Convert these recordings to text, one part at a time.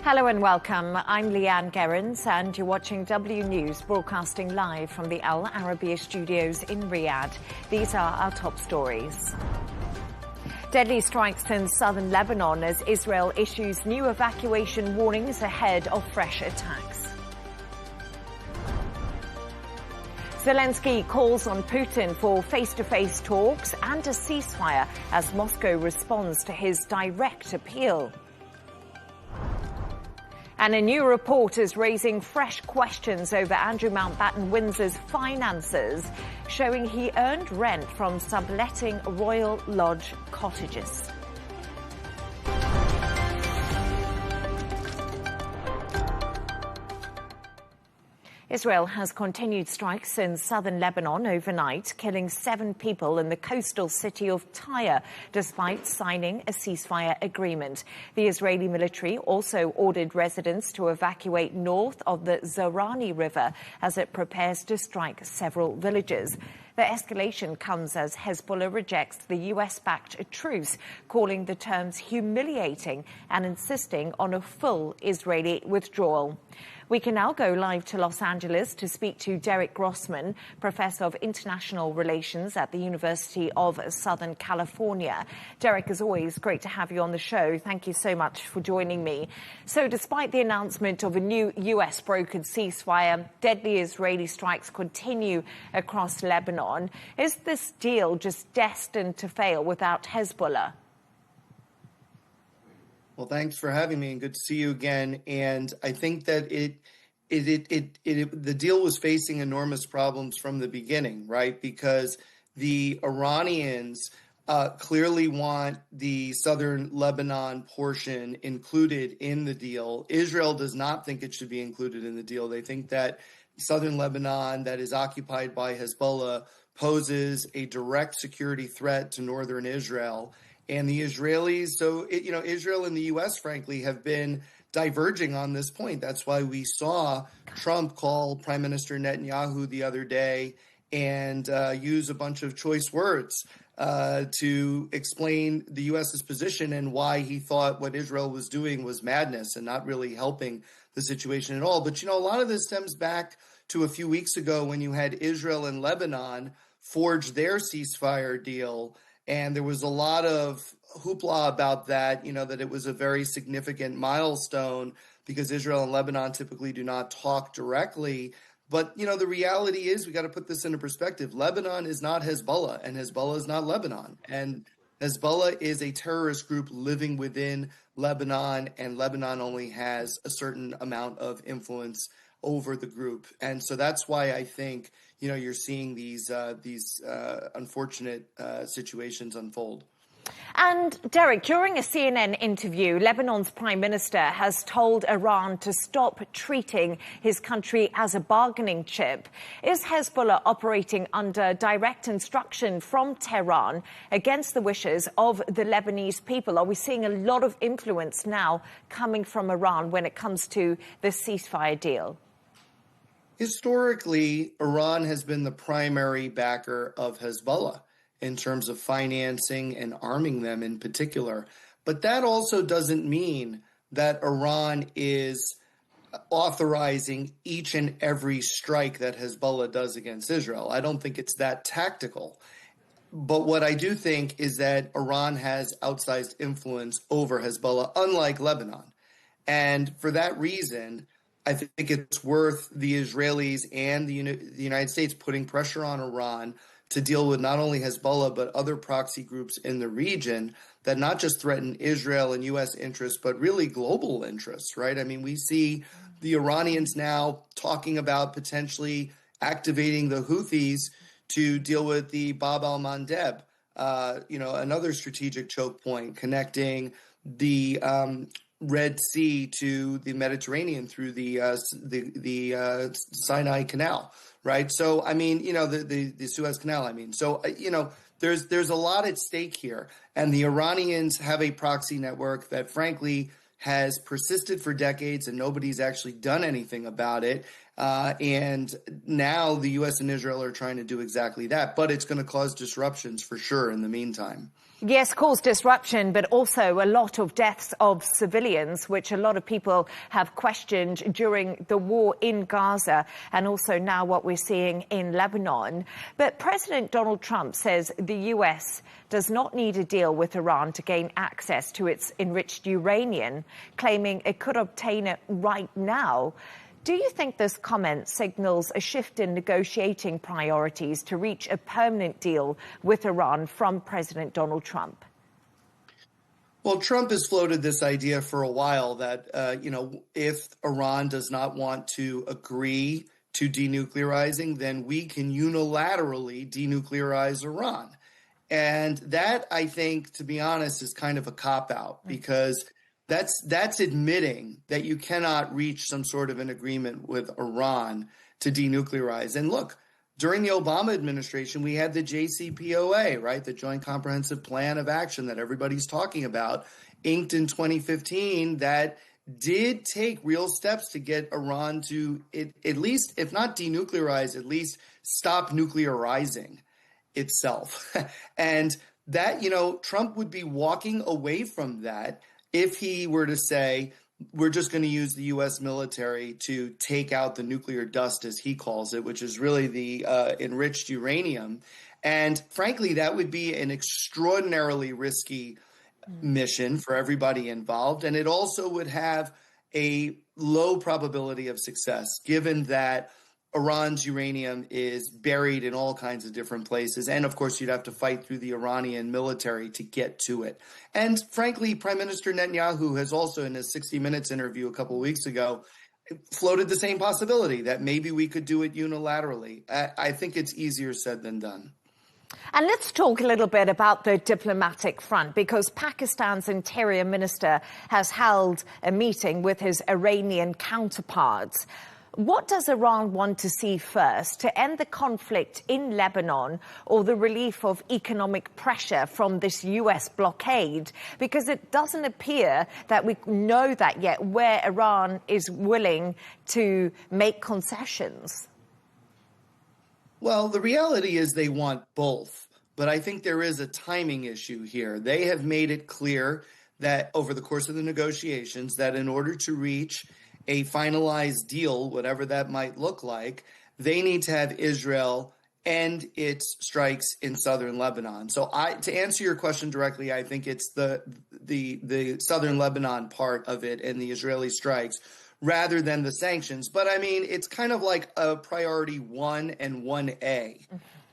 Hello and welcome. I'm Leigh Ann Gerrans and you're watching W News, broadcasting live from the Al Arabiya studios in Riyadh. These are our top stories. Deadly strikes in southern Lebanon as Israel issues new evacuation warnings ahead of fresh attacks. Zelenskyy calls on Putin for face-to-face talks and a ceasefire as Moscow responds to his direct appeal. And a new report is raising fresh questions over Andrew Mountbatten-Windsor's finances, showing he earned rent from subletting Royal Lodge cottages. Israel has continued strikes in southern Lebanon overnight, killing 7 people in the coastal city of Tyre, despite signing a ceasefire agreement. The Israeli military also ordered residents to evacuate north of the Zarani River as it prepares to strike several villages. The escalation comes as Hezbollah rejects the US-backed truce, calling the terms humiliating and insisting on a full Israeli withdrawal. We can now go live to Los Angeles to speak to Derek Grossman, Professor of International Relations at the University of Southern California. Derek, as always, great to have you on the show. Thank you so much for joining me. So despite the announcement of a new US-brokered ceasefire, deadly Israeli strikes continue across Lebanon. Is this deal just destined to fail without Hezbollah? Well, thanks for having me and good to see you again. And I think that the deal was facing enormous problems from the beginning, right? Because the Iranians clearly want the southern Lebanon portion included in the deal. Israel does not think it should be included in the deal. They think that southern Lebanon that is occupied by Hezbollah poses a direct security threat to northern Israel. And the Israelis, Israel and the U.S., frankly, have been diverging on this point. That's why we saw Trump call Prime Minister Netanyahu the other day and use a bunch of choice words to explain the U.S.'s position and why he thought what Israel was doing was madness and not really helping the situation at all. But, a lot of this stems back to a few weeks ago when you had Israel and Lebanon forge their ceasefire deal. And there was a lot of hoopla about that, that it was a very significant milestone because Israel and Lebanon typically do not talk directly. But, the reality is we got to put this into perspective. Lebanon is not Hezbollah and Hezbollah is not Lebanon. And Hezbollah is a terrorist group living within Lebanon, and Lebanon only has a certain amount of influence over the group. And so that's why I think you're seeing these unfortunate situations unfold. And Derek, during a CNN interview, Lebanon's prime minister has told Iran to stop treating his country as a bargaining chip. Is Hezbollah operating under direct instruction from Tehran against the wishes of the Lebanese people? Are we seeing a lot of influence now coming from Iran when it comes to the ceasefire deal? Historically, Iran has been the primary backer of Hezbollah in terms of financing and arming them in particular. But that also doesn't mean that Iran is authorizing each and every strike that Hezbollah does against Israel. I don't think it's that tactical. But what I do think is that Iran has outsized influence over Hezbollah, unlike Lebanon. And for that reason, I think it's worth the Israelis and the United States putting pressure on Iran to deal with not only Hezbollah, but other proxy groups in the region that not just threaten Israel and U.S. interests, but really global interests, right? I mean, we see the Iranians now talking about potentially activating the Houthis to deal with the Bab al-Mandeb, another strategic choke point connecting the Red Sea to the Mediterranean through the Sinai Canal, right? So, I mean, the Suez Canal, I mean. So, there's a lot at stake here. And the Iranians have a proxy network that, frankly, has persisted for decades and nobody's actually done anything about it. And now the U.S. and Israel are trying to do exactly that. But it's going to cause disruptions for sure in the meantime. Yes, caused disruption, but also a lot of deaths of civilians, which a lot of people have questioned during the war in Gaza and also now what we're seeing in Lebanon. But President Donald Trump says the US does not need a deal with Iran to gain access to its enriched uranium, claiming it could obtain it right now. Do you think this comment signals a shift in negotiating priorities to reach a permanent deal with Iran from President Donald Trump? Well, Trump has floated this idea for a while that, if Iran does not want to agree to denuclearizing, then we can unilaterally denuclearize Iran. And that, I think, to be honest, is kind of a cop-out because that's admitting that you cannot reach some sort of an agreement with Iran to denuclearize. And look, during the Obama administration, we had the JCPOA, right? The Joint Comprehensive Plan of Action that everybody's talking about, inked in 2015, that did take real steps to get Iran to at least, if not denuclearize, at least stop nuclearizing itself. And that, Trump would be walking away from that if he were to say, we're just going to use the U.S. military to take out the nuclear dust, as he calls it, which is really the enriched uranium. And frankly, that would be an extraordinarily risky mission for everybody involved. And it also would have a low probability of success, given that Iran's uranium is buried in all kinds of different places. And of course, you'd have to fight through the Iranian military to get to it. And frankly, Prime Minister Netanyahu has also, in his 60 Minutes interview a couple of weeks ago, floated the same possibility that maybe we could do it unilaterally. I think it's easier said than done. And let's talk a little bit about the diplomatic front, because Pakistan's Interior Minister has held a meeting with his Iranian counterparts. What does Iran want to see first, to end the conflict in Lebanon or the relief of economic pressure from this US blockade? Because it doesn't appear that we know that yet, where Iran is willing to make concessions. Well, the reality is they want both, but I think there is a timing issue here. They have made it clear that over the course of the negotiations that in order to reach a finalized deal, whatever that might look like, they need to have Israel end its strikes in southern Lebanon. So to answer your question directly, I think it's the southern Lebanon part of it and the Israeli strikes rather than the sanctions. But I mean, it's kind of like a priority 1 and 1A.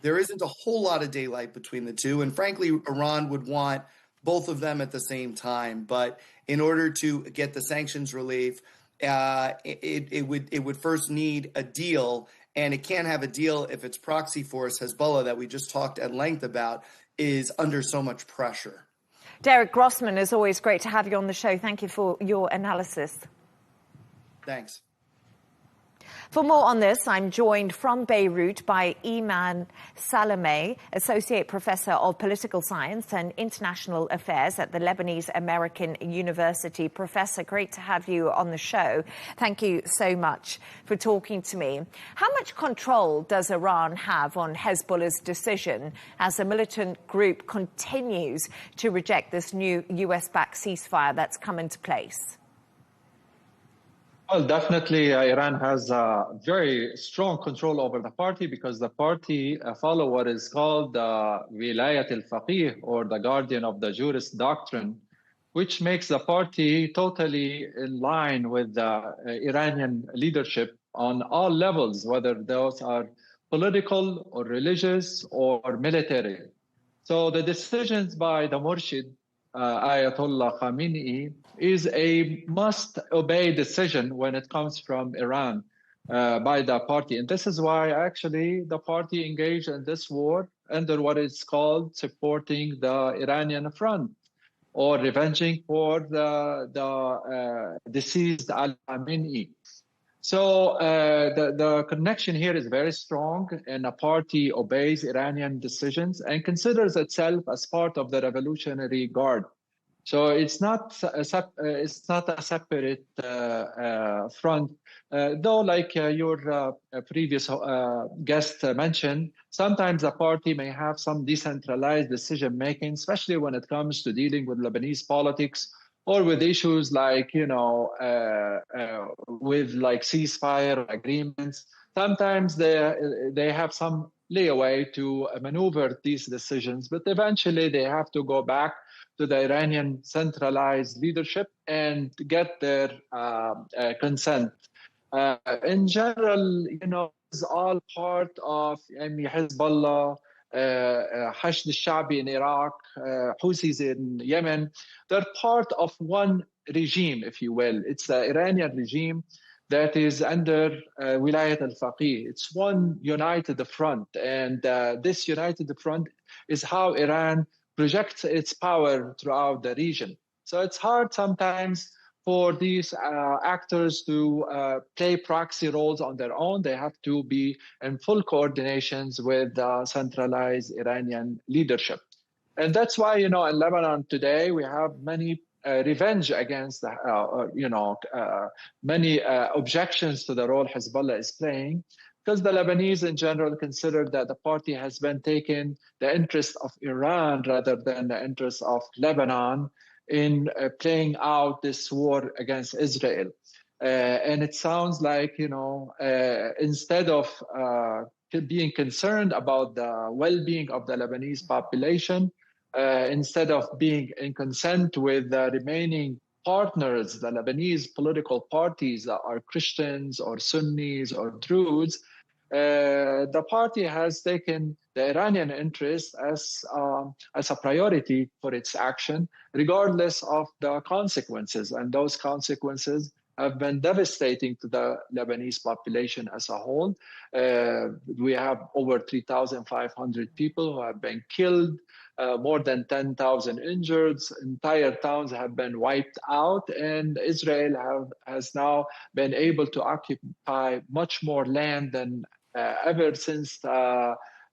There isn't a whole lot of daylight between the two. And frankly, Iran would want both of them at the same time. But in order to get the sanctions relief, it would first need a deal, and it can't have a deal if its proxy force, Hezbollah, that we just talked at length about, is under so much pressure. Derek Grossman, as always, great to have you on the show. Thank you for your analysis. Thanks. For more on this, I'm joined from Beirut by Iman Salameh, Associate Professor of Political Science and International Affairs at the Lebanese American University. Professor, great to have you on the show. Thank you so much for talking to me. How much control does Iran have on Hezbollah's decision as the militant group continues to reject this new US-backed ceasefire that's come into place? Well, definitely, Iran has very strong control over the party because the party follow what is called Wilayat al-Faqih, or the guardian of the jurist doctrine, which makes the party totally in line with the Iranian leadership on all levels, whether those are political or religious or military. So the decisions by the Murshid, Ayatollah Khamenei, is a must-obey decision when it comes from Iran by the party. And this is why actually the party engaged in this war under what is called supporting the Iranian front, or revenging for the deceased al-Khamenei. So the connection here is very strong, and the party obeys Iranian decisions and considers itself as part of the Revolutionary Guard. So it's not a separate front, though, like your previous guest mentioned, sometimes the party may have some decentralized decision making, especially when it comes to dealing with Lebanese politics or with issues like, with like ceasefire agreements. Sometimes they have some leeway to maneuver these decisions, but eventually they have to go back to the Iranian centralized leadership and get their consent. In general, it's all part of Hezbollah, Hashd al-Sha'bi in Iraq, Houthis in Yemen. They're part of one regime, if you will. It's the Iranian regime that is under Wilayat al-Faqih. It's one united front, and this united front is how Iran projects its power throughout the region. So it's hard sometimes for these actors to play proxy roles on their own. They have to be in full coordinations with centralized Iranian leadership. And that's why, in Lebanon today, we have many revenge against, many objections to the role Hezbollah is playing, because the Lebanese in general consider that the party has been taking the interest of Iran rather than the interest of Lebanon in playing out this war against Israel. And it sounds like, instead of being concerned about the well-being of the Lebanese population, instead of being in consent with the remaining partners, the Lebanese political parties that are Christians or Sunnis or Druze, the party has taken the Iranian interest as a priority for its action, regardless of the consequences. And those consequences have been devastating to the Lebanese population as a whole. We have over 3,500 people who have been killed, more than 10,000 injured, entire towns have been wiped out, and Israel has now been able to occupy much more land than ever since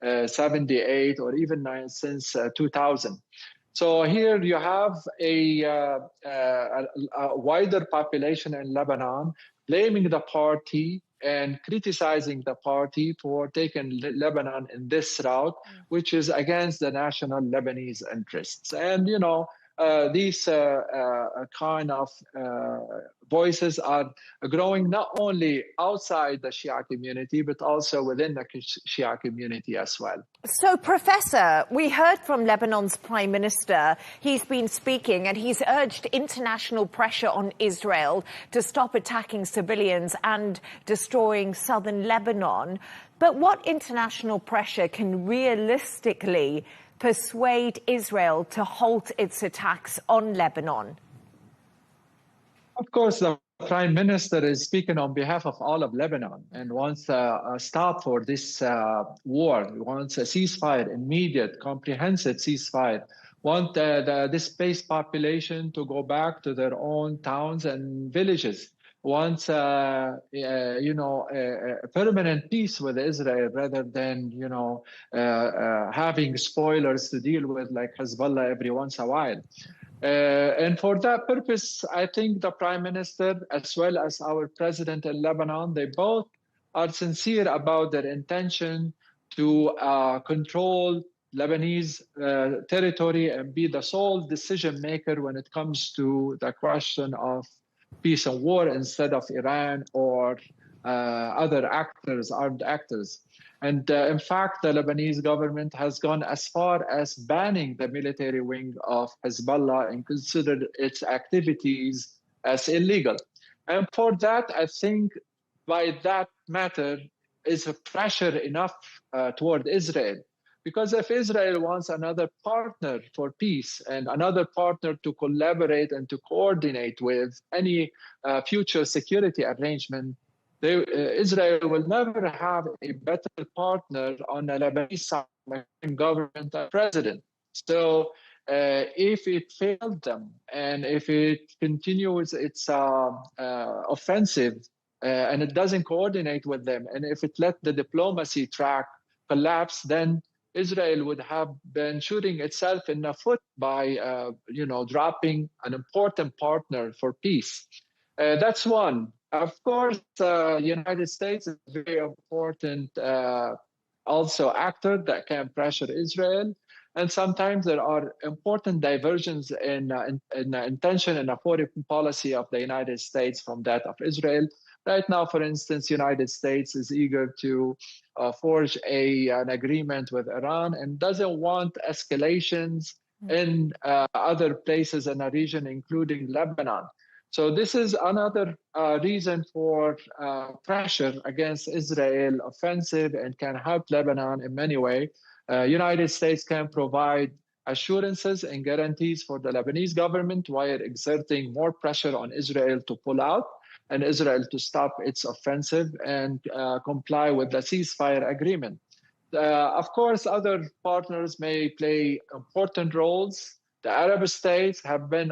78 or even since 2000. So here you have a wider population in Lebanon blaming the party and criticizing the party for taking Lebanon in this route, which is against the national Lebanese interests. And, these kind of voices are growing not only outside the Shia community, but also within the Shia community as well. So, Professor, we heard from Lebanon's Prime Minister. He's been speaking and he's urged international pressure on Israel to stop attacking civilians and destroying southern Lebanon. But what international pressure can realistically persuade Israel to halt its attacks on Lebanon? Of course, the Prime Minister is speaking on behalf of all of Lebanon and wants a stop for this war. He wants a ceasefire, immediate, comprehensive ceasefire. Want the displaced population to go back to their own towns and villages. Wants a permanent peace with Israel rather than having spoilers to deal with like Hezbollah every once in a while. And for that purpose, I think the Prime Minister, as well as our President in Lebanon, they both are sincere about their intention to control Lebanese territory and be the sole decision maker when it comes to the question of peace and war instead of Iran or other actors, armed actors. And in fact, the Lebanese government has gone as far as banning the military wing of Hezbollah and considered its activities as illegal. And for that, I think by that matter is a pressure enough toward Israel. Because if Israel wants another partner for peace and another partner to collaborate and to coordinate with any future security arrangement, Israel will never have a better partner on the Lebanese side, government and president. So if it failed them and if it continues its offensive and it doesn't coordinate with them, and if it let the diplomacy track collapse, then Israel would have been shooting itself in the foot by, dropping an important partner for peace. That's one. Of course, United States is a very important also actor that can pressure Israel. And sometimes there are important diversions in intention and a foreign policy of the United States from that of Israel. Right now, for instance, United States is eager to forge an agreement with Iran and doesn't want escalations in other places in the region, including Lebanon. So this is another reason for pressure against Israel offensive and can help Lebanon in many ways. United States can provide assurances and guarantees for the Lebanese government while exerting more pressure on Israel to pull out and Israel to stop its offensive and comply with the ceasefire agreement. Of course, other partners may play important roles. The Arab states have been,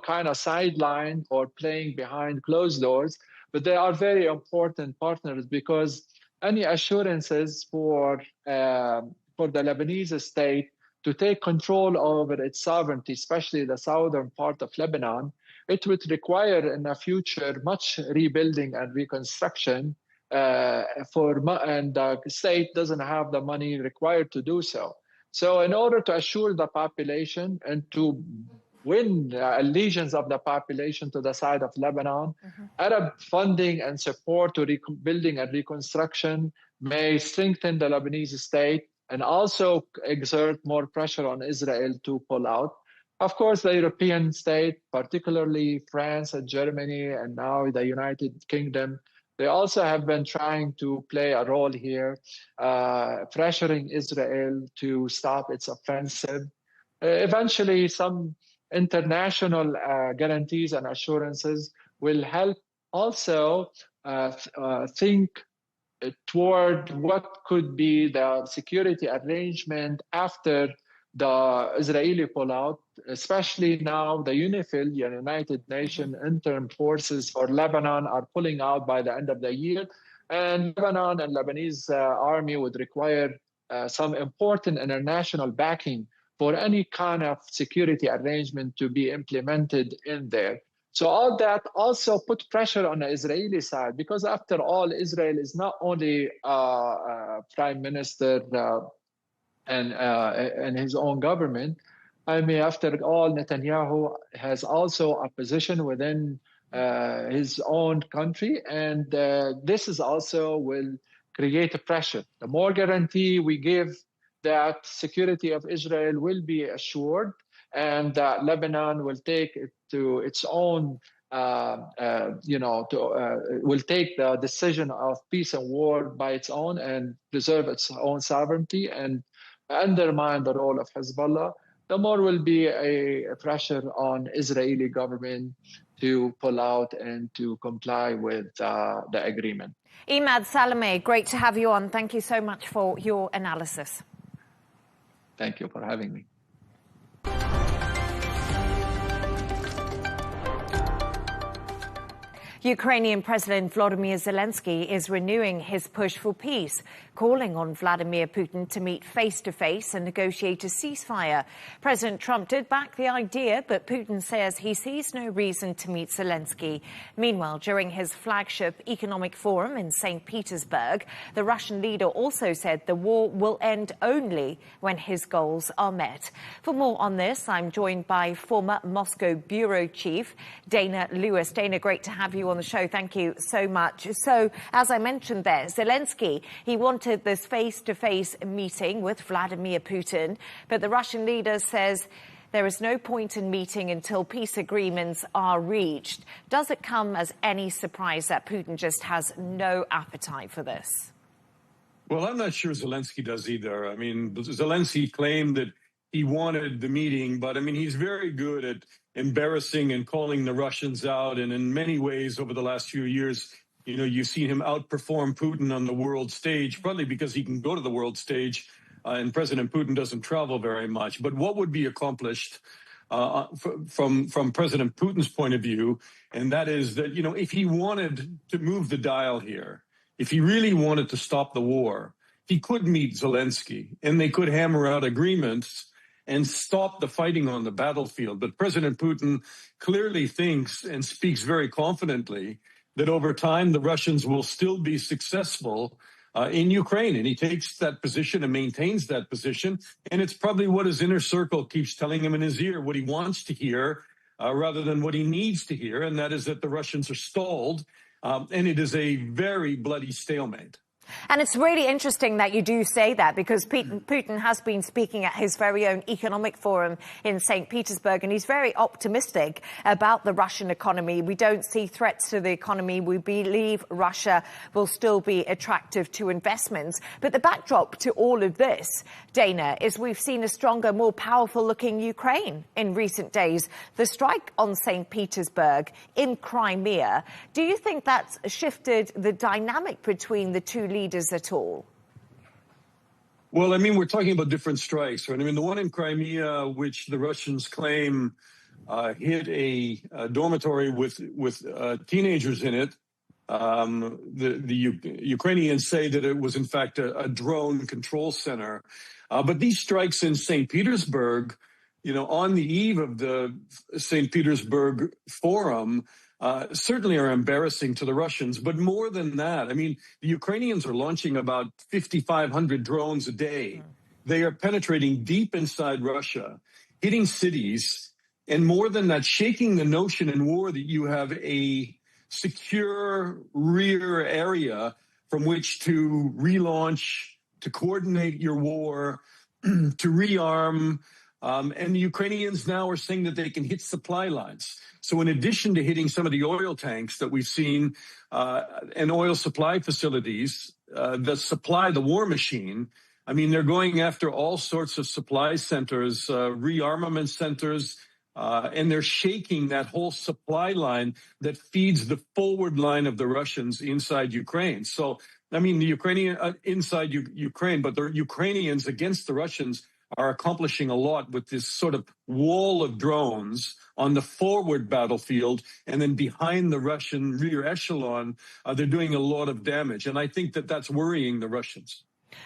kind of sidelined or playing behind closed doors, but they are very important partners because any assurances for the Lebanese state to take control over its sovereignty, especially the southern part of Lebanon, it would require in the future much rebuilding and reconstruction, and the state doesn't have the money required to do so. So in order to assure the population and to win allegiance of the population to the side of Lebanon, Arab funding and support to rebuilding and reconstruction may strengthen the Lebanese state and also exert more pressure on Israel to pull out. Of course, the European state, particularly France and Germany, and now the United Kingdom, they also have been trying to play a role here, pressuring Israel to stop its offensive. Eventually, some international guarantees and assurances will help also think toward what could be the security arrangement after the Israeli pullout, especially now the UNIFIL, United Nations Interim Forces for Lebanon, are pulling out by the end of the year. And Lebanon and Lebanese army would require some important international backing for any kind of security arrangement to be implemented in there. So all that also put pressure on the Israeli side, because after all, Israel is not only prime minister and his own government. I mean, after all, Netanyahu has also a position within his own country, and this is also will create a pressure. The more guarantee we give that security of Israel will be assured, and that Lebanon will take it to its own, will take the decision of peace and war by its own and preserve its own sovereignty and undermine the role of Hezbollah, the more will be a pressure on Israeli government to pull out and to comply with the agreement. Imad Salameh, great to have you on. Thank you so much for your analysis. Thank you for having me. Ukrainian President Volodymyr Zelenskyy is renewing his push for peace, calling on Vladimir Putin to meet face-to-face and negotiate a ceasefire. President Trump did back the idea, but Putin says he sees no reason to meet Zelenskyy. Meanwhile, during his flagship economic forum in St. Petersburg, the Russian leader also said the war will end only when his goals are met. For more on this, I'm joined by former Moscow bureau chief Dana Lewis. Dana, great to have you on the show. Thank you so much. So, as I mentioned there, Zelenskyy, he wanted this face-to-face meeting with Vladimir Putin, but the Russian leader says there is no point in meeting until peace agreements are reached. Does it come as any surprise that Putin just has no appetite for this? Well, I'm not sure Zelenskyy does either. I mean, Zelenskyy claimed that he wanted the meeting, but I mean, he's very good at embarrassing and calling the Russians out. And in many ways, over the last few years, you've seen him outperform Putin on the world stage, partly because he can go to the world stage and President Putin doesn't travel very much. But what would be accomplished from President Putin's point of view, and that is that, if he wanted to move the dial here, if he really wanted to stop the war, he could meet Zelensky and they could hammer out agreements and stop the fighting on the battlefield. But President Putin clearly thinks and speaks very confidently that over time the Russians will still be successful in Ukraine. And he takes that position and maintains that position. And it's probably what his inner circle keeps telling him in his ear, what he wants to hear rather than what he needs to hear. And that is that the Russians are stalled. And it is a very bloody stalemate. And it's really interesting that you do say that, because Putin has been speaking at his very own economic forum in St. Petersburg, and he's very optimistic about the Russian economy. We don't see threats to the economy. We believe Russia will still be attractive to investments. But the backdrop to all of this, Dana, is we've seen a stronger, more powerful-looking Ukraine in recent days. The strike on St. Petersburg in Crimea, do you think that's shifted the dynamic between the two leaders at all? Well, I mean, we're talking about different strikes, right? I mean, the one in Crimea, which the Russians claim hit a dormitory with teenagers in it. The Ukrainians say that it was, in fact, a drone control center. But these strikes in St. Petersburg, you know, on the eve of the St. Petersburg Forum, certainly are embarrassing to the Russians. But more than that, I mean, the Ukrainians are launching about 5,500 drones a day. They are penetrating deep inside Russia, hitting cities, and more than that, shaking the notion in war that you have a secure rear area from which to relaunch, to coordinate your war, to rearm. And the Ukrainians now are saying that they can hit supply lines. So in addition to hitting some of the oil tanks that we've seen and oil supply facilities that supply the war machine, I mean, they're going after all sorts of supply centers, rearmament centers, and they're shaking that whole supply line that feeds the forward line of the Russians inside Ukraine. So, I mean, the Ukrainian inside Ukraine, but the Ukrainians against the Russians are accomplishing a lot with this sort of wall of drones on the forward battlefield, and then behind the Russian rear echelon, they're doing a lot of damage. And I think that that's worrying the Russians.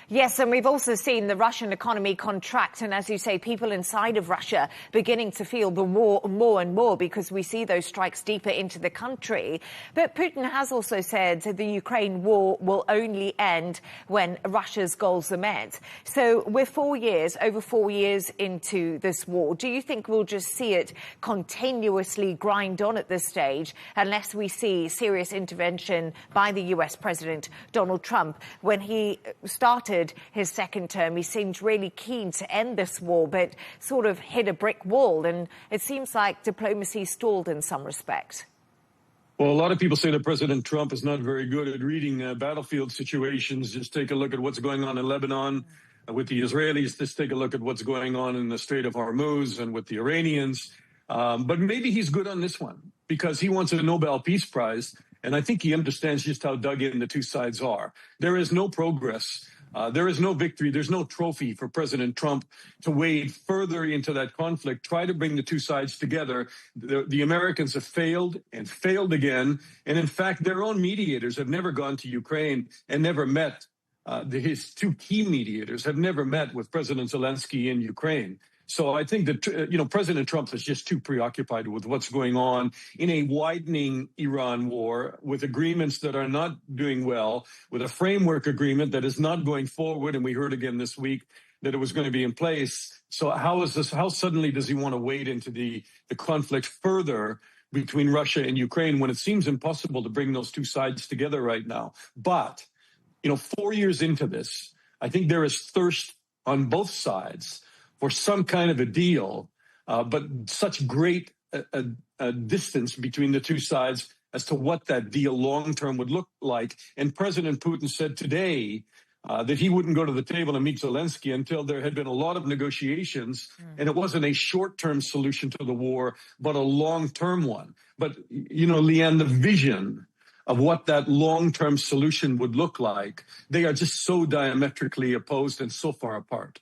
Yes, and we've also seen the Russian economy contract, and as you say, people inside of Russia beginning to feel the war more and more because we see those strikes deeper into the country. But Putin has also said the Ukraine war will only end when Russia's goals are met. So we're over 4 years into this war. Do you think we'll just see it continuously grind on at this stage unless we see serious intervention by the US President Donald Trump? When he started his second term, he seemed really keen to end this war, but sort of hit a brick wall. And it seems like diplomacy stalled in some respect. Well, a lot of people say that President Trump is not very good at reading battlefield situations. Just take a look at what's going on in Lebanon with the Israelis. Just take a look at what's going on in the Strait of Hormuz and with the Iranians. But maybe he's good on this one because he wants a Nobel Peace Prize. And I think he understands just how dug in the two sides are. There is no progress. There is no victory. There's no trophy for President Trump to wade further into that conflict, try to bring the two sides together. The Americans have failed and failed again. And in fact, their own mediators have never gone to Ukraine and never met. His two key mediators have never met with President Zelenskyy in Ukraine. So I think that, President Trump is just too preoccupied with what's going on in a widening Iran war, with agreements that are not doing well, with a framework agreement that is not going forward. And we heard again this week that it was going to be in place. So how suddenly does he want to wade into the conflict further between Russia and Ukraine when it seems impossible to bring those two sides together right now? But, 4 years into this, I think there is thirst on both sides for some kind of a deal, but such great distance between the two sides as to what that deal long-term would look like. And President Putin said today that he wouldn't go to the table and meet Zelenskyy until there had been a lot of negotiations, and it wasn't a short-term solution to the war, but a long-term one. But, Leigh Ann, the vision of what that long-term solution would look like, they are just so diametrically opposed and so far apart.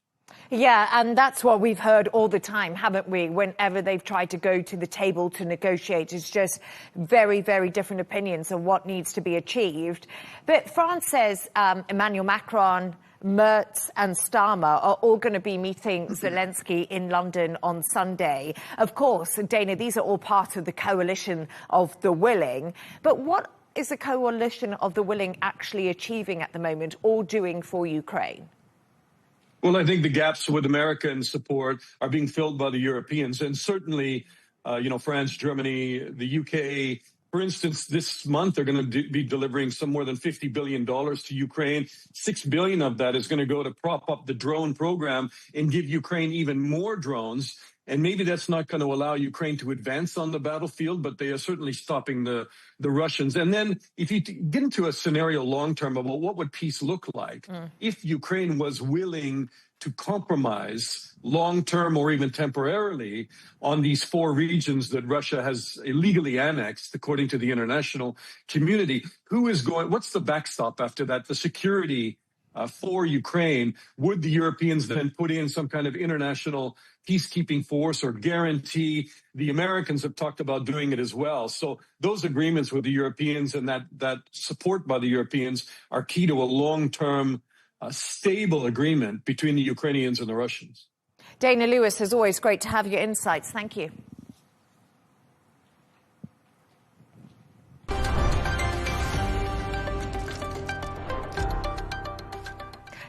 Yeah, and that's what we've heard all the time, haven't we? Whenever they've tried to go to the table to negotiate, it's just very, very different opinions on what needs to be achieved. But France says Emmanuel Macron Merz and Starmer are all going to be meeting Zelenskyy in London on Sunday. Of course, Dana, these are all part of the coalition of the willing. But what is the coalition of the willing actually achieving at the moment or doing for Ukraine? Well, I think the gaps with American support are being filled by the Europeans, and certainly, France, Germany, the UK. For instance, this month, they're going to be delivering some more than $50 billion to Ukraine. $6 billion of that is going to go to prop up the drone program and give Ukraine even more drones. And maybe that's not going to allow Ukraine to advance on the battlefield, but they are certainly stopping the Russians. And then if you get into a scenario long term about what would peace look like if Ukraine was willing to compromise long-term or even temporarily on these 4 regions that Russia has illegally annexed, according to the international community. What's the backstop after that? The security for Ukraine. Would the Europeans then put in some kind of international peacekeeping force or guarantee? The Americans have talked about doing it as well. So those agreements with the Europeans and that support by the Europeans are key to a long-term stable agreement between the Ukrainians and the Russians. Dana Lewis, as always, great to have your insights. Thank you.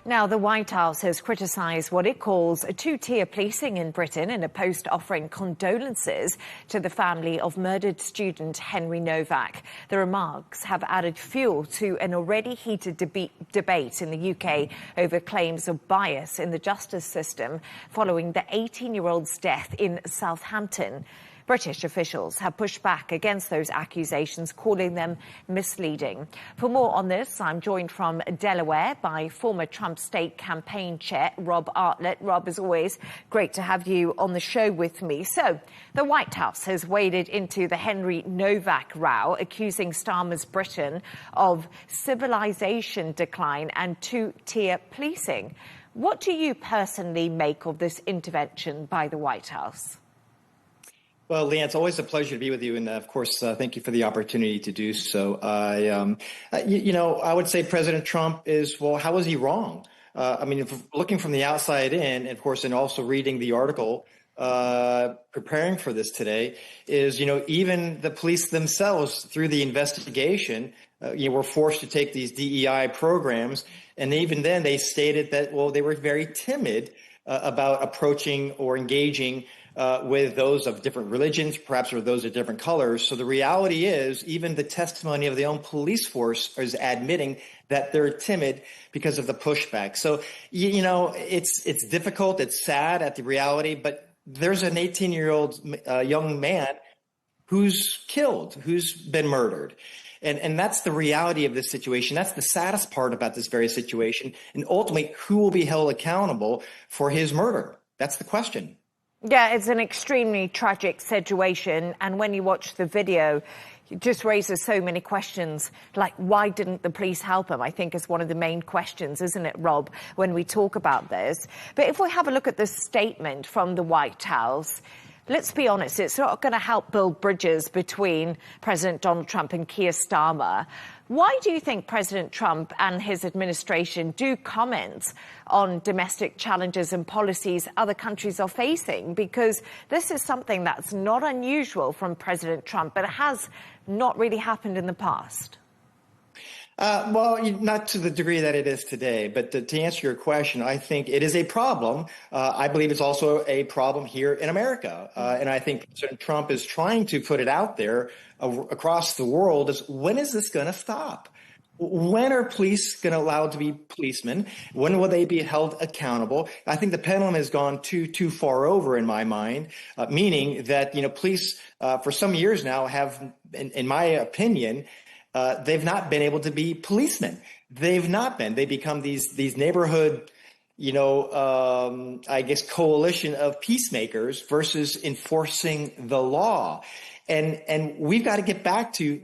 Now, the White House has criticised what it calls a 2-tier policing in Britain in a post offering condolences to the family of murdered student Henry Novak. The remarks have added fuel to an already heated debate in the UK over claims of bias in the justice system following the 18-year-old's death in Southampton. British officials have pushed back against those accusations, calling them misleading. For more on this, I'm joined from Delaware by former Trump state campaign chair, Rob Artlett. Rob, as always, great to have you on the show with me. So, the White House has waded into the Henry Novak row, accusing Starmer's Britain of civilization decline and 2-tier policing. What do you personally make of this intervention by the White House? Well, Leigh Ann, it's always a pleasure to be with you. And of course, thank you for the opportunity to do so. I would say President Trump how was he wrong? Looking from the outside in, and of course, and also reading the article, preparing for this today is, even the police themselves through the investigation, were forced to take these DEI programs. And even then they stated that, they were very timid about approaching or engaging with those of different religions, perhaps or those of different colors. So the reality is, even the testimony of the own police force is admitting that they're timid because of the pushback. So, it's difficult, it's sad at the reality, but there's an 18-year-old young man who's killed, who's been murdered. And that's the reality of this situation. That's the saddest part about this very situation. And ultimately, who will be held accountable for his murder? That's the question. Yeah, it's an extremely tragic situation. And when you watch the video, it just raises so many questions, like why didn't the police help him? I think is one of the main questions, isn't it, Rob, when we talk about this? But if we have a look at the statement from the White House, let's be honest, it's not going to help build bridges between President Donald Trump and Keir Starmer. Why do you think President Trump and his administration do comment on domestic challenges and policies other countries are facing? Because this is something that's not unusual from President Trump, but it has not really happened in the past. Not to the degree that it is today, but to answer your question, I think it is a problem. I believe it's also a problem here in America. And I think President Trump is trying to put it out there across the world is, when is this going to stop? When are police going to allow to be policemen? When will they be held accountable? I think the pendulum has gone too far over in my mind, meaning that, police for some years now have, in my opinion, they've not been able to be policemen. They've not been. They become these neighborhood, coalition of peacemakers versus enforcing the law. And we've got to get back to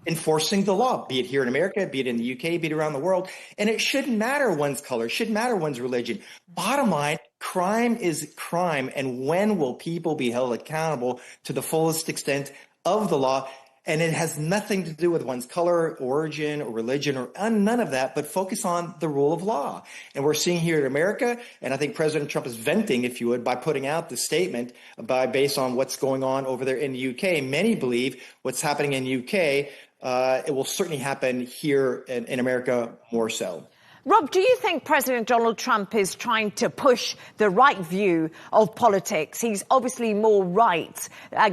enforcing the law, be it here in America, be it in the UK, be it around the world. And it shouldn't matter one's color, shouldn't matter one's religion. Bottom line, crime is crime. And when will people be held accountable to the fullest extent of the law? And it has nothing to do with one's color, origin, or religion, or none of that, but focus on the rule of law. And we're seeing here in America, and I think President Trump is venting, if you would, by putting out the statement based on what's going on over there in the UK. Many believe what's happening in the UK, it will certainly happen here in America more so. Rob, do you think President Donald Trump is trying to push the right view of politics? He's obviously more right.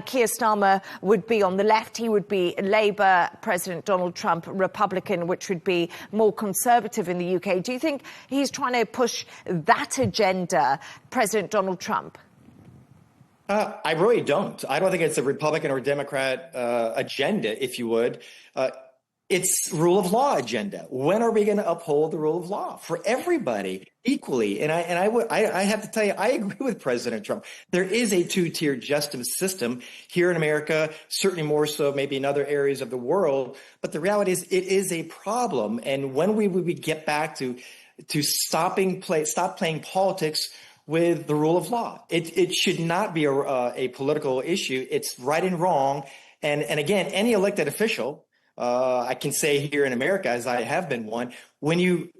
Keir Starmer would be on the left. He would be Labour. President Donald Trump, Republican, which would be more conservative in the UK. Do you think he's trying to push that agenda, President Donald Trump? I really don't. I don't think it's a Republican or Democrat agenda, if you would. It's rule of law agenda. When are we going to uphold the rule of law for everybody equally? And I have to tell you, I agree with President Trump. There is a two-tier justice system here in America, certainly more so maybe in other areas of the world. But the reality is it is a problem. And when we get back to stop playing politics with the rule of law, it should not be a political issue. It's right and wrong. And again, any elected official, I can say here in America, as I have been one, when you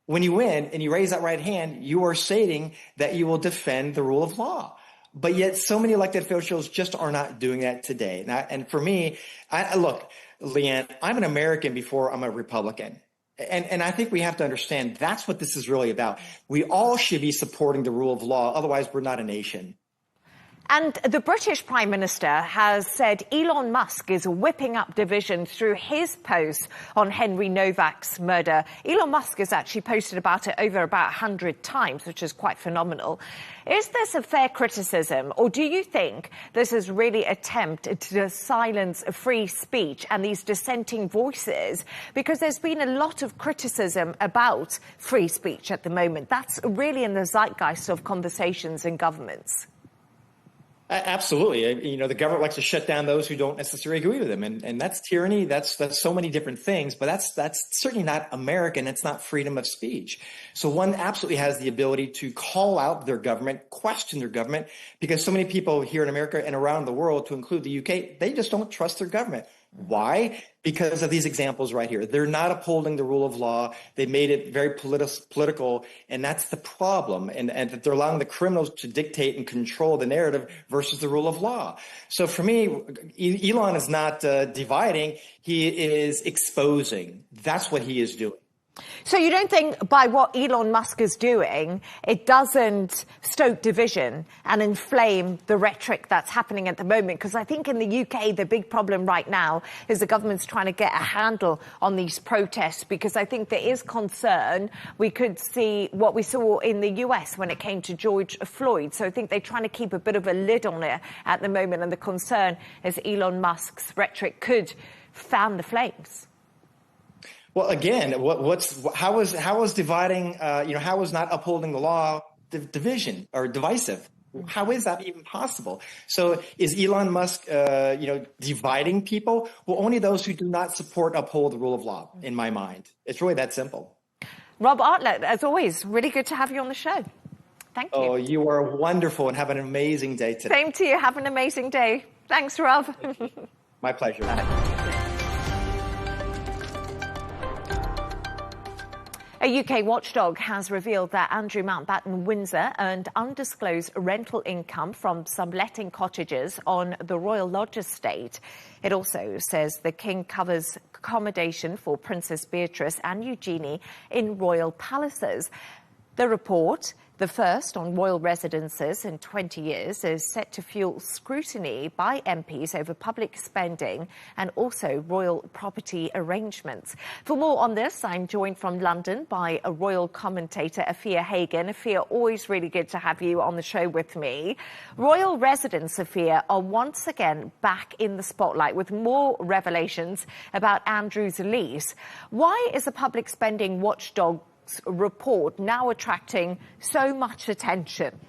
win and you raise that right hand, you are stating that you will defend the rule of law. But yet so many elected officials just are not doing that today. And for me, look, Leigh Ann, I'm an American before I'm a Republican. And I think we have to understand that's what this is really about. We all should be supporting the rule of law. Otherwise, we're not a nation. And the British Prime Minister has said Elon Musk is whipping up division through his post on Henry Novak's murder. Elon Musk has actually posted about it over about 100 times, which is quite phenomenal. Is this a fair criticism, or do you think this is really an attempt to silence free speech and these dissenting voices? Because there's been a lot of criticism about free speech at the moment. That's really in the zeitgeist of conversations in governments. Absolutely. You know, the government likes to shut down those who don't necessarily agree with them. And that's tyranny. That's so many different things. But that's certainly not American. It's not freedom of speech. So one absolutely has the ability to call out their government, question their government, because so many people here in America and around the world, to include the UK, they just don't trust their government. Why? Because of these examples right here. They're not upholding the rule of law. They made it very political, and that's the problem. And that they're allowing the criminals to dictate and control the narrative versus the rule of law. So for me, Elon is not dividing. He is exposing. That's what he is doing. So you don't think by what Elon Musk is doing, it doesn't stoke division and inflame the rhetoric that's happening at the moment? Because I think in the UK, the big problem right now is the government's trying to get a handle on these protests, because I think there is concern. We could see what we saw in the US when it came to George Floyd. So I think they're trying to keep a bit of a lid on it at the moment. And the concern is Elon Musk's rhetoric could fan the flames. Well, again, how is dividing? How is not upholding the law division or divisive? How is that even possible? So, is Elon Musk, dividing people? Well, only those who do not support uphold the rule of law. In my mind, it's really that simple. Rob Artlett, as always, really good to have you on the show. Thank you. Oh, you are wonderful, and have an amazing day today. Same to you. Have an amazing day. Thanks, Rob. My pleasure. A UK watchdog has revealed that Andrew Mountbatten Windsor earned undisclosed rental income from subletting cottages on the Royal Lodge estate. It also says the King covers accommodation for Princess Beatrice and Eugenie in royal palaces. The report, the first on royal residences in 20 years, is set to fuel scrutiny by MPs over public spending and also royal property arrangements. For more on this, I'm joined from London by a royal commentator, Afia Hagan. Afia, always really good to have you on the show with me. Royal residents, Afia, are once again back in the spotlight with more revelations about Andrew's lease. Why is the public spending watchdog report now attracting so much attention?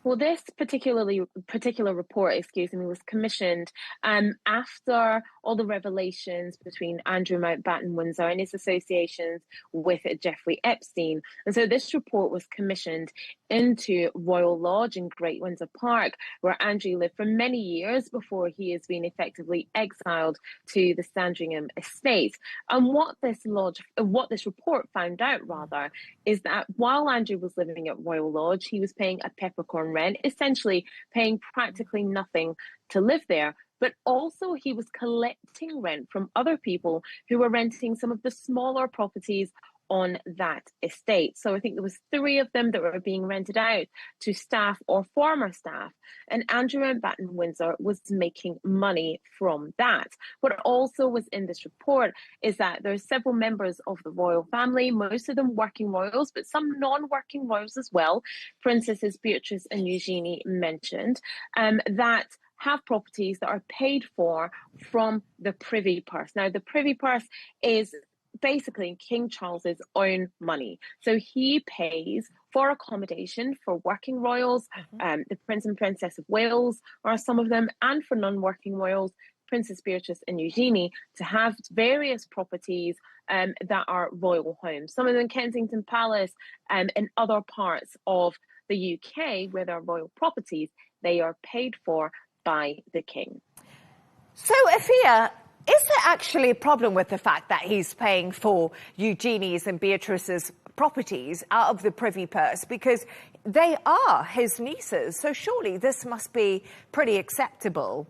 Well, this particular report, was commissioned after all the revelations between Andrew Mountbatten Windsor and his associations with Jeffrey Epstein. And so this report was commissioned into Royal Lodge in Great Windsor Park, where Andrew lived for many years before he has been effectively exiled to the Sandringham estate. And what this report found out, rather, is that while Andrew was living at Royal Lodge, he was paying a peppercorn rent, essentially paying practically nothing to live there. But also he was collecting rent from other people who were renting some of the smaller properties on that estate. So I think there was 3 of them that were being rented out to staff or former staff. And Andrew Mountbatten Windsor was making money from that. What also was in this report is that there are several members of the royal family, most of them working royals, but some non-working royals as well. Princesses Beatrice and Eugenie mentioned that have properties that are paid for from the Privy Purse. Now, the Privy Purse is basically King Charles's own money. So he pays for accommodation for working royals, the Prince and Princess of Wales are some of them, and for non-working royals, Princess Beatrice and Eugenie, to have various properties that are royal homes. Some of them Kensington Palace and other parts of the UK where there are royal properties, they are paid for by the king. So, Afia, is there actually a problem with the fact that he's paying for Eugenie's and Beatrice's properties out of the Privy Purse? Because they are his nieces, so surely this must be pretty acceptable.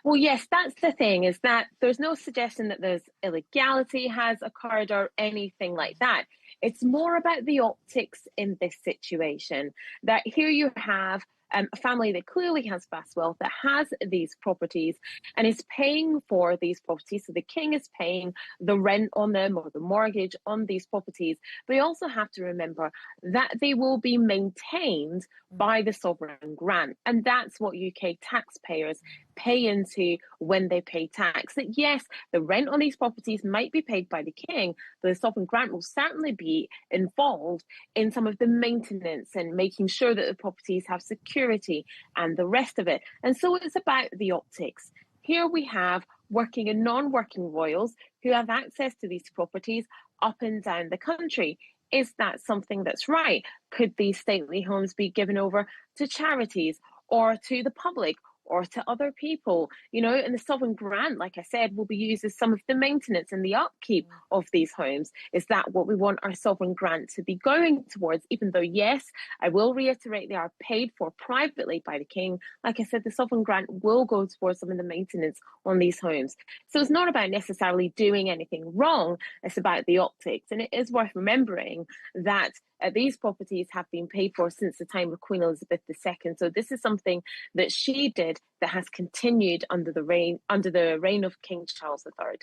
Well, yes, that's the thing, is that there's no suggestion that there's illegality has occurred or anything like that. It's more about the optics in this situation, that here you have a family that clearly has vast wealth, that has these properties and is paying for these properties. So the king is paying the rent on them or the mortgage on these properties. But you also have to remember that they will be maintained by the sovereign grant. And that's what UK taxpayers pay into when they pay tax. That yes, the rent on these properties might be paid by the king, but the sovereign grant will certainly be involved in some of the maintenance and making sure that the properties have security and the rest of it. And so it's about the optics. Here we have working and non-working royals who have access to these properties up and down the country. Is that something that's right? Could these stately homes be given over to charities or to the public or to other people, you know? And the sovereign grant, like I said, will be used as some of the maintenance and the upkeep of these homes. Is that what we want our sovereign grant to be going towards? Even though, yes, I will reiterate, they are paid for privately by the king. Like I said, the sovereign grant will go towards some of the maintenance on these homes. So it's not about necessarily doing anything wrong. It's about the optics. And it is worth remembering that these properties have been paid for since the time of Queen Elizabeth II. So this is something that she did that has continued under the reign of King Charles III.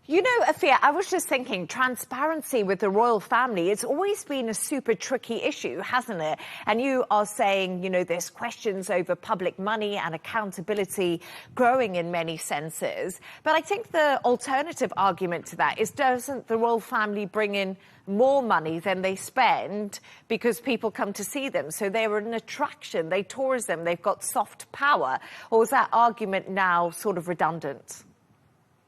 You know, Afia, I was just thinking, transparency with the royal family, it's always been a super tricky issue, hasn't it? And you are saying, you know, there's questions over public money and accountability growing in many senses. But I think the alternative argument to that is, doesn't the royal family bring in more money than they spend because people come to see them? So they're an attraction, they tours them, they've got soft power. Or is that argument now sort of redundant?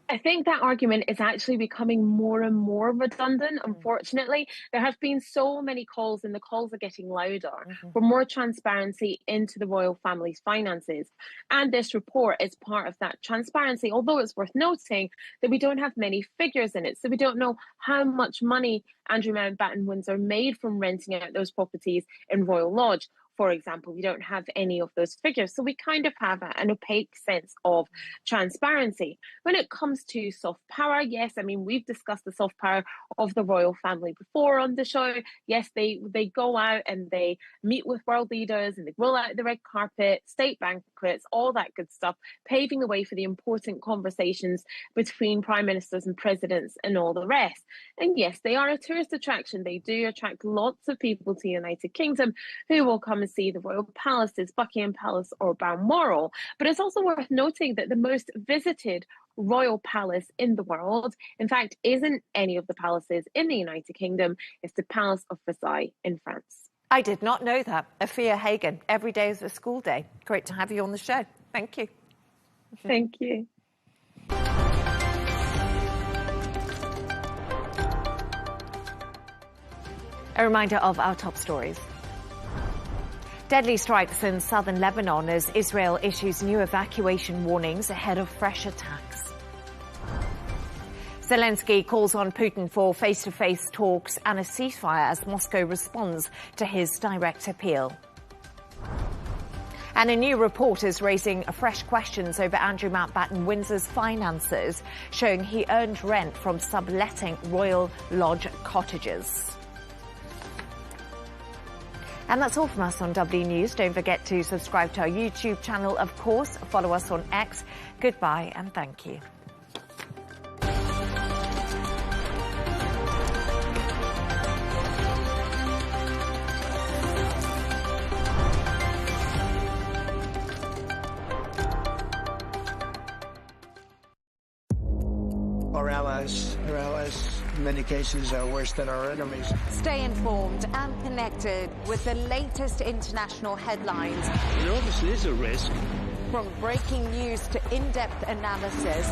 I think that argument is actually becoming more and more redundant, unfortunately. There have been so many calls, and the calls are getting louder, for more transparency into the royal family's finances. And this report is part of that transparency, although it's worth noting that we don't have many figures in it. So we don't know how much money Andrew Mountbatten Windsor made from renting out those properties in Royal Lodge. For example, we don't have any of those figures. So we kind of have an opaque sense of transparency. When it comes to soft power, yes, I mean, we've discussed the soft power of the royal family before on the show. Yes, they go out and they meet with world leaders and they roll out the red carpet, state banquets, all that good stuff, paving the way for the important conversations between prime ministers and presidents and all the rest. And yes, they are a tourist attraction. They do attract lots of people to the United Kingdom who will come and see the royal palaces, Buckingham Palace or Balmoral. But it's also worth noting that the most visited royal palace in the world, in fact, isn't any of the palaces in the United Kingdom. It's the Palace of Versailles in France. I did not know that. Afia Hagen, every day is a school day. Great to have you on the show. Thank you. Thank you. A reminder of our top stories. Deadly strikes in southern Lebanon as Israel issues new evacuation warnings ahead of fresh attacks. Zelenskyy calls on Putin for face-to-face talks and a ceasefire as Moscow responds to his direct appeal. And a new report is raising fresh questions over Andrew Mountbatten Windsor's finances, showing he earned rent from subletting Royal Lodge cottages. And that's all from us on W News. Don't forget to subscribe to our YouTube channel, of course. Follow us on X. Goodbye and thank you. Our allies, in many cases, are worse than our enemies. Stay informed and connected with the latest international headlines. There obviously is a risk. From breaking news to in-depth analysis.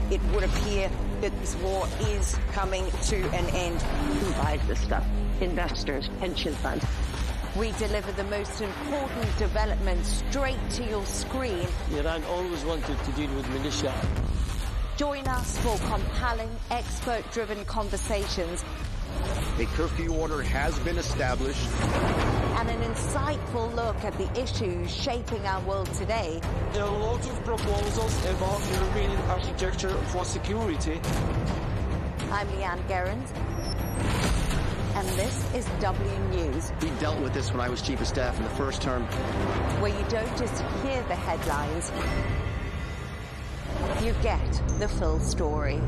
It would appear that this war is coming to an end. Who buys this stuff? Investors, pension funds. We deliver the most important developments straight to your screen. Iran always wanted to deal with militia. Join us for compelling, expert-driven conversations. A curfew order has been established. And an insightful look at the issues shaping our world today. There are lots of proposals about European architecture for security. I'm Leigh Ann Gerrans, and this is W News. We dealt with this when I was Chief of Staff in the first term. Where you don't just hear the headlines, you get the full story.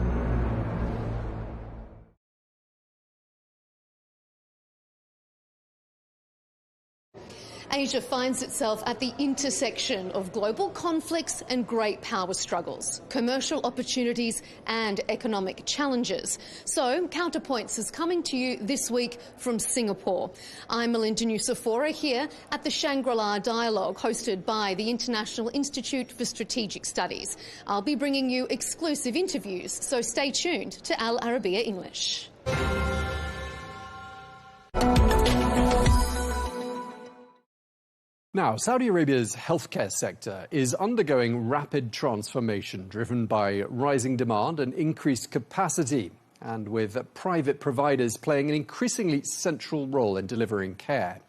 Asia finds itself at the intersection of global conflicts and great power struggles, commercial opportunities and economic challenges. So, Counterpoints is coming to you this week from Singapore. I'm Melinda Nucifora here at the Shangri-La Dialogue, hosted by the International Institute for Strategic Studies. I'll be bringing you exclusive interviews, so stay tuned to Al Arabiya English. Now, Saudi Arabia's healthcare sector is undergoing rapid transformation driven by rising demand and increased capacity, and with private providers playing an increasingly central role in delivering care.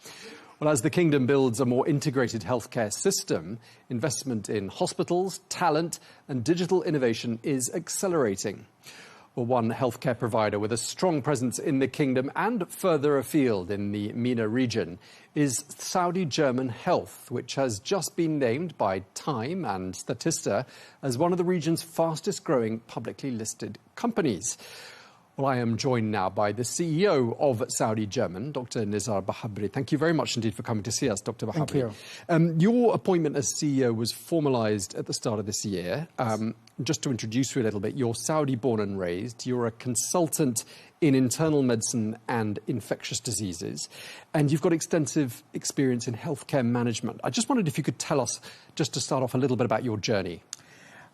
Well, as the kingdom builds a more integrated healthcare system, investment in hospitals, talent and digital innovation is accelerating. Well, one healthcare provider with a strong presence in the kingdom and further afield in the MENA region is Saudi German Health, which has just been named by Time and Statista as one of the region's fastest growing publicly listed companies. Well, I am joined now by the CEO of Saudi German, Dr. Nizar Bahabri. Thank you very much indeed for coming to see us, Dr. Bahabri. Thank you. Your appointment as CEO was formalised at the start of this year. Just to introduce you a little bit, you're Saudi born and raised. You're a consultant in internal medicine and infectious diseases, and you've got extensive experience in healthcare management. I just wondered if you could tell us, just to start off, a little bit about your journey.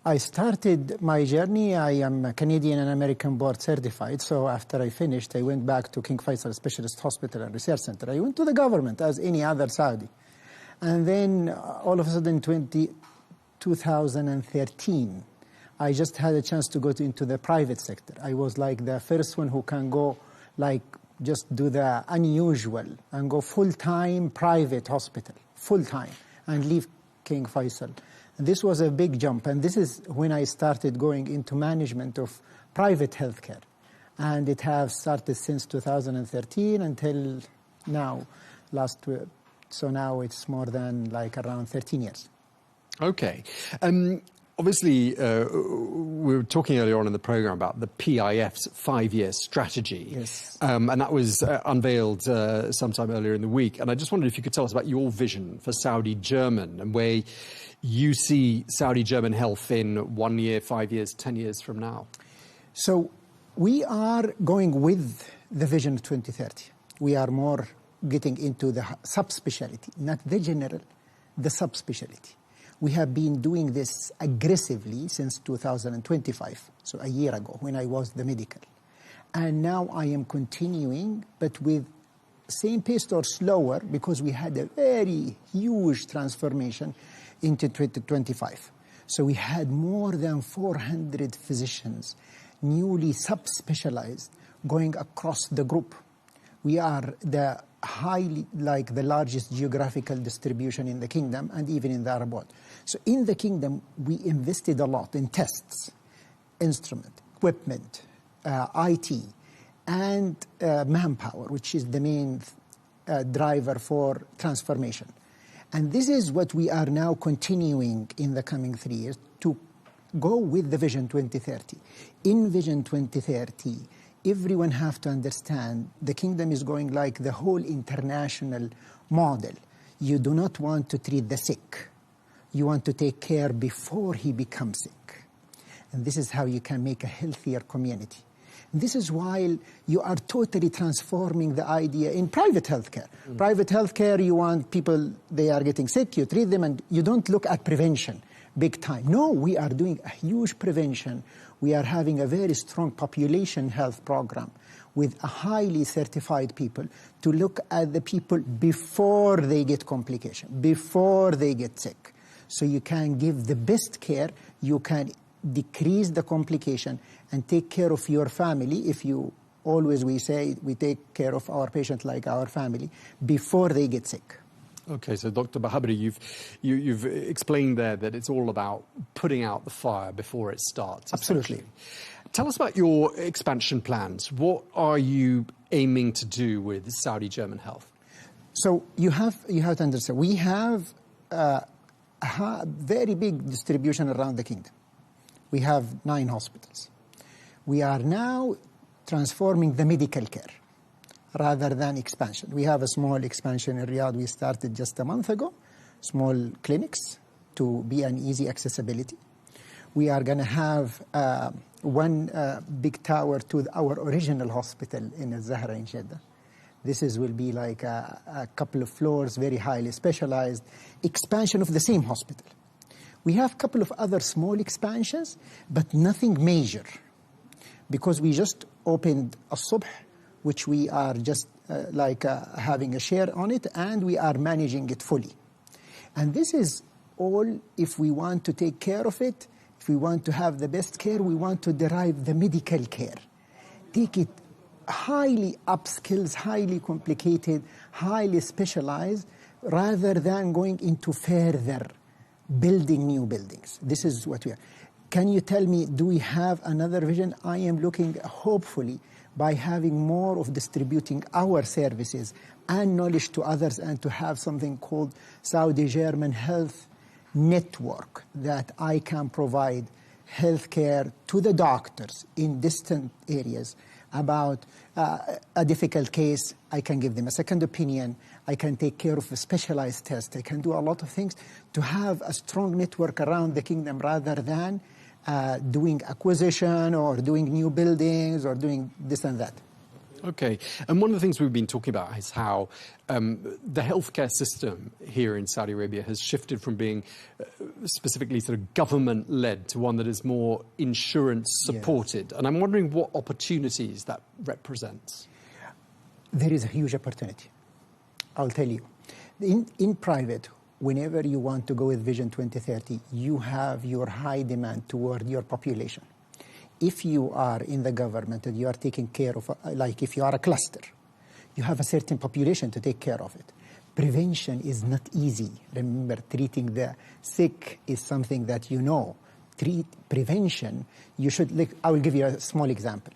I started my journey. I am Canadian and American board certified. So after I finished, I went back to King Faisal Specialist Hospital and Research Center. I went to the government as any other Saudi. And then all of a sudden, 2013, I just had a chance to go into the private sector. I was like the first one who can go, like, just do the unusual and go full-time private hospital, full-time, and leave King Faisal. This was a big jump, and this is when I started going into management of private healthcare. And it has started since 2013 until now, so now it's more than like around 13 years. Okay. Obviously, we were talking earlier on in the programme about the PIF's 5-year strategy. Yes. And that was unveiled sometime earlier in the week. And I just wondered if you could tell us about your vision for Saudi German and where you see Saudi German Health in 1 year, 5 years, 10 years from now. So we are going with the Vision 2030. We are more getting into the subspecialty, not the general, the subspecialty. We have been doing this aggressively since 2025, so a year ago when I was the medical. And now I am continuing, but with same pace or slower, because we had a very huge transformation into 2025. So we had more than 400 physicians, newly subspecialized, going across the group. We are the largest geographical distribution in the kingdom and even in the Arab world. So in the kingdom, we invested a lot in tests, instrument, equipment, IT, and manpower, which is the main driver for transformation. And this is what we are now continuing in the coming 3 years to go with the Vision 2030. In Vision 2030, everyone have to understand the kingdom is going like the whole international model. You do not want to treat the sick. You want to take care before he becomes sick. And this is how you can make a healthier community. This is why you are totally transforming the idea in private healthcare. Private healthcare, you want people, they are getting sick, you treat them, and you don't look at prevention big time. No, we are doing a huge prevention. We are having a very strong population health program with a highly certified people to look at the people before they get complication, before they get sick. So you can give the best care, you can decrease the complication and take care of your family. If you always, we say, we take care of our patient like our family before they get sick. Okay, so Dr. Bahabri, you've explained there that it's all about putting out the fire before it starts. Absolutely. Tell us about your expansion plans. What are you aiming to do with Saudi German Health? So you have to understand, we have a very big distribution around the kingdom. We have 9 hospitals. We are now transforming the medical care rather than expansion. We have a small expansion in Riyadh. We started just a month ago, small clinics to be an easy accessibility. We are going to have one big tower to our original hospital in Al-Zahra in Jeddah. This will be like a couple of floors, very highly specialized, expansion of the same hospital. We have a couple of other small expansions, but nothing major, because we just opened Al-Subh, which we are just having a share on it, and we are managing it fully. And this is all if we want to take care of it, if we want to have the best care, we want to derive the medical care. Take it highly upskilled, highly complicated, highly specialized, rather than going into further building new buildings. This is what we are. Can you tell me, do we have another vision? I am looking, hopefully, by having more of distributing our services and knowledge to others, and to have something called Saudi German Health Network, that I can provide healthcare to the doctors in distant areas about a difficult case. I can give them a second opinion. I can take care of a specialized test. I can do a lot of things to have a strong network around the kingdom, rather than doing acquisition or doing new buildings or doing this and that. Okay. And one of the things we've been talking about is how the healthcare system here in Saudi Arabia has shifted from being specifically sort of government-led to one that is more insurance-supported. Yes. And I'm wondering what opportunities that represents. There is a huge opportunity. I'll tell you. In private, whenever you want to go with Vision 2030, you have your high demand toward your population. If you are in the government and you are taking care of, like if you are a cluster, you have a certain population to take care of it. Prevention is not easy. Remember, treating the sick is something that you know. Prevention, you should, I will give you a small example.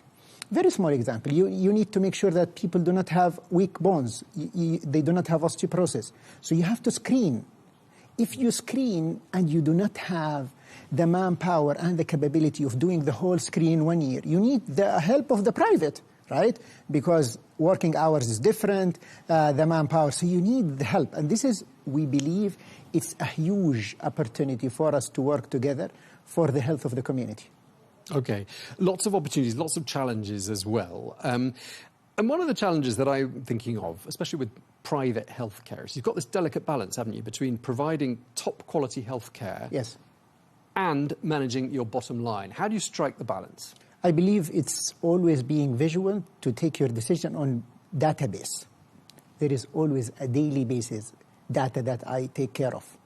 Very small example. You need to make sure that people do not have weak bones. They do not have osteoporosis. So you have to screen. If you screen and you do not have the manpower and the capability of doing the whole screen 1 year, you need the help of the private, right? Because working hours is different, the manpower, so you need the help. And this is, we believe, it's a huge opportunity for us to work together for the health of the community. Okay. Lots of opportunities, lots of challenges as well. And one of the challenges that I'm thinking of, especially with private healthcare, is you've got this delicate balance, haven't you, between providing top quality healthcare yes, and managing your bottom line. How do you strike the balance? I believe it's always being vigilant to take your decision on database. There is always a daily basis data that I take care of.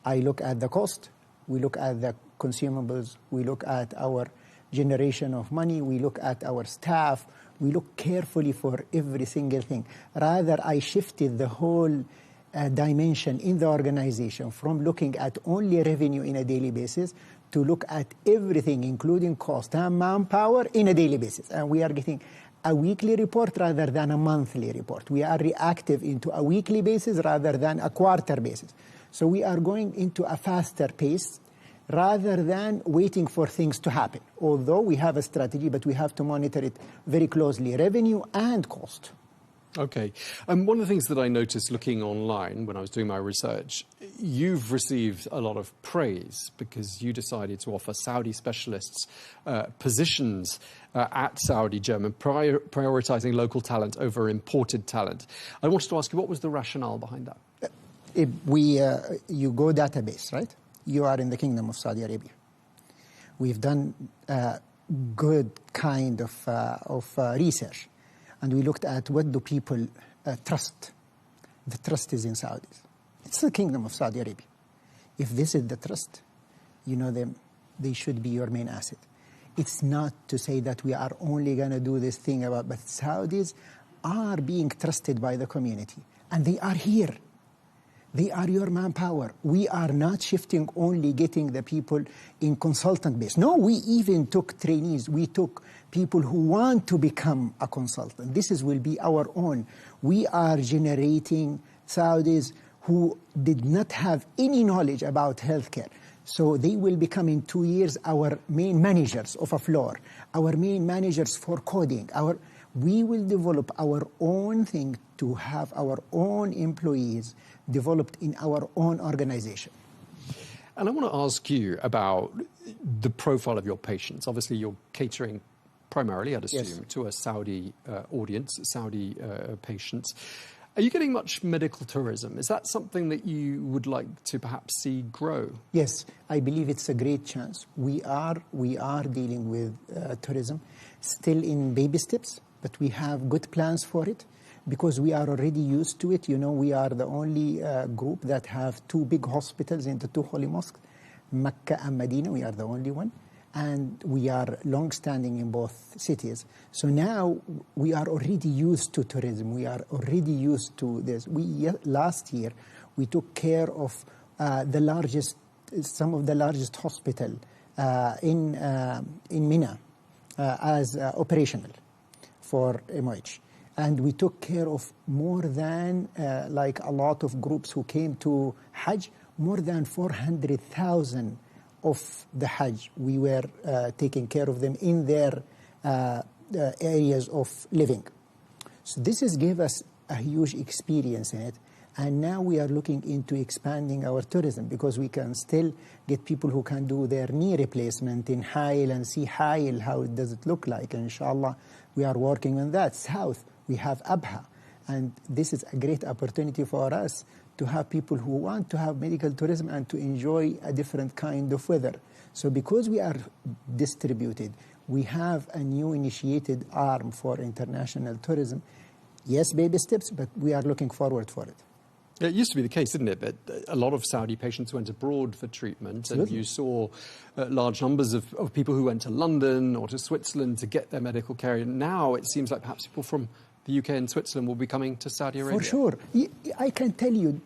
I look at the cost, we look at the consumables, we look at our generation of money, we look at our staff, we look carefully for every single thing. Rather, I shifted the whole dimension in the organization from looking at only revenue in a daily basis to look at everything, including cost and manpower, in a daily basis. And we are getting a weekly report rather than a monthly report. We are reactive into a weekly basis rather than a quarter basis. So we are going into a faster pace rather than waiting for things to happen. Although we have a strategy, but we have to monitor it very closely, revenue and cost. Okay. One of the things that I noticed looking online when I was doing my research, you've received a lot of praise because you decided to offer Saudi specialists positions at Saudi German, prioritizing local talent over imported talent. I wanted to ask you, what was the rationale behind that? You go database, right? You are in the Kingdom of Saudi Arabia. We've done good kind of research. And we looked at what do people trust. The trust is in Saudis. It's the Kingdom of Saudi Arabia. If this is the trust, you know them, they should be your main asset. It's not to say that we are only going to do this thing about, but Saudis are being trusted by the community. And they are here. They are your manpower. We are not shifting only getting the people in consultant base. No, we even took trainees. We took people who want to become a consultant. This will be our own. We are generating Saudis who did not have any knowledge about healthcare. So they will become in 2 years our main managers of a floor, our main managers for coding. We will develop our own thing to have our own employees developed in our own organization. And I want to ask you about the profile of your patients. Obviously, you're catering primarily, I'd assume, yes, to a Saudi audience, Saudi patients. Are you getting much medical tourism? Is that something that you would like to perhaps see grow? Yes, I believe it's a great chance. We are dealing with tourism, still in baby steps, but we have good plans for it because we are already used to it. You know, we are the only group that have 2 big hospitals in the 2 holy mosques, Mecca and Medina. We are the only one. And we are long-standing in both cities. So now we are already used to tourism. We are already used to this. Last year, we took care of some of the largest hospital in Mina as operational for MOH. And we took care of more than, like a lot of groups who came to Hajj, more than 400,000 of the Hajj. We were taking care of them in their areas of living. So this gave us a huge experience in it. And now we are looking into expanding our tourism because we can still get people who can do their knee replacement in Hail and see Hail, how does it look like. And inshallah, we are working on that. South, we have Abha. And this is a great opportunity for us to have people who want to have medical tourism and to enjoy a different kind of weather. So because we are distributed, we have a new initiated arm for international tourism. Yes, baby steps, but we are looking forward for it. It used to be the case, didn't it, that a lot of Saudi patients went abroad for treatment. Absolutely. And you saw large numbers of people who went to London or to Switzerland to get their medical care. And now it seems like perhaps people from the UK and Switzerland will be coming to Saudi Arabia. For sure. I can tell you,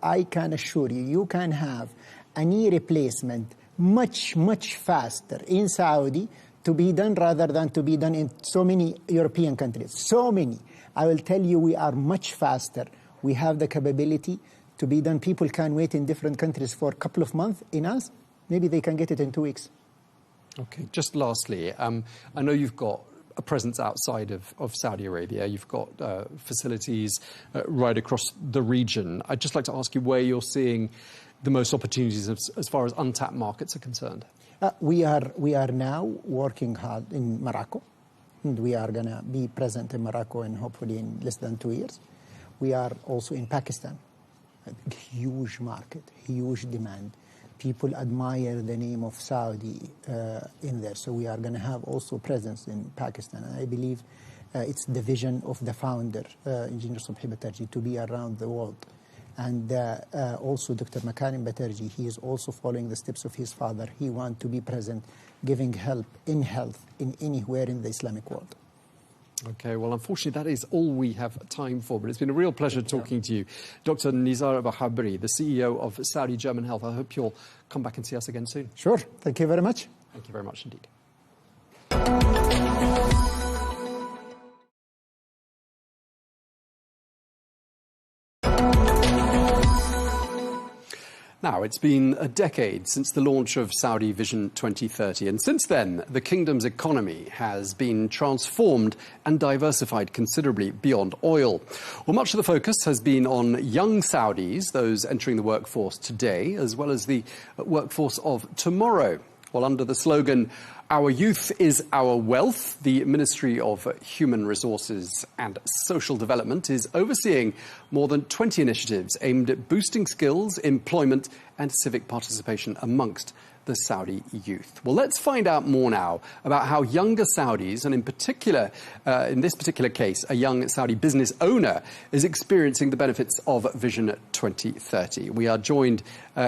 I can assure you, you can have a knee replacement much, much faster in Saudi to be done rather than to be done in so many European countries. So many. I will tell you, we are much faster. We have the capability to be done. People can wait in different countries for a couple of months. In us, maybe they can get it in 2 weeks. Okay, just lastly, I know you've got a presence outside of Saudi Arabia. You've got facilities right across the region. I'd just like to ask you where you're seeing the most opportunities as far as untapped markets are concerned. We are now working hard in Morocco. important. We are going to be present in Morocco and hopefully in less than 2 years. We are also in Pakistan. A huge market, huge demand. People admire the name of Saudi in there. So we are going to have also presence in Pakistan. And I believe it's the vision of the founder, Engineer Subhi Batarji, to be around the world. And also Dr. Makarim Batarji, he is also following the steps of his father. He wants to be present, giving help in health in anywhere in the Islamic world. Okay, well, unfortunately, that is all we have time for, but it's been a real pleasure talking to you. Dr. Nizar Bahabri, the CEO of Saudi German Health. I hope you'll come back and see us again soon. Sure. Thank you very much. Thank you very much indeed. Now, it's been a decade since the launch of Saudi Vision 2030, and since then, the kingdom's economy has been transformed and diversified considerably beyond oil. Well, much of the focus has been on young Saudis, those entering the workforce today, as well as the workforce of tomorrow. Well, under the slogan, "Our youth is our wealth," the Ministry of Human Resources and Social Development is overseeing more than 20 initiatives aimed at boosting skills, employment and civic participation amongst the Saudi youth. Well, let's find out more now about how younger Saudis, and in particular, in this particular case, a young Saudi business owner, is experiencing the benefits of Vision 2030. We are joined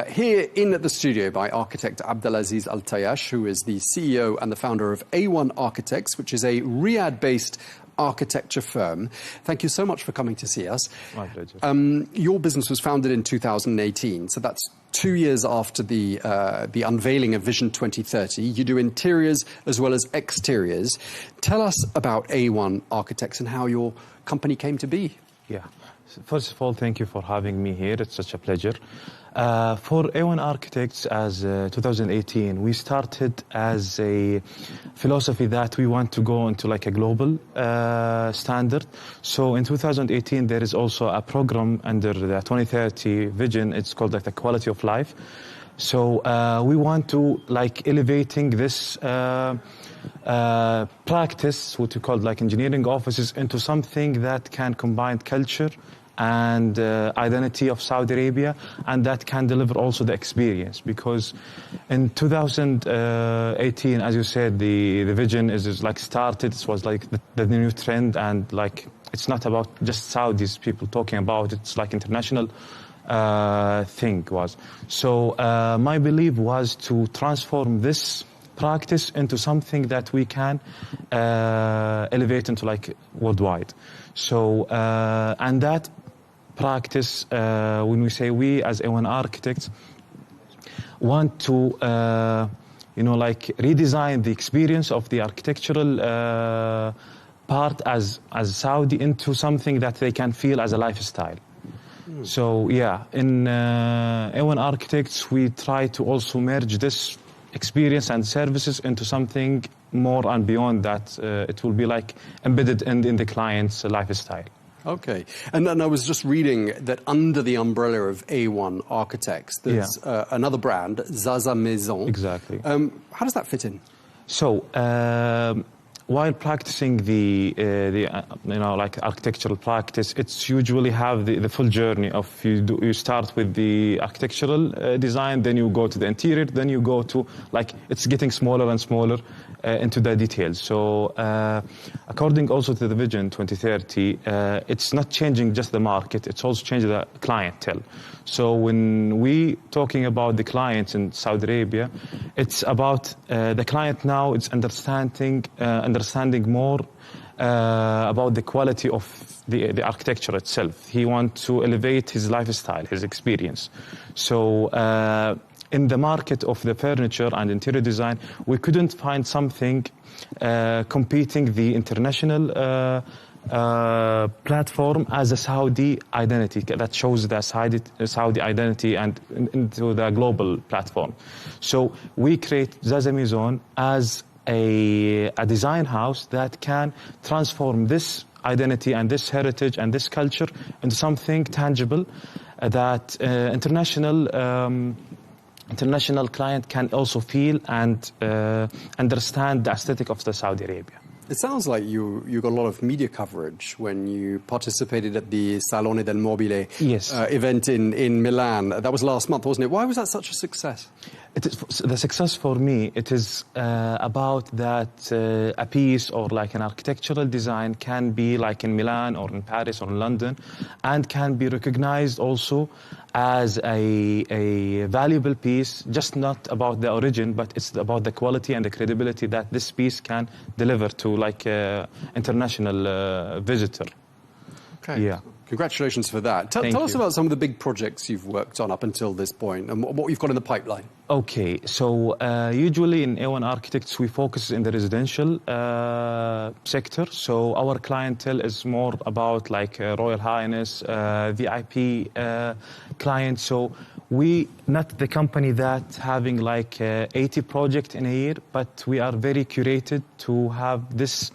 here in the studio by architect Abdelaziz Al-Tayash, who is the CEO and the founder of A1 Architects, which is a Riyadh-based architecture firm. Thank you so much for coming to see us. My pleasure. Your business was founded in 2018, so that's 2 years after the unveiling of Vision 2030. You do interiors as well as exteriors. Tell us about A1 Architects and how your company came to be. Yeah. First of all, thank you for having me here. It's such a pleasure. For A1 Architects, as 2018, we started as a philosophy that we want to go into like a global standard. So in 2018, there is also a program under the 2030 vision. It's called like the quality of life. So we want to like elevating this practice, what we call like engineering offices, into something that can combine culture and identity of Saudi Arabia, and that can deliver also the experience. Because in 2018, as you said, the vision is like started. It was like the new trend, and like it's not about just Saudis people talking about it. It's like international thing was. So my belief was to transform this practice into something that we can elevate into like worldwide. So and that practice, when we say we as A1 Architects want to like redesign the experience of the architectural part as Saudi into something that they can feel as a lifestyle. So yeah, in A1 Architects we try to also merge this experience and services into something more and beyond that. It will be like embedded in the client's lifestyle. Okay. And then I was just reading that under the umbrella of A1 Architects, there's another brand, Zaza Maison. Exactly. How does that fit in? So, while practicing the like architectural practice, it's usually have the full journey of you start with the architectural design, then you go to the interior, then you go to like it's getting smaller and smaller into the details. So according also to the Vision 2030, it's not changing just the market, it's also changing the clientele. So when we talking about the clients in Saudi Arabia, it's about the client now, it's understanding more about the quality of the architecture itself. He wants to elevate his lifestyle, his experience. So in the market of the furniture and interior design, we couldn't find something competing the international platform as a Saudi identity that shows the Saudi identity and into the global platform. So we create Zaza Maison as a design house that can transform this identity and this heritage and this culture into something tangible that international client can also feel and understand the aesthetic of the Saudi Arabia. It sounds like you got a lot of media coverage when you participated at the Salone del Mobile event in Milan. That was last month, wasn't it? Why was that such a success? It is the success for me. It is about that a piece or like an architectural design can be like in Milan or in Paris or in London, and can be recognized also as a valuable piece, just not about the origin, but it's about the quality and the credibility that this piece can deliver to like international visitor. Okay. Yeah. Congratulations for that. Tell us about some of the big projects you've worked on up until this point and what you've got in the pipeline. Okay, so usually in A1 Architects, we focus in the residential sector. So our clientele is more about like Royal Highness, VIP clients. So we not the company that having like 80 projects in a year, but we are very curated to have this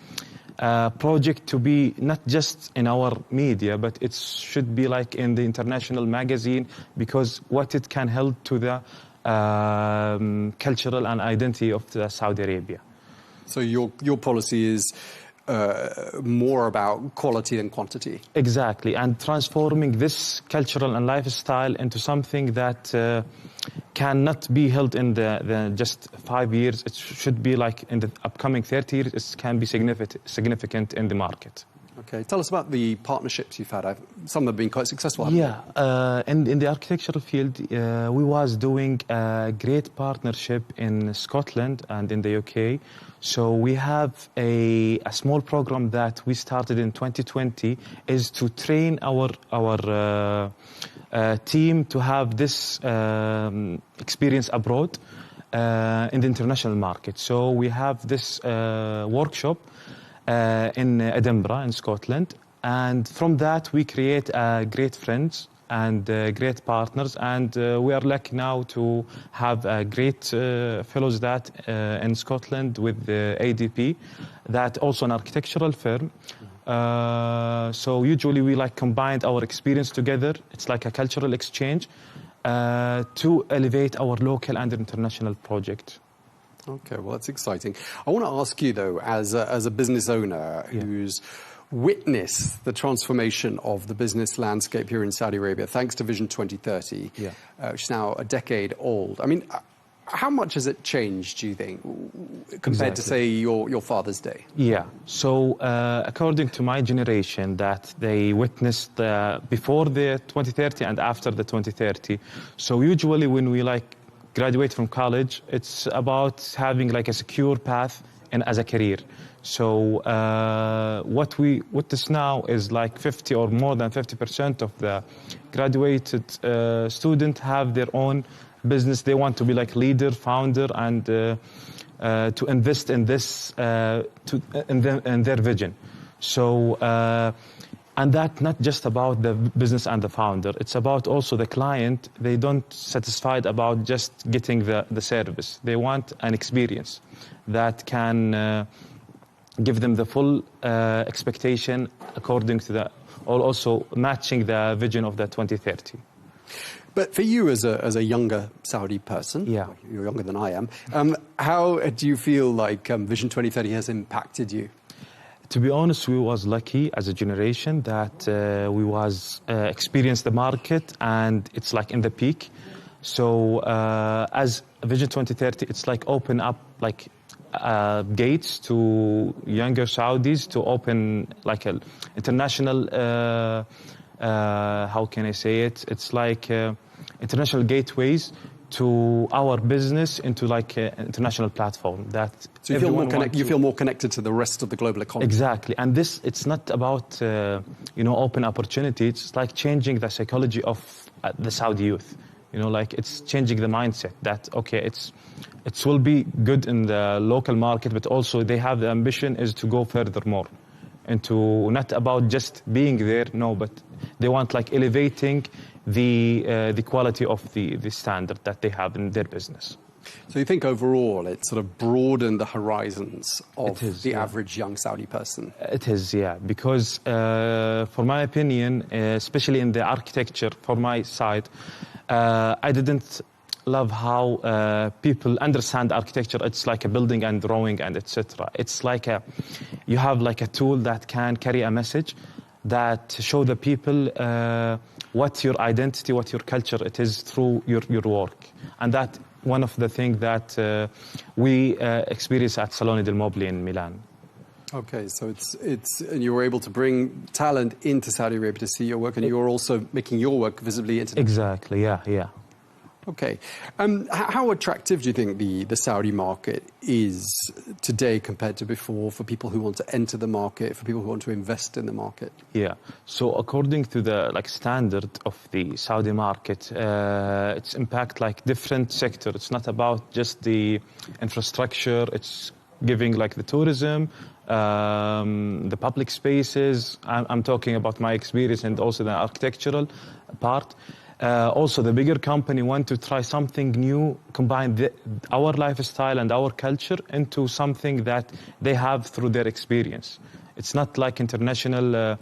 project to be not just in our media, but it should be like in the international magazine, because what it can help to the cultural and identity of Saudi Arabia. So your policy is more about quality than quantity. Exactly, and transforming this cultural and lifestyle into something that cannot be held in the just 5 years. It should be like in the upcoming 30 years, it can be significant in the market. Okay, tell us about the partnerships you've had. Some have been quite successful, haven't they? In the architectural field, we was doing a great partnership in Scotland and in the UK. So we have a small program that we started in 2020, is to train our team to have this experience abroad in the international market. So we have this workshop in Edinburgh in Scotland, and from that we create great friends and great partners, and we are lucky now to have great fellows that in Scotland with the ADP, that also an architectural firm. So usually we like combined our experience together. It's like a cultural exchange to elevate our local and international project. Okay, well, that's exciting. I want to ask you, though, as a business owner who's witnessed the transformation of the business landscape here in Saudi Arabia, thanks to Vision 2030, which is now a decade old. I mean, how much has it changed, do you think, compared to, say, your father's day? Yeah. So according to my generation, that they witnessed before the 2030 and after the 2030. So usually when we like graduate from college, it's about having like a secure path and as a career. So what we witness now is like 50 or more than 50% of the graduated students have their own business. They want to be like leader, founder, and to invest in this in their vision. So and that not just about the business and the founder. It's about also the client. They don't satisfied about just getting the service. They want an experience that can give them the full expectation according to the, or also matching the vision of the 2030. But for you as a younger Saudi person, you're younger than I am, how do you feel like Vision 2030 has impacted you? To be honest, we was lucky as a generation that we was experienced the market, and it's like in the peak. So as Vision 2030, it's like open up like gates to younger Saudis to open like an international, how can I say it? It's like international gateways to our business into like an international platform that. So you feel more connected to the rest of the global economy. Exactly, and this it's not about open opportunity. It's like changing the psychology of the Saudi youth. Like it's changing the mindset that it will be good in the local market, but also they have the ambition is to go furthermore into not about just being there, no, but they want like elevating the quality of the standard that they have in their business. So you think overall it sort of broadened the horizons of the average young Saudi person? It is, yeah, because for my opinion, especially in the architecture, for my side, I didn't love how people understand architecture. It's like a building and drawing and etc. It's like you have like a tool that can carry a message that show the people what your identity, what your culture it is through your work. And that one of the things that we experience at Salone del Mobile in Milan. Okay, so and you were able to bring talent into Saudi Arabia to see your work, and you're also making your work visibly international. Exactly, yeah. Okay. How attractive do you think the Saudi market is today compared to before for people who want to enter the market, for people who want to invest in the market? Yeah. So according to the standard of the Saudi market, it's impact like different sector. It's not about just the infrastructure. It's giving like the tourism, the public spaces. I'm talking about my experience and also the architectural part. Also, the bigger company want to try something new, combine our lifestyle and our culture into something that they have through their experience. It's not like international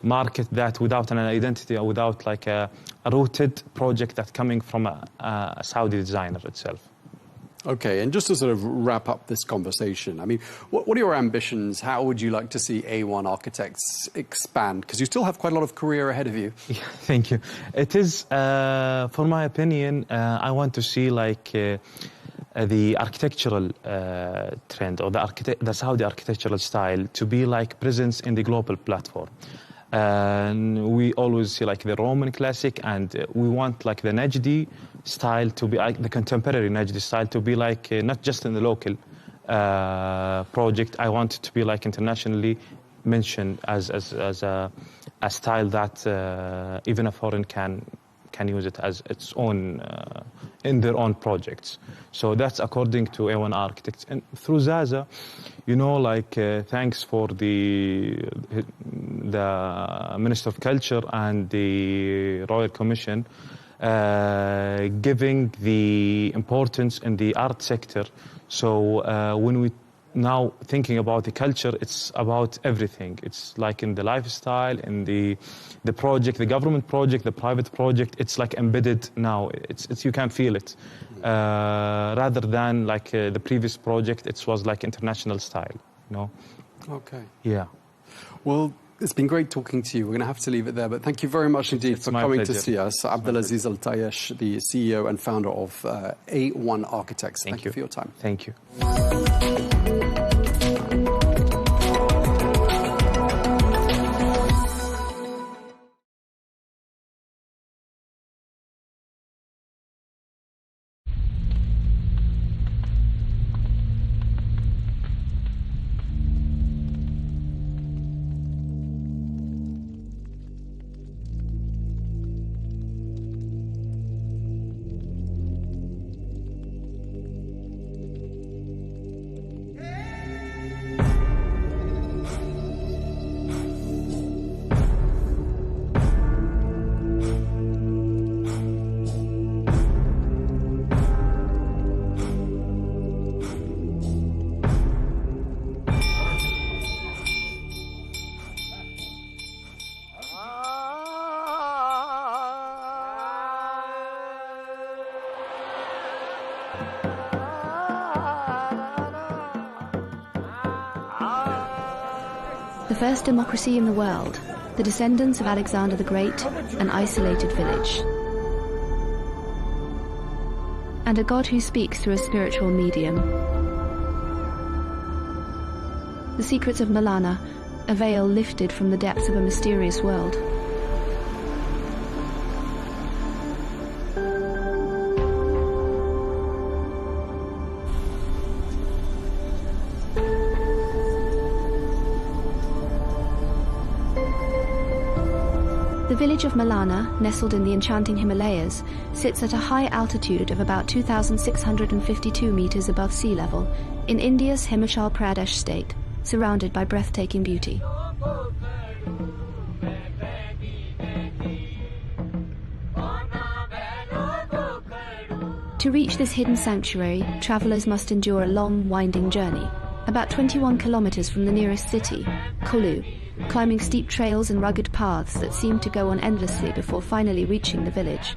market that without an identity or without like a rooted project that's coming from a Saudi designer itself. Okay, and just to sort of wrap up this conversation, I mean, what are your ambitions? How would you like to see A1 Architects expand? Because you still have quite a lot of career ahead of you. Yeah, thank you. It is, for my opinion, I want to see like the architectural trend or the Saudi architectural style to be like presence in the global platform. And we always see like the Roman classic, and we want like the Najdi style to be like the contemporary Najdi style to be like not just in the local project. I want it to be like internationally mentioned as a style that even a foreign can use it as its own in their own projects. So that's according to A1 Architects. And through Zaza, you know, like thanks for the Minister of Culture and the Royal Commission giving the importance in the art sector. So when we now thinking about the culture, it's about everything. It's like in the lifestyle, in the project, the government project, the private project. It's like embedded now. It's you can feel it. Rather than like the previous project, it was like international style. You know. Okay. Yeah. Well, it's been great talking to you. We're going to have to leave it there, but thank you very much indeed for coming to see us. Abdulaziz Al-Tayesh, the CEO and founder of A1 Architects. Thank you for your time. Thank you. The first democracy in the world, the descendants of Alexander the Great, an isolated village. And a God who speaks through a spiritual medium. The secrets of Malana, a veil lifted from the depths of a mysterious world. The village of Malana, nestled in the enchanting Himalayas, sits at a high altitude of about 2,652 meters above sea level in India's Himachal Pradesh state, surrounded by breathtaking beauty. To reach this hidden sanctuary, travelers must endure a long, winding journey, about 21 kilometers from the nearest city, Kulu, climbing steep trails and rugged paths that seem to go on endlessly before finally reaching the village.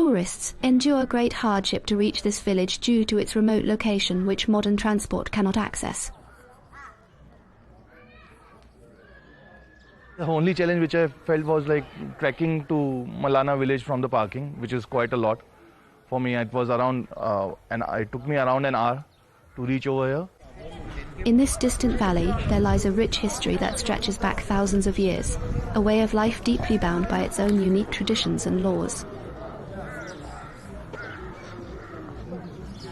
Tourists endure great hardship to reach this village due to its remote location, which modern transport cannot access. The only challenge which I felt was like trekking to Malana village from the parking, which is quite a lot. For me, it was around, it took me around an hour to reach over here. In this distant valley, there lies a rich history that stretches back thousands of years, a way of life deeply bound by its own unique traditions and laws.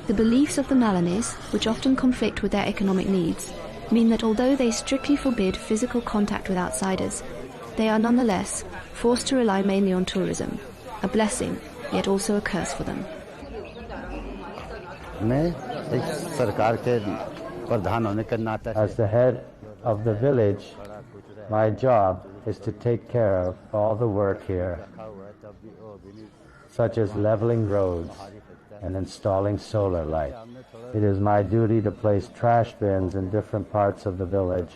The beliefs of the Malanese, which often conflict with their economic needs, mean that although they strictly forbid physical contact with outsiders, they are nonetheless forced to rely mainly on tourism, a blessing, yet also a curse for them. As the head of the village, my job is to take care of all the work here, such as leveling roads and installing solar light. It is my duty to place trash bins in different parts of the village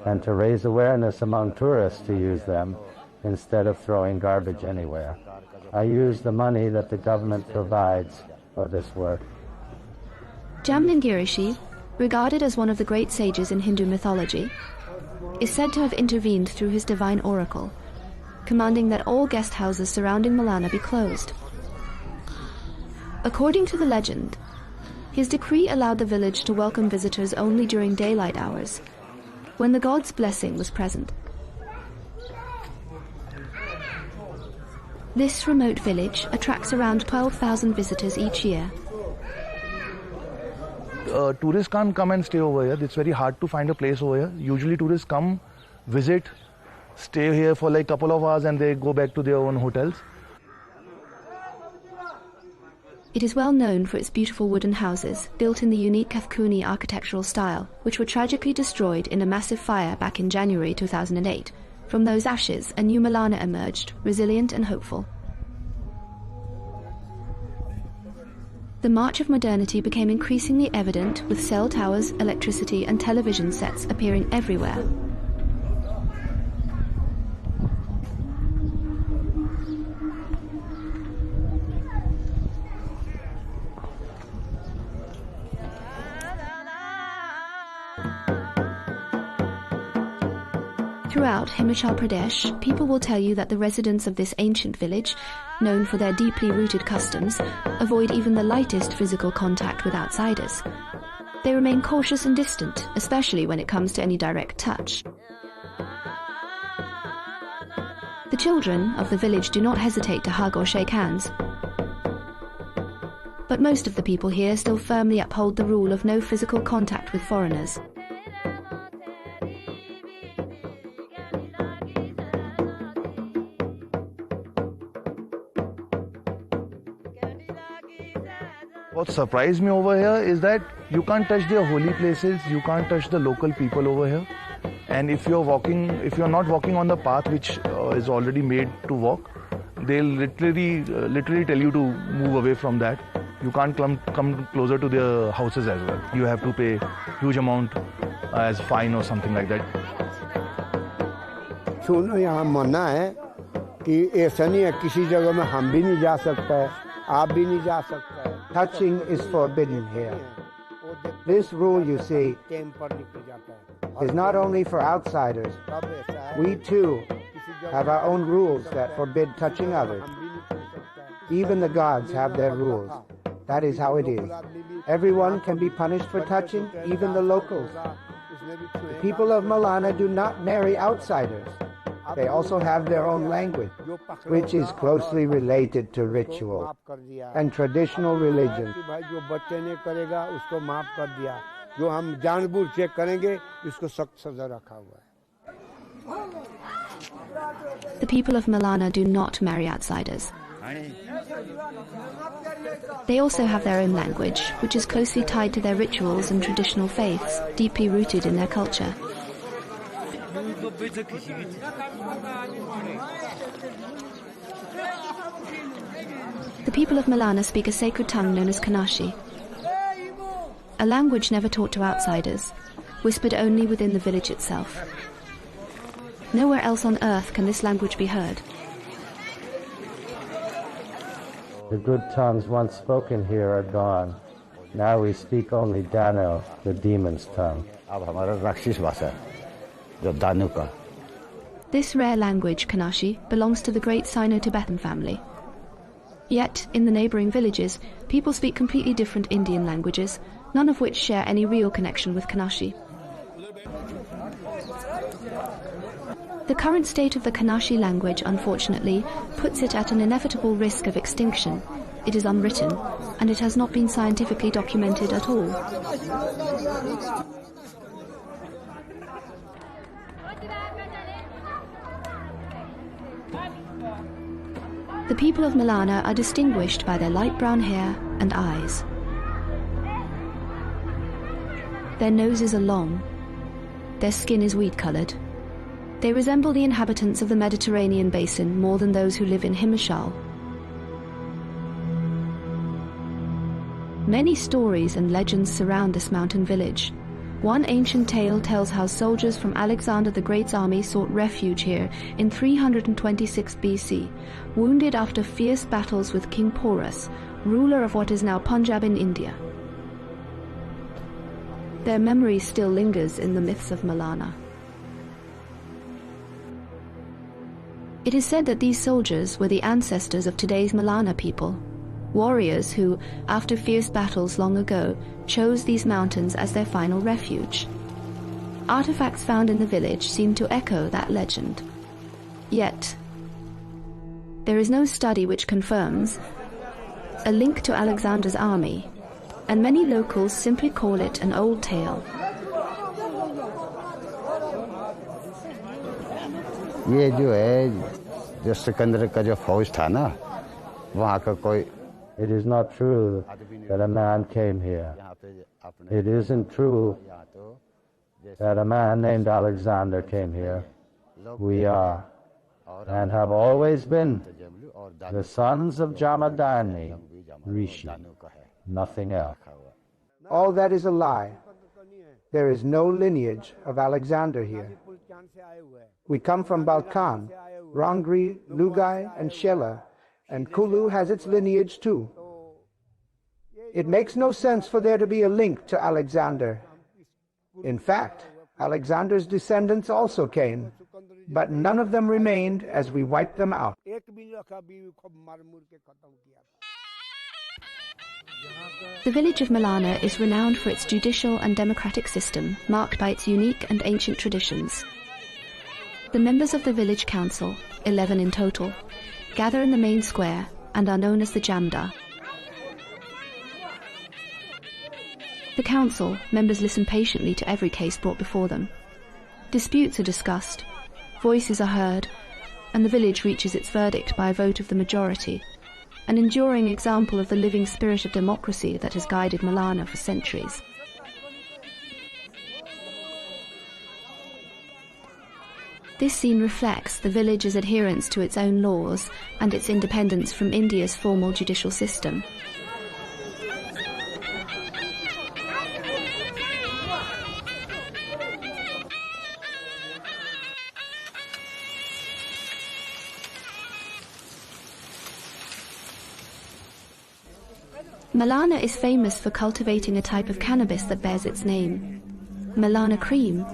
and to raise awareness among tourists to use them instead of throwing garbage anywhere. I use the money that the government provides for this work. Jamlingirishi, regarded as one of the great sages in Hindu mythology, is said to have intervened through his divine oracle, commanding that all guest houses surrounding Malana be closed. According to the legend, his decree allowed the village to welcome visitors only during daylight hours, when the god's blessing was present. This remote village attracts around 12,000 visitors each year. Tourists can't come and stay over here. It's very hard to find a place over here. Usually tourists come, visit, stay here for like a couple of hours and they go back to their own hotels. It is well known for its beautiful wooden houses, built in the unique Kafkuni architectural style, which were tragically destroyed in a massive fire back in January 2008. From those ashes, a new Malana emerged, resilient and hopeful. The march of modernity became increasingly evident, with cell towers, electricity and television sets appearing everywhere. Throughout Himachal Pradesh, people will tell you that the residents of this ancient village, known for their deeply rooted customs, avoid even the lightest physical contact with outsiders. They remain cautious and distant, especially when it comes to any direct touch. The children of the village do not hesitate to hug or shake hands. But most of the people here still firmly uphold the rule of no physical contact with foreigners. What surprised me over here is that you can't touch their holy places, you can't touch the local people over here. And if you're not walking on the path which is already made to walk, they'll literally tell you to move away from that. You can't come closer to their houses as well. You have to pay huge amount as fine or something like that. सुनो यहाँ मना है कि ऐसा नहीं है किसी जगह में हम भी नहीं जा सकता है आप भी नहीं जा सकता है. Touching is forbidden here. This rule, you see, is not only for outsiders. We too have our own rules that forbid touching others. Even the gods have their rules. That is how it is. Everyone can be punished for touching, even the locals. The people of Malana do not marry outsiders. They also have their own language, which is closely related to ritual and traditional religion. The people of Malana do not marry outsiders. They also have their own language, which is closely tied to their rituals and traditional faiths, deeply rooted in their culture. The people of Malana speak a sacred tongue known as Kanashi, a language never taught to outsiders, whispered only within the village itself. Nowhere else on earth can this language be heard. The good tongues once spoken here are gone. Now we speak only Dano, the demon's tongue. This rare language, Kanashi, belongs to the great Sino-Tibetan family. Yet, in the neighbouring villages, people speak completely different Indian languages, none of which share any real connection with Kanashi. The current state of the Kanashi language, unfortunately, puts it at an inevitable risk of extinction. It is unwritten, and it has not been scientifically documented at all. The people of Malana are distinguished by their light brown hair and eyes. Their noses are long. Their skin is wheat-coloured. They resemble the inhabitants of the Mediterranean basin more than those who live in Himachal. Many stories and legends surround this mountain village. One ancient tale tells how soldiers from Alexander the Great's army sought refuge here in 326 BC, wounded after fierce battles with King Porus, ruler of what is now Punjab in India. Their memory still lingers in the myths of Malana. It is said that these soldiers were the ancestors of today's Malana people, warriors who, after fierce battles long ago, chose these mountains as their final refuge. Artifacts found in the village seem to echo that legend. Yet, there is no study which confirms a link to Alexander's army, and many locals simply call it an old tale. ये जो है जो सिकंदर का जो फौज था ना वहाँ का कोई It is not true that a man came here. It isn't true that a man named Alexander came here. We are, and have always been, the sons of Jamadagni, Rishi, nothing else. All that is a lie. There is no lineage of Alexander here. We come from Balkan, Rangri, Lugai, and Shela, and Kulu has its lineage too. It makes no sense for there to be a link to Alexander. In fact, Alexander's descendants also came, but none of them remained as we wiped them out. The village of Malana is renowned for its judicial and democratic system, marked by its unique and ancient traditions. The members of the village council, 11 in total, gather in the main square and are known as the Jamda. The council members listen patiently to every case brought before them. Disputes are discussed, voices are heard, and the village reaches its verdict by a vote of the majority, an enduring example of the living spirit of democracy that has guided Malana for centuries. This scene reflects the village's adherence to its own laws and its independence from India's formal judicial system. Malana is famous for cultivating a type of cannabis that bears its name, Malana cream,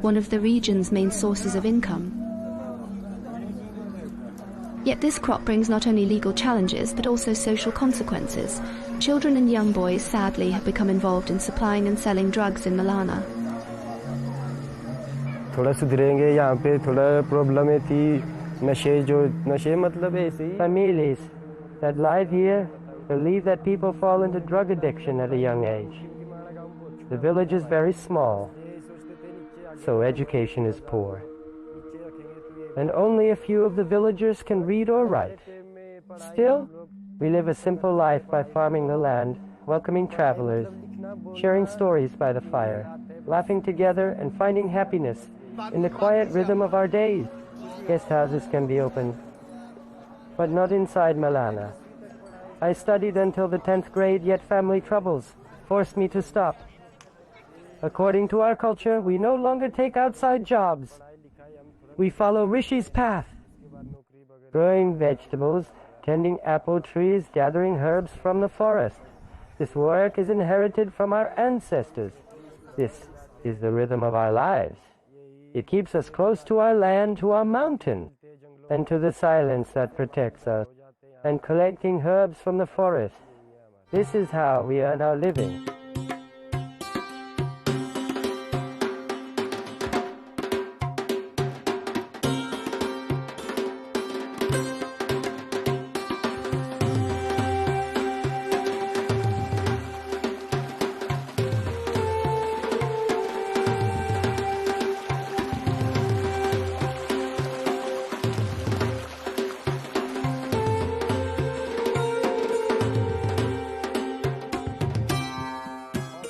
one of the region's main sources of income. Yet this crop brings not only legal challenges but also social consequences. Children and young boys, sadly, have become involved in supplying and selling drugs in Malana. Families that live here believe that people fall into drug addiction at a young age. The village is very small, so education is poor. And only a few of the villagers can read or write. Still, we live a simple life by farming the land, welcoming travelers, sharing stories by the fire, laughing together and finding happiness in the quiet rhythm of our days. Guest houses can be opened, but not inside Malana. I studied until the 10th grade, yet family troubles forced me to stop. According to our culture, we no longer take outside jobs. We follow Rishi's path, growing vegetables, tending apple trees, gathering herbs from the forest. This work is inherited from our ancestors. This is the rhythm of our lives. It keeps us close to our land, to our mountain, and to the silence that protects us, and collecting herbs from the forest. This is how we earn our living.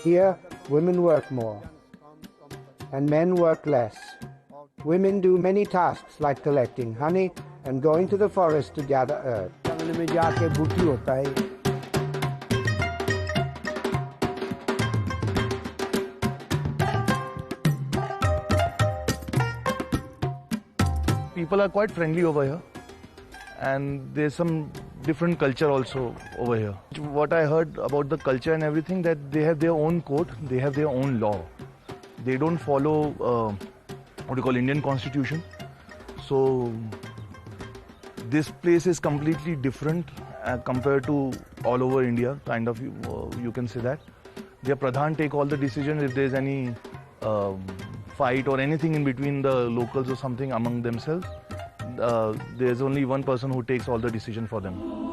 Here, women work more, and men work less. Women do many tasks like collecting honey and going to the forest to gather herbs. People are quite friendly over here, and there's some different culture also over here. What I heard about the culture and everything, that they have their own code, they have their own law. They don't follow what you call Indian constitution. So this place is completely different compared to all over India, kind of, you can say that. Their Pradhan take all the decisions if there's any fight or anything in between the locals or something among themselves. There's only one person who takes all the decision for them.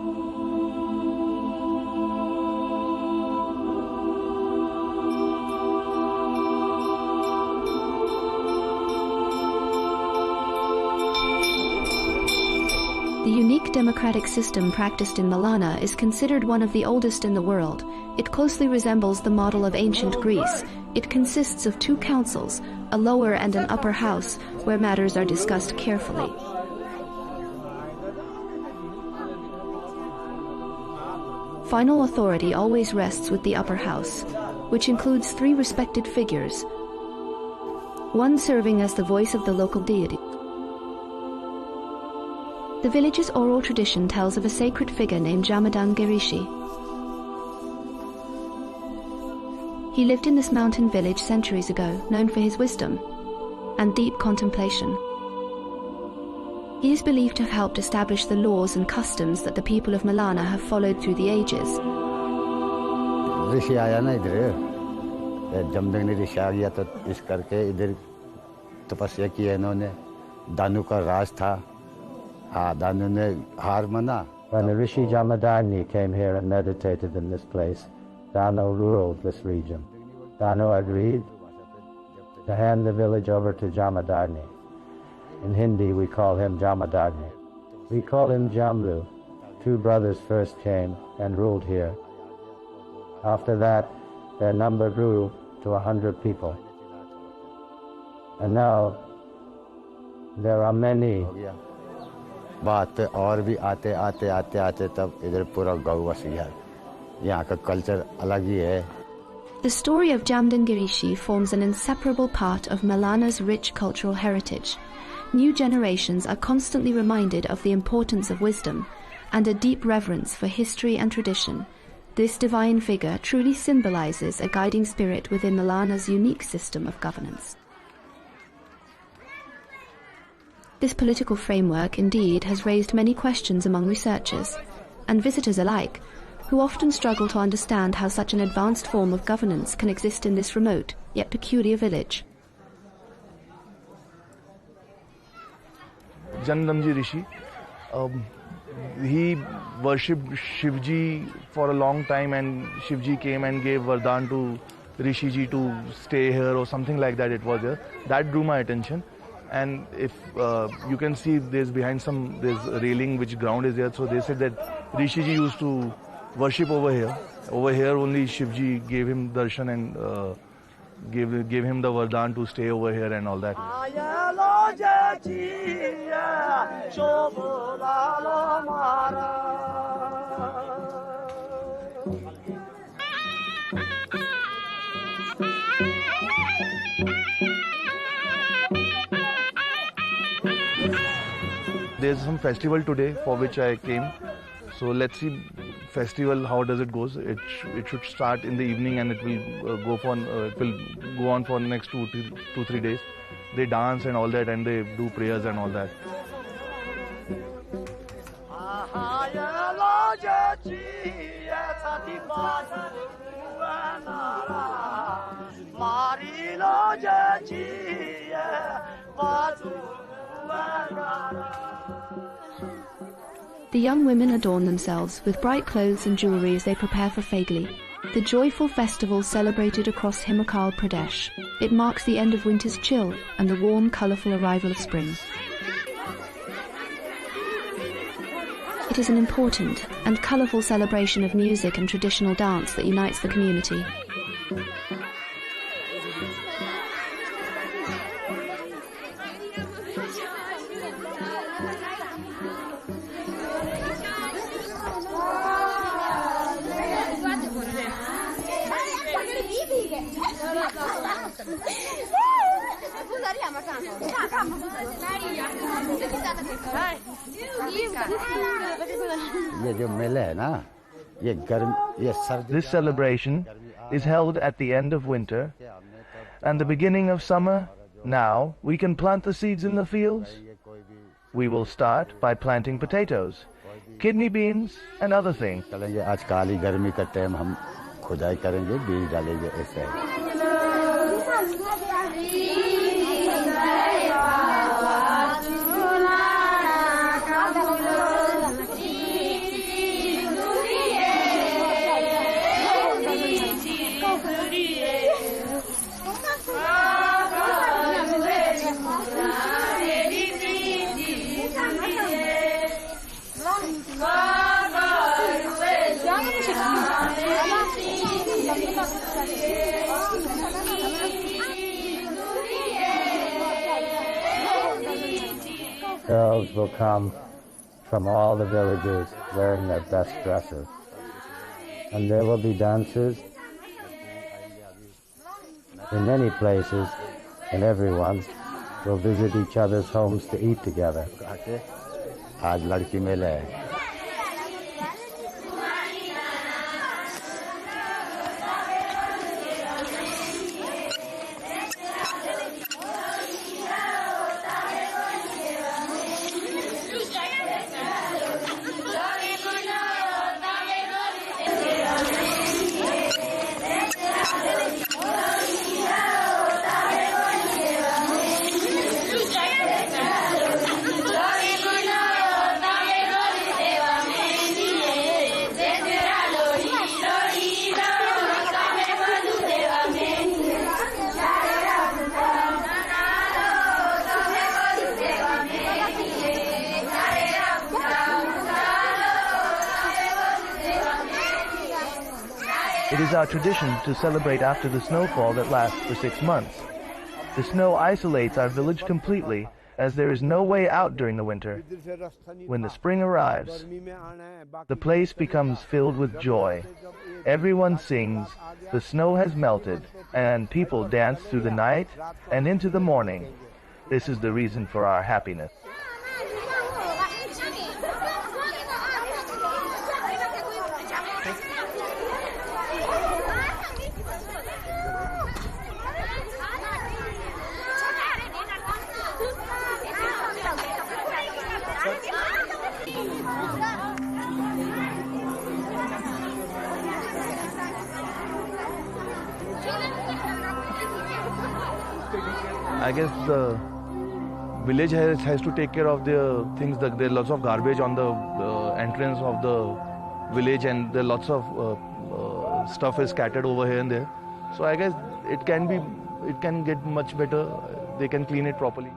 The unique democratic system practiced in Malana is considered one of the oldest in the world. It closely resembles the model of ancient Greece. It consists of two councils, a lower and an upper house, where matters are discussed carefully. Final authority always rests with the upper house, which includes 3 respected figures, one serving as the voice of the local deity. The village's oral tradition tells of a sacred figure named Jamadan Girishi. He lived in this mountain village centuries ago, known for his wisdom and deep contemplation. He is believed to have helped establish the laws and customs that the people of Malana have followed through the ages. ऋषि आया ना इधर, जमदग्नि ऋषि आ गया तो इस करके इधर तपस्या की है इन्होंने. दानु का राज था. हाँ, दानु ने हार माना. When the Rishi Jamadagni came here and meditated in this place, Danu ruled this region. Danu agreed to hand the village over to Jamadagni. In Hindi, we call him Jamadagni. We call him Jamlu. 2 brothers first came and ruled here. After that, their number grew to 100 people. And now, there are many. बात और भी आते आते आते आते तब इधर पूरा गाँव बस गया. यहाँ का कल्चर अलग ही है. The story of Jamadan Girishi forms an inseparable part of Malana's rich cultural heritage. New generations are constantly reminded of the importance of wisdom and a deep reverence for history and tradition. This divine figure truly symbolizes a guiding spirit within Malana's unique system of governance. This political framework, indeed, has raised many questions among researchers and visitors alike, who often struggle to understand how such an advanced form of governance can exist in this remote, yet peculiar village. Jamadan Rishi, he worshipped Shivji for a long time, and Shivji came and gave Vardhan to Rishiji to stay here or something like that. It was there. That drew my attention. And if you can see, there's behind there's a railing which ground is there. So they said that Rishiji used to worship over here. Over here only Shivji gave him darshan and gave him the Vardhan to stay over here and all that. There's some festival today for which I came. So let's see festival, how does it goes. It should start in the evening and it will go on for the next 2-3 days. They dance and all that, and they do prayers and all that. The young women adorn themselves with bright clothes and jewellery as they prepare for Phagli, the joyful festival celebrated across Himachal Pradesh. It marks the end of winter's chill and the warm, colourful arrival of spring. It is an important and colourful celebration of music and traditional dance that unites the community. This celebration is held at the end of winter and the beginning of summer. Now we can plant the seeds in the fields. We will start by planting potatoes, kidney beans and other things. Girls will come from all the villages wearing their best dresses. And there will be dances in many places, and everyone will visit each other's homes to eat together. Aaj ladki mele hai. It is our tradition to celebrate after the snowfall that lasts for 6 months. The snow isolates our village completely, as there is no way out during the winter. When the spring arrives, the place becomes filled with joy. Everyone sings, the snow has melted, and people dance through the night and into the morning. This is the reason for our happiness. I guess the village has to take care of the things. There are lots of garbage on the entrance of the village, and there are lots of stuff is scattered over here and there. So I guess it can get much better. They can clean it properly.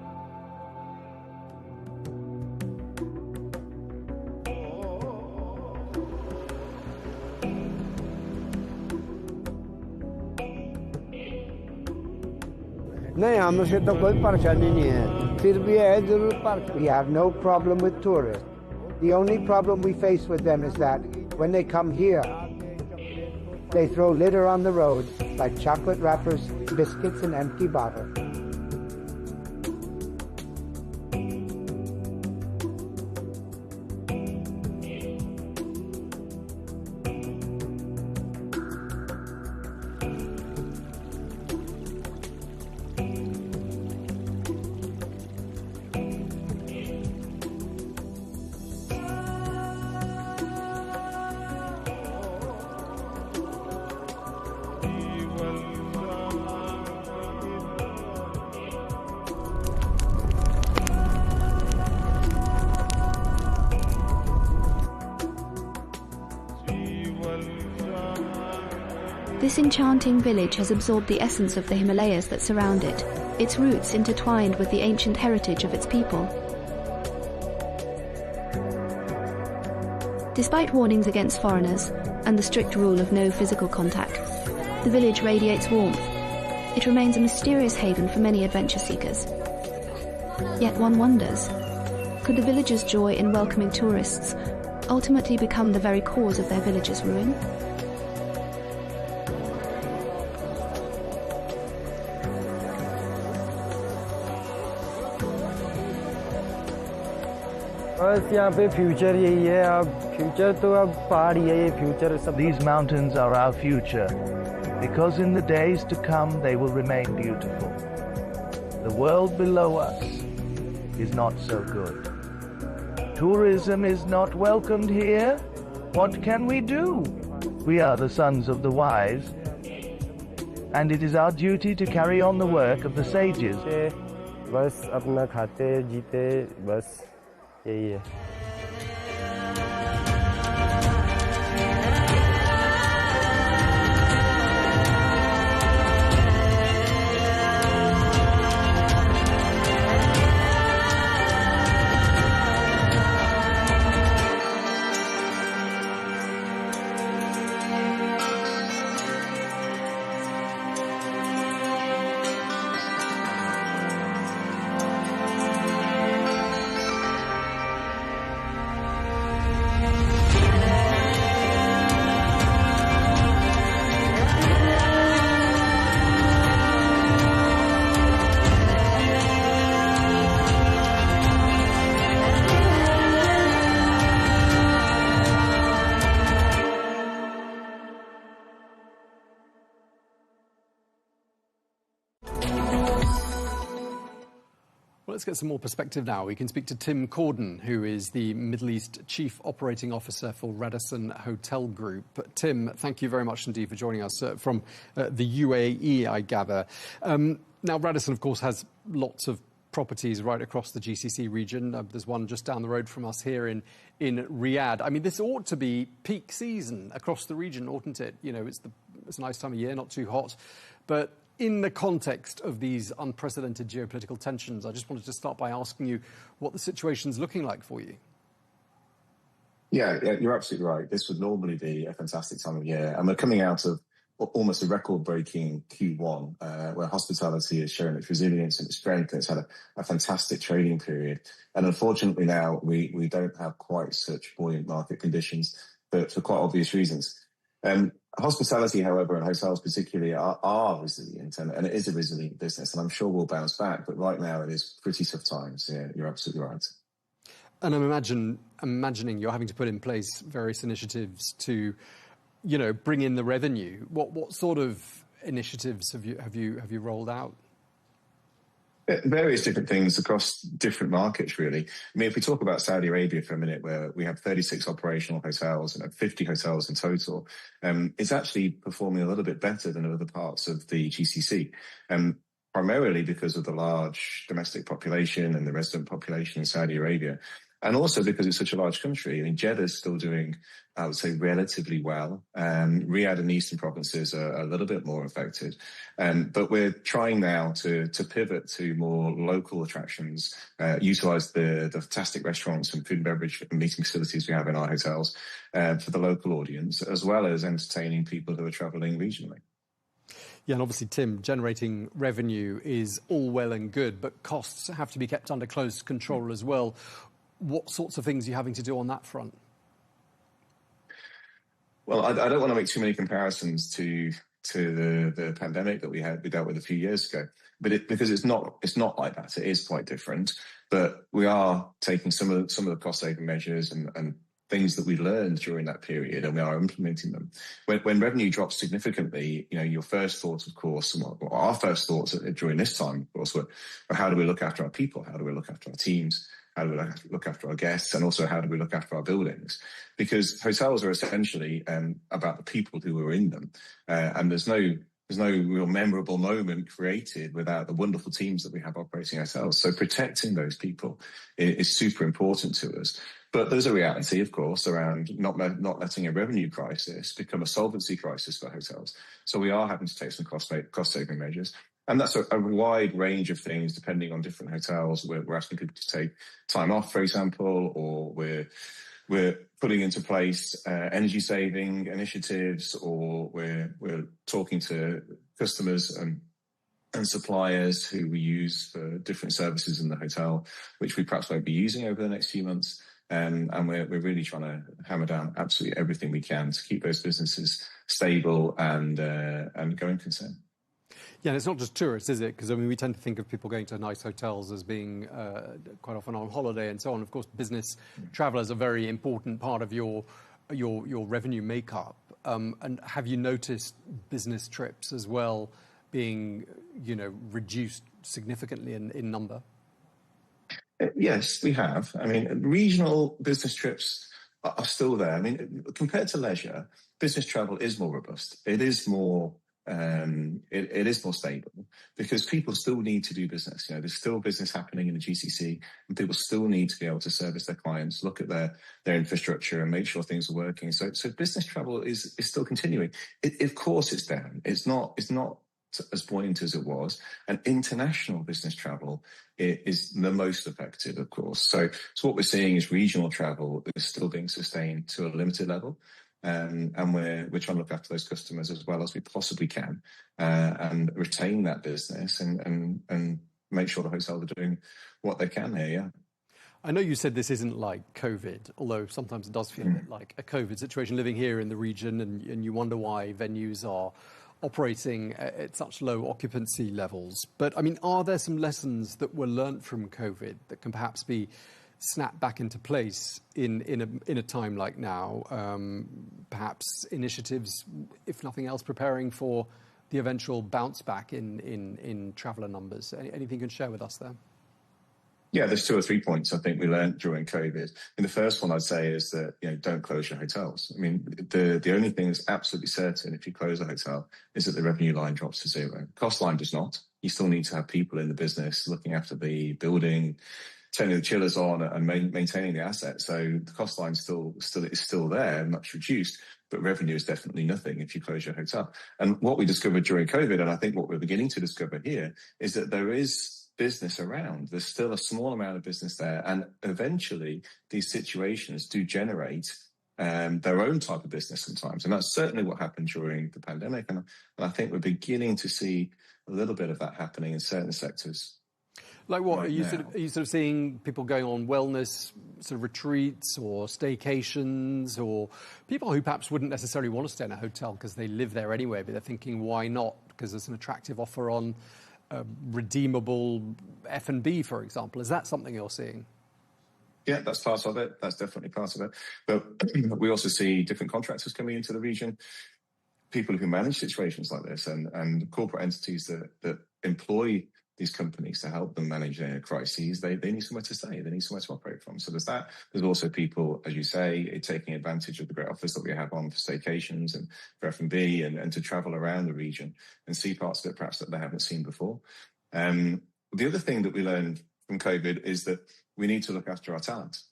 नहीं हमसे तो कोई परेशानी नहीं है फिर भी है जरूर पर we have no problem with tourists. The only problem we face with them is that when they come here they throw litter on the road like chocolate wrappers, biscuits and empty bottles. This enchanting village has absorbed the essence of the Himalayas that surround it, its roots intertwined with the ancient heritage of its people. Despite warnings against foreigners and the strict rule of no physical contact, the village radiates warmth. It remains a mysterious haven for many adventure seekers. Yet one wonders, could the villagers' joy in welcoming tourists ultimately become the very cause of their village's ruin? These mountains are our future, because in the days to come they will remain beautiful. The world below us is not so good. Tourism is not welcomed here. What can we do? We are the sons of the wise, and it is our duty to carry on the work of the sages. Let's get some more perspective now. We can speak to Tim Corden, who is the Middle East Chief Operating Officer for Radisson Hotel Group. Tim, thank you very much indeed for joining us from the UAE, I gather. Now, Radisson, of course, has lots of properties right across the GCC region. There's one just down the road from us here in Riyadh. I mean, this ought to be peak season across the region, oughtn't it? You know, it's a nice time of year, not too hot. But in the context of these unprecedented geopolitical tensions, I just wanted to start by asking you what the situation's looking like for you. Yeah, you're absolutely right. This would normally be a fantastic time of year. And we're coming out of almost a record-breaking Q1, where hospitality is showing its resilience and its strength. It's had a fantastic trading period. And unfortunately now, we don't have quite such buoyant market conditions for quite obvious reasons. Hospitality, however, and hotels particularly, are resilient, and it is a resilient business, and I'm sure we'll bounce back. But right now, it is pretty tough times. Yeah, you're absolutely right. And I'm imagining you're having to put in place various initiatives to, you know, bring in the revenue. What sort of initiatives have you rolled out? Various different things across different markets, really. I mean, if we talk about Saudi Arabia for a minute, where we have 36 operational hotels and 50 hotels in total, it's actually performing a little bit better than other parts of the GCC, primarily because of the large domestic population and the resident population in Saudi Arabia. And also because it's such a large country. I mean, Jeddah's still doing, I would say, relatively well. Riyadh and the eastern provinces are a little bit more affected. But we're trying now to pivot to more local attractions, utilise the fantastic restaurants and food and beverage and meeting facilities we have in our hotels for the local audience, as well as entertaining people who are travelling regionally. Yeah, and obviously, Tim, generating revenue is all well and good, but costs have to be kept under close control as well. What sorts of things are you having to do on that front? Well, I don't want to make too many comparisons to the pandemic that we dealt with a few years ago, but because it's not like that. It is quite different, but we are taking some of the cost saving measures and things that we learned during that period, and we are implementing them. When revenue drops significantly, you know, your first thoughts, of course, our first thoughts during this time, of course, were how do we look after our people? How do we look after our teams? How do we look after our guests? And also, how do we look after our buildings? Because hotels are essentially about the people who are in them. And there's no There's no real memorable moment created without the wonderful teams that we have operating ourselves. So protecting those people is super important to us. But there's a reality, of course, around not letting a revenue crisis become a solvency crisis for hotels. So we are having to take some cost-saving measures. And that's a wide range of things, depending on different hotels. We're asking people to take time off, for example, or we're putting into place energy-saving initiatives, or we're talking to customers and suppliers who we use for different services in the hotel, which we perhaps won't be using over the next few months. And we're really trying to hammer down absolutely everything we can to keep those businesses stable and going concern. Yeah, and it's not just tourists, is it? Because, I mean, we tend to think of people going to nice hotels as being quite often on holiday and so on. Of course, business travel is a very important part of your revenue makeup. And have you noticed business trips as well being, reduced significantly in number? Yes, we have. I mean, regional business trips are still there. I mean, compared to leisure, business travel is more robust. It is more it is more stable because people still need to do business. There's still business happening in the GCC, and people still need to be able to service their clients, look at their infrastructure, and make sure things are working. So business travel is still continuing. Of course, it's down. It's not as buoyant as it was. And international business travel is the most affected, of course. So what we're seeing is regional travel is still being sustained to a limited level. And we're trying to look after those customers as well as we possibly can, and retain that business and make sure the hotels are doing what they can here. Yeah. I know you said this isn't like COVID, although sometimes it does feel a bit like a COVID situation living here in the region, and you wonder why venues are operating at such low occupancy levels. But I mean, are there some lessons that were learnt from COVID that can perhaps be snap back into place in a time like now? Perhaps initiatives, if nothing else, preparing for the eventual bounce back in traveller numbers. Anything you can share with us there? Yeah, there's 2 or 3 points I think we learned during COVID. And the first one I'd say is that, don't close your hotels. I mean, the only thing that's absolutely certain if you close a hotel is that the revenue line drops to zero. Cost line does not. You still need to have people in the business looking after the building, turning the chillers on and maintaining the asset. So the cost line is still there, much reduced, but revenue is definitely nothing if you close your hotel. And what we discovered during COVID, and I think what we're beginning to discover here, is that there is business around. There's still a small amount of business there. And eventually these situations do generate their own type of business sometimes. And that's certainly what happened during the pandemic. And I think we're beginning to see a little bit of that happening in certain sectors. Like what? Are you sort of seeing people going on wellness sort of retreats or staycations, or people who perhaps wouldn't necessarily want to stay in a hotel because they live there anyway, but they're thinking, why not? Because there's an attractive offer on redeemable F&B, for example. Is that something you're seeing? Yeah, that's part of it. That's definitely part of it. But we also see different contractors coming into the region, people who manage situations like this, and corporate entities that employ these companies to help them manage their crises. They need somewhere to stay. They need somewhere to operate from. So there's that. There's also people, as you say, taking advantage of the great offers that we have on for staycations and for F&B and to travel around the region and see parts of it perhaps that they haven't seen before. The other thing that we learned from COVID is that we need to look after our talent.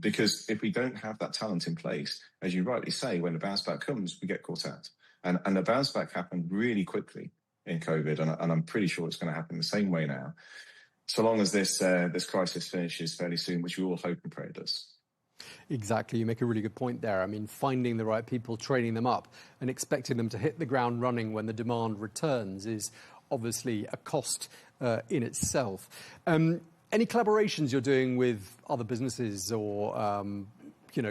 Because if we don't have that talent in place, as you rightly say, when the bounce back comes, we get caught out. And the bounce back happened really quickly in COVID, and I'm pretty sure it's going to happen the same way now, so long as this crisis finishes fairly soon, which we all hope and pray it does. Exactly. You make a really good point there. I mean, finding the right people, training them up, and expecting them to hit the ground running when the demand returns is obviously a cost in itself. Any collaborations you're doing with other businesses or,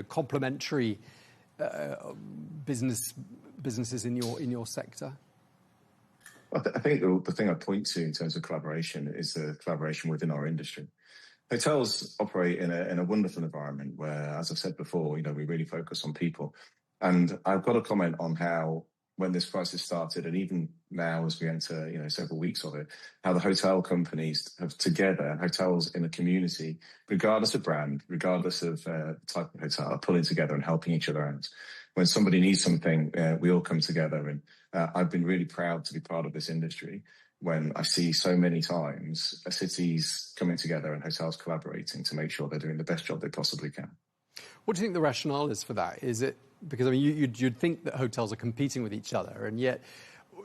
complementary businesses in your sector? I think the thing I'd point to in terms of collaboration is the collaboration within our industry. Hotels operate in a wonderful environment where, as I've said before, we really focus on people. And I've got to comment on how, when this crisis started, and even now as we enter, several weeks of it, how the hotel companies have together, hotels in a community, regardless of brand, regardless of type of hotel, are pulling together and helping each other out. when somebody needs something, we all come together. And I've been really proud to be part of this industry when I see so many times cities coming together and hotels collaborating to make sure they're doing the best job they possibly can. What do you think the rationale is for that? Is it because, I mean, you'd think that hotels are competing with each other, and yet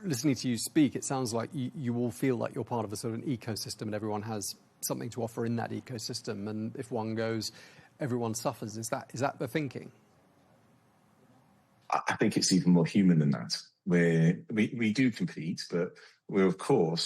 listening to you speak, it sounds like you all feel like you're part of a sort of an ecosystem and everyone has something to offer in that ecosystem, and if one goes, everyone suffers. Is that the thinking? I think it's even more human than that. We do compete, but we're all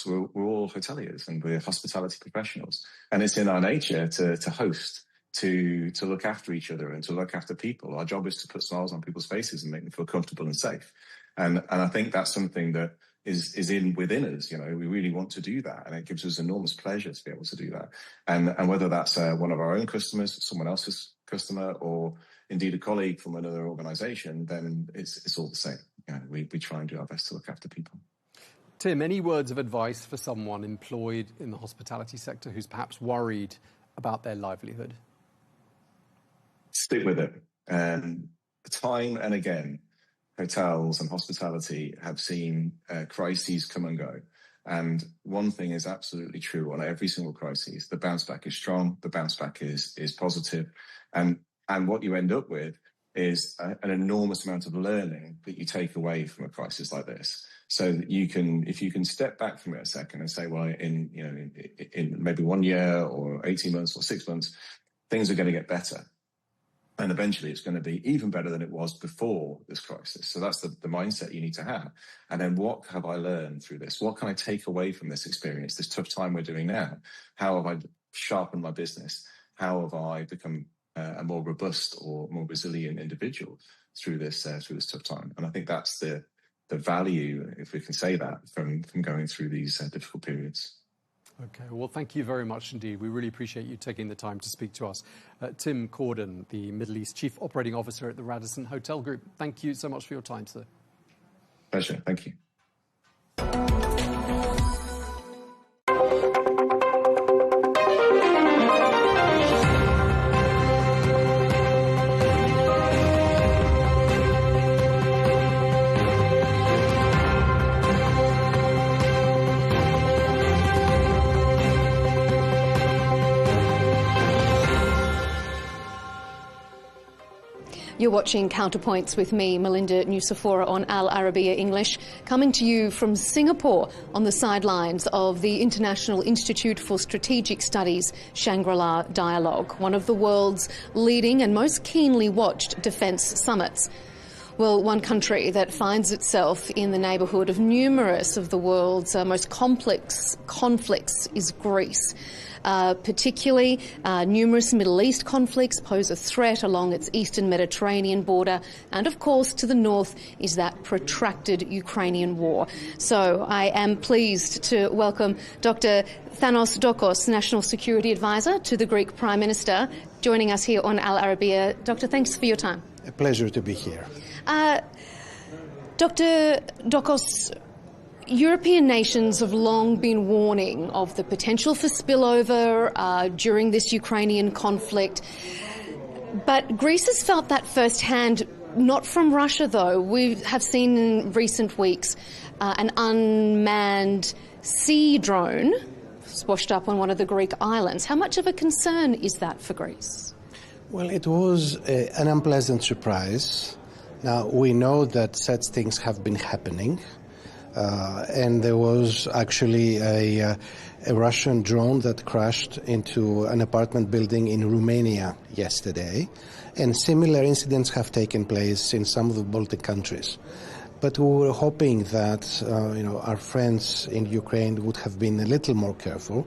hoteliers and we're hospitality professionals, and it's in our nature to host, to look after each other and to look after people. Our job is to put smiles on people's faces and make them feel comfortable and safe. And I think that's something that is within us. You know, we really want to do that, and it gives us enormous pleasure to be able to do that. And whether that's one of our own customers, someone else's customer, or indeed a colleague from another organisation, then it's all the same. You know, we try and do our best to look after people. Tim, any words of advice for someone employed in the hospitality sector who's perhaps worried about their livelihood? Stick with it. Time and again, hotels and hospitality have seen crises come and go. And one thing is absolutely true on every single crisis: the bounce back is strong, the bounce back is positive. And what you end up with is an enormous amount of learning that you take away from a crisis like this. So that if you can step back from it a second and say, well, in maybe 1 year or 18 months or 6 months, things are going to get better. And eventually it's going to be even better than it was before this crisis. So that's the mindset you need to have. And then what have I learned through this? What can I take away from this experience, this tough time we're doing now? How have I sharpened my business? How have I become a more robust or more resilient individual through this tough time? And I think that's the value, if we can say that, from going through these difficult periods. Okay, well, thank you very much indeed. We really appreciate you taking the time to speak to us. Tim Corden, the Middle East Chief Operating Officer at the Radisson Hotel Group. Thank you so much for your time, sir. Pleasure. Thank you. You're watching Counterpoints with me, Melinda Nucifora, on Arabiya English, coming to you from Singapore on the sidelines of the International Institute for Strategic Studies Shangri-La Dialogue, one of the world's leading and most keenly watched defence summits. Well, one country that finds itself in the neighbourhood of numerous of the world's most complex conflicts is Greece. Particularly, numerous Middle East conflicts pose a threat along its eastern Mediterranean border, and of course to the north is that protracted Ukrainian war. So I am pleased to welcome Dr. Thanos Dokos, National Security Advisor to the Greek Prime Minister, joining us here on Al Arabiya. Doctor, thanks for your time. A pleasure to be here. Dr. Dokos, European nations have long been warning of the potential for spillover during this Ukrainian conflict. But Greece has felt that firsthand, not from Russia though. We have seen in recent weeks an unmanned sea drone washed up on one of the Greek islands. How much of a concern is that for Greece? Well, it was an unpleasant surprise. Now, we know that such things have been happening. And there was actually a Russian drone that crashed into an apartment building in Romania yesterday, and similar incidents have taken place in some of the Baltic countries. But we were hoping that our friends in Ukraine would have been a little more careful,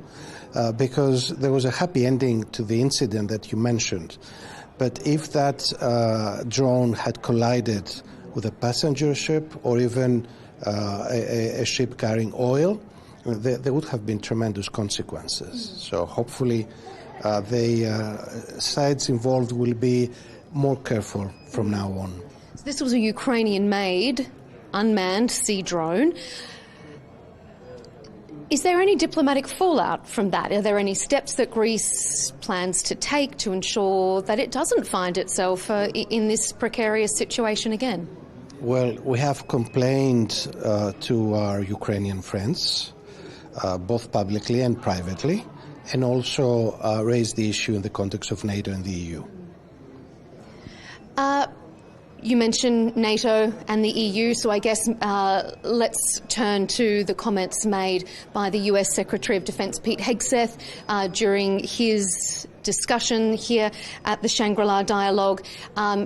because there was a happy ending to the incident that you mentioned. But if that drone had collided with a passenger ship or even a ship carrying oil, there would have been tremendous consequences. So hopefully the sides involved will be more careful from now on. So this was a Ukrainian-made unmanned sea drone. Is there any diplomatic fallout from that? Are there any steps that Greece plans to take to ensure that it doesn't find itself in this precarious situation again? Well, we have complained to our Ukrainian friends, both publicly and privately, and also raised the issue in the context of NATO and the EU. You mentioned NATO and the EU, so I guess let's turn to the comments made by the US Secretary of Defence Pete Hegseth during his discussion here at the Shangri-La Dialogue.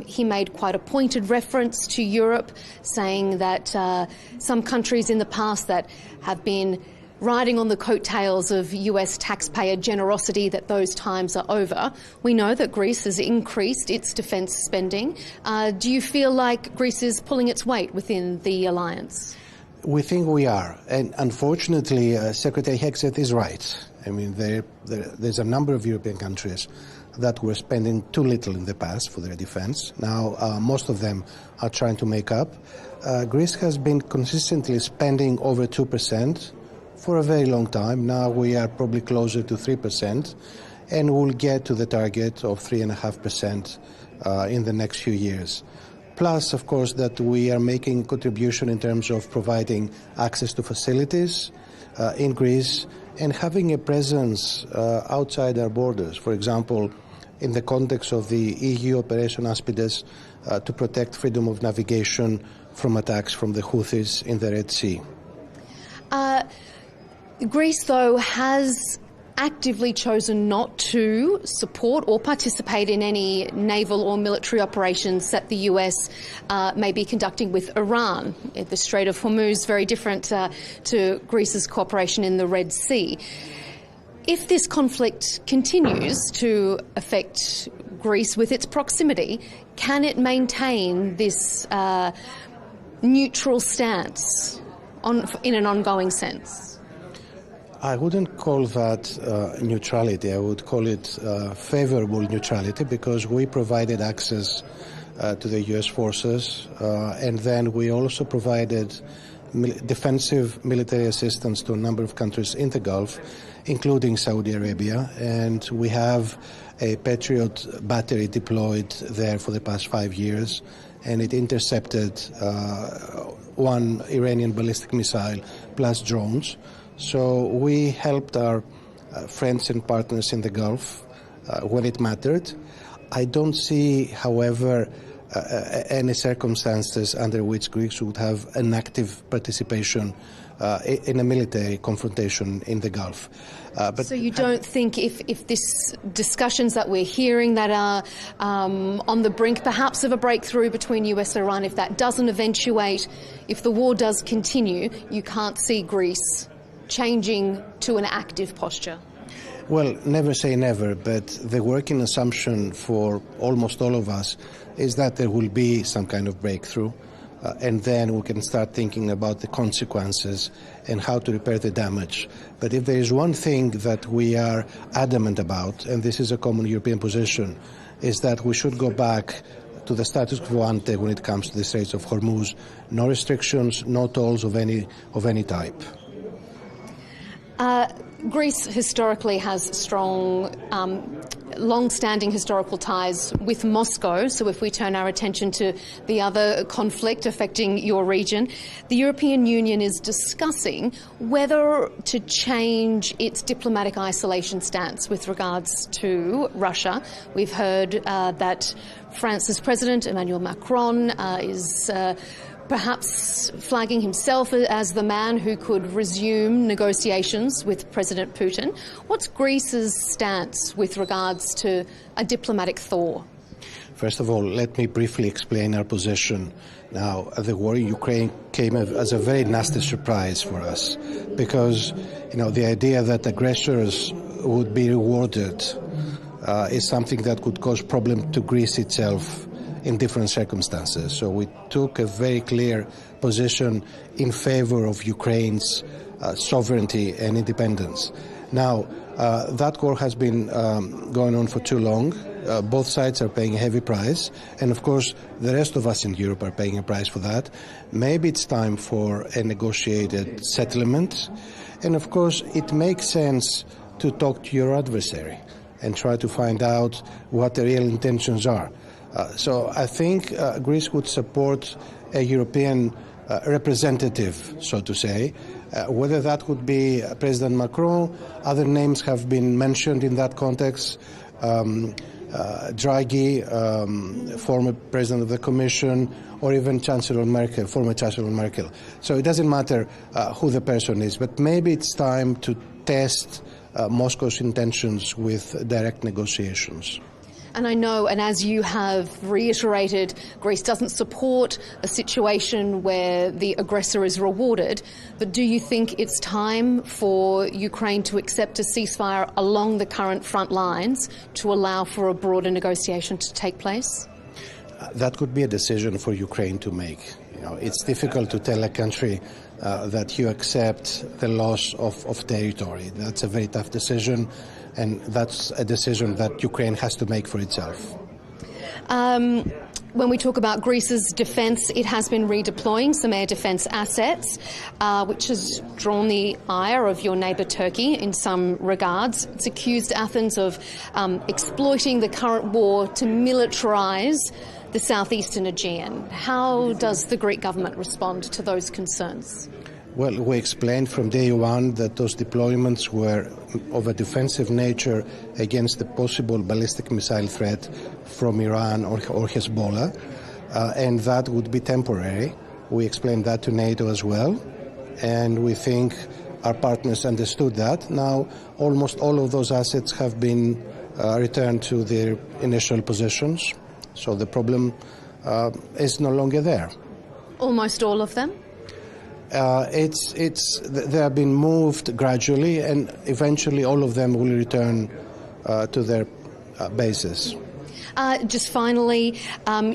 He made quite a pointed reference to Europe, saying that some countries in the past that have been riding on the coattails of US taxpayer generosity, that those times are over. We know that Greece has increased its defence spending. Do you feel like Greece is pulling its weight within the alliance? We think we are. And unfortunately, Secretary Hegseth is right. I mean, there's a number of European countries that were spending too little in the past for their defence. Now, most of them are trying to make up. Greece has been consistently spending over 2%. For a very long time. Now we are probably closer to 3%, and we'll get to the target of 3.5% in the next few years. Plus, of course, that we are making contribution in terms of providing access to facilities in Greece and having a presence outside our borders. For example, in the context of the EU Operation Aspides to protect freedom of navigation from attacks from the Houthis in the Red Sea. Greece, though, has actively chosen not to support or participate in any naval or military operations that the US may be conducting with Iran. The Strait of Hormuz, very different to Greece's cooperation in the Red Sea. If this conflict continues to affect Greece with its proximity, can it maintain this neutral stance in an ongoing sense? I wouldn't call that neutrality. I would call it favorable neutrality, because we provided access to the U.S. forces, and then we also provided defensive military assistance to a number of countries in the Gulf, including Saudi Arabia, and we have a Patriot battery deployed there for the past 5 years, and it intercepted one Iranian ballistic missile plus drones. So we helped our friends and partners in the Gulf when it mattered. I don't see, however, any circumstances under which Greece would have an active participation in a military confrontation in the Gulf. So you don't think if this discussions that we're hearing that are on the brink perhaps of a breakthrough between US and Iran, if that doesn't eventuate, if the war does continue, you can't see Greece changing to an active posture? Well, never say never, but the working assumption for almost all of us is that there will be some kind of breakthrough, and then we can start thinking about the consequences and how to repair the damage. But if there is one thing that we are adamant about, and this is a common European position, is that we should go back to the status quo ante when it comes to the Straits of Hormuz. No restrictions, no tolls of any type. Greece historically has strong, long-standing historical ties with Moscow. So if we turn our attention to the other conflict affecting your region, the European Union is discussing whether to change its diplomatic isolation stance with regards to Russia. We've heard that France's President Emmanuel Macron is perhaps flagging himself as the man who could resume negotiations with President Putin. What's Greece's stance with regards to a diplomatic thaw? First of all, let me briefly explain our position. Now, the war in Ukraine came as a very nasty surprise for us, because, the idea that aggressors would be rewarded is something that could cause problem to Greece itself in different circumstances. So we took a very clear position in favor of Ukraine's sovereignty and independence. Now, that war has been going on for too long. both sides are paying a heavy price, and of course the rest of us in Europe are paying a price for that. Maybe it's time for a negotiated settlement, and of course it makes sense to talk to your adversary and try to find out what the real intentions are. So I think Greece would support a European representative, so to say. Whether that would be President Macron, other names have been mentioned in that context. Draghi, former President of the Commission, or even Chancellor Merkel, former Chancellor Merkel. So it doesn't matter who the person is, but maybe it's time to test Moscow's intentions with direct negotiations. And I know, and as you have reiterated, Greece doesn't support a situation where the aggressor is rewarded. But do you think it's time for Ukraine to accept a ceasefire along the current front lines to allow for a broader negotiation to take place? That could be a decision for Ukraine to make. You know, it's difficult to tell a country that you accept the loss of territory. That's a very tough decision. And that's a decision that Ukraine has to make for itself. When we talk about Greece's defence, it has been redeploying some air defence assets, which has drawn the ire of your neighbour Turkey in some regards. It's accused Athens of exploiting the current war to militarise the southeastern Aegean. How does the Greek government respond to those concerns? Well, we explained from day one that those deployments were of a defensive nature against the possible ballistic missile threat from Iran or Hezbollah, and that would be temporary. We explained that to NATO as well, and we think our partners understood that. Now, almost all of those assets have been returned to their initial positions, so the problem is no longer there. Almost all of them? They have been moved gradually, and eventually all of them will return to their bases. Just finally,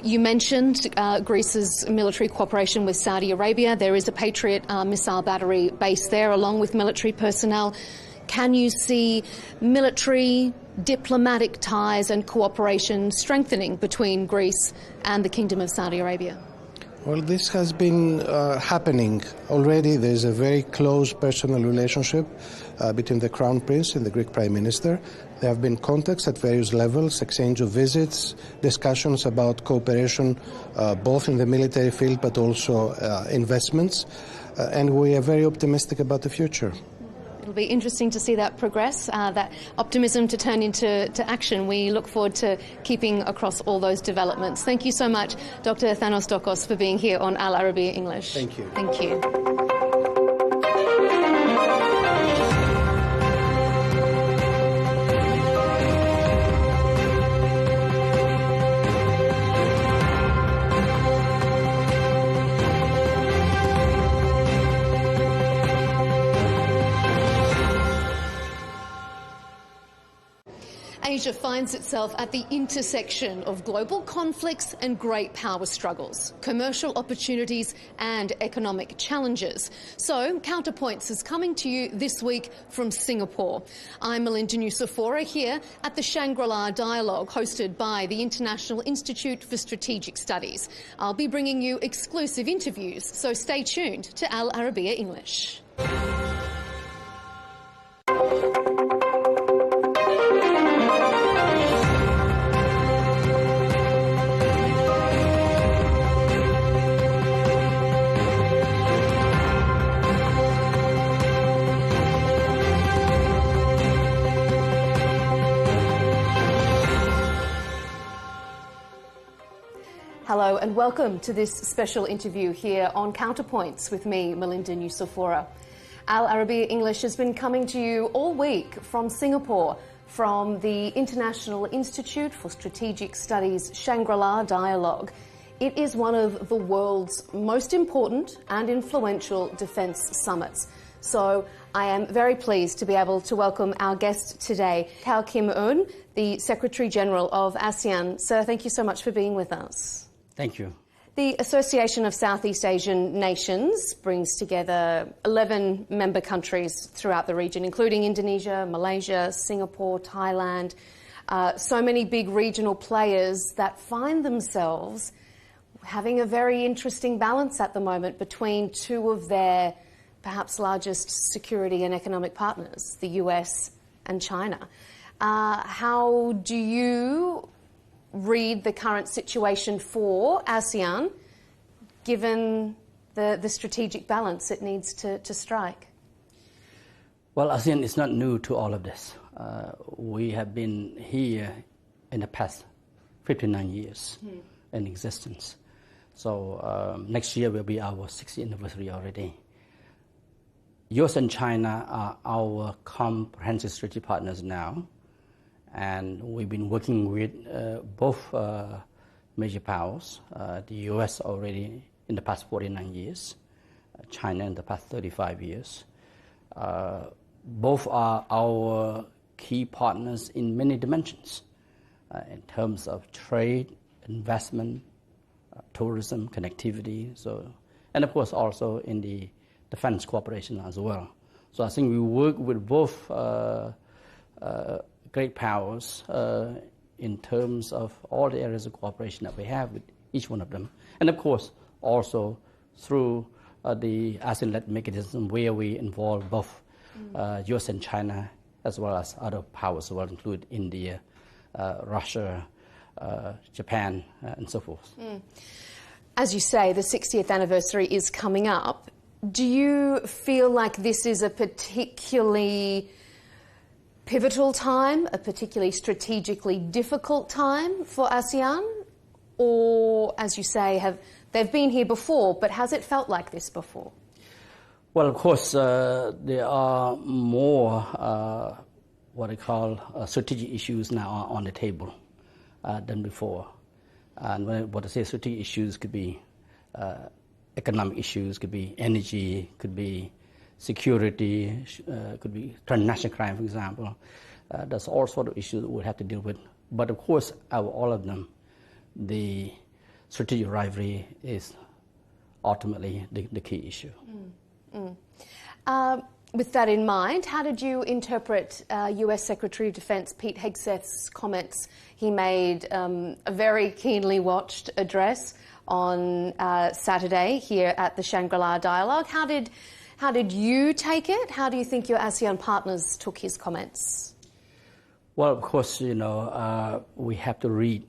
you mentioned Greece's military cooperation with Saudi Arabia. There is a Patriot missile battery based there, along with military personnel. Can you see military, diplomatic ties and cooperation strengthening between Greece and the Kingdom of Saudi Arabia? Well, this has been happening already. There's a very close personal relationship between the Crown Prince and the Greek Prime Minister. There have been contacts at various levels, exchange of visits, discussions about cooperation both in the military field but also investments. And we are very optimistic about the future. It'll be interesting to see that progress, that optimism to turn into action. We look forward to keeping across all those developments. Thank you so much, Dr. Thanos Dokos, for being here on Al Arabiya English. Thank you. Thank you. Asia finds itself at the intersection of global conflicts and great power struggles, commercial opportunities and economic challenges. So, Counterpoints is coming to you this week from Singapore. I'm Melinda Nucifora here at the Shangri-La Dialogue hosted by the International Institute for Strategic Studies. I'll be bringing you exclusive interviews, so stay tuned to Al Arabiya English. Hello and welcome to this special interview here on Counterpoints with me, Melinda Nucifora. Al Arabiya English has been coming to you all week from Singapore, from the International Institute for Strategic Studies Shangri-La Dialogue. It is one of the world's most important and influential defence summits. So I am very pleased to be able to welcome our guest today, Kao Kim Eun, the Secretary General of ASEAN. Sir, thank you so much for being with us. Thank you. The Association of Southeast Asian Nations brings together 11 member countries throughout the region, including Indonesia, Malaysia, Singapore, Thailand. So many big regional players that find themselves having a very interesting balance at the moment between two of their perhaps largest security and economic partners, the US and China. How do you read the current situation for ASEAN, given the strategic balance it needs to strike? Well, ASEAN is not new to all of this. We have been here in the past 59 years in existence. So next year will be our 60th anniversary already. US and China are our comprehensive strategic partners now, and we've been working with both major powers, the US already in the past 49 years, China in the past 35 years. Both are our key partners in many dimensions, in terms of trade, investment, tourism, connectivity, and of course also in the defense cooperation as well. So I think we work with both great powers in terms of all the areas of cooperation that we have with each one of them. And of course also through the ASEAN-led mechanism where we involve both US and China as well as other powers as well, include India, Russia, Japan, and so forth. As you say, the 60th anniversary is coming up. Do you feel like this is a particularly pivotal time, a particularly strategically difficult time for ASEAN? Or, as you say, they've been here before, but has it felt like this before? Well, of course, there are more what I call strategic issues now on the table than before. And what I say strategic issues could be economic issues, could be energy, could be security, could be transnational crime, for example. There's all sorts of issues that we'll have to deal with. But of course, out of all of them, the strategic rivalry is ultimately the key issue. With that in mind, how did you interpret US Secretary of Defense Pete Hegseth's comments? He made a very keenly watched address on Saturday here at the Shangri-La Dialogue. How did you take it? How do you think your ASEAN partners took his comments? Well, of course, we have to read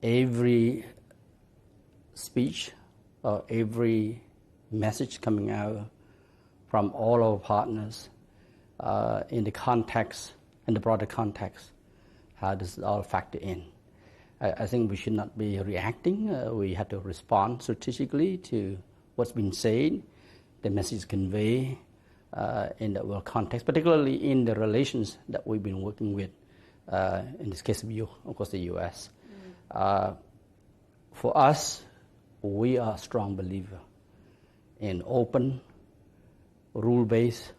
every speech or every message coming out from all our partners in the context, in the broader context. How does it all factor in? I think we should not be reacting. We have to respond strategically to what's been said, the message conveyed in the world context, particularly in the relations that we've been working with, in this case of course the US. For us, we are a strong believer in open, rule-based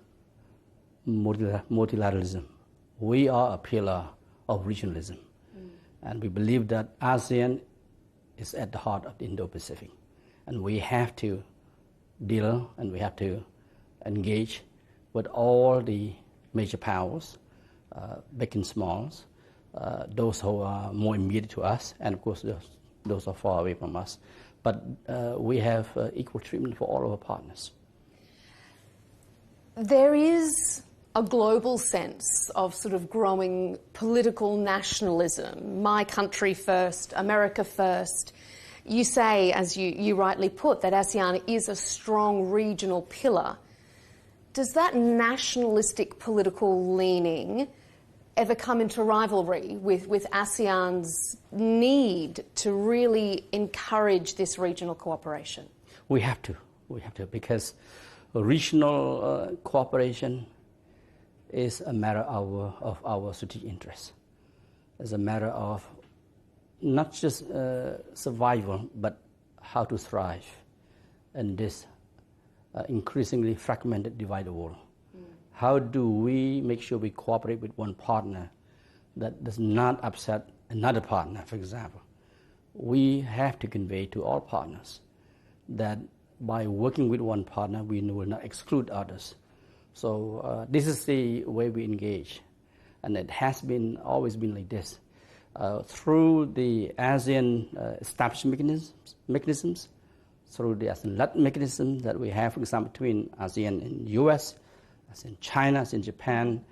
multilateralism. We are a pillar of regionalism. And we believe that ASEAN is at the heart of the Indo-Pacific. And we have to deal and we have to engage with all the major powers, big and smalls, those who are more immediate to us, and of course those are far away from us. But we have equal treatment for all of our partners. There is a global sense of sort of growing political nationalism. My country first, America first. You say, as you rightly put, that ASEAN is a strong regional pillar. Does that nationalistic political leaning ever come into rivalry with ASEAN's need to really encourage this regional cooperation? We have to, because regional cooperation is a matter of our strategic interests. It's a matter of not just survival, but how to thrive in this increasingly fragmented, divided world. How do we make sure we cooperate with one partner that does not upset another partner, for example? We have to convey to all partners that by working with one partner, we will not exclude others. So this is the way we engage. and it has always been like this. Through the ASEAN established mechanisms, through the ASEAN-led mechanisms that we have, for example, between ASEAN and US, ASEAN China, ASEAN Japan,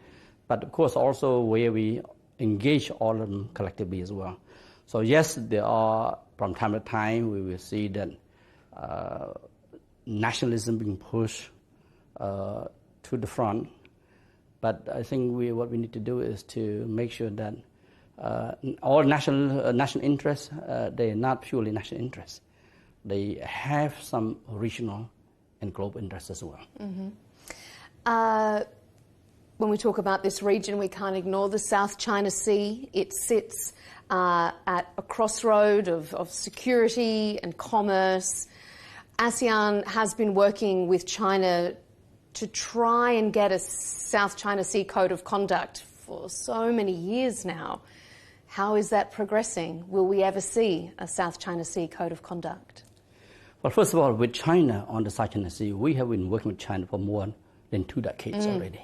but of course also where we engage all of them collectively as well. So yes, there are, from time to time, we will see that nationalism being pushed to the front. But I think what we need to do is to make sure that all national interests, they are not purely national interests. They have some regional and global interests as well. Mm-hmm. When we talk about this region, we can't ignore the South China Sea. It sits at a crossroad of security and commerce. ASEAN has been working with China to try and get a South China Sea Code of Conduct for so many years now. How is that progressing? Will we ever see a South China Sea Code of Conduct? Well, first of all, with China on the South China Sea, we have been working with China for more than 2 decades already.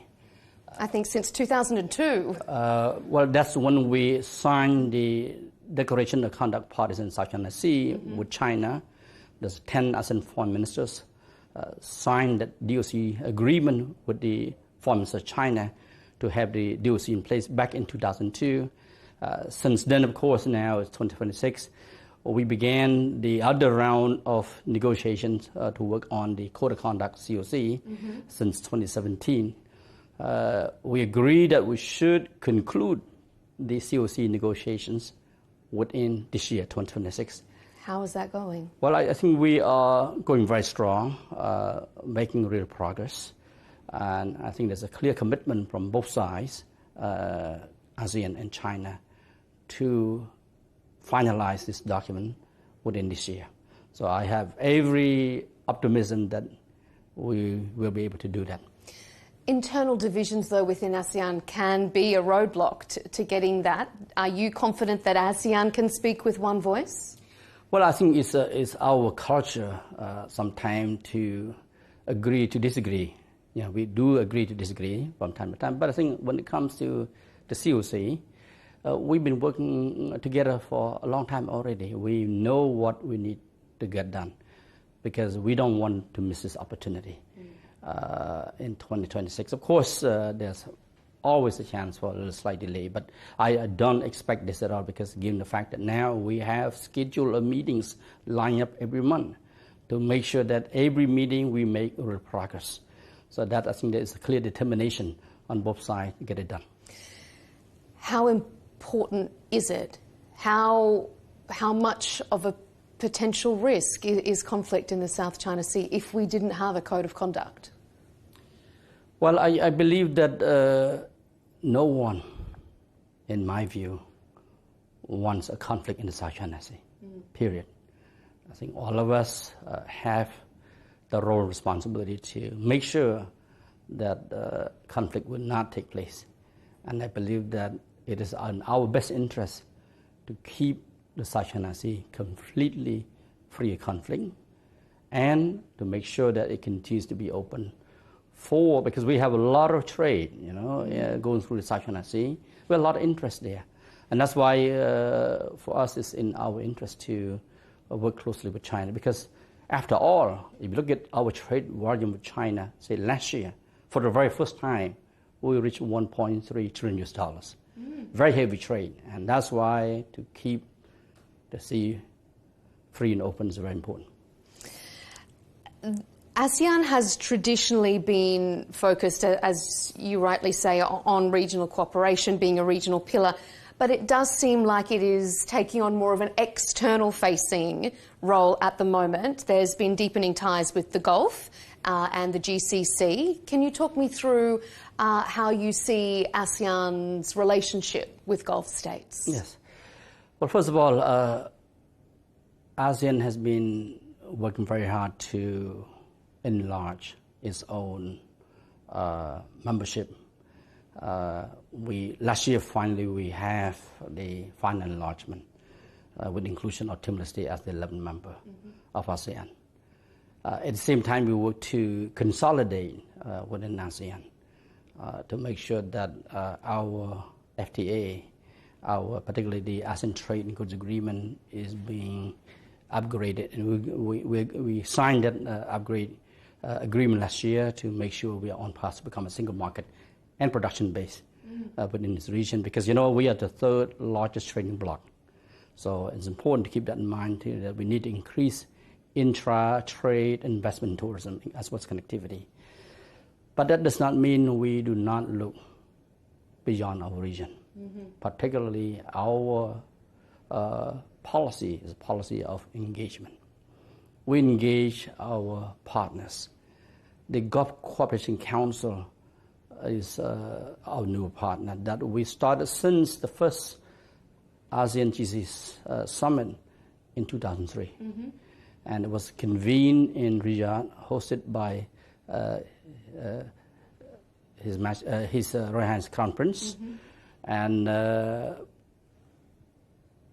I think since 2002. Well, that's when we signed the Declaration of Conduct Parties in South China Sea with China. There's 10 ASEAN foreign ministers signed that DOC agreement with the foreign minister of China to have the DOC in place back in 2002. Since then, of course, now it's 2026. We began the other round of negotiations to work on the Code of Conduct COC since 2017. We agreed that we should conclude the COC negotiations within this year, 2026. How is that going? Well, I think we are going very strong, making real progress. And I think there's a clear commitment from both sides, ASEAN and China, to finalize this document within this year. So I have every optimism that we will be able to do that. Internal divisions, though, within ASEAN can be a roadblock to getting that. Are you confident that ASEAN can speak with one voice? Well, I think it's our culture sometimes to agree to disagree. You know, we do agree to disagree from time to time, but I think when it comes to the COC, we've been working together for a long time already. We know what we need to get done because we don't want to miss this opportunity in 2026. Of course, there's always a chance for a little slight delay, but I don't expect this at all because given the fact that now we have scheduled meetings lined up every month to make sure that every meeting we make real progress. So that I think there is a clear determination on both sides to get it done. How important is it? How much of a potential risk is conflict in the South China Sea if we didn't have a code of conduct? Well, I believe that no one, in my view, wants a conflict in the South China Sea, period. I think all of us have the role and responsibility to make sure that conflict will not take place. And I believe that it is in our best interest to keep the South China Sea completely free of conflict and to make sure that it continues to be open because we have a lot of trade, going through the South China Sea. We have a lot of interest there. And that's why for us it's in our interest to work closely with China because after all, if you look at our trade volume with China, say last year, for the very first time, we reached $1.3 trillion. Very heavy trade. And that's why to keep the sea free and open is very important. ASEAN has traditionally been focused, as you rightly say, on regional cooperation, being a regional pillar, but it does seem like it is taking on more of an external-facing role at the moment. There's been deepening ties with the Gulf and the GCC. Can you talk me through how you see ASEAN's relationship with Gulf states? Yes. Well, first of all, ASEAN has been working very hard to enlarge its own membership. Last year, finally, we have the final enlargement with inclusion of Timor-Leste as the 11th member of ASEAN. At the same time, we work to consolidate within ASEAN to make sure that our FTA, particularly the ASEAN Trade and Goods Agreement, is being upgraded, and we signed that agreement last year to make sure we are on path to become a single market and production base within this region, because we are the third largest trading bloc. So it's important to keep that in mind too, that we need to increase intra-trade investment in tourism as well as connectivity. But that does not mean we do not look beyond our region. Particularly our policy is a policy of engagement. We engage our partners. The Gulf Cooperation Council is our new partner that we started since the first ASEAN GCC summit in 2003. And it was convened in Riyadh, hosted by His Royal Highness Crown Prince. And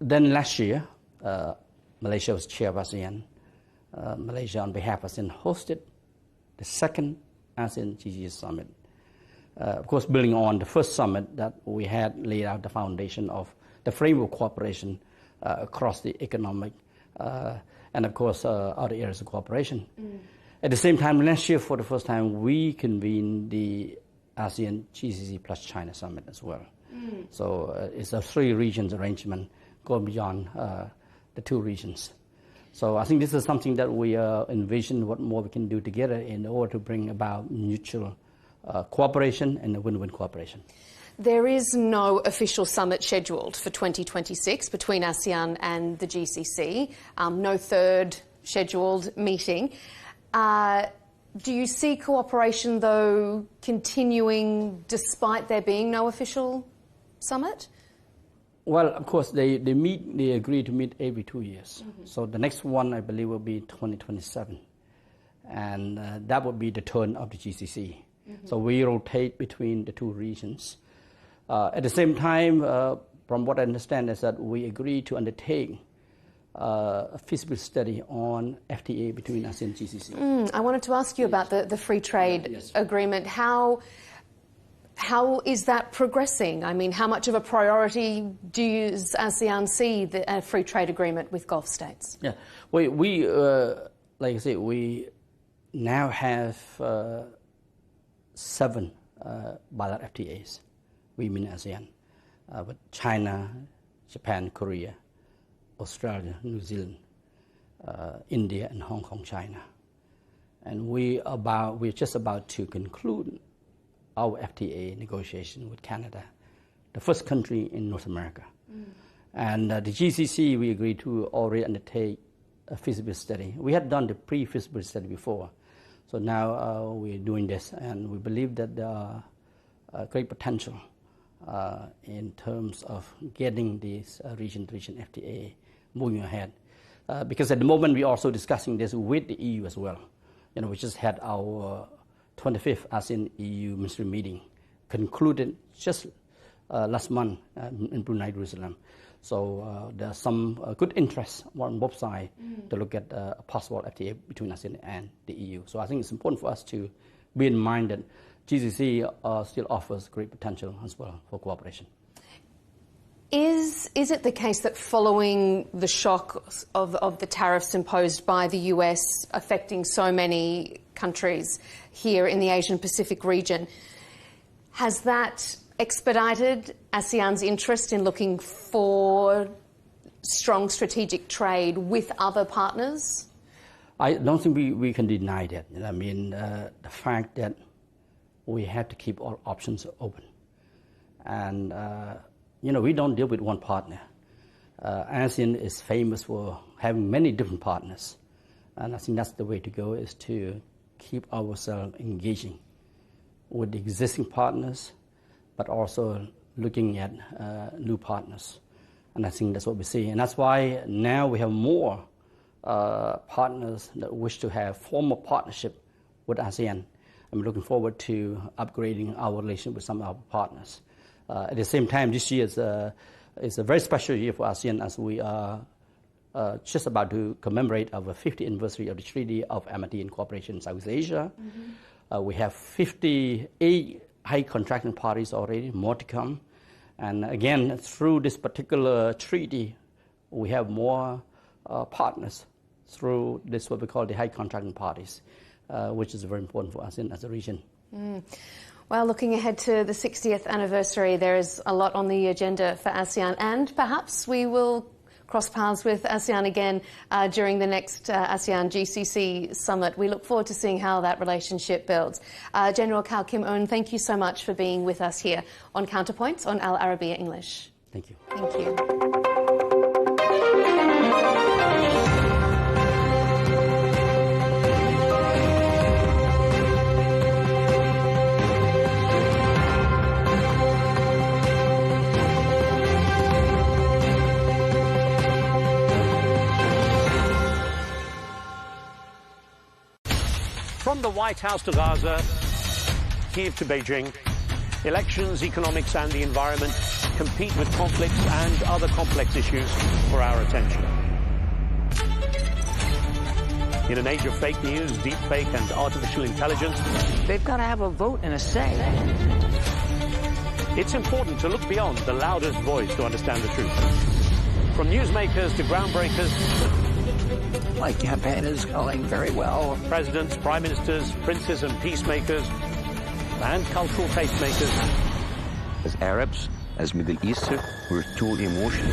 then last year, Malaysia was chair of ASEAN. Malaysia, on behalf of ASEAN, hosted the second ASEAN GCC summit. Of course, building on the first summit that we had laid out the foundation of the framework cooperation across the economic and, of course, other areas of cooperation. At the same time, last year, for the first time, we convened the ASEAN GCC plus China summit as well. So it's a three regions arrangement going beyond the two regions. So I think this is something that we envision what more we can do together in order to bring about mutual cooperation and a win-win cooperation. There is no official summit scheduled for 2026 between ASEAN and the GCC, no third scheduled meeting. Do you see cooperation, though, continuing despite there being no official summit? Well, of course, they agree to meet every 2 years. So the next one, I believe, will be 2027. And that would be the turn of the GCC. So we rotate between the two regions. At the same time, from what I understand, is that we agree to undertake a feasibility study on FTA between ASEAN and GCC. I wanted to ask you about the free trade agreement. How is that progressing? I mean, how much of a priority does ASEAN see the free trade agreement with Gulf states? Yeah, we like I say, we now have 7 bilateral FTAs. We mean ASEAN, with China, Japan, Korea, Australia, New Zealand, India, and Hong Kong, China. And we're just about to conclude our FTA negotiation with Canada, the first country in North America. And the GCC, we agreed to already undertake a feasibility study. We had done the pre-feasibility study before. So now we're doing this, and we believe that there are great potential in terms of getting this region-to-region FTA moving ahead. Because at the moment, we're also discussing this with the EU as well. We just had our 25th ASEAN-EU ministry meeting, concluded just last month in Brunei, Jerusalem. So there's some good interest on both sides to look at a possible FTA between ASEAN and the EU. So I think it's important for us to be in mind that GCC still offers great potential as well for cooperation. Is it the case that following the shock of the tariffs imposed by the US affecting so many countries here in the Asian Pacific region, has that expedited ASEAN's interest in looking for strong strategic trade with other partners? I don't think we can deny that. I mean, the fact that we have to keep all options open. And, we don't deal with one partner. ASEAN is famous for having many different partners. And I think that's the way to go, is to keep ourselves engaging with the existing partners, but also looking at new partners. And I think that's what we see. And that's why now we have more partners that wish to have formal partnership with ASEAN. I'm looking forward to upgrading our relationship with some of our partners. At the same time, this year is a very special year for ASEAN, as we are just about to commemorate our 50th anniversary of the Treaty of Amity and Cooperation in Southeast Asia. We have 58 high contracting parties already, more to come. And again, through this particular treaty, we have more partners through this, what we call the high contracting parties, which is very important for us as a region. Well, looking ahead to the 60th anniversary, there is a lot on the agenda for ASEAN, and perhaps we will cross paths with ASEAN again during the next ASEAN GCC summit. We look forward to seeing how that relationship builds. General Kao Kim Eun, thank you so much for being with us here on Counterpoints on Al Arabiya English. Thank you. Thank you. From the White House to Gaza, Kiev to Beijing, elections, economics and the environment compete with conflicts and other complex issues for our attention. In an age of fake news, deepfake and artificial intelligence, they've got to have a vote and a say. It's important to look beyond the loudest voice to understand the truth. From newsmakers to groundbreakers, My campaign is going very well. Presidents, prime ministers, princes and peacemakers, and cultural tastemakers. As Arabs, as Middle Eastern, we're too emotional.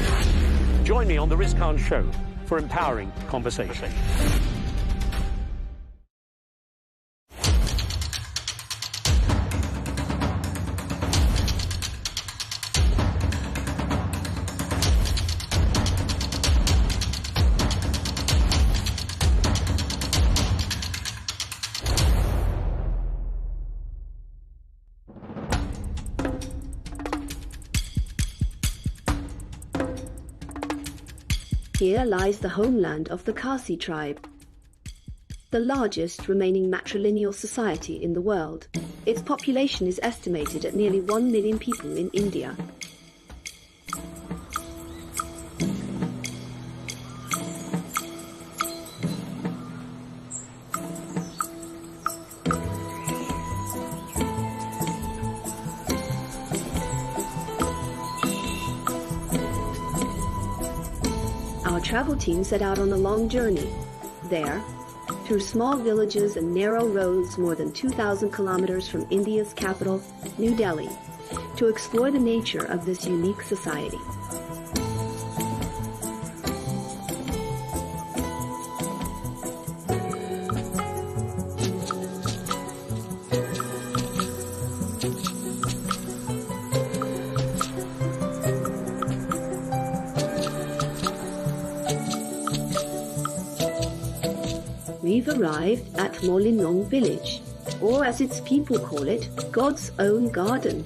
Join me on The Riz Khan Show for empowering conversation. Here lies the homeland of the Khasi tribe, the largest remaining matrilineal society in the world. Its population is estimated at nearly 1 million people in India. Our travel team set out on a long journey. There, through small villages and narrow roads more than 2,000 kilometers from India's capital, New Delhi, to explore the nature of this unique society. We've arrived at Molinong village, or as its people call it, God's own garden.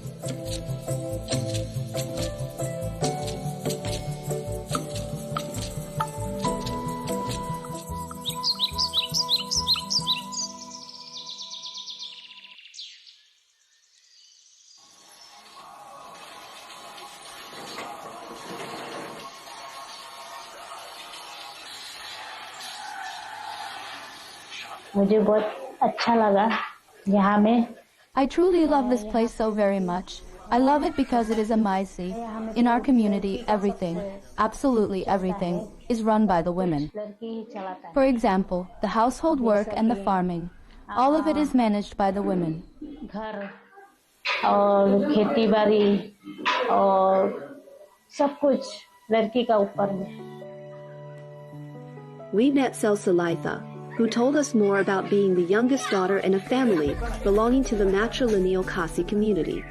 I truly love this place so very much. I love it because it is a Maisi. In our community, everything, absolutely everything, is run by the women. For example, the household work and the farming. All of it is managed by the women. We met Zelenskyy, who told us more about being the youngest daughter in a family belonging to the matrilineal Khasi community.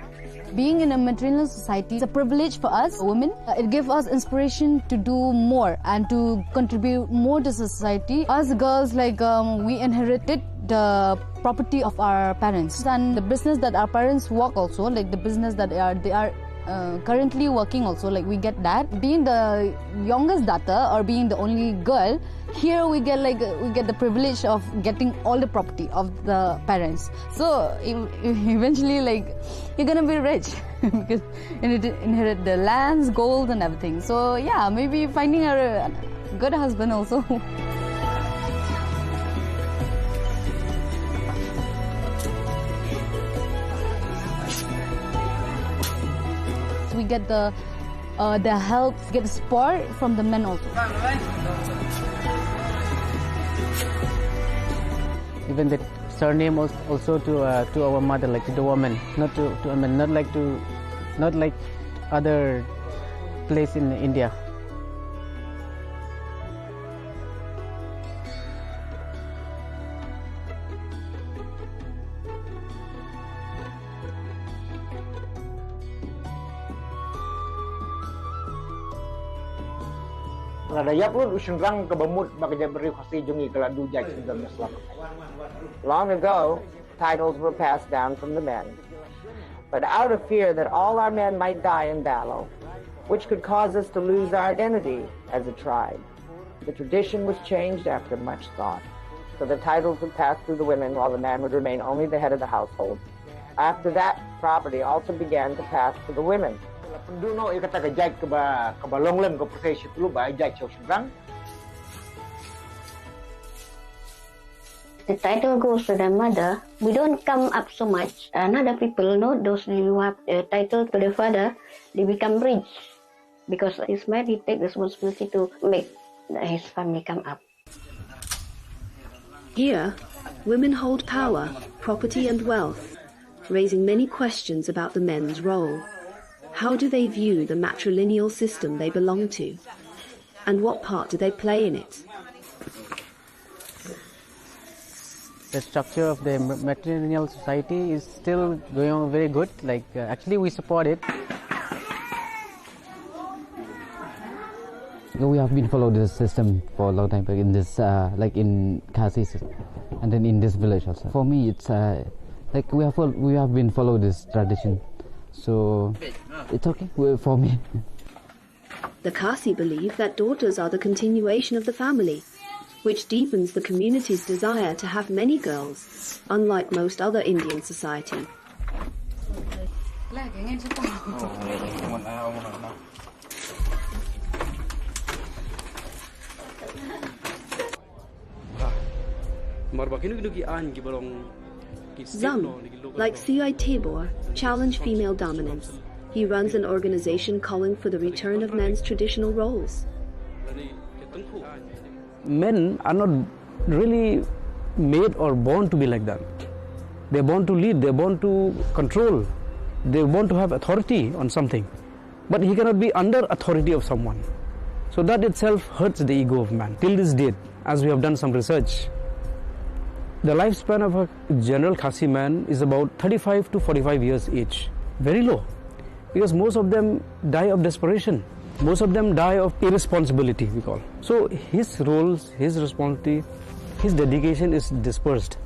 Being in a matrilineal society is a privilege for us women. It gives us inspiration to do more and to contribute more to society. Us girls, we inherited the property of our parents and the business that our parents work also, like the business that they are currently working also, like we get that. Being the youngest daughter or being the only girl, here we get the privilege of getting all the property of the parents. So eventually you're gonna be rich because you inherit the lands, gold and everything. So yeah, maybe finding a good husband also. we get the help, get the support from the men also. Even the surname was also to our mother, like to the woman, not to I mean, not like other place in India. Long ago, titles were passed down from the men. But out of fear that all our men might die in battle, which could cause us to lose our identity as a tribe, the tradition was changed after much thought. So the titles would pass through the women while the man would remain only the head of the household. After that, property also began to pass to the women. The title goes to the mother. We don't come up so much. Another people know those who have the title to the father, they become rich. Because his man, he take responsibility to make his family come up. Here, women hold power, property and wealth, raising many questions about the men's role. How do they view the matrilineal system they belong to? And what part do they play in it? The structure of the matrilineal society is still going on very good. Like actually, we support it. We have been following this system for a long time, like in this, like in Khasi, and then in this village also. For me, it's like we have been following this tradition, so it's okay for me. The Khasi believe that daughters are the continuation of the family, which deepens the community's desire to have many girls, unlike most other Indian society. Zam, like C.I. Tabor, challenge female dominance. He runs an organization calling for the return of men's traditional roles. Men are not really made or born to be like that. They're born to lead, they're born to control, they're born to have authority on something. But he cannot be under authority of someone. So that itself hurts the ego of man. Till this date, as we have done some research, the lifespan of a general Khasi man is about 35 to 45 years age. Very low. Because most of them die of desperation. Most of them die of irresponsibility, we call. So his roles, his responsibility, his dedication is dispersed.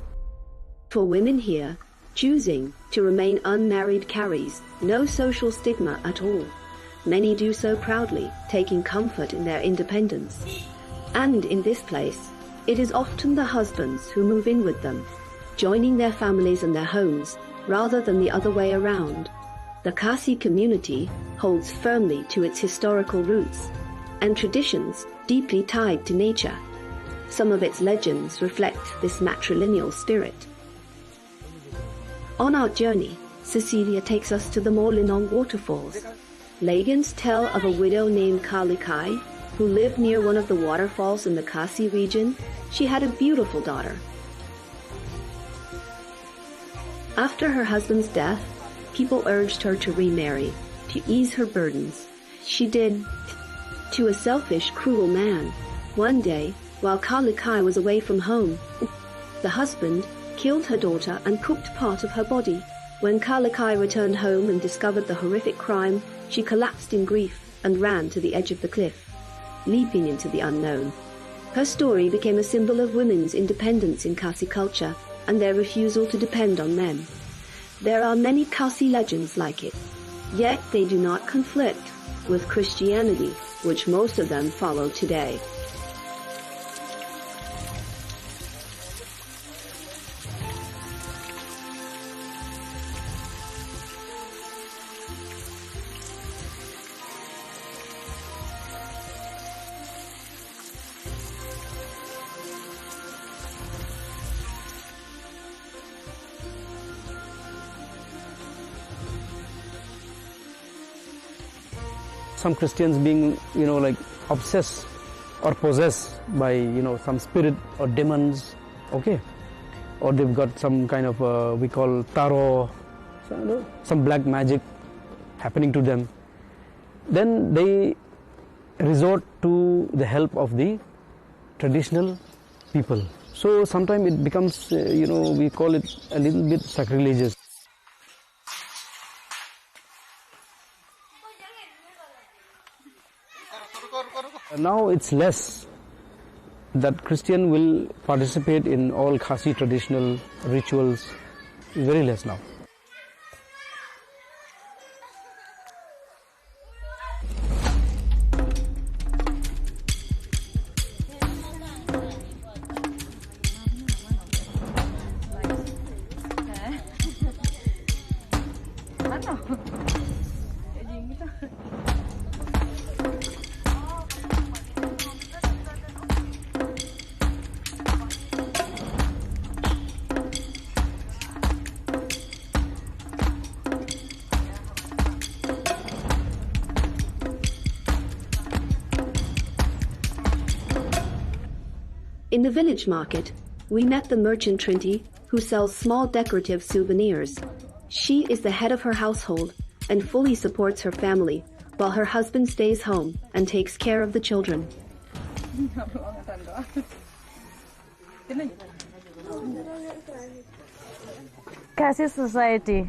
For women here, choosing to remain unmarried carries no social stigma at all. Many do so proudly, taking comfort in their independence. And in this place, it is often the husbands who move in with them, joining their families and their homes, rather than the other way around. The Khasi community holds firmly to its historical roots and traditions deeply tied to nature. Some of its legends reflect this matrilineal spirit. On our journey, Cecilia takes us to the Molinong waterfalls. Legends tell of a widow named Kalikai who lived near one of the waterfalls in the Khasi region. She had a beautiful daughter. After her husband's death, people urged her to remarry, to ease her burdens. She did, to a selfish, cruel man. One day, while Kalikai was away from home, the husband killed her daughter and cooked part of her body. When Kalikai returned home and discovered the horrific crime, she collapsed in grief and ran to the edge of the cliff, leaping into the unknown. Her story became a symbol of women's independence in Khasi culture and their refusal to depend on men. There are many Khasi legends like it, yet they do not conflict with Christianity, which most of them follow today. some Christians being, like obsessed or possessed by, some spirit or demons, okay? Or they've got some kind of, we call tarot, some black magic happening to them. Then they resort to the help of the traditional people. So sometimes it becomes, we call it a little bit sacrilegious. Now it's less that Christian will participate in all Khasi traditional rituals, very less now. In the village market, we met the merchant Trinity, who sells small decorative souvenirs. She is the head of her household and fully supports her family, while her husband stays home and takes care of the children. Khasi society,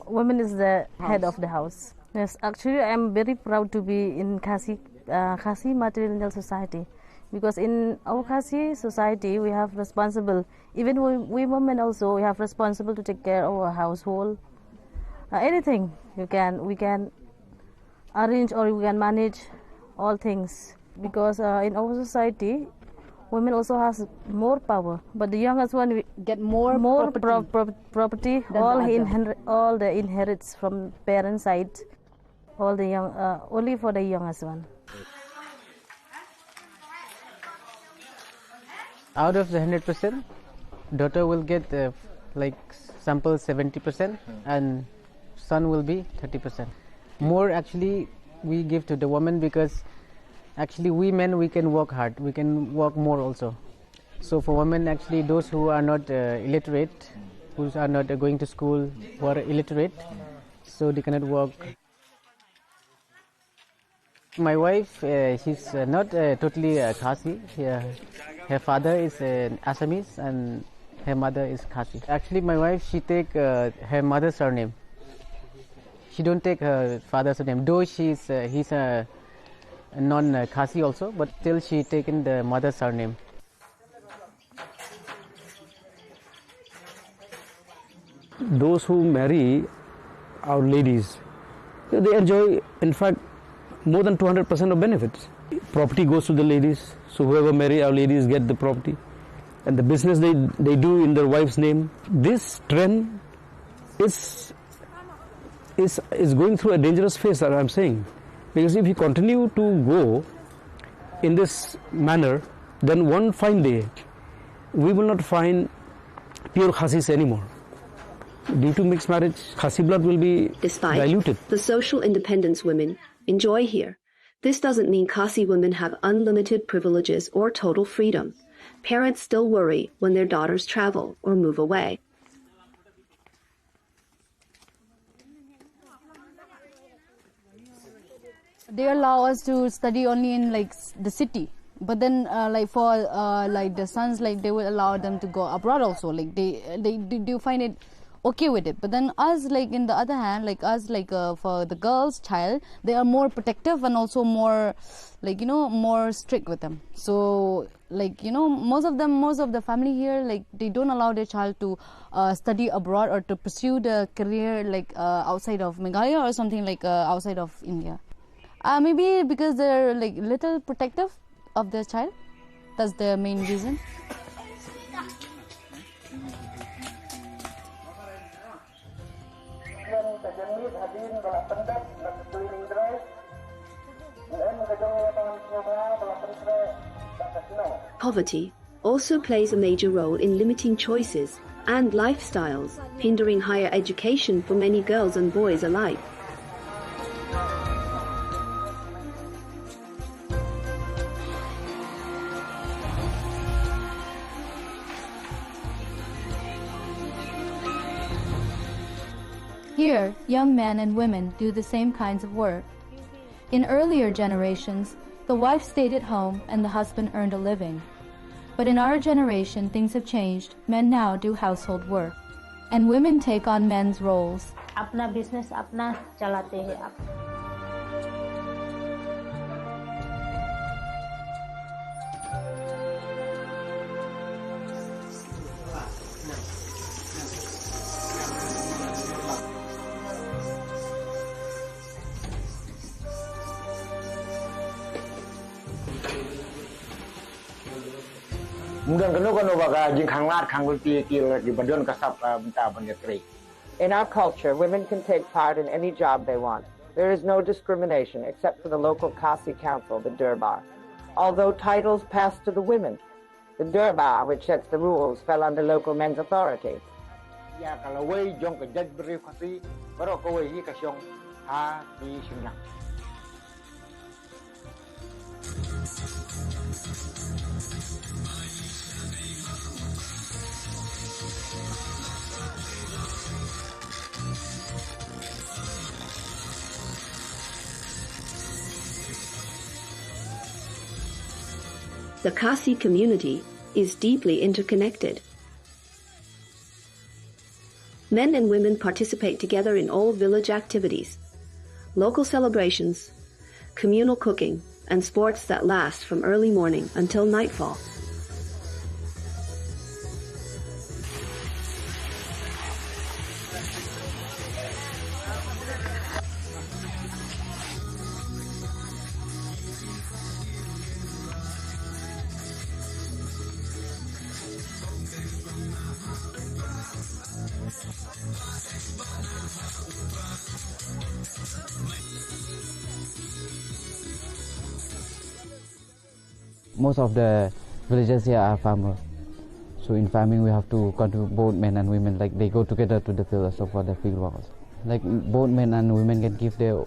women is the head of the house. Yes, actually I am very proud to be in Khasi matrilineal society. Because in our Khasi society, we have responsible, even we women also, we have responsible to take care of our household. Anything we can arrange or we can manage all things. Because in our society, women also has more power. But the youngest one we get more property. All the inherits from parents' side. All the young, only for the youngest one. Out of the 100%, daughter will get like sample 70% and son will be 30%. More actually we give to the woman because actually we men, we can work hard, we can work more also. So for women, actually those who are not illiterate, who are not going to school, who are illiterate, so they cannot work. My wife, she's not totally Khasi. Her father is Assamese and her mother is Khasi. Actually, my wife, she take her mother's surname. She don't take her father's surname. Though he's a non-Khasi also, but still she taken the mother's surname. Those who marry our ladies, they enjoy, in fact, more than 200% of benefits. Property goes to the ladies, so whoever marry our ladies get the property. And the business they do in their wife's name. This trend is going through a dangerous phase, that I'm saying. Because if you continue to go in this manner, then one fine day, we will not find pure Khasis anymore. Due to mixed marriage, Khasi blood will be diluted. The social independence women enjoy here, this doesn't mean Khasi women have unlimited privileges or total freedom. Parents still worry when their daughters travel or move away. They allow us to study only in like the city, but then like for like the sons, like they will allow them to go abroad also. Like they do find it okay with it. But then us, like in the other hand, like us, like for the girls' child, they are more protective and also more, like, you know, more strict with them. So, like, you know, most of the family here, like, they don't allow their child to study abroad or to pursue the career like outside of Meghalaya or something like outside of India. Maybe because they're like little protective of their child. That's the main reason. Poverty also plays a major role in limiting choices and lifestyles, hindering higher education for many girls and boys alike. Here, young men and women do the same kinds of work. In earlier generations, the wife stayed at home and the husband earned a living. But in our generation, things have changed. Men now do household work. And women take on men's roles. अपना business अपना चलाते हैं आप. In our culture, women can take part in any job they want. There is no discrimination except for the local Kasi council, the Durbar. Although titles passed to the women, the Durbar, which sets the rules, fell under local men's authority. The Kasi community is deeply interconnected. Men and women participate together in all village activities, local celebrations, communal cooking, and sports that last from early morning until nightfall. Most of the villagers here are farmers. So in farming we have to contribute both men and women, like they go together to the field also for the field work also. Like both men and women can give their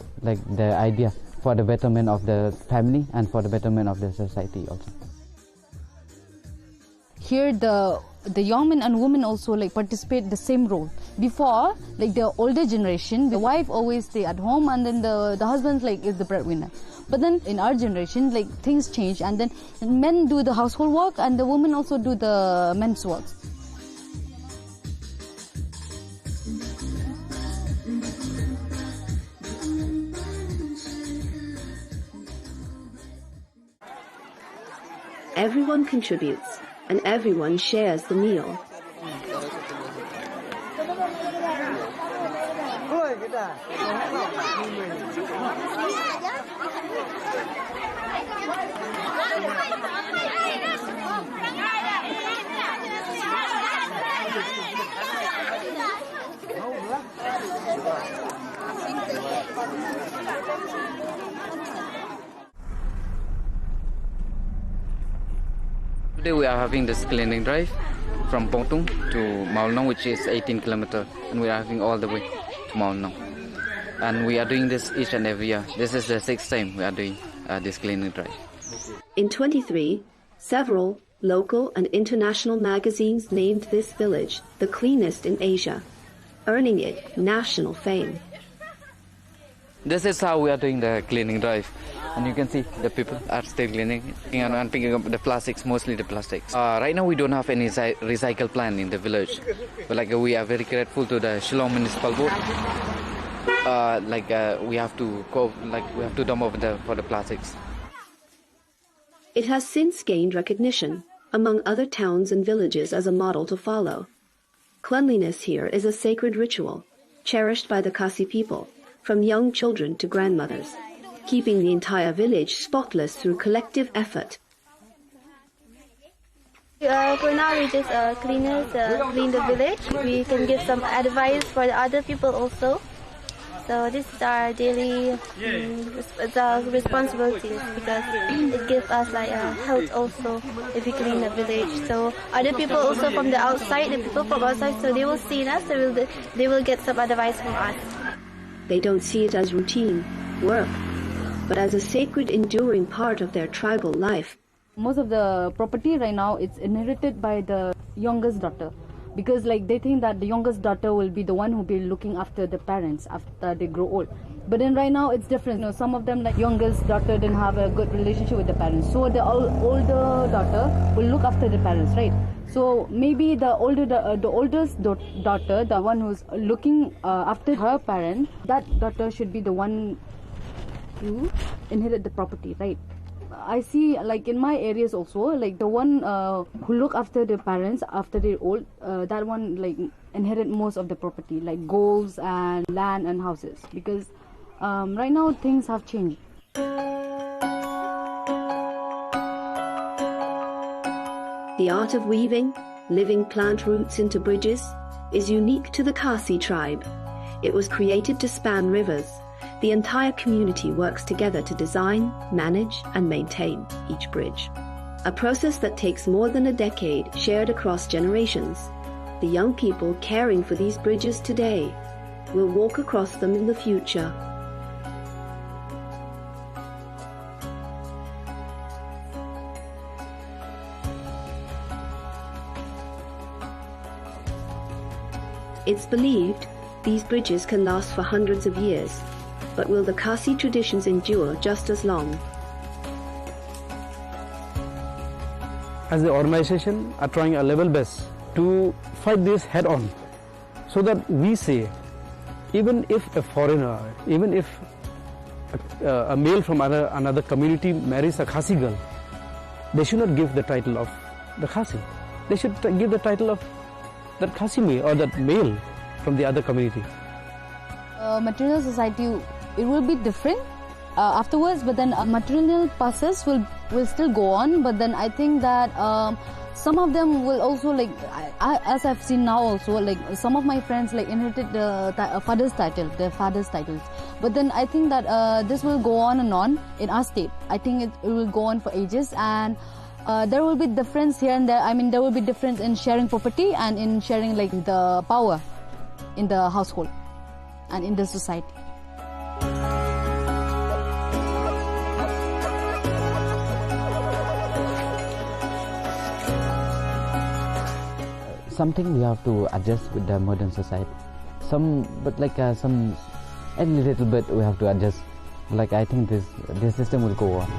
idea for the betterment of the family and for the betterment of the society also. Here the young men and women also participate the same role. Before, the older generation, the wife always stay at home and then the husband is the breadwinner. But then in our generation, things change and then men do the household work and the women also do the men's work. Everyone contributes and everyone shares the meal. Today we are having this cleaning drive from Pongtung to Maulnong, which is 18 kilometers, and we are having all the way to Maulnong. And we are doing this each and every year. This is the 6th time we are doing this cleaning drive. In 23, several local and international magazines named this village the cleanest in Asia, earning it national fame. This is how we are doing the cleaning drive. And you can see the people are still cleaning and picking up the plastics, mostly the plastics. Right now we don't have any recycle plant in the village. But we are very grateful to the Shillong Municipal Board. We have to go, we have to dump over for the plastics. It has since gained recognition among other towns and villages as a model to follow. Cleanliness here is a sacred ritual, cherished by the Kasi people, from young children to grandmothers, keeping the entire village spotless through collective effort. For now, we just clean the village. We can give some advice for the other people also. So this is our daily responsibilities because it gives us health also if we clean the village. So other people also from the outside, the people from outside, so they will see us. They will get some advice from us. They don't see it as routine work, but as a sacred, enduring part of their tribal life. Most of the property right now, it's inherited by the youngest daughter. because like they think that the youngest daughter will be the one who will be looking after the parents after they grow old. But then right now it's different. You know, some of them, like youngest daughter, didn't have a good relationship with the parents, so the older daughter will look after the parents, right? So maybe the oldest daughter, the one who's looking after her parent, that daughter should be the one to inherit the property, right? I see, like in my areas also, like the one who look after their parents after they're old, that one like inherit most of the property, like golds and land and houses, because right now things have changed. The art of weaving, living plant roots into bridges, is unique to the Khasi tribe. It was created to span rivers. The entire community works together to design, manage, and maintain each bridge. A process that takes more than a decade, shared across generations. The young people caring for these bridges today will walk across them in the future. It's believed these bridges can last for hundreds of years, but will the Khasi traditions endure just as long? As the organization are trying our level best to fight this head on, so that we say, even if a foreigner, even if a male from another community marries a Khasi girl, they should not give the title of the Khasi. They should give the title of that Khasi male or that male from the other community. Material society, it will be different afterwards, but then material process will still go on. But then I think that some of them will also, like as I've seen now also, like some of my friends like inherited the father's title, their father's titles. But then I think that this will go on and on in our state. I think it will go on for ages, and there will be difference here and there. I mean, there will be difference in sharing property and in sharing like the power in the household and in the society. Something we have to adjust with the modern society. But some a little bit we have to adjust. Like I think this system will go on.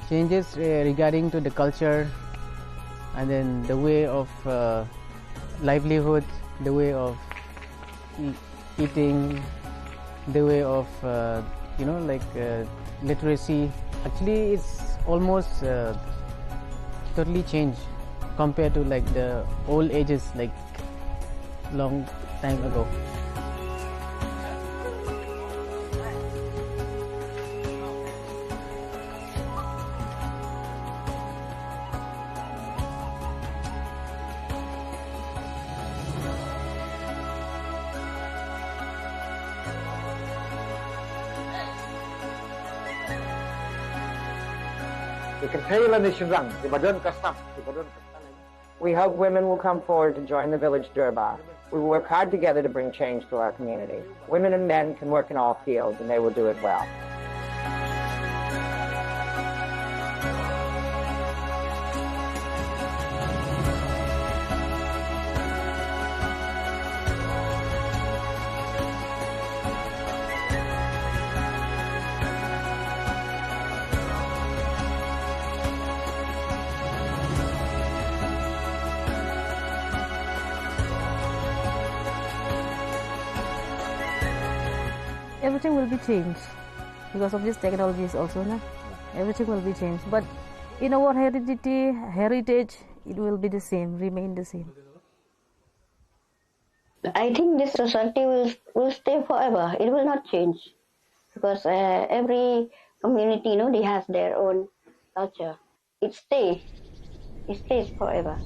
Changes regarding to the culture, and then the way of livelihood, the way of eating, the way of literacy. Actually, it's almost totally changed compared to like the old ages, like long time ago. We hope women will come forward to join the village Durbar. We will work hard together to bring change to our community. Women and men can work in all fields, and they will do it well. Everything will be changed because of this technologies also, no? Everything will be changed, but in our heritage, it will be the same, remain the same. I think this society will stay forever. It will not change because every community, they have their own culture. It stays forever.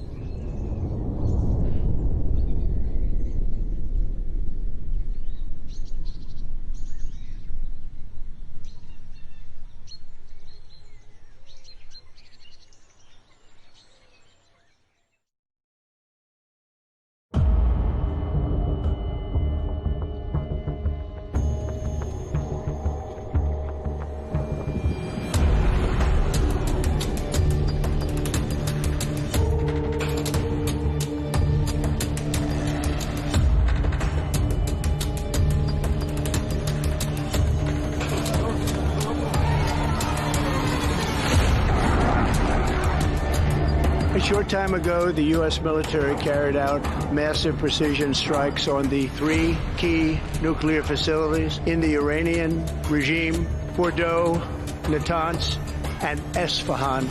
short time ago, the U.S. military carried out massive precision strikes on the 3 key nuclear facilities in the Iranian regime: Fordow, Natanz, and Esfahan.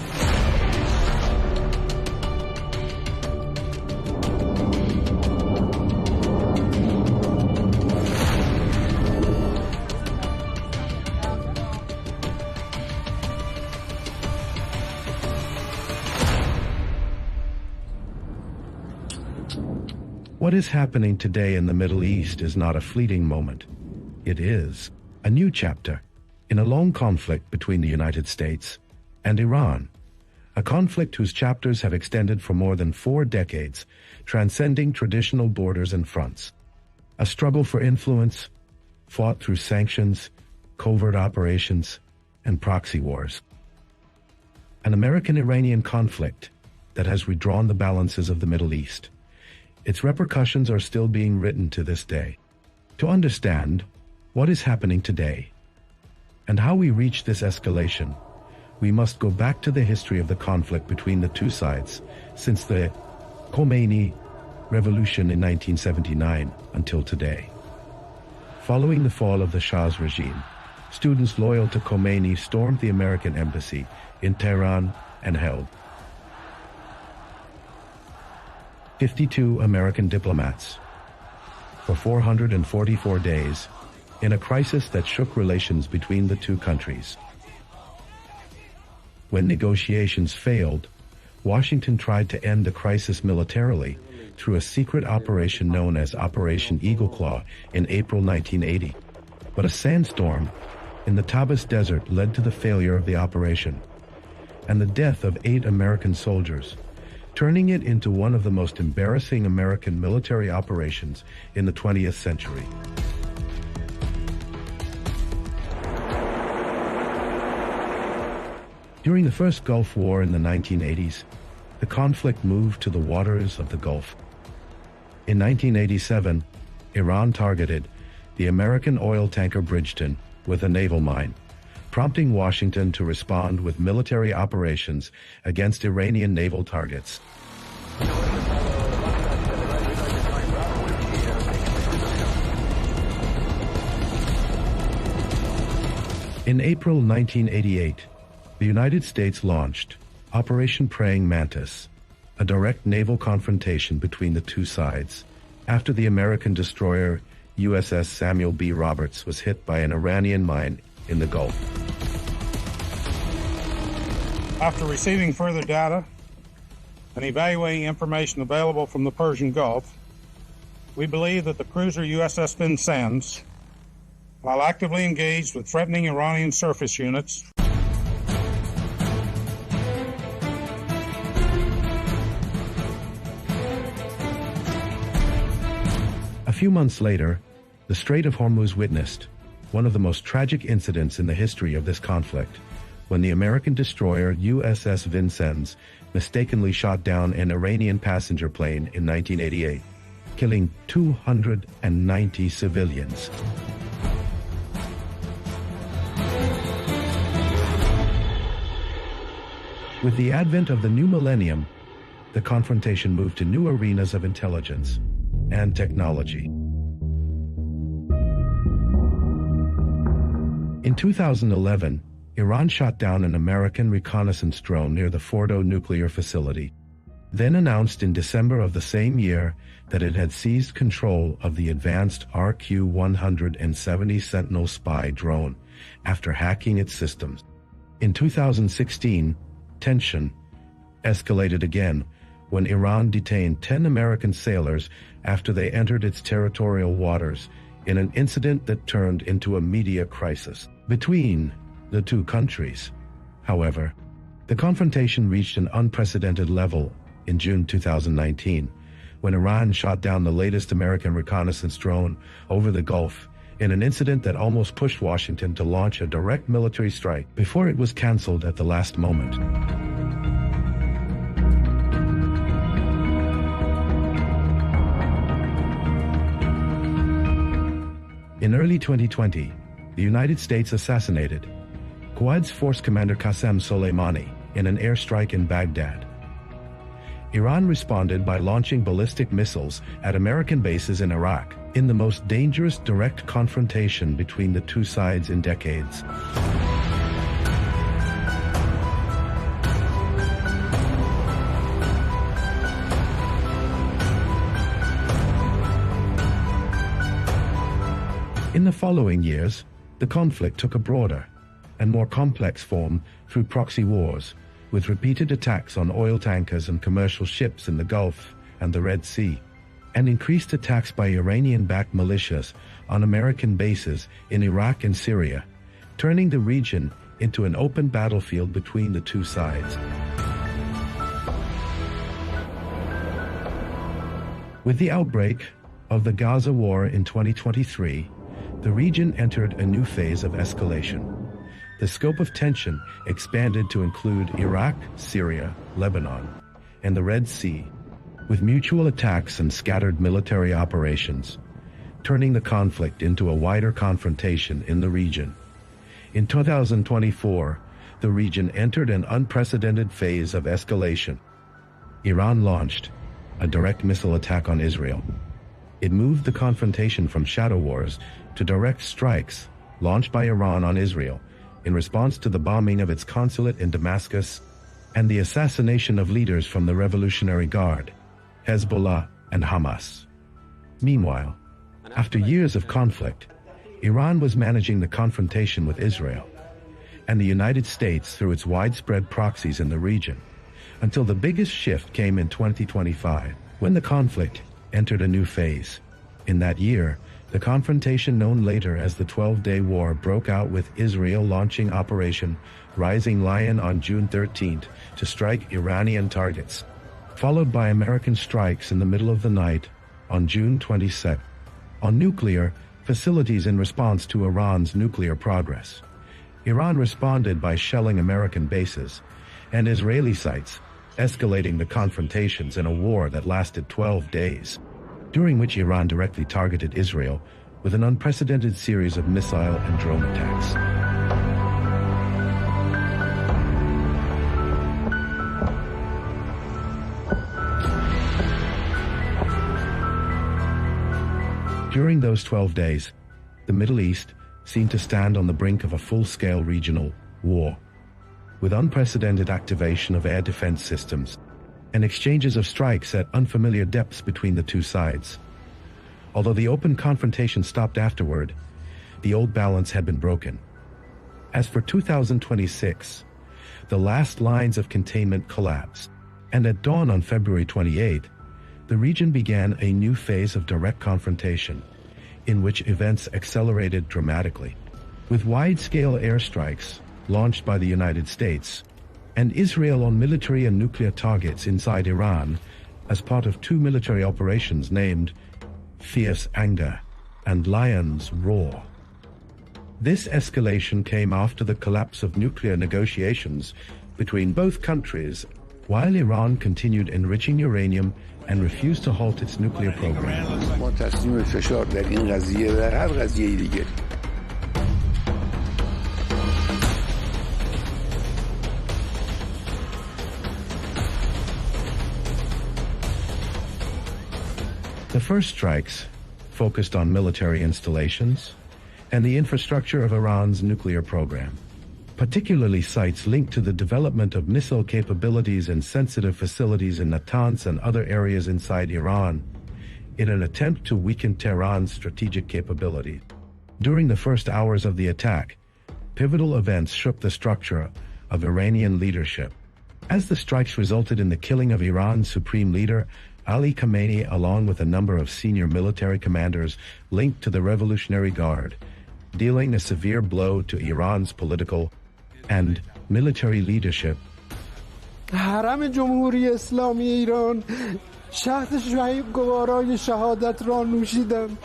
What is happening today in the Middle East is not a fleeting moment. It is a new chapter in a long conflict between the United States and Iran, a conflict whose chapters have extended for more than 4 decades, transcending traditional borders and fronts. A struggle for influence, fought through sanctions, covert operations, and proxy wars. An American-Iranian conflict that has redrawn the balances of the Middle East. Its repercussions are still being written to this day. To understand what is happening today and how we reached this escalation, we must go back to the history of the conflict between the two sides since the Khomeini revolution in 1979 until today. Following the fall of the Shah's regime, students loyal to Khomeini stormed the American embassy in Tehran and held 52 American diplomats for 444 days in a crisis that shook relations between the two countries. When negotiations failed, Washington tried to end the crisis militarily through a secret operation known as Operation Eagle Claw in April 1980. But a sandstorm in the Tabriz Desert led to the failure of the operation and the death of 8 American soldiers, turning it into one of the most embarrassing American military operations in the 20th century. During the first Gulf War in the 1980s, the conflict moved to the waters of the Gulf. In 1987, Iran targeted the American oil tanker Bridgeton with a naval mine, prompting Washington to respond with military operations against Iranian naval targets. In April 1988, the United States launched Operation Praying Mantis, a direct naval confrontation between the two sides, after the American destroyer USS Samuel B. Roberts was hit by an Iranian mine in the Gulf. After receiving further data and evaluating information available from the Persian Gulf, we believe that the cruiser USS Vincennes, while actively engaged with threatening Iranian surface units, A few months later, the Strait of Hormuz witnessed one of the most tragic incidents in the history of this conflict, when the American destroyer USS Vincennes mistakenly shot down an Iranian passenger plane in 1988, killing 290 civilians. With the advent of the new millennium, the confrontation moved to new arenas of intelligence and technology. In 2011, Iran shot down an American reconnaissance drone near the Fordow nuclear facility, then announced in December of the same year that it had seized control of the advanced RQ-170 Sentinel spy drone after hacking its systems. In 2016, tension escalated again when Iran detained 10 American sailors after they entered its territorial waters in an incident that turned into a media crisis between the two countries. However, the confrontation reached an unprecedented level in June 2019, when Iran shot down the latest American reconnaissance drone over the Gulf in an incident that almost pushed Washington to launch a direct military strike before it was canceled at the last moment. In early 2020, the United States assassinated Quds Force Commander Qasem Soleimani in an airstrike in Baghdad. Iran responded by launching ballistic missiles at American bases in Iraq, in the most dangerous direct confrontation between the two sides in decades. In the following years, the conflict took a broader and more complex form through proxy wars, with repeated attacks on oil tankers and commercial ships in the Gulf and the Red Sea, and increased attacks by Iranian-backed militias on American bases in Iraq and Syria, turning the region into an open battlefield between the two sides. With the outbreak of the Gaza war in 2023, the region entered a new phase of escalation. The scope of tension expanded to include Iraq, Syria, Lebanon, and the Red Sea, with mutual attacks and scattered military operations, turning the conflict into a wider confrontation in the region. In 2024, the region entered an unprecedented phase of escalation. Iran launched a direct missile attack on Israel. It moved the confrontation from shadow wars to direct strikes launched by Iran on Israel in response to the bombing of its consulate in Damascus and the assassination of leaders from the Revolutionary Guard, Hezbollah, and Hamas. Meanwhile, after years of conflict, Iran was managing the confrontation with Israel and the United States through its widespread proxies in the region, until the biggest shift came in 2025, when the conflict entered a new phase. In that year, the confrontation known later as the 12-Day War broke out, with Israel launching Operation Rising Lion on June 13th to strike Iranian targets, followed by American strikes in the middle of the night on June 22nd on nuclear facilities in response to Iran's nuclear progress. Iran responded by shelling American bases and Israeli sites, escalating the confrontations in a war that lasted 12 days. During which Iran directly targeted Israel with an unprecedented series of missile and drone attacks. During those 12 days, the Middle East seemed to stand on the brink of a full-scale regional war, with unprecedented activation of air defense systems and exchanges of strikes at unfamiliar depths between the two sides. Although the open confrontation stopped afterward, the old balance had been broken. As for 2026, the last lines of containment collapsed, and at dawn on February 28, the region began a new phase of direct confrontation, in which events accelerated dramatically, with wide-scale airstrikes launched by the United States and Israel on military and nuclear targets inside Iran as part of two military operations named Fierce Anger and Lion's Roar. This escalation came after the collapse of nuclear negotiations between both countries, while Iran continued enriching uranium and refused to halt its nuclear program. The first strikes focused on military installations and the infrastructure of Iran's nuclear program, particularly sites linked to the development of missile capabilities and sensitive facilities in Natanz and other areas inside Iran, in an attempt to weaken Tehran's strategic capability. During the first hours of the attack, pivotal events shook the structure of Iranian leadership, as the strikes resulted in the killing of Iran's supreme leader, Ali Khamenei, along with a number of senior military commanders linked to the Revolutionary Guard, dealing a severe blow to Iran's political and military leadership. حرم جمهوری اسلامی ایران شهد شعیب گوارای شهادت را نوشیدم.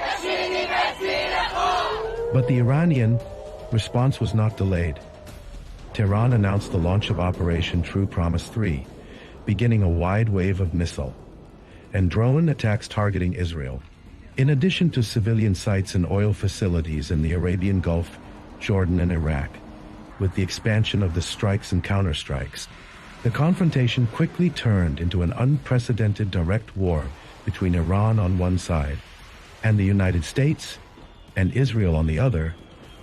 But the Iranian response was not delayed. Tehran announced the launch of Operation True Promise 3, beginning a wide wave of missile and drone attacks targeting Israel, in addition to civilian sites and oil facilities in the Arabian Gulf, Jordan, and Iraq, with the expansion of the strikes and counterstrikes. The confrontation quickly turned into an unprecedented direct war between Iran on one side and the United States and Israel on the other,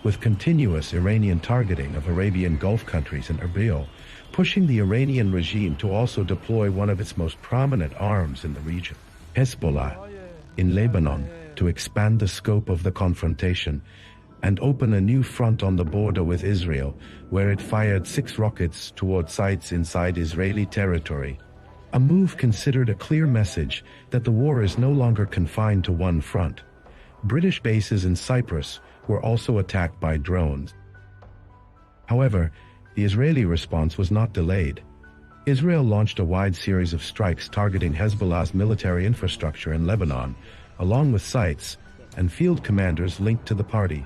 with continuous Iranian targeting of Arabian Gulf countries and Erbil, pushing the Iranian regime to also deploy one of its most prominent arms in the region, Hezbollah, in Lebanon, to expand the scope of the confrontation and open a new front on the border with Israel, where it fired 6 rockets toward sites inside Israeli territory. A move considered a clear message that the war is no longer confined to one front. British bases in Cyprus were also attacked by drones. However, the Israeli response was not delayed. Israel launched a wide series of strikes targeting Hezbollah's military infrastructure in Lebanon, along with sites and field commanders linked to the party,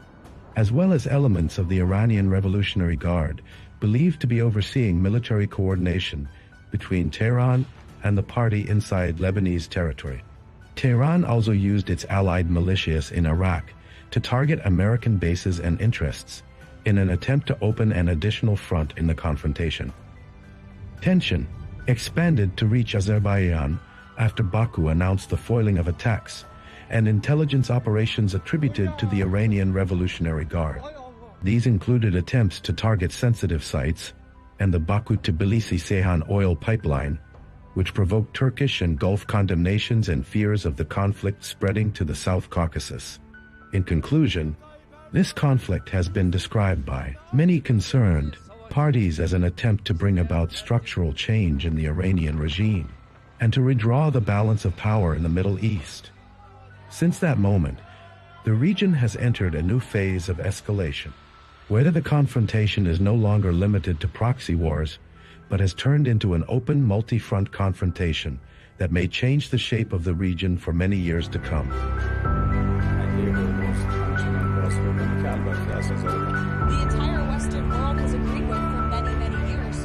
as well as elements of the Iranian Revolutionary Guard, believed to be overseeing military coordination between Tehran and the party inside Lebanese territory. Tehran also used its allied militias in Iraq to target American bases and interests in an attempt to open an additional front in the confrontation. Tension expanded to reach Azerbaijan after Baku announced the foiling of attacks and intelligence operations attributed to the Iranian Revolutionary Guard. These included attempts to target sensitive sites and the Baku-Tbilisi-Ceyhan oil pipeline, which provoked Turkish and Gulf condemnations and fears of the conflict spreading to the South Caucasus. In conclusion, this conflict has been described by many concerned parties as an attempt to bring about structural change in the Iranian regime and to redraw the balance of power in the Middle East. Since that moment, the region has entered a new phase of escalation, where the confrontation is no longer limited to proxy wars, but has turned into an open multi-front confrontation that may change the shape of the region for many years to come. The entire Western world has agreed with for many, many years.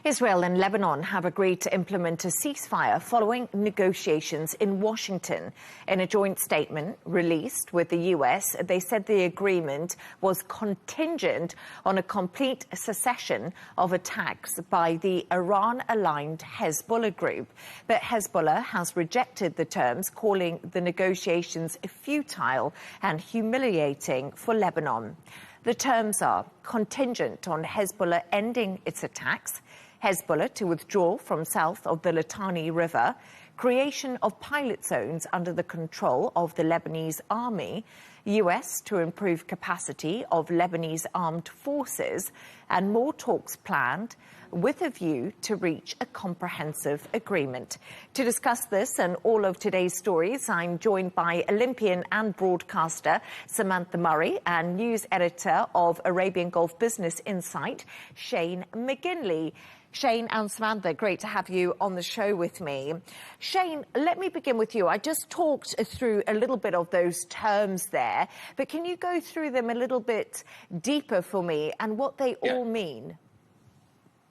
Israel and Lebanon have agreed to implement a ceasefire following negotiations in Washington. In a joint statement released with the US, they said the agreement was contingent on a complete cessation of attacks by the Iran-aligned Hezbollah group. But Hezbollah has rejected the terms, calling the negotiations futile and humiliating for Lebanon. The terms are contingent on Hezbollah ending its attacks, Hezbollah to withdraw from south of the Litani River, creation of pilot zones under the control of the Lebanese army, US to improve capacity of Lebanese armed forces, and more talks planned with a view to reach a comprehensive agreement. To discuss this and all of today's stories, I'm joined by Olympian and broadcaster Samantha Murray and news editor of Arabian Gulf Business Insight, Shane McGinley. Shane and Samantha, great to have you on the show with me. Shane, let me begin with you. I just talked through a little bit of those terms there, but can you go through them a little bit deeper for me and what they all mean?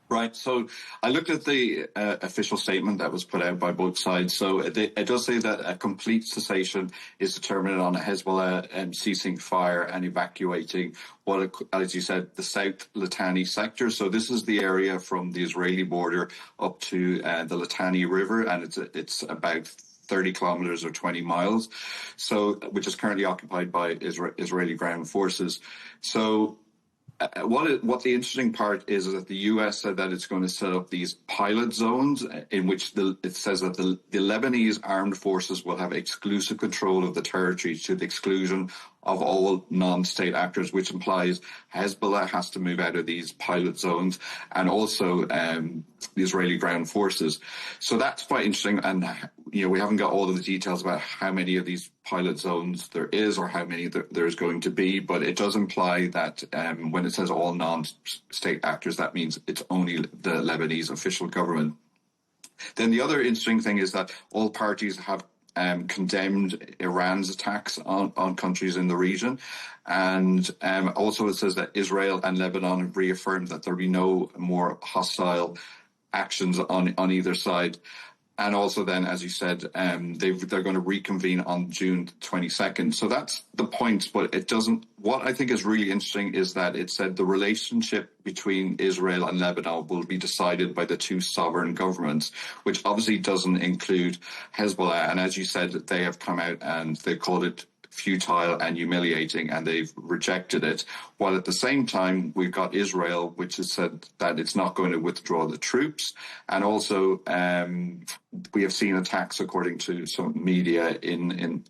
Right. So I looked at the official statement that was put out by both sides. So it does say that a complete cessation is determined on Hezbollah ceasing fire and evacuating what, as you said, the South Litani sector. So this is the area from the Israeli border up to the Litani River, and it's about 30 kilometers or 20 miles, so which is currently occupied by Israeli ground forces. So what the interesting part is that the US said that it's going to set up these pilot zones in which it says that the Lebanese armed forces will have exclusive control of the territory to the exclusion of all non-state actors, which implies Hezbollah has to move out of these pilot zones and also the Israeli ground forces. So that's quite interesting. And, we haven't got all of the details about how many of these pilot zones there is or how many there's going to be, but it does imply that when it says all non-state actors, that means it's only the Lebanese official government. Then the other interesting thing is that all parties have condemned Iran's attacks on countries in the region. And also it says that Israel and Lebanon have reaffirmed that there'll be no more hostile actions on either side. And also then, as you said, they're going to reconvene on June 22nd. So that's the point, but it doesn't... What I think is really interesting is that it said the relationship between Israel and Lebanon will be decided by the two sovereign governments, which obviously doesn't include Hezbollah. And as you said, they have come out and they called it futile and humiliating, and they've rejected it. While at the same time, we've got Israel, which has said that it's not going to withdraw the troops. And also, we have seen attacks, according to some media,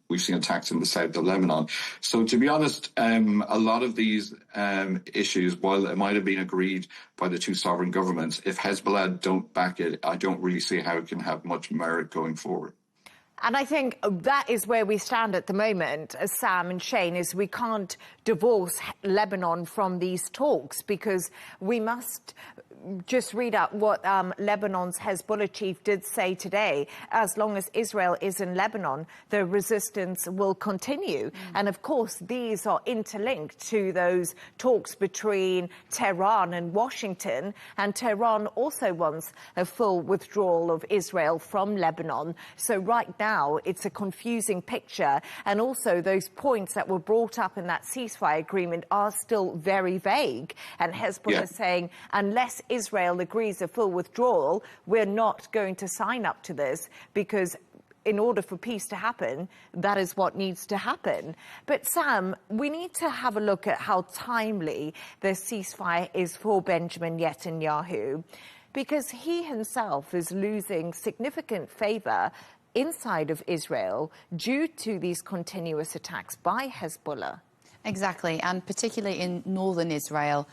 we've seen attacks in the south of Lebanon. So to be honest, a lot of these issues, while it might have been agreed by the two sovereign governments, if Hezbollah don't back it, I don't really see how it can have much merit going forward. And I think that is where we stand at the moment, Sam and Shane, is we can't divorce Lebanon from these talks, because we must just read out what Lebanon's Hezbollah chief did say today. As long as Israel is in Lebanon, the resistance will continue. And of course, these are interlinked to those talks between Tehran and Washington. And Tehran also wants a full withdrawal of Israel from Lebanon. So right now, it's a confusing picture. And also, those points that were brought up in that ceasefire agreement are still very vague. And Hezbollah is saying, unless Israel agrees a full withdrawal, we're not going to sign up to this, because in order for peace to happen, that is what needs to happen. But Sam, we need to have a look at how timely the ceasefire is for Benjamin Netanyahu, because he himself is losing significant favour inside of Israel due to these continuous attacks by Hezbollah. Exactly, and particularly in northern Israel,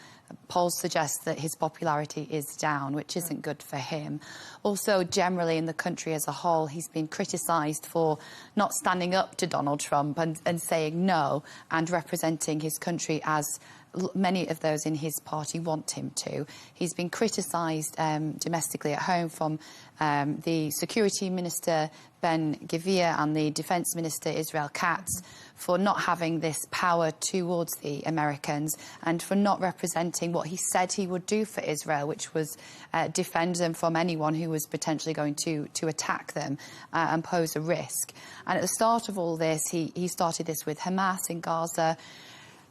polls suggest that his popularity is down, which isn't good for him. Also, generally in the country as a whole, he's been criticised for not standing up to Donald Trump and saying no, and representing his country as many of those in his party want him to. He's been criticised domestically at home from the Security Minister Ben Gvir and the Defence Minister Israel Katz for not having this power towards the Americans and for not representing what he said he would do for Israel, which was defend them from anyone who was potentially going to attack them and pose a risk. And at the start of all this, he started this with Hamas in Gaza.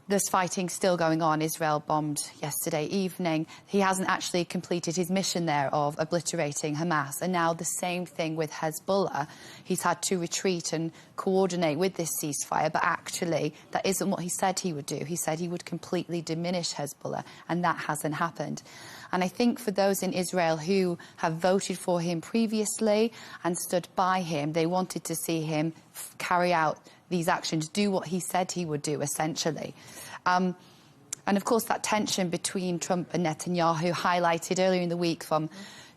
There's fighting still going on. Israel bombed yesterday evening. He hasn't actually completed his mission there of obliterating Hamas. And now the same thing with Hezbollah. He's had to retreat and coordinate with this ceasefire, but actually that isn't what he said he would do. He said he would completely diminish Hezbollah, and that hasn't happened. And I think for those in Israel who have voted for him previously and stood by him, they wanted to see him carry out these actions, do what he said he would do, essentially. And of course, that tension between Trump and Netanyahu, highlighted earlier in the week from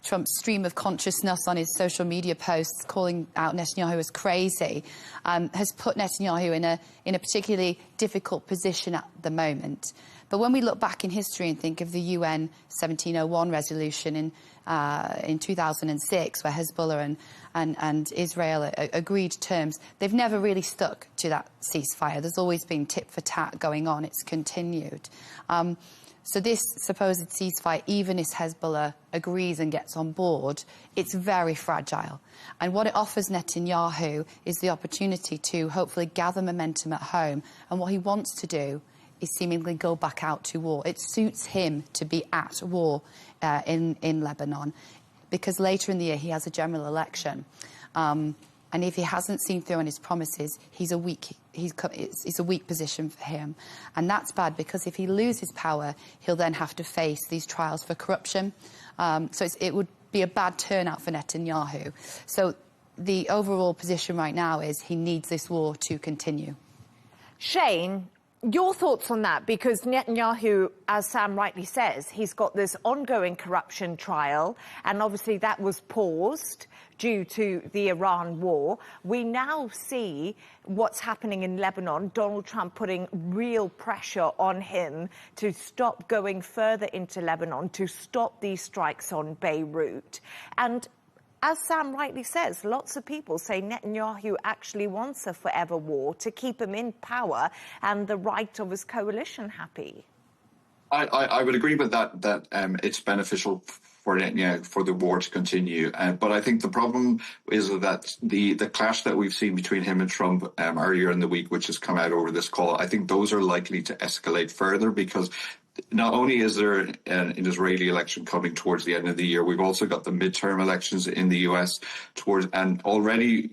Trump's stream of consciousness on his social media posts, calling out Netanyahu as crazy, has put Netanyahu in a particularly difficult position at the moment. But when we look back in history and think of the UN 1701 resolution in 2006, where Hezbollah and Israel agreed terms, they've never really stuck to that ceasefire. There's always been tit for tat going on. It's continued. So this supposed ceasefire, even if Hezbollah agrees and gets on board, it's very fragile. And what it offers Netanyahu is the opportunity to hopefully gather momentum at home. And what he wants to do is seemingly go back out to war. It suits him to be at war in Lebanon, because later in the year he has a general election. And if he hasn't seen through on his promises, it's a weak position for him. And that's bad, because if he loses power, he'll then have to face these trials for corruption. So it would be a bad turnout for Netanyahu. So the overall position right now is he needs this war to continue. Shane, your thoughts on that? Because Netanyahu, as Sam rightly says, he's got this ongoing corruption trial, and obviously that was paused due to the Iran war. We now see what's happening in Lebanon, Donald Trump putting real pressure on him to stop going further into Lebanon, to stop these strikes on Beirut. And as Sam rightly says, lots of people say Netanyahu actually wants a forever war to keep him in power and the right of his coalition happy. I would agree with that, it's beneficial for Netanyahu for the war to continue. But I think the problem is that the clash that we've seen between him and Trump earlier in the week, which has come out over this call, I think those are likely to escalate further, because not only is there an Israeli election coming towards the end of the year, we've also got the midterm elections in the US and already,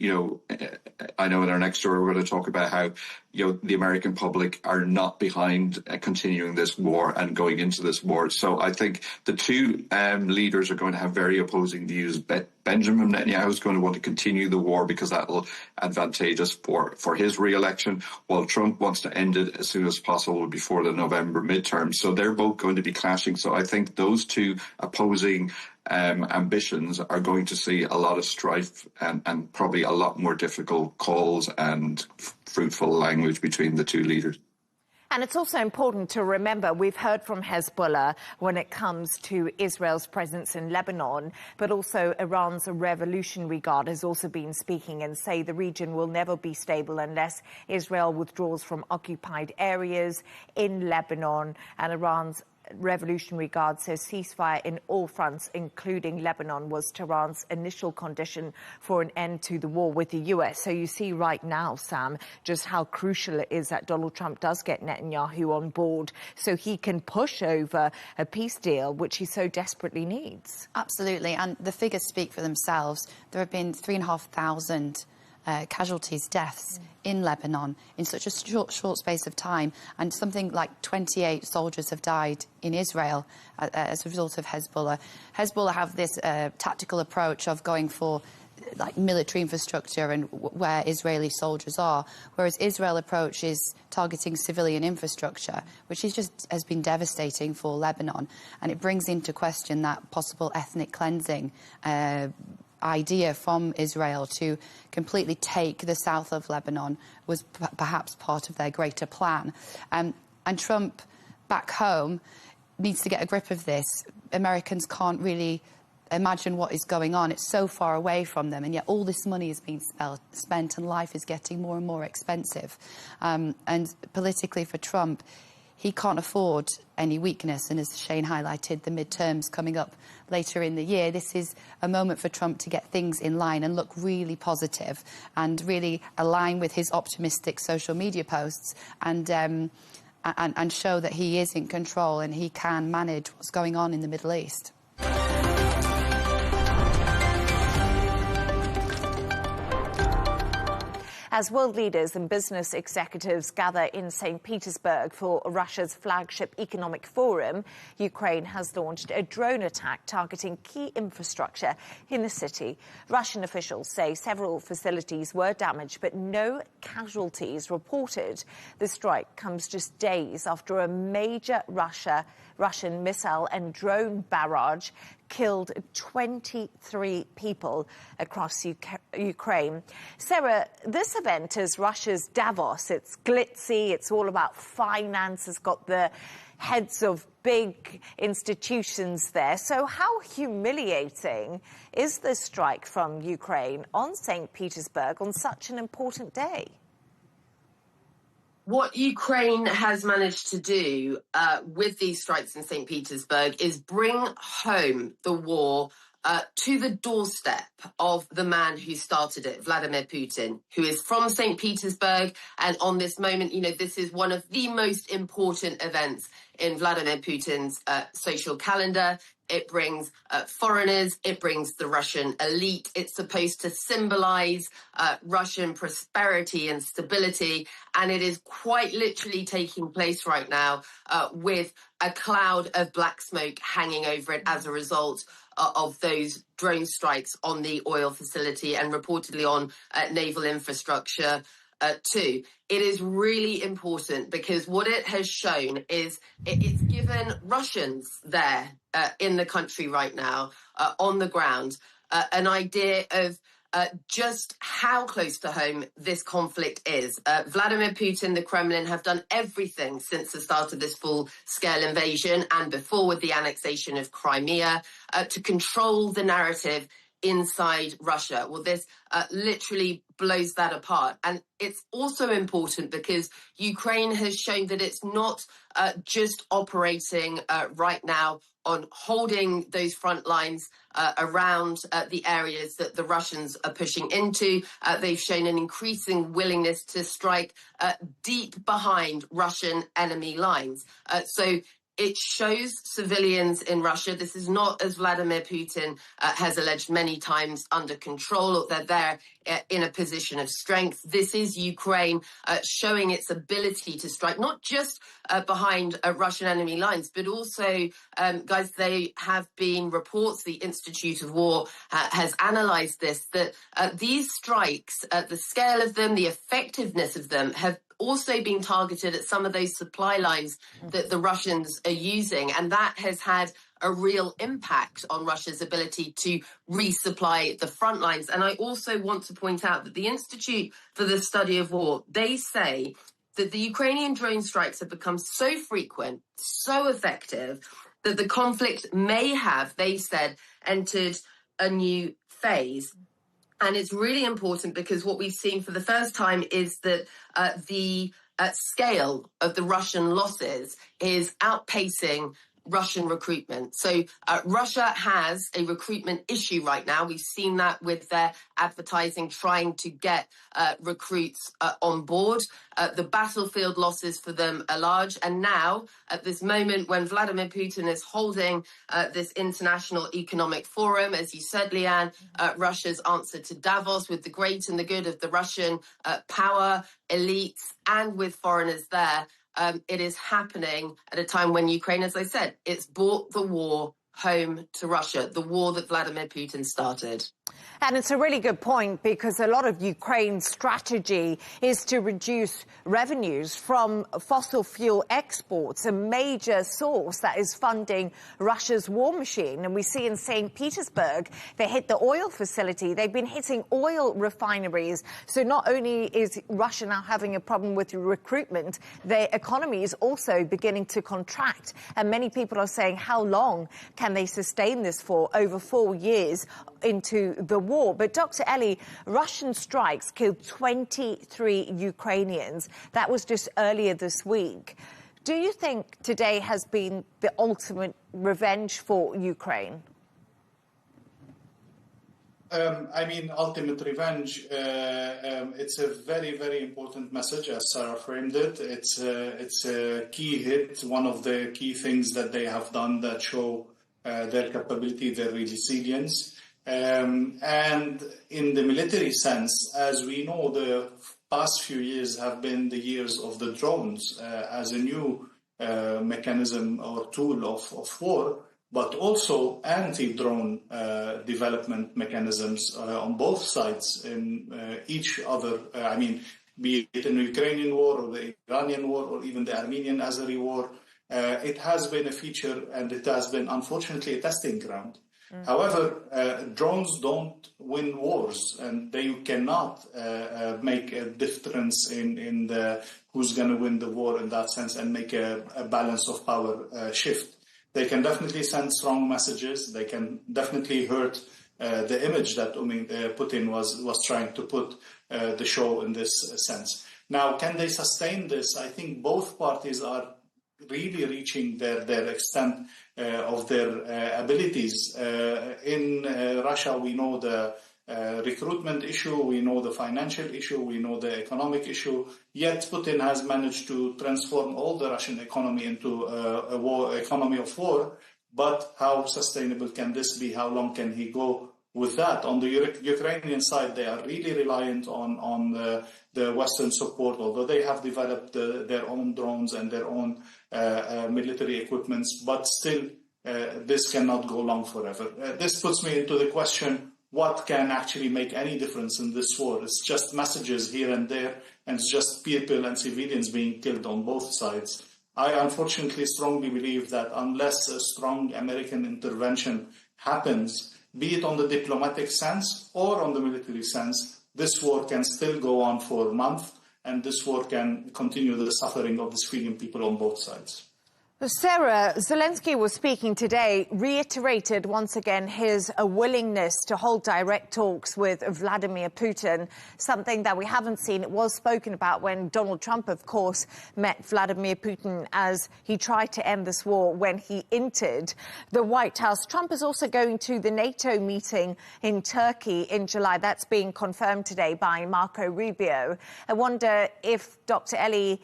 I know in our next story we're going to talk about how, the American public are not behind continuing this war and going into this war. So I think the two leaders are going to have very opposing views. Benjamin Netanyahu is going to want to continue the war because that will advantageous for his re-election, while Trump wants to end it as soon as possible before the November midterm. So they're both going to be clashing. So I think those two opposing ambitions are going to see a lot of strife and probably a lot more difficult calls and fruitful language between the two leaders. And it's also important to remember, we've heard from Hezbollah when it comes to Israel's presence in Lebanon, but also Iran's Revolutionary Guard has also been speaking and say the region will never be stable unless Israel withdraws from occupied areas in Lebanon. And Iran's Revolutionary Guard says ceasefire in all fronts, including Lebanon, was Tehran's initial condition for an end to the war with the US. So you see right now, Sam, just how crucial it is that Donald Trump does get Netanyahu on board so he can push over a peace deal, which he so desperately needs. Absolutely. And the figures speak for themselves. There have been 3,500 casualties, deaths in Lebanon in such a short space of time, and something like 28 soldiers have died in Israel as a result of Hezbollah. Hezbollah have this tactical approach of going for like military infrastructure and where Israeli soldiers are, whereas Israel approach is targeting civilian infrastructure, which is has been devastating for Lebanon, and it brings into question that possible ethnic cleansing idea from Israel to completely take the south of Lebanon was perhaps part of their greater plan. And Trump back home needs to get a grip of this. Americans can't really imagine what is going on. It's so far away from them, and yet all this money is being spent and life is getting more and more expensive. And politically for Trump, he can't afford any weakness, and as Shane highlighted, the midterms coming up later in the year, this is a moment for Trump to get things in line and look really positive and really align with his optimistic social media posts and show that he is in control and he can manage what's going on in the Middle East. As world leaders and business executives gather in St. Petersburg for Russia's flagship economic forum, Ukraine has launched a drone attack targeting key infrastructure in the city. Russian officials say several facilities were damaged, but no casualties reported. The strike comes just days after a major Russian missile and drone barrage killed 23 people across Ukraine. Sarah, this event is Russia's Davos. It's glitzy, it's all about finance, it's got the heads of big institutions there. So how humiliating is this strike from Ukraine on St. Petersburg on such an important day? What Ukraine has managed to do with these strikes in St. Petersburg is bring home the war to the doorstep of the man who started it, Vladimir Putin, who is from St. Petersburg. And on this moment, this is one of the most important events in Vladimir Putin's social calendar. It brings foreigners, it brings the Russian elite. It's supposed to symbolize Russian prosperity and stability. And it is quite literally taking place right now with a cloud of black smoke hanging over it as a result of those drone strikes on the oil facility and reportedly on naval infrastructure too. It is really important because what it has shown is it's given Russians there in the country right now on the ground an idea of just how close to home this conflict is. Vladimir Putin, the Kremlin, have done everything since the start of this full-scale invasion and before with the annexation of Crimea to control the narrative inside Russia. Well, this literally blows that apart. And it's also important because Ukraine has shown that it's not just operating right now on holding those front lines around the areas that the Russians are pushing into. They've shown an increasing willingness to strike deep behind Russian enemy lines. So it shows civilians in Russia. This is not, as Vladimir Putin has alleged many times, under control, or they're there in a position of strength. This is Ukraine showing its ability to strike, not just behind Russian enemy lines, but also, guys, there have been reports, the Institute of War has analysed this, that these strikes, the scale of them, the effectiveness of them, have also been targeted at some of those supply lines that the Russians are using. And that has had a real impact on Russia's ability to resupply the front lines. And I also want to point out that the Institute for the Study of War, they say that the Ukrainian drone strikes have become so frequent, so effective, that the conflict may have, they said, entered a new phase. And it's really important because what we've seen for the first time is that the scale of the Russian losses is outpacing Russian recruitment. So Russia has a recruitment issue right now. We've seen that with their advertising, trying to get recruits on board. The battlefield losses for them are large. And now, at this moment when Vladimir Putin is holding this international economic forum, as you said, Leigh Ann, Russia's answer to Davos, with the great and the good of the Russian power, elites, and with foreigners there, it is happening at a time when Ukraine, as I said, it's brought the war home to Russia, the war that Vladimir Putin started. And it's a really good point, because a lot of Ukraine's strategy is to reduce revenues from fossil fuel exports, a major source that is funding Russia's war machine. And we see in St. Petersburg, they hit the oil facility. They've been hitting oil refineries. So not only is Russia now having a problem with recruitment, their economy is also beginning to contract. And many people are saying, how long can they sustain this for? Over 4 years into the war. But Dr. Ellie, Russian strikes killed 23 Ukrainians. That was just earlier this week. Do you think today has been the ultimate revenge for Ukraine? I mean, ultimate revenge, it's a very, very important message, as Sarah framed it. It's a key hit, one of the key things that they have done that show their capability, their resilience. And in the military sense, as we know, the past few years have been the years of the drones as a new mechanism or tool of war, but also anti-drone development mechanisms on both sides in each other. I mean, be it in the Ukrainian war or the Iranian war or even the Armenian-Azeri war, it has been a feature, and it has been, unfortunately, a testing ground. However, drones don't win wars, and they cannot make a difference in the who's going to win the war in that sense and make a balance of power shift. They can definitely send strong messages. They can definitely hurt the image that Putin was trying to put the show in this sense. Now, can they sustain this? I think both parties are really reaching their extent of their abilities. In Russia, we know the recruitment issue, we know the financial issue, we know the economic issue, yet Putin has managed to transform all the Russian economy into a economy of war. But how sustainable can this be? How long can he go with that? On the Ukrainian side, they are really reliant on the Western support, although they have developed their own drones and their own military equipments, but still this cannot go long forever. This puts me into the question, what can actually make any difference in this war? It's just messages here and there, and it's just people and civilians being killed on both sides. I unfortunately strongly believe that unless a strong American intervention happens, be it on the diplomatic sense or on the military sense, this war can still go on for months, and this war can continue the suffering of the civilian people on both sides. Sarah, Zelenskyy was speaking today, reiterated once again his willingness to hold direct talks with Vladimir Putin, something that we haven't seen. It was spoken about when Donald Trump, of course, met Vladimir Putin as he tried to end this war when he entered the White House. Trump is also going to the NATO meeting in Turkey in July. That's being confirmed today by Marco Rubio. I wonder if Dr. Ellie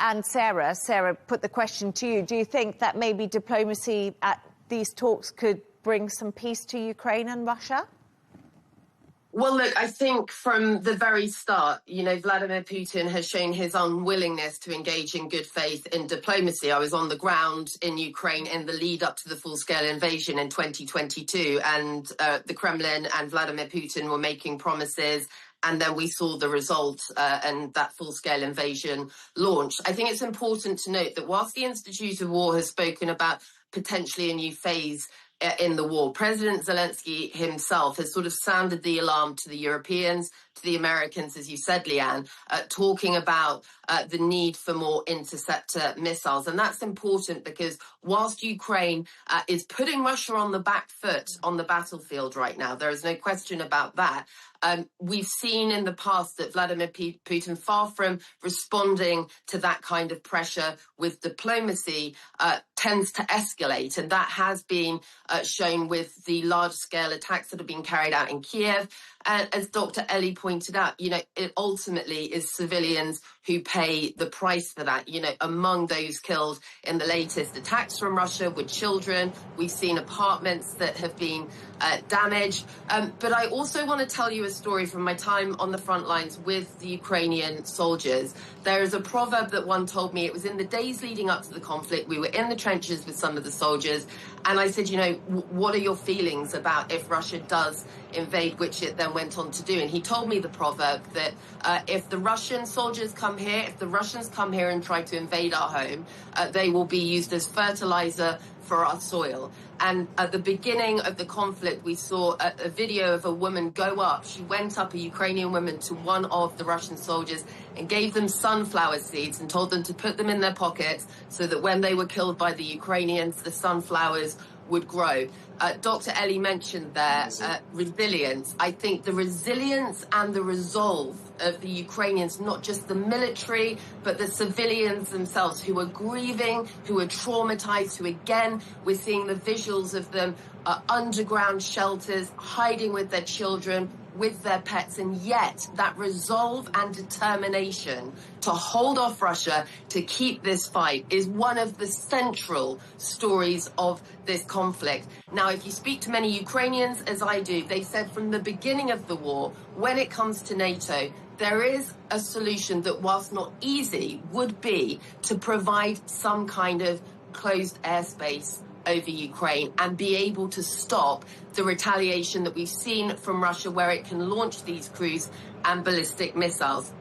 and Sarah, put the question to you. Do you think that maybe diplomacy at these talks could bring some peace to Ukraine and Russia? Well, look, I think from the very start, Vladimir Putin has shown his unwillingness to engage in good faith in diplomacy. I was on the ground in Ukraine in the lead up to the full-scale invasion in 2022, and the Kremlin and Vladimir Putin were making promises. And then we saw the result and that full-scale invasion launched. I think it's important to note that whilst the Institute of War has spoken about potentially a new phase in the war, President Zelenskyy himself has sort of sounded the alarm to the Europeans, to the Americans, as you said, Leigh Ann, talking about the need for more interceptor missiles. And that's important because whilst Ukraine is putting Russia on the back foot on the battlefield right now, there is no question about that. We've seen in the past that Vladimir Putin, far from responding to that kind of pressure with diplomacy, tends to escalate. And that has been shown with the large-scale attacks that have been carried out in Kiev. And as Dr. Ellie pointed out, it ultimately is civilians who pay the price for that. Among those killed in the latest attacks from Russia were children. We've seen apartments that have been damaged. But I also want to tell you a story from my time on the front lines with the Ukrainian soldiers. There is a proverb that one told me. It was in the days leading up to the conflict. We were in the trenches with some of the soldiers. And I said, what are your feelings about if Russia does invade, which it then went on to do? And he told me the proverb that if the Russian soldiers come here, if the Russians come here and try to invade our home, they will be used as fertilizer for our soil. And at the beginning of the conflict, we saw a video of a woman go up. She went up, a Ukrainian woman, to one of the Russian soldiers and gave them sunflower seeds and told them to put them in their pockets so that when they were killed by the Ukrainians, the sunflowers would grow. Dr. Ellie mentioned there resilience. I think the resilience and the resolve of the Ukrainians, not just the military, but the civilians themselves who are grieving, who are traumatized, who again, we're seeing the visuals of them underground shelters, hiding with their children, with their pets, and yet that resolve and determination to hold off Russia, to keep this fight, is one of the central stories of this conflict. Now, if you speak to many Ukrainians, as I do, they said from the beginning of the war, when it comes to NATO, there is a solution that, whilst not easy, would be to provide some kind of closed airspace over Ukraine and be able to stop the retaliation that we've seen from Russia, where it can launch these cruise and ballistic missiles.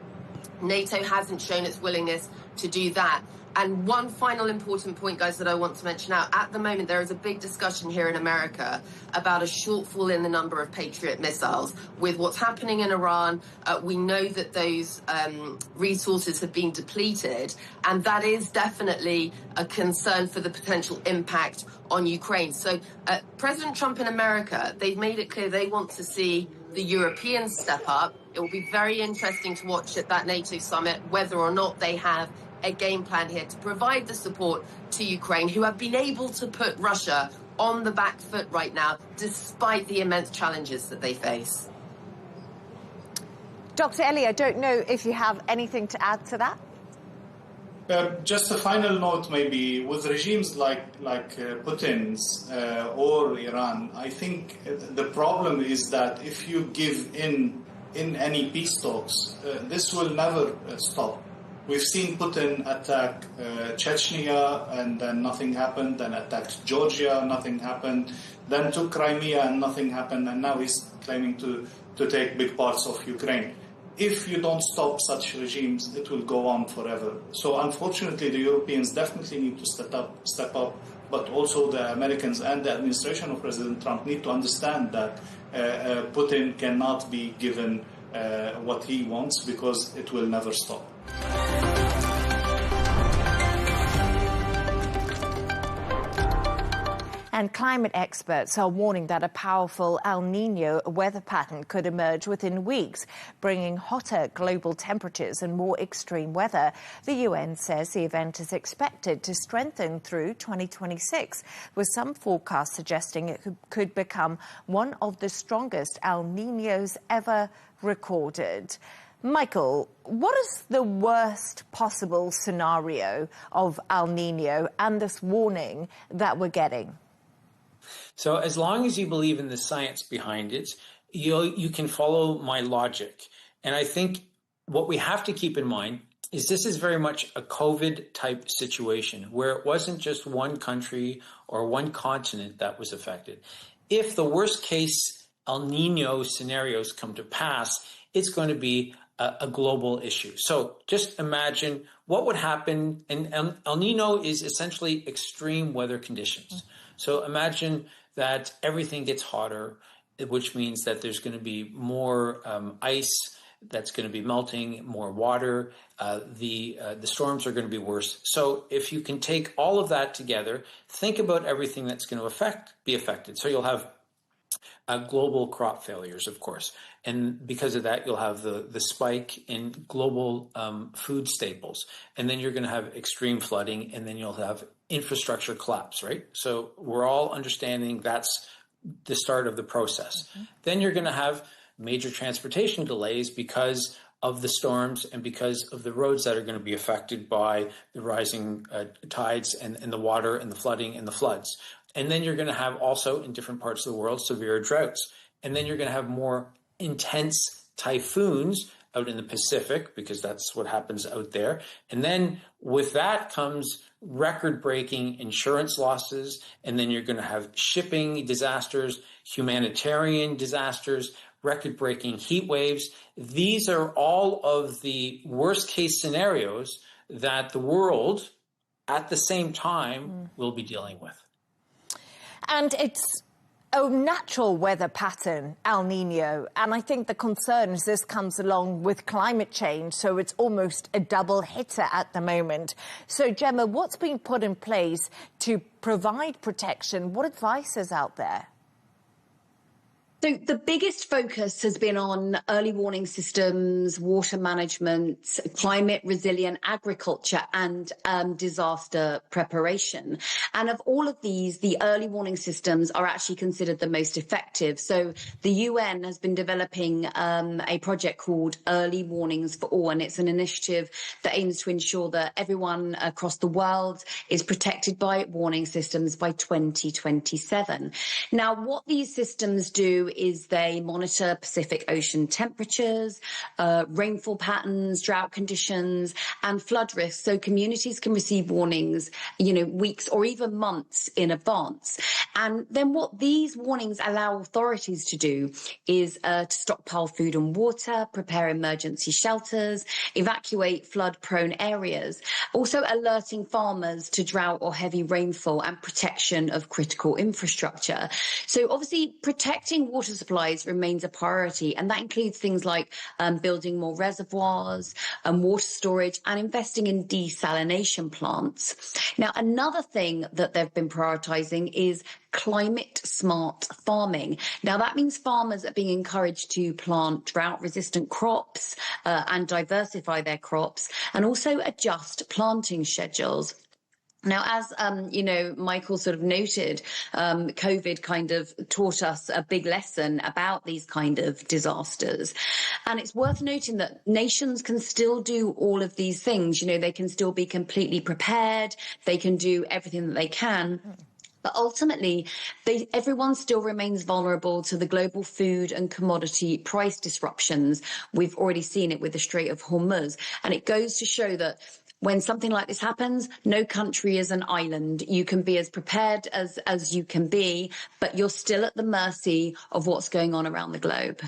NATO hasn't shown its willingness to do that. And one final important point, guys, that I want to mention out. At the moment, there is a big discussion here in America about a shortfall in the number of Patriot missiles. With what's happening in Iran, we know that those resources have been depleted, and that is definitely a concern for the potential impact on Ukraine. So President Trump in America, they've made it clear they want to see the Europeans step up. It will be very interesting to watch at that NATO summit whether or not they have a game plan here to provide the support to Ukraine, who have been able to put Russia on the back foot right now, despite the immense challenges that they face. Dr. Ellie, I don't know if you have anything to add to that. Just a final note, maybe, with regimes like Putin's or Iran, I think the problem is that if you give in any peace talks, this will never stop. We've seen Putin attack Chechnya and then nothing happened, then attacked Georgia, nothing happened, then took Crimea and nothing happened, and now he's claiming to take big parts of Ukraine. If you don't stop such regimes, it will go on forever. So unfortunately, the Europeans definitely need to step up, but also the Americans and the administration of President Trump need to understand that Putin cannot be given what he wants, because it will never stop. And climate experts are warning that a powerful El Niño weather pattern could emerge within weeks, bringing hotter global temperatures and more extreme weather. The UN says the event is expected to strengthen through 2026, with some forecasts suggesting it could become one of the strongest El Niños ever recorded. Michael, what is the worst possible scenario of El Niño and this warning that we're getting? So as long as you believe in the science behind it, you can follow my logic. And I think what we have to keep in mind is this is very much a COVID-type situation where it wasn't just one country or one continent that was affected. If the worst-case El Niño scenarios come to pass, it's going to be a global issue. So just imagine what would happen, and El Niño is essentially extreme weather conditions. So imagine that everything gets hotter, which means that there's going to be more ice that's going to be melting, more water. The storms are going to be worse. So if you can take all of that together, think about everything that's going to be affected. So you'll have global crop failures, of course. And because of that, you'll have the spike in global food staples. And then you're going to have extreme flooding, and then you'll have infrastructure collapse, right? So we're all understanding that's the start of the process. Then you're going to have major transportation delays because of the storms and because of the roads that are going to be affected by the rising tides and the water and the flooding and the floods. And then you're going to have also in different parts of the world severe droughts. And then you're going to have more intense typhoons out in the Pacific, because that's what happens out there. And then with that comes record-breaking insurance losses. And then you're going to have shipping disasters, humanitarian disasters, record-breaking heat waves. These are all of the worst-case scenarios that the world at the same time will be dealing with. And it's a natural weather pattern, El Niño, and I think the concern is this comes along with climate change, so it's almost a double hitter at the moment. So, Gemma, what's being put in place to provide protection? What advice is out there? So the biggest focus has been on early warning systems, water management, climate resilient agriculture, and disaster preparation. And of all of these, the early warning systems are actually considered the most effective. So the UN has been developing a project called Early Warnings for All, and it's an initiative that aims to ensure that everyone across the world is protected by warning systems by 2027. Now, what these systems do is they monitor Pacific Ocean temperatures, rainfall patterns, drought conditions, and flood risks, so communities can receive warnings, weeks or even months in advance. And then what these warnings allow authorities to do is to stockpile food and water, prepare emergency shelters, evacuate flood-prone areas, also alerting farmers to drought or heavy rainfall and protection of critical infrastructure. So obviously protecting water supplies remains a priority, and that includes things like building more reservoirs, water storage, and investing in desalination plants. Now, another thing that they've been prioritising is climate smart farming. Now, that means farmers are being encouraged to plant drought-resistant crops and diversify their crops, and also adjust planting schedules. Now, as, Michael sort of noted, COVID kind of taught us a big lesson about these kind of disasters. And it's worth noting that nations can still do all of these things. They can still be completely prepared. They can do everything that they can. But ultimately, everyone still remains vulnerable to the global food and commodity price disruptions. We've already seen it with the Strait of Hormuz. And it goes to show that when something like this happens, no country is an island. You can be as prepared as you can be, but you're still at the mercy of what's going on around the globe.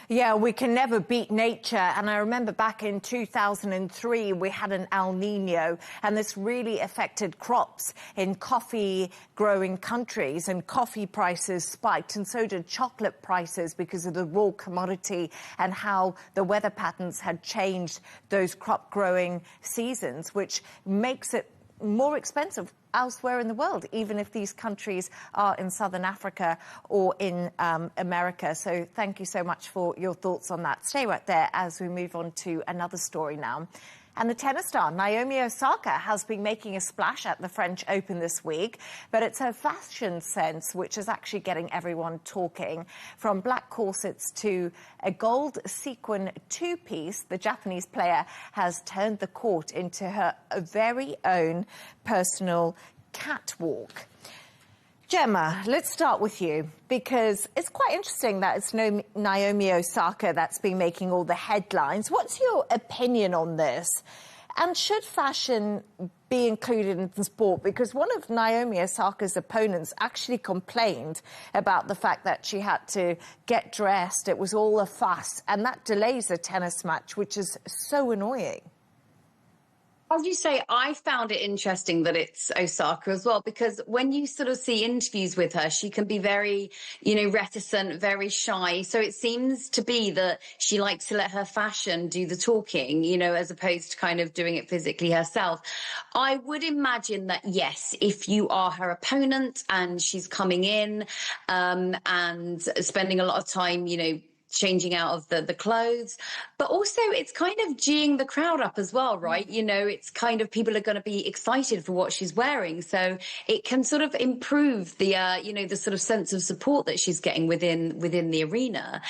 Yeah, we can never beat nature. And I remember back in 2003, we had an El Niño, and this really affected crops in coffee-growing countries, and coffee prices spiked, and so did chocolate prices because of the raw commodity and how the weather patterns had changed those crop-growing seasons, which makes it more expensive elsewhere in the world, even if these countries are in Southern Africa or in America. So thank you so much for your thoughts on that. Stay right there as we move on to another story now. And the tennis star Naomi Osaka has been making a splash at the French Open this week, but it's her fashion sense which is actually getting everyone talking. From black corsets to a gold sequin two-piece, the Japanese player has turned the court into her very own personal catwalk. Gemma, let's start with you, because it's quite interesting that it's Naomi Osaka that's been making all the headlines. What's your opinion on this? And should fashion be included in the sport? Because one of Naomi Osaka's opponents actually complained about the fact that she had to get dressed. It was all a fuss, and that delays a tennis match, which is so annoying. As you say, I found it interesting that it's Osaka as well, because when you sort of see interviews with her, she can be very, reticent, very shy. So it seems to be that she likes to let her fashion do the talking, as opposed to kind of doing it physically herself. I would imagine that, yes, if you are her opponent and she's coming in and spending a lot of time, changing out of the clothes, but also it's kind of geeing the crowd up as well, right? It's kind of people are going to be excited for what she's wearing, so it can sort of improve the the sort of sense of support that she's getting within the arena.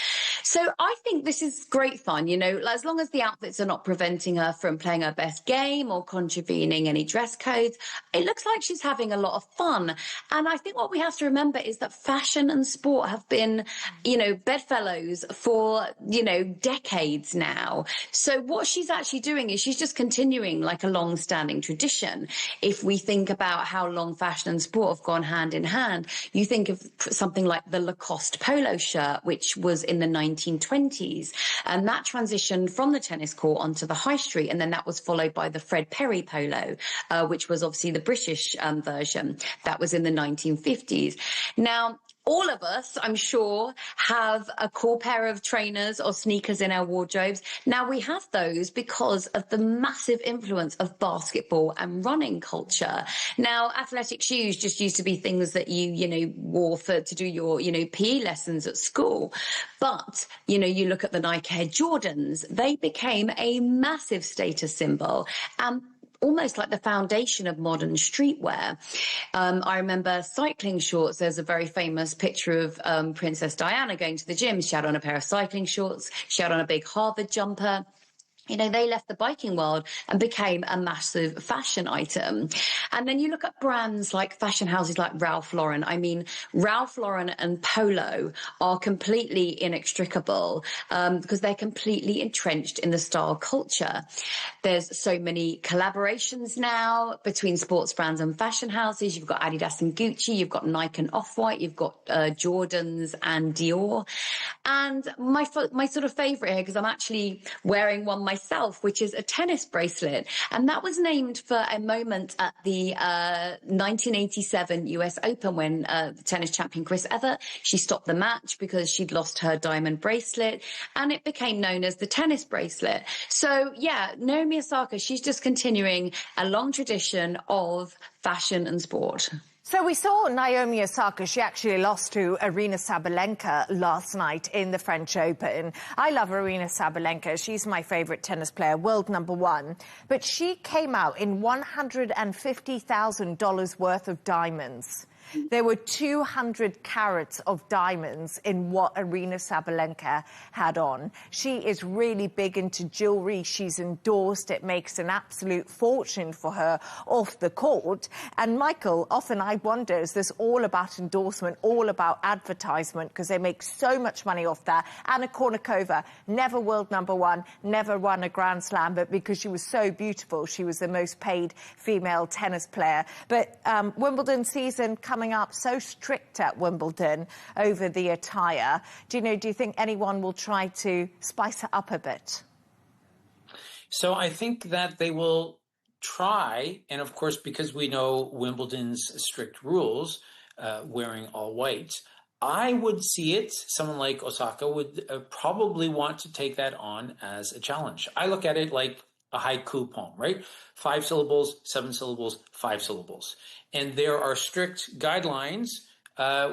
So I think this is great fun, as long as the outfits are not preventing her from playing her best game or contravening any dress codes. It looks like she's having a lot of fun, and I think what we have to remember is that fashion and sport have been bedfellows for decades now. So what she's actually doing is she's just continuing like a long-standing tradition. If we think about how long fashion and sport have gone hand in hand, you think of something like the Lacoste polo shirt, which was in the 1920s, and that transitioned from the tennis court onto the high street, and then that was followed by the Fred Perry polo, which was obviously the British version. That was in the 1950s. Now, all of us, I'm sure, have a core pair of trainers or sneakers in our wardrobes. Now, we have those because of the massive influence of basketball and running culture. Now, athletic shoes just used to be things that you wore to do your, PE lessons at school. But, you look at the Nike Air Jordans, they became a massive status symbol. Almost like the foundation of modern streetwear. I remember cycling shorts. There's a very famous picture of Princess Diana going to the gym. She had on a pair of cycling shorts. She had on a big Harvard jumper. They left the biking world and became a massive fashion item. And then you look at brands like fashion houses like Ralph Lauren. I mean, Ralph Lauren and Polo are completely inextricable because they're completely entrenched in the style culture. There's so many collaborations now between sports brands and fashion houses. You've got Adidas and Gucci, you've got Nike and Off-White, you've got Jordans and Dior. And my sort of favorite here, because I'm actually wearing one myself, which is a tennis bracelet. And that was named for a moment at the 1987 US Open when the tennis champion Chris Evert, she stopped the match because she'd lost her diamond bracelet, and it became known as the tennis bracelet. So yeah, Naomi Osaka, she's just continuing a long tradition of fashion and sport. So we saw Naomi Osaka, she actually lost to Aryna Sabalenka last night in the French Open. I love Aryna Sabalenka. She's my favorite tennis player, world #1. But she came out in $150,000 worth of diamonds. There were 200 carats of diamonds in what Aryna Sabalenka had on. She is really big into jewelry. She's endorsed. It makes an absolute fortune for her off the court. And Michael, often I wonder, is this all about endorsement, all about advertisement, because they make so much money off that? Anna Kournikova, never world #1, never won a Grand Slam, but because she was so beautiful, she was the most paid female tennis player. But Wimbledon season coming up, so strict at Wimbledon over the attire. Do you think anyone will try to spice it up a bit? So I think that they will try, and of course, because we know Wimbledon's strict rules, wearing all white, I would see it, someone like Osaka would probably want to take that on as a challenge. I look at it like a haiku poem, right? 5 syllables, 7 syllables, 5 syllables. And there are strict guidelines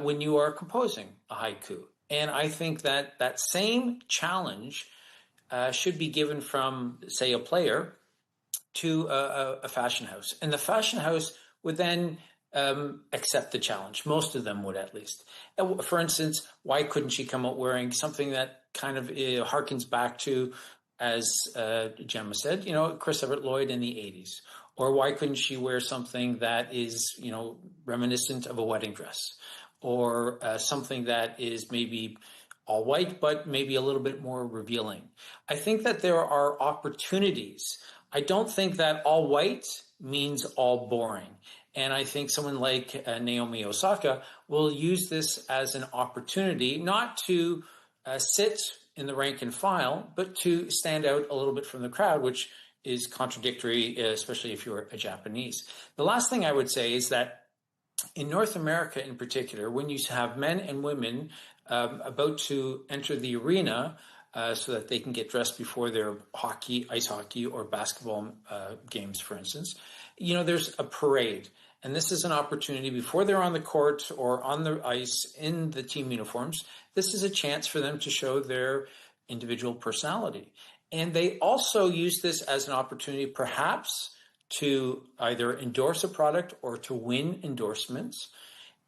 when you are composing a haiku. And I think that that same challenge should be given from, say, a player to a fashion house. And the fashion house would then accept the challenge. Most of them would, at least. For instance, why couldn't she come out wearing something that kind of harkens back to, as Gemma said, Chris Everett Lloyd in the 80s? Or why couldn't she wear something that is, reminiscent of a wedding dress? Or something that is maybe all white, but maybe a little bit more revealing. I think that there are opportunities. I don't think that all white means all boring. And I think someone like Naomi Osaka will use this as an opportunity not to sit in the rank and file, but to stand out a little bit from the crowd, which is contradictory, especially if you're a Japanese. The last thing I would say is that in North America in particular, when you have men and women about to enter the arena so that they can get dressed before their hockey, ice hockey, or basketball games, for instance, there's a parade. And this is an opportunity before they're on the court or on the ice in the team uniforms. This is a chance for them to show their individual personality. And they also use this as an opportunity perhaps to either endorse a product or to win endorsements.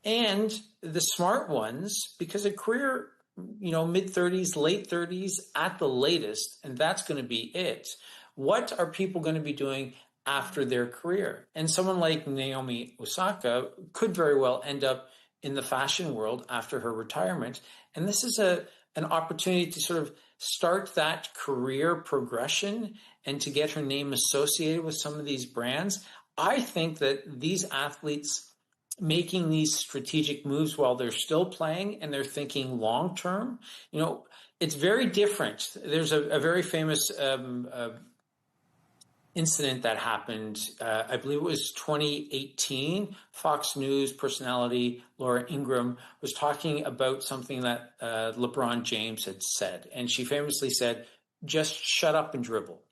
And the smart ones, because a career, mid-30s, late 30s at the latest, and that's going to be it. What are people going to be doing after their career? And someone like Naomi Osaka could very well end up in the fashion world after her retirement. And this is an opportunity to sort of start that career progression and to get her name associated with some of these brands. I think that these athletes making these strategic moves while they're still playing and they're thinking long term, it's very different. There's a very famous incident that happened, I believe it was 2018. Fox News personality Laura Ingraham was talking about something that LeBron James had said. And she famously said, "Just shut up and dribble."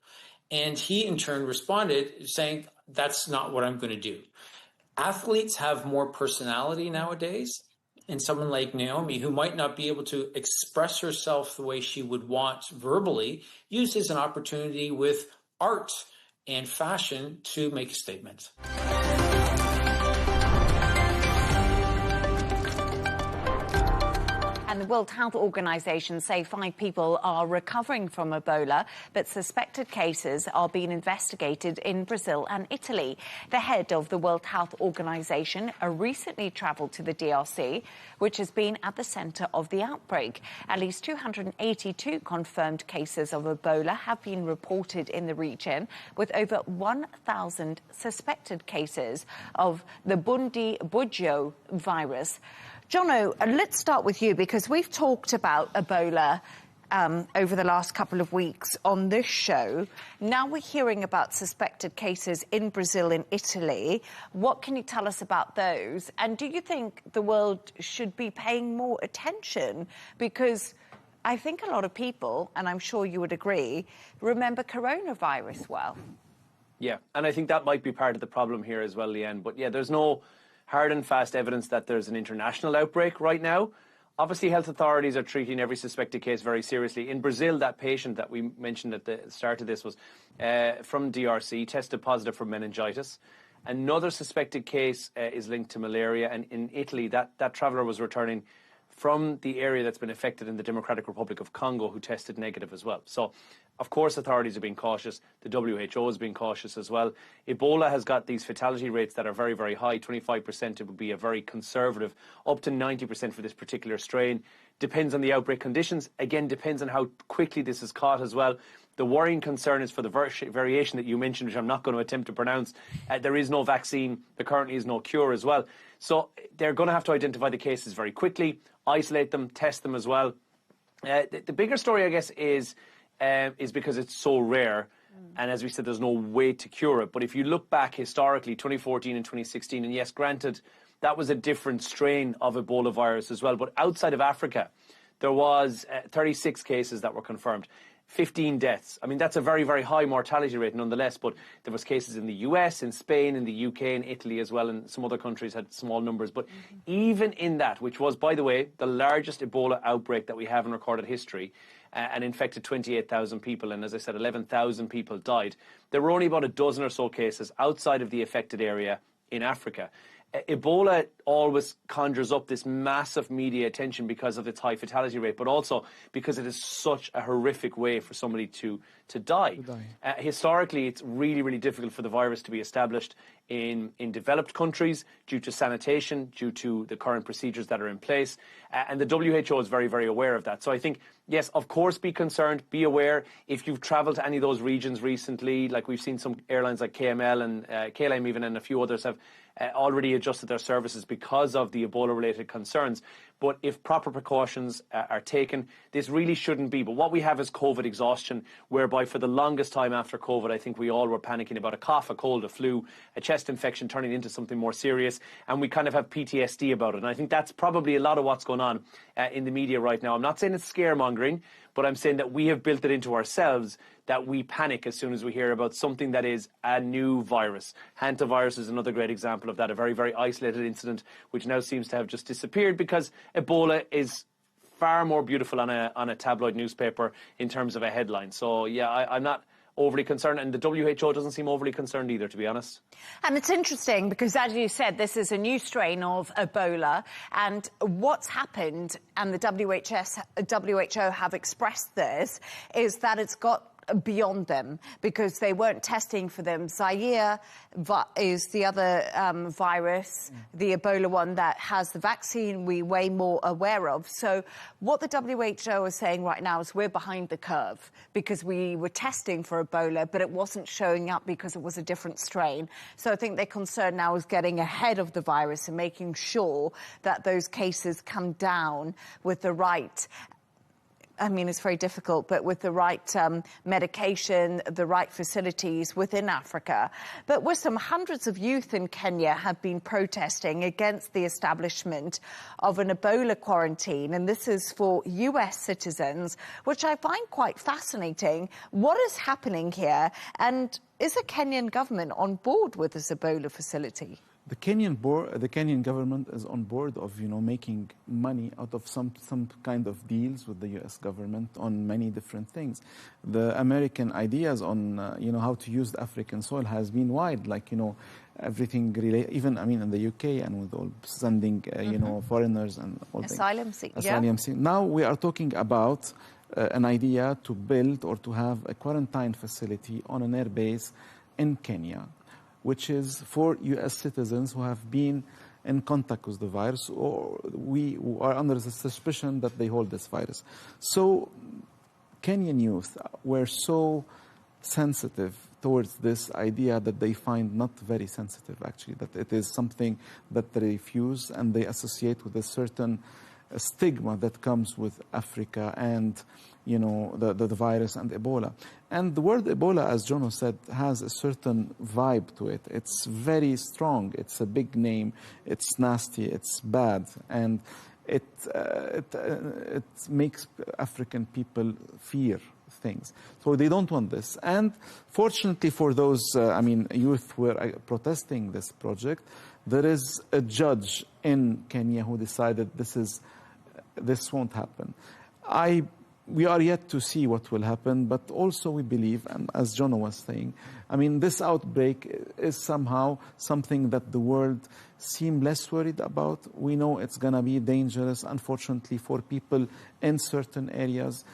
And he in turn responded saying, "That's not what I'm going to do." Athletes have more personality nowadays. And someone like Naomi, who might not be able to express herself the way she would want verbally, uses an opportunity with art and fashion to make a statement. And the World Health Organization say 5 people are recovering from Ebola, but suspected cases are being investigated in Brazil and Italy. The head of the World Health Organization recently traveled to the DRC, which has been at the center of the outbreak. At least 282 confirmed cases of Ebola have been reported in the region, with over 1,000 suspected cases of the Bundibugyo virus. Jono, let's start with you, because we've talked about Ebola over the last couple of weeks on this show. Now we're hearing about suspected cases in Brazil and Italy. What can you tell us about those? And do you think the world should be paying more attention? Because I think a lot of people, and I'm sure you would agree, remember coronavirus well. Yeah, and I think that might be part of the problem here as well, Leigh Ann. But yeah, there's no hard and fast evidence that there's an international outbreak right now. Obviously, health authorities are treating every suspected case very seriously. In Brazil, that patient that we mentioned at the start of this was from DRC, tested positive for meningitis. Another suspected case is linked to malaria. And in Italy, that traveller was returning from the area that's been affected in the Democratic Republic of Congo, who tested negative as well. So, of course, authorities are being cautious. The WHO is being cautious as well. Ebola has got these fatality rates that are very, very high. 25% it would be a very conservative, up to 90% for this particular strain. Depends on the outbreak conditions. Again, depends on how quickly this is caught as well. The worrying concern is for the variation that you mentioned, which I'm not going to attempt to pronounce. There is no vaccine. There currently is no cure as well. So they're going to have to identify the cases very quickly, isolate them, test them as well. The bigger story, I guess, is because it's so rare. And as we said, there's no way to cure it. But if you look back historically, 2014 and 2016, and yes, granted, that was a different strain of Ebola virus as well. But outside of Africa, there was 36 cases that were confirmed. 15 deaths. I mean, that's a very, very high mortality rate nonetheless, but there was cases in the US, in Spain, in the UK, in Italy as well, and some other countries had small numbers. But even in that, which was, by the way, the largest Ebola outbreak that we have in recorded history, and infected 28,000 people, and as I said, 11,000 people died, there were only about a dozen or so cases outside of the affected area in Africa. Ebola always conjures up this massive media attention because of its high fatality rate, but also because it is such a horrific way for somebody to die. Historically, it's really, really difficult for the virus to be established in developed countries due to sanitation, due to the current procedures that are in place. And the WHO is very, very aware of that. So I think, yes, of course, be concerned, be aware. If you've travelled to any of those regions recently, like we've seen some airlines like KML and KLM even, and a few others have already adjusted their services because of the Ebola-related concerns. But if proper precautions are taken, this really shouldn't be. But what we have is COVID exhaustion, whereby for the longest time after COVID, I think we all were panicking about a cough, a cold, a flu, a chest infection turning into something more serious, and we kind of have PTSD about it. And I think that's probably a lot of what's going on in the media right now. I'm not saying it's scaremongering, but I'm saying that we have built it into ourselves that we panic as soon as we hear about something that is a new virus. Hantavirus is another great example of that, a very, very isolated incident which now seems to have just disappeared because Ebola is far more beautiful on a tabloid newspaper in terms of a headline. So, yeah, I'm not overly concerned, and the WHO doesn't seem overly concerned either, to be honest. And it's interesting because, as you said, this is a new strain of Ebola, and what's happened, and the WHO have expressed this, is that it's got beyond them because they weren't testing for them. Zaire is the other virus, the Ebola one that has the vaccine we're way more aware of. So what the WHO is saying right now is we're behind the curve because we were testing for Ebola, but it wasn't showing up because it was a different strain. So I think their concern now is getting ahead of the virus and making sure that those cases come down with the right, I mean, it's very difficult, but with the right medication, the right facilities within Africa. But with some hundreds of youth in Kenya have been protesting against the establishment of an Ebola quarantine, and this is for US citizens, which I find quite fascinating. What is happening here, and is the Kenyan government on board with this Ebola facility? The Kenyan government is on board of, making money out of some kind of deals with the U.S. government on many different things. The American ideas on, how to use the African soil has been wide, like, everything even, in the UK and with all sending, foreigners and all asylum seekers. Now we are talking about an idea to build or to have a quarantine facility on an air base in Kenya, which is for U.S. citizens who have been in contact with the virus, or we are under the suspicion that they hold this virus. So Kenyan youth were so sensitive towards this idea that they find not very sensitive, actually, that it is something that they refuse and they associate with a certain stigma that comes with Africa and, the virus and Ebola. And the word Ebola, as Jono said, has a certain vibe to it. It's very strong. It's a big name. It's nasty. It's bad. And it makes African people fear things. So they don't want this. And fortunately for those, youth who are protesting this project, there is a judge in Kenya who decided this won't happen. We are yet to see what will happen, but also we believe, and as Jono was saying, this outbreak is somehow something that the world seems less worried about. We know it's going to be dangerous, unfortunately, for people in certain areas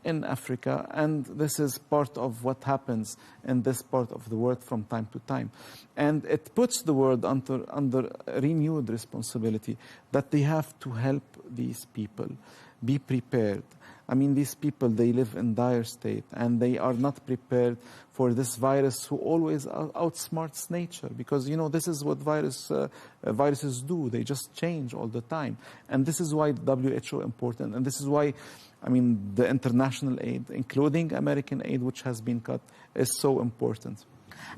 in Africa, and this is part of what happens in this part of the world from time to time. And it puts the world under renewed responsibility that they have to help these people be prepared. These people, they live in dire state, and they are not prepared for this virus who always outsmarts nature, because, this is what viruses do. They just change all the time. And this is why the WHO is important, and this is why, the international aid, including American aid, which has been cut, is so important.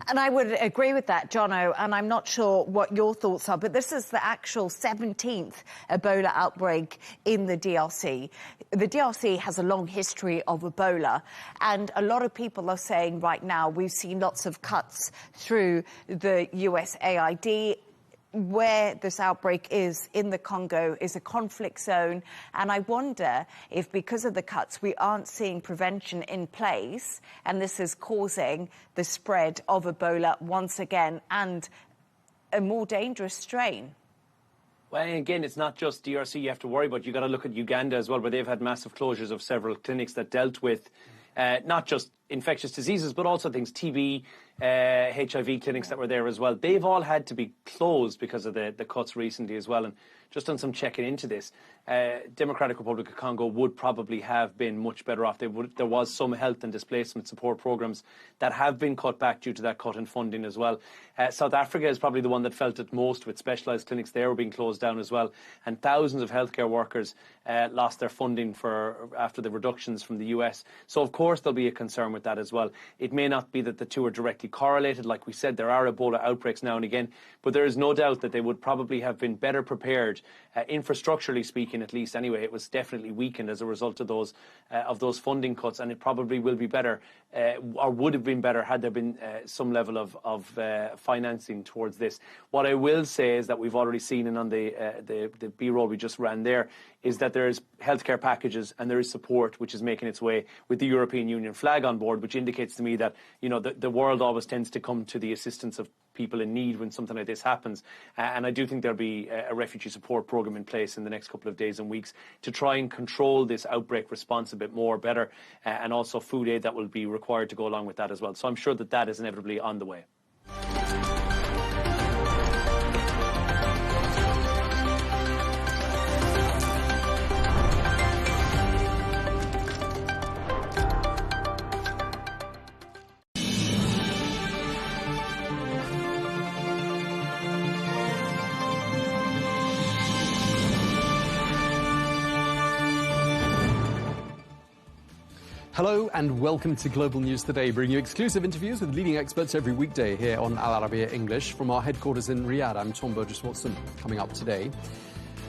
And I would agree with that, Jono, and I'm not sure what your thoughts are, but this is the actual 17th Ebola outbreak in the DRC. The DRC has a long history of Ebola, and a lot of people are saying right now we've seen lots of cuts through the USAID. Where this outbreak is in the Congo is a conflict zone, and I wonder if because of the cuts we aren't seeing prevention in place, and this is causing the spread of Ebola once again and a more dangerous strain. Well, again, it's not just DRC you have to worry about. You've got to look at Uganda as well, where they've had massive closures of several clinics that dealt with not just infectious diseases, but also things, TB, HIV clinics that were there as well. They've all had to be closed because of the cuts recently as well. And just done some checking into this. Democratic Republic of Congo would probably have been much better off. There was some health and displacement support programs that have been cut back due to that cut in funding as well. South Africa is probably the one that felt it most, with specialised clinics there were being closed down as well. And thousands of healthcare workers lost their funding after the reductions from the US. So, of course, there'll be a concern with that as well. It may not be that the two are directly correlated. Like we said, there are Ebola outbreaks now and again, but there is no doubt that they would probably have been better prepared, infrastructurally speaking, at least anyway. It was definitely weakened as a result of those funding cuts, and it probably will be better, or would have been better, had there been some level of financing towards this. What I will say is that we've already seen, and on the B-roll we just ran there, is that there is healthcare packages and there is support which is making its way with the European Union flag on board, which indicates to me that, you know, the world always tends to come to the assistance of people in need when something like this happens. And I do think there'll be a refugee support programme in place in the next couple of days and weeks to try and control this outbreak response a bit more better, and also food aid that will be required to go along with that as well. So I'm sure that that is inevitably on the way. Hello and welcome to Global News Today, bringing you exclusive interviews with leading experts every weekday here on Arabiya English. From our headquarters in Riyadh, I'm Tom Burges Watson. Coming up today,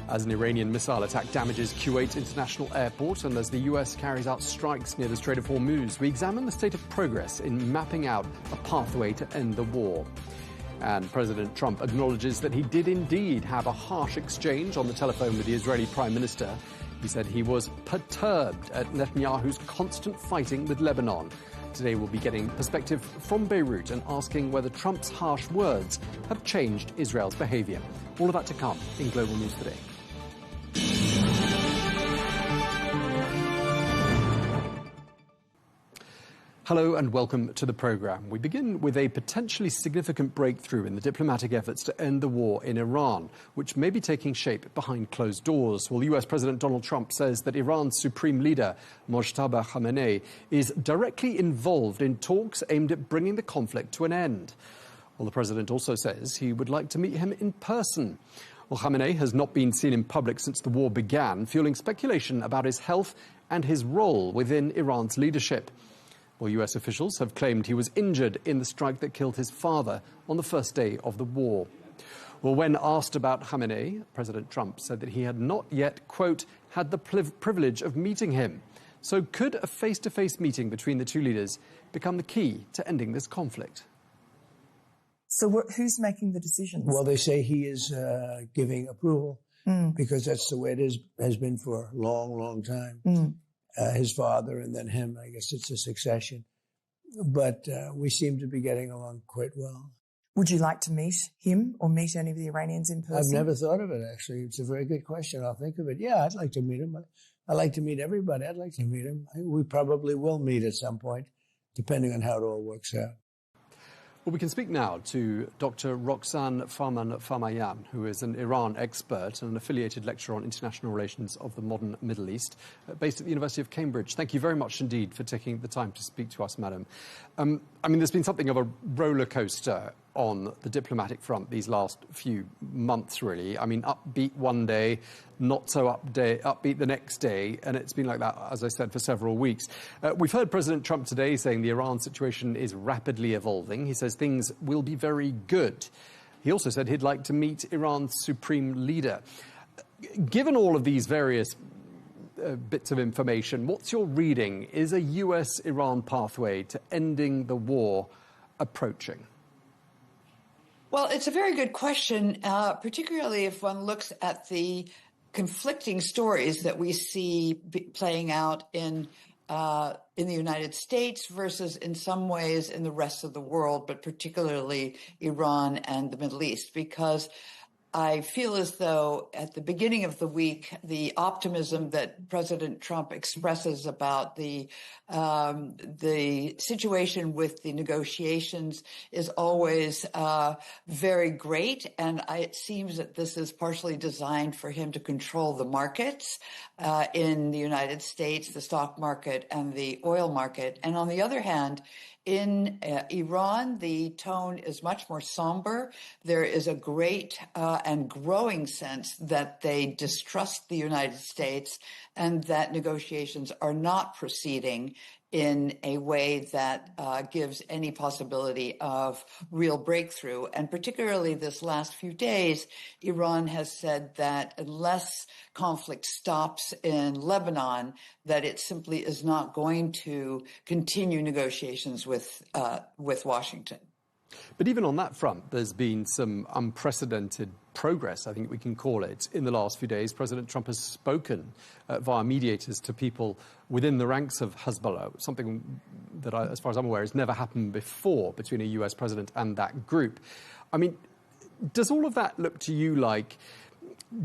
as an Iranian missile attack damages Kuwait International Airport and as the US carries out strikes near the Strait of Hormuz, we examine the state of progress in mapping out a pathway to end the war. And President Trump acknowledges that he did indeed have a harsh exchange on the telephone with the Israeli Prime Minister. He said he was perturbed at Netanyahu's constant fighting with Lebanon. Today we'll be getting perspective from Beirut and asking whether Trump's harsh words have changed Israel's behaviour. All of that to come in Global News Today. Hello and welcome to the programme. We begin with a potentially significant breakthrough in the diplomatic efforts to end the war in Iran, which may be taking shape behind closed doors. Well, US President Donald Trump says that Iran's supreme leader, Mojtaba Khamenei, is directly involved in talks aimed at bringing the conflict to an end. Well, the president also says he would like to meet him in person. Well, Khamenei has not been seen in public since the war began, fueling speculation about his health and his role within Iran's leadership. Well, US officials have claimed he was injured in the strike that killed his father on the first day of the war. Well, when asked about Khamenei, President Trump said that he had not yet, quote, had the privilege of meeting him. So could a face-to-face meeting between the two leaders become the key to ending this conflict? So who's making the decisions? Well, they say he is giving approval because that's the way it has been for a long, long time. His father and then him. I guess it's a succession. But we seem to be getting along quite well. Would you like to meet him or meet any of the Iranians in person? I've never thought of it, actually. It's a very good question. I'll think of it. Yeah, I'd like to meet him. I'd like to meet everybody. I'd like to meet him. We probably will meet at some point, depending on how it all works out. Well, we can speak now to Dr. Roxanne Farman-Farmayan, who is an Iran expert and an affiliated lecturer on international relations of the modern Middle East, based at the University of Cambridge. Thank you very much indeed for taking the time to speak to us, madam. I mean, there's been something of a roller coaster on the diplomatic front these last few months, really. I mean, upbeat one day, not so upbeat the next day, and it's been like that, as I said, for several weeks. We've heard President Trump today saying the Iran situation is rapidly evolving. He says things will be very good. He also said he'd like to meet Iran's supreme leader. Given all of these various bits of information, what's your reading? Is a US-Iran pathway to ending the war approaching? Well, it's a very good question, particularly if one looks at the conflicting stories that we see playing out in the United States versus in some ways in the rest of the world, but particularly Iran and the Middle East, because I feel as though at the beginning of the week, the optimism that President Trump expresses about the situation with the negotiations is always very great. And it seems that this is partially designed for him to control the markets in the United States, the stock market and the oil market. And on the other hand, in Iran, the tone is much more somber. There is a great and growing sense that they distrust the United States and that negotiations are not proceeding in a way that gives any possibility of real breakthrough. And particularly this last few days, Iran has said that unless conflict stops in Lebanon, that it simply is not going to continue negotiations with Washington. But even on that front, there's been some unprecedented progress, I think we can call it, in the last few days. President Trump has spoken via mediators to people within the ranks of Hezbollah, something that, as far as I'm aware, has never happened before between a US president and that group. I mean, does all of that look to you like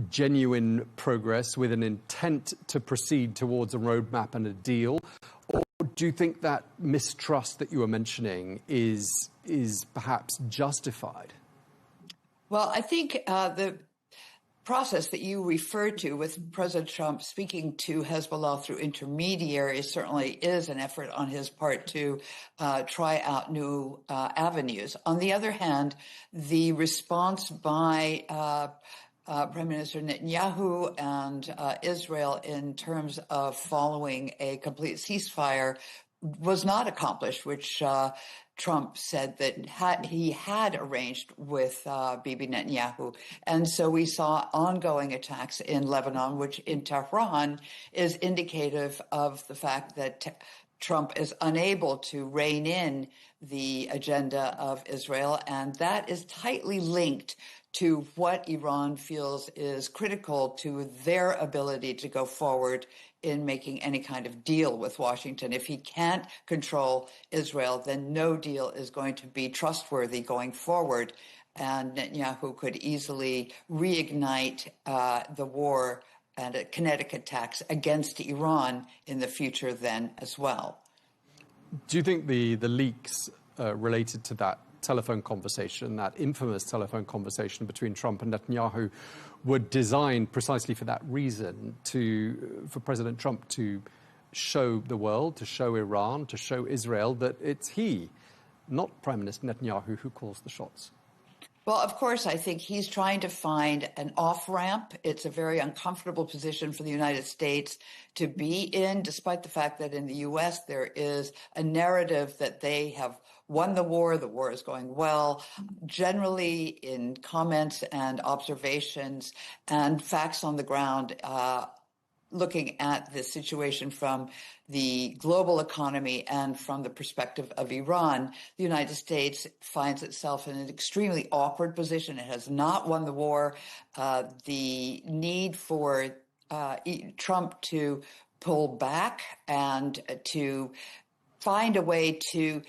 genuine progress with an intent to proceed towards a roadmap and a deal? Or do you think that mistrust that you were mentioning is perhaps justified? Well, I think the process that you referred to with President Trump speaking to Hezbollah through intermediaries certainly is an effort on his part to try out new avenues. On the other hand, the response by Prime Minister Netanyahu and Israel in terms of following a complete ceasefire was not accomplished, which Trump said that he had arranged with Bibi Netanyahu. And so we saw ongoing attacks in Lebanon, which in Tehran is indicative of the fact that Trump is unable to rein in the agenda of Israel. And that is tightly linked to what Iran feels is critical to their ability to go forward in making any kind of deal with Washington. If he can't control Israel, then no deal is going to be trustworthy going forward. And Netanyahu could easily reignite the war and kinetic attacks against Iran in the future then as well. Do you think the leaks related to that telephone conversation, that infamous telephone conversation between Trump and Netanyahu, were designed precisely for that reason, for President Trump to show the world, to show Iran, to show Israel that it's he, not Prime Minister Netanyahu, who calls the shots? Well, of course, I think he's trying to find an off-ramp. It's a very uncomfortable position for the United States to be in, despite the fact that in the U.S. there is a narrative that they have won the war is going well. Generally, in comments and observations and facts on the ground, looking at the situation from the global economy and from the perspective of Iran, the United States finds itself in an extremely awkward position. It has not won the war. The need for Trump to pull back and to find a way to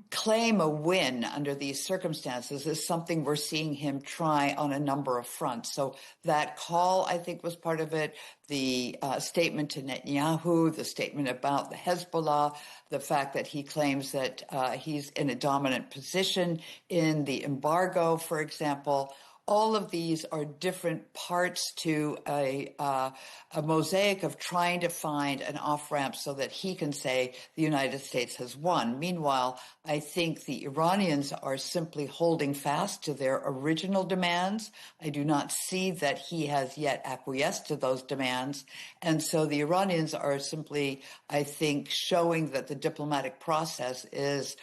claim a win under these circumstances is something we're seeing him try on a number of fronts. So that call, I think, was part of it. The statement to Netanyahu, the statement about the Hezbollah, the fact that he claims that he's in a dominant position in the embargo, for example. All of these are different parts to a mosaic of trying to find an off-ramp so that he can say the United States has won. Meanwhile, I think the Iranians are simply holding fast to their original demands. I do not see that he has yet acquiesced to those demands. And so the Iranians are simply, I think, showing that the diplomatic process is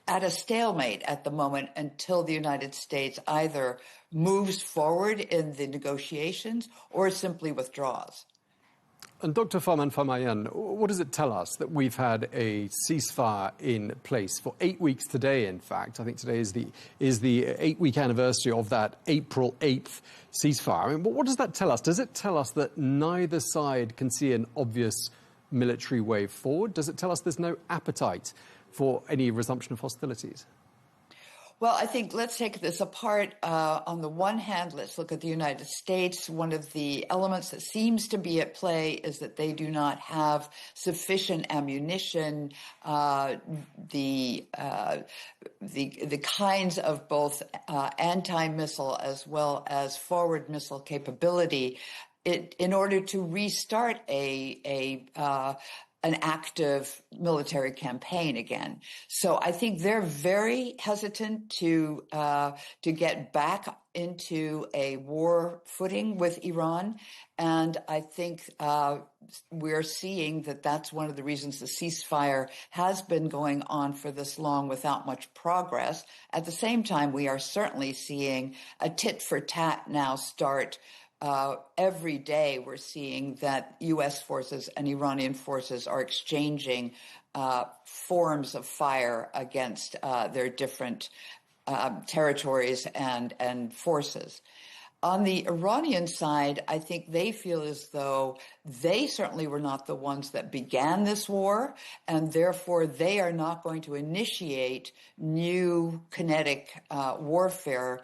at a stalemate at the moment until the United States either moves forward in the negotiations or simply withdraws. And Dr. Farman Famayan, what does it tell us that we've had a ceasefire in place for 8 weeks today, in fact? I think today is the 8-week anniversary of that April 8th ceasefire. I mean, what does that tell us? Does it tell us that neither side can see an obvious military way forward? Does it tell us there's no appetite for any resumption of hostilities? Well, I think let's take this apart. On the one hand, let's look at the United States. One of the elements that seems to be at play is that they do not have sufficient ammunition, the kinds of both anti-missile as well as forward missile capability in order to restart an active military campaign again. So I think they're very hesitant to get back into a war footing with Iran. And I think we're seeing that that's one of the reasons the ceasefire has been going on for this long without much progress. At the same time, we are certainly seeing a tit for tat now start. Every day we're seeing that U.S. forces and Iranian forces are exchanging forms of fire against their different territories and forces. On the Iranian side, I think they feel as though they certainly were not the ones that began this war, and therefore they are not going to initiate new kinetic warfare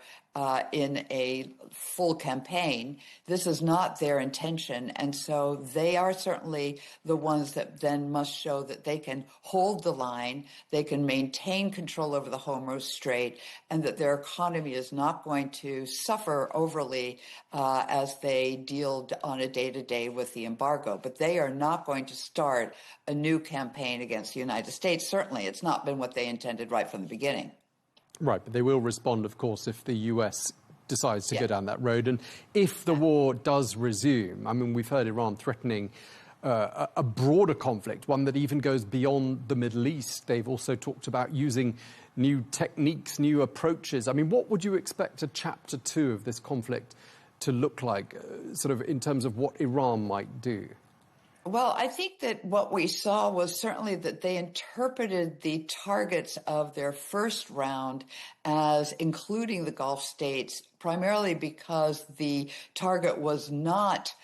in a full campaign. This is not their intention, and so they are certainly the ones that then must show that they can hold the line, they can maintain control over the Hormuz Strait, and that their economy is not going to suffer overly as they deal on a day-to-day with the embargo. But they are not going to start a new campaign against the United States. Certainly, it's not been what they intended right from the beginning. Right, but they will respond, of course, if the US decides to go down that road. And if the war does resume, I mean, we've heard Iran threatening a broader conflict, one that even goes beyond the Middle East. They've also talked about using new techniques, new approaches. I mean, what would you expect a chapter 2 of this conflict to look like, sort of in terms of what Iran might do? Well, I think that what we saw was certainly that they interpreted the targets of their first round as including the Gulf states, primarily because the target was not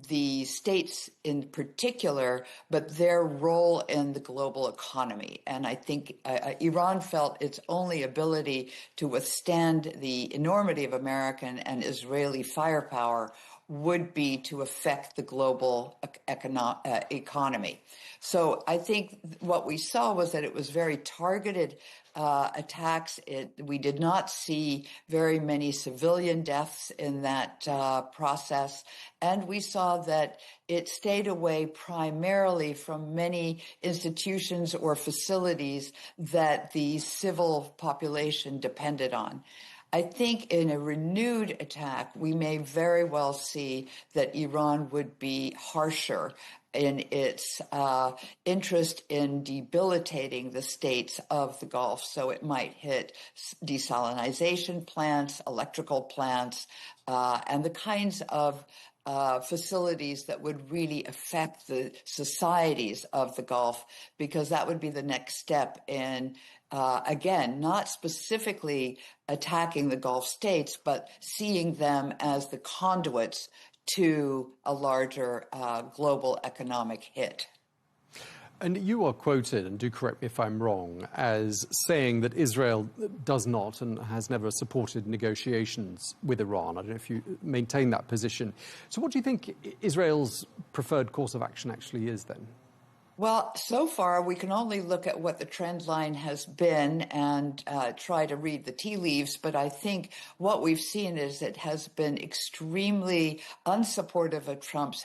the states in particular, but their role in the global economy. And I think Iran felt its only ability to withstand the enormity of American and Israeli firepower would be to affect the global economy. So I think what we saw was that it was very targeted attacks. We did not see very many civilian deaths in that process. And we saw that it stayed away primarily from many institutions or facilities that the civil population depended on. I think in a renewed attack, we may very well see that Iran would be harsher in its interest in debilitating the states of the Gulf. So it might hit desalination plants, electrical plants, and the kinds of facilities that would really affect the societies of the Gulf, because that would be the next step in, again, not specifically attacking the Gulf states, but seeing them as the conduits to a larger global economic hit. And you are quoted, and do correct me if I'm wrong, as saying that Israel does not and has never supported negotiations with Iran. I don't know if you maintain that position. So what do you think Israel's preferred course of action actually is then? Well, so far, we can only look at what the trend line has been and try to read the tea leaves. But I think what we've seen is it has been extremely unsupportive of Trump's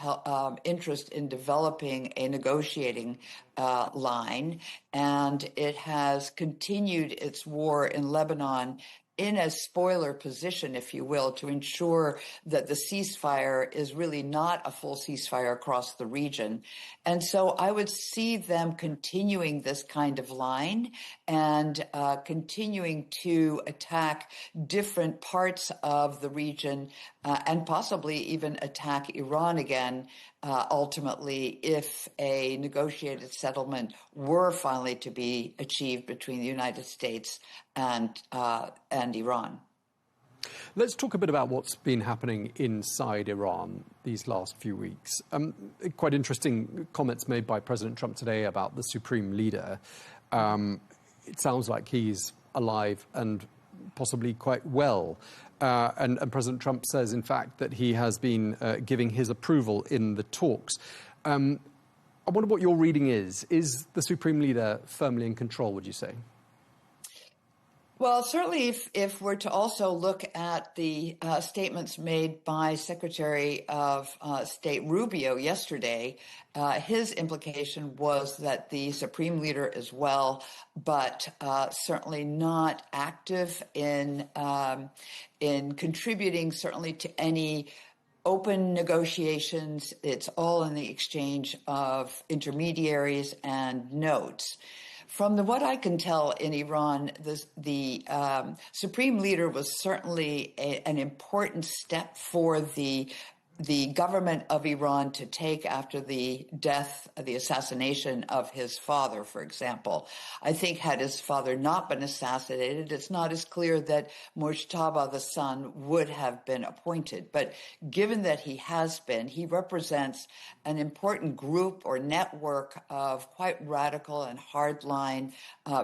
interest in developing a negotiating line. And it has continued its war in Lebanon in a spoiler position, if you will, to ensure that the ceasefire is really not a full ceasefire across the region. And so I would see them continuing this kind of line and continuing to attack different parts of the region and possibly even attack Iran again, ultimately, if a negotiated settlement were finally to be achieved between the United States and Iran. Let's talk a bit about what's been happening inside Iran these last few weeks. Quite interesting comments made by President Trump today about the supreme leader. It sounds like he's alive and possibly quite well. And President Trump says, in fact, that he has been giving his approval in the talks. I wonder what your reading is. Is the supreme leader firmly in control, would you say? Well, certainly if we're to also look at the statements made by Secretary of State Rubio yesterday, his implication was that the Supreme Leader is well, but certainly not active in contributing certainly to any open negotiations. It's all in the exchange of intermediaries and notes. From what I can tell in Iran, the Supreme Leader was certainly an important step for the government of Iran to take after the assassination of his father, for example. I think had his father not been assassinated, it's not as clear that Mujtaba, the son, would have been appointed. But given that he has been, he represents an important group or network of quite radical and hardline,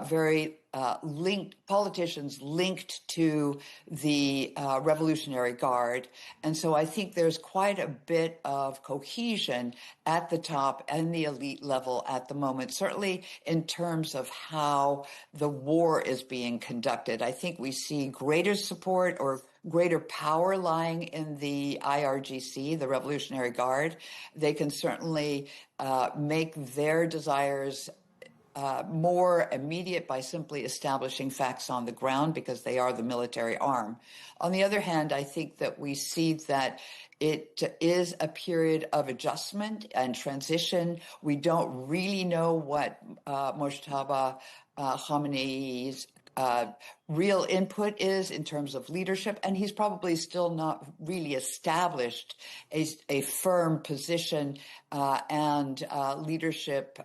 very linked politicians linked to the Revolutionary Guard. And so I think there's quite a bit of cohesion at the top and the elite level at the moment, certainly in terms of how the war is being conducted. I think we see greater support or greater power lying in the IRGC, the Revolutionary Guard. They can certainly make their desires more immediate by simply establishing facts on the ground because they are the military arm. On the other hand, I think that we see that it is a period of adjustment and transition. We don't really know what Mujtaba Khamenei's real input is in terms of leadership, and he's probably still not really established a firm position and leadership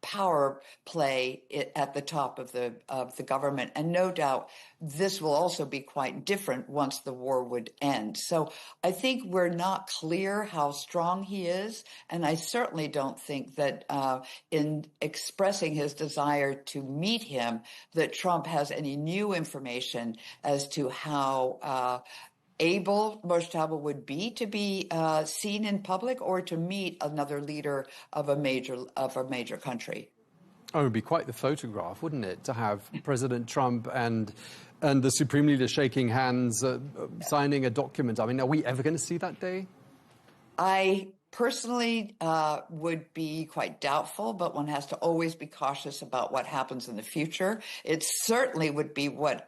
power play at the top of the government. And no doubt this will also be quite different once the war would end. So I think we're not clear how strong he is. And I certainly don't think that in expressing his desire to meet him, that Trump has any new information as to how able Mujtaba would be to be seen in public or to meet another leader of a major country. Oh, it would be quite the photograph, wouldn't it, to have President Trump and the Supreme Leader shaking hands, signing a document. I mean, are we ever going to see that day? I personally would be quite doubtful, but one has to always be cautious about what happens in the future. It certainly would be what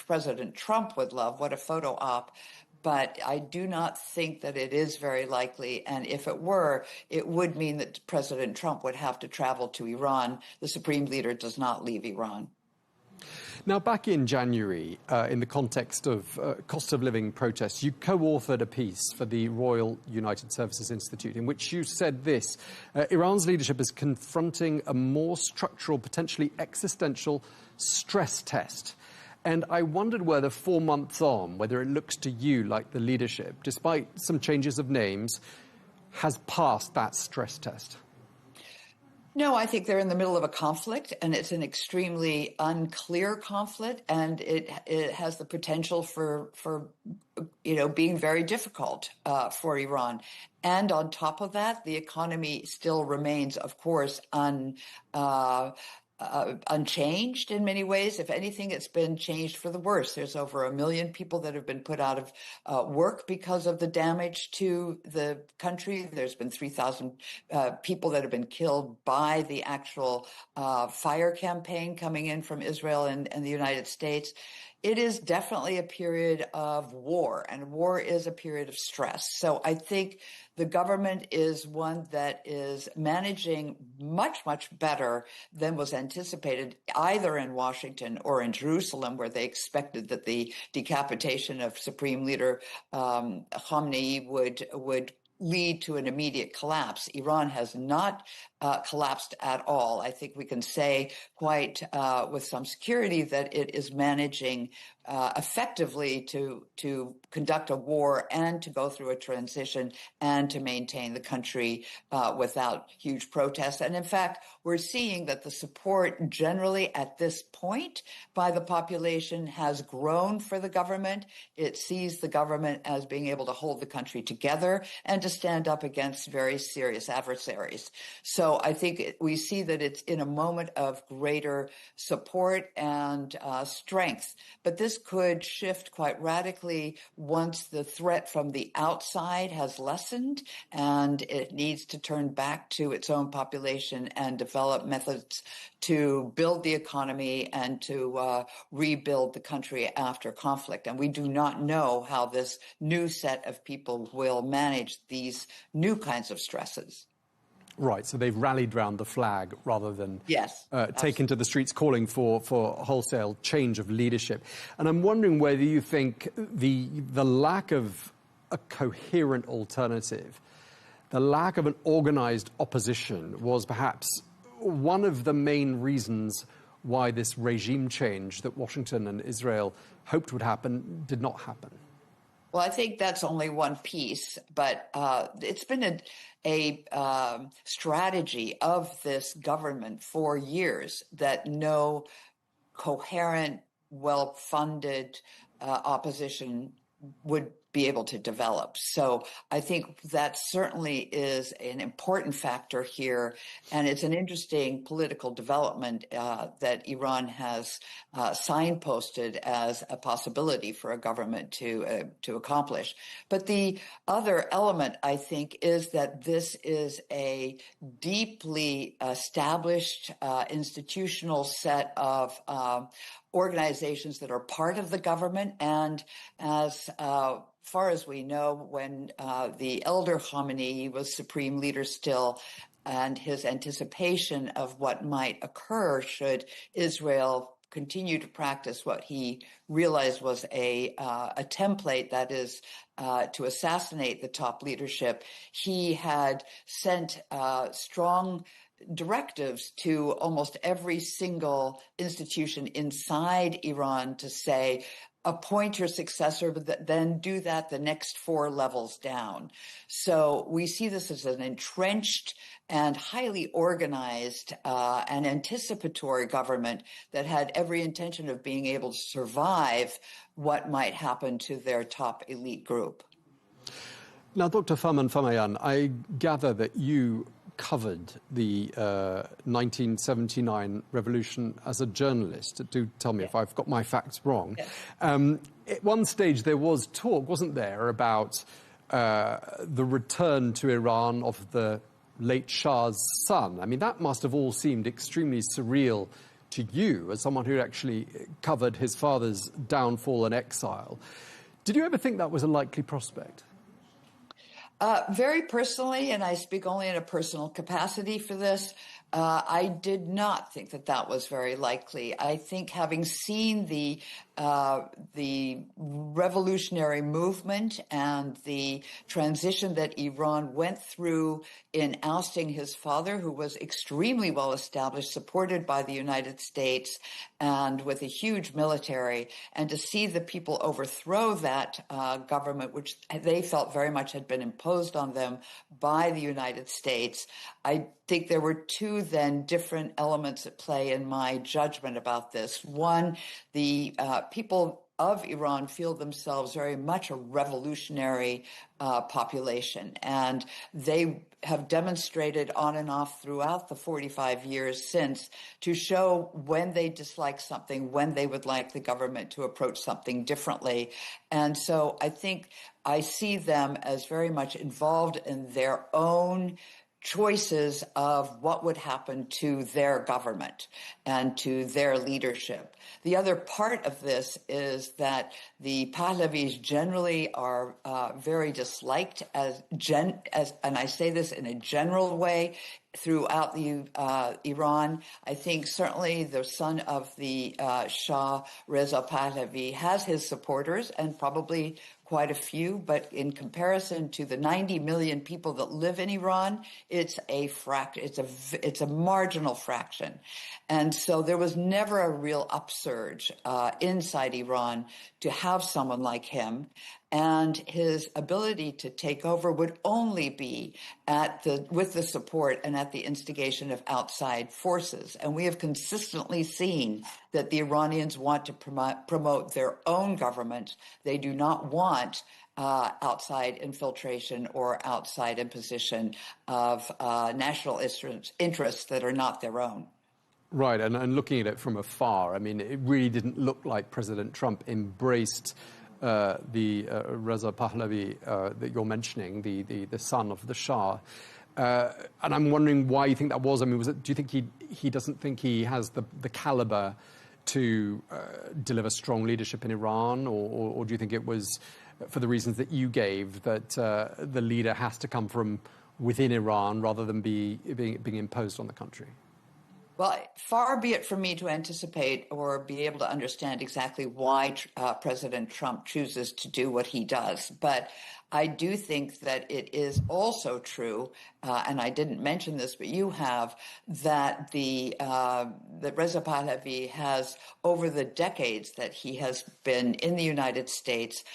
President Trump would love, what a photo op. But I do not think that it is very likely. And if it were, it would mean that President Trump would have to travel to Iran. The Supreme Leader does not leave Iran. Now, back in January, in the context of cost of living protests, you co-authored a piece for the Royal United Services Institute in which you said this: Iran's leadership is confronting a more structural, potentially existential stress test. And I wondered whether 4 months on, whether it looks to you like the leadership, despite some changes of names, has passed that stress test. No, I think they're in the middle of a conflict, and it's an extremely unclear conflict, and it has the potential for being very difficult for Iran. And on top of that, the economy still remains, of course, unchanged in many ways. If anything, it's been changed for the worse. There's over 1 million people that have been put out of work because of the damage to the country. There's been 3,000 people that have been killed by the actual fire campaign coming in from Israel and the United States. It is definitely a period of war, and war is a period of stress. So I think the government is one that is managing much, much better than was anticipated, either in Washington or in Jerusalem, where they expected that the decapitation of Supreme Leader Khamenei would lead to an immediate collapse. Iran has not collapsed at all. I think we can say quite with some security that it is managing effectively to conduct a war and to go through a transition and to maintain the country without huge protests. And in fact, we're seeing that the support generally at this point by the population has grown for the government. It sees the government as being able to hold the country together and to stand up against very serious adversaries. So I think we see that it's in a moment of greater support and strength. But this could shift quite radically once the threat from the outside has lessened and it needs to turn back to its own population and develop methods to build the economy and to rebuild the country after conflict. And we do not know how this new set of people will manage these new kinds of stresses. Right, so they've rallied round the flag rather than taken to the streets calling for wholesale change of leadership. And I'm wondering whether you think the lack of a coherent alternative, the lack of an organized opposition was perhaps one of the main reasons why this regime change that Washington and Israel hoped would happen did not happen. Well, I think that's only one piece, but it's been a strategy of this government for years that no coherent, well-funded opposition would be able to develop. So I think that certainly is an important factor here. And it's an interesting political development that Iran has signposted as a possibility for a government to accomplish. But the other element, I think, is that this is a deeply established institutional set of organizations that are part of the government. And as far as we know, when the elder Khamenei was supreme leader still, and his anticipation of what might occur should Israel continue to practice what he realized was a template, that is, to assassinate the top leadership, he had sent strong directives to almost every single institution inside Iran to say, appoint your successor, but then do that the next 4 levels down. So we see this as an entrenched and highly organized and anticipatory government that had every intention of being able to survive what might happen to their top elite group. Now, Dr. Farman Famayan, I gather that you covered the 1979 revolution as a journalist. Do tell me if I've got my facts wrong. At one stage there was talk, wasn't there, about the return to Iran of the late Shah's son. I mean, that must have all seemed extremely surreal to you as someone who actually covered his father's downfall and exile. Did you ever think that was a likely prospect? Very personally, and I speak only in a personal capacity for this, I did not think that that was very likely. I think having seen the revolutionary movement and the transition that Iran went through in ousting his father, who was extremely well established, supported by the United States and with a huge military, and to see the people overthrow that government, which they felt very much had been imposed on them by the United States, I think there were two then different elements at play in my judgment about this. One, the people of Iran feel themselves very much a revolutionary population, and they have demonstrated on and off throughout the 45 years since to show when they dislike something, when they would like the government to approach something differently. And so I think I see them as very much involved in their own choices of what would happen to their government and to their leadership. The other part of this is that the Pahlavis generally are very disliked as, and I say this in a general way, throughout the Iran. I think certainly the son of the Shah, Reza Pahlavi, has his supporters, and probably quite a few, but in comparison to the 90 million people that live in Iran, it's a marginal fraction. And so there was never a real upsurge inside Iran to have someone like him. And his ability to take over would only be with the support and at the instigation of outside forces. And we have consistently seen that the Iranians want to promote their own government. They do not want outside infiltration or outside imposition of national interests that are not their own. Right, and looking at it from afar, I mean, it really didn't look like President Trump embraced the Reza Pahlavi that you're mentioning, the son of the Shah. And I'm wondering why you think that was. I mean, do you think he doesn't think he has the caliber to deliver strong leadership in Iran, or do you think it was for the reasons that you gave, that the leader has to come from within Iran rather than being imposed on the country? Well, far be it from me to anticipate or be able to understand exactly why President Trump chooses to do what he does. But I do think that it is also true, and I didn't mention this, but you have, that that Reza Pahlavi has, over the decades that he has been in the United States,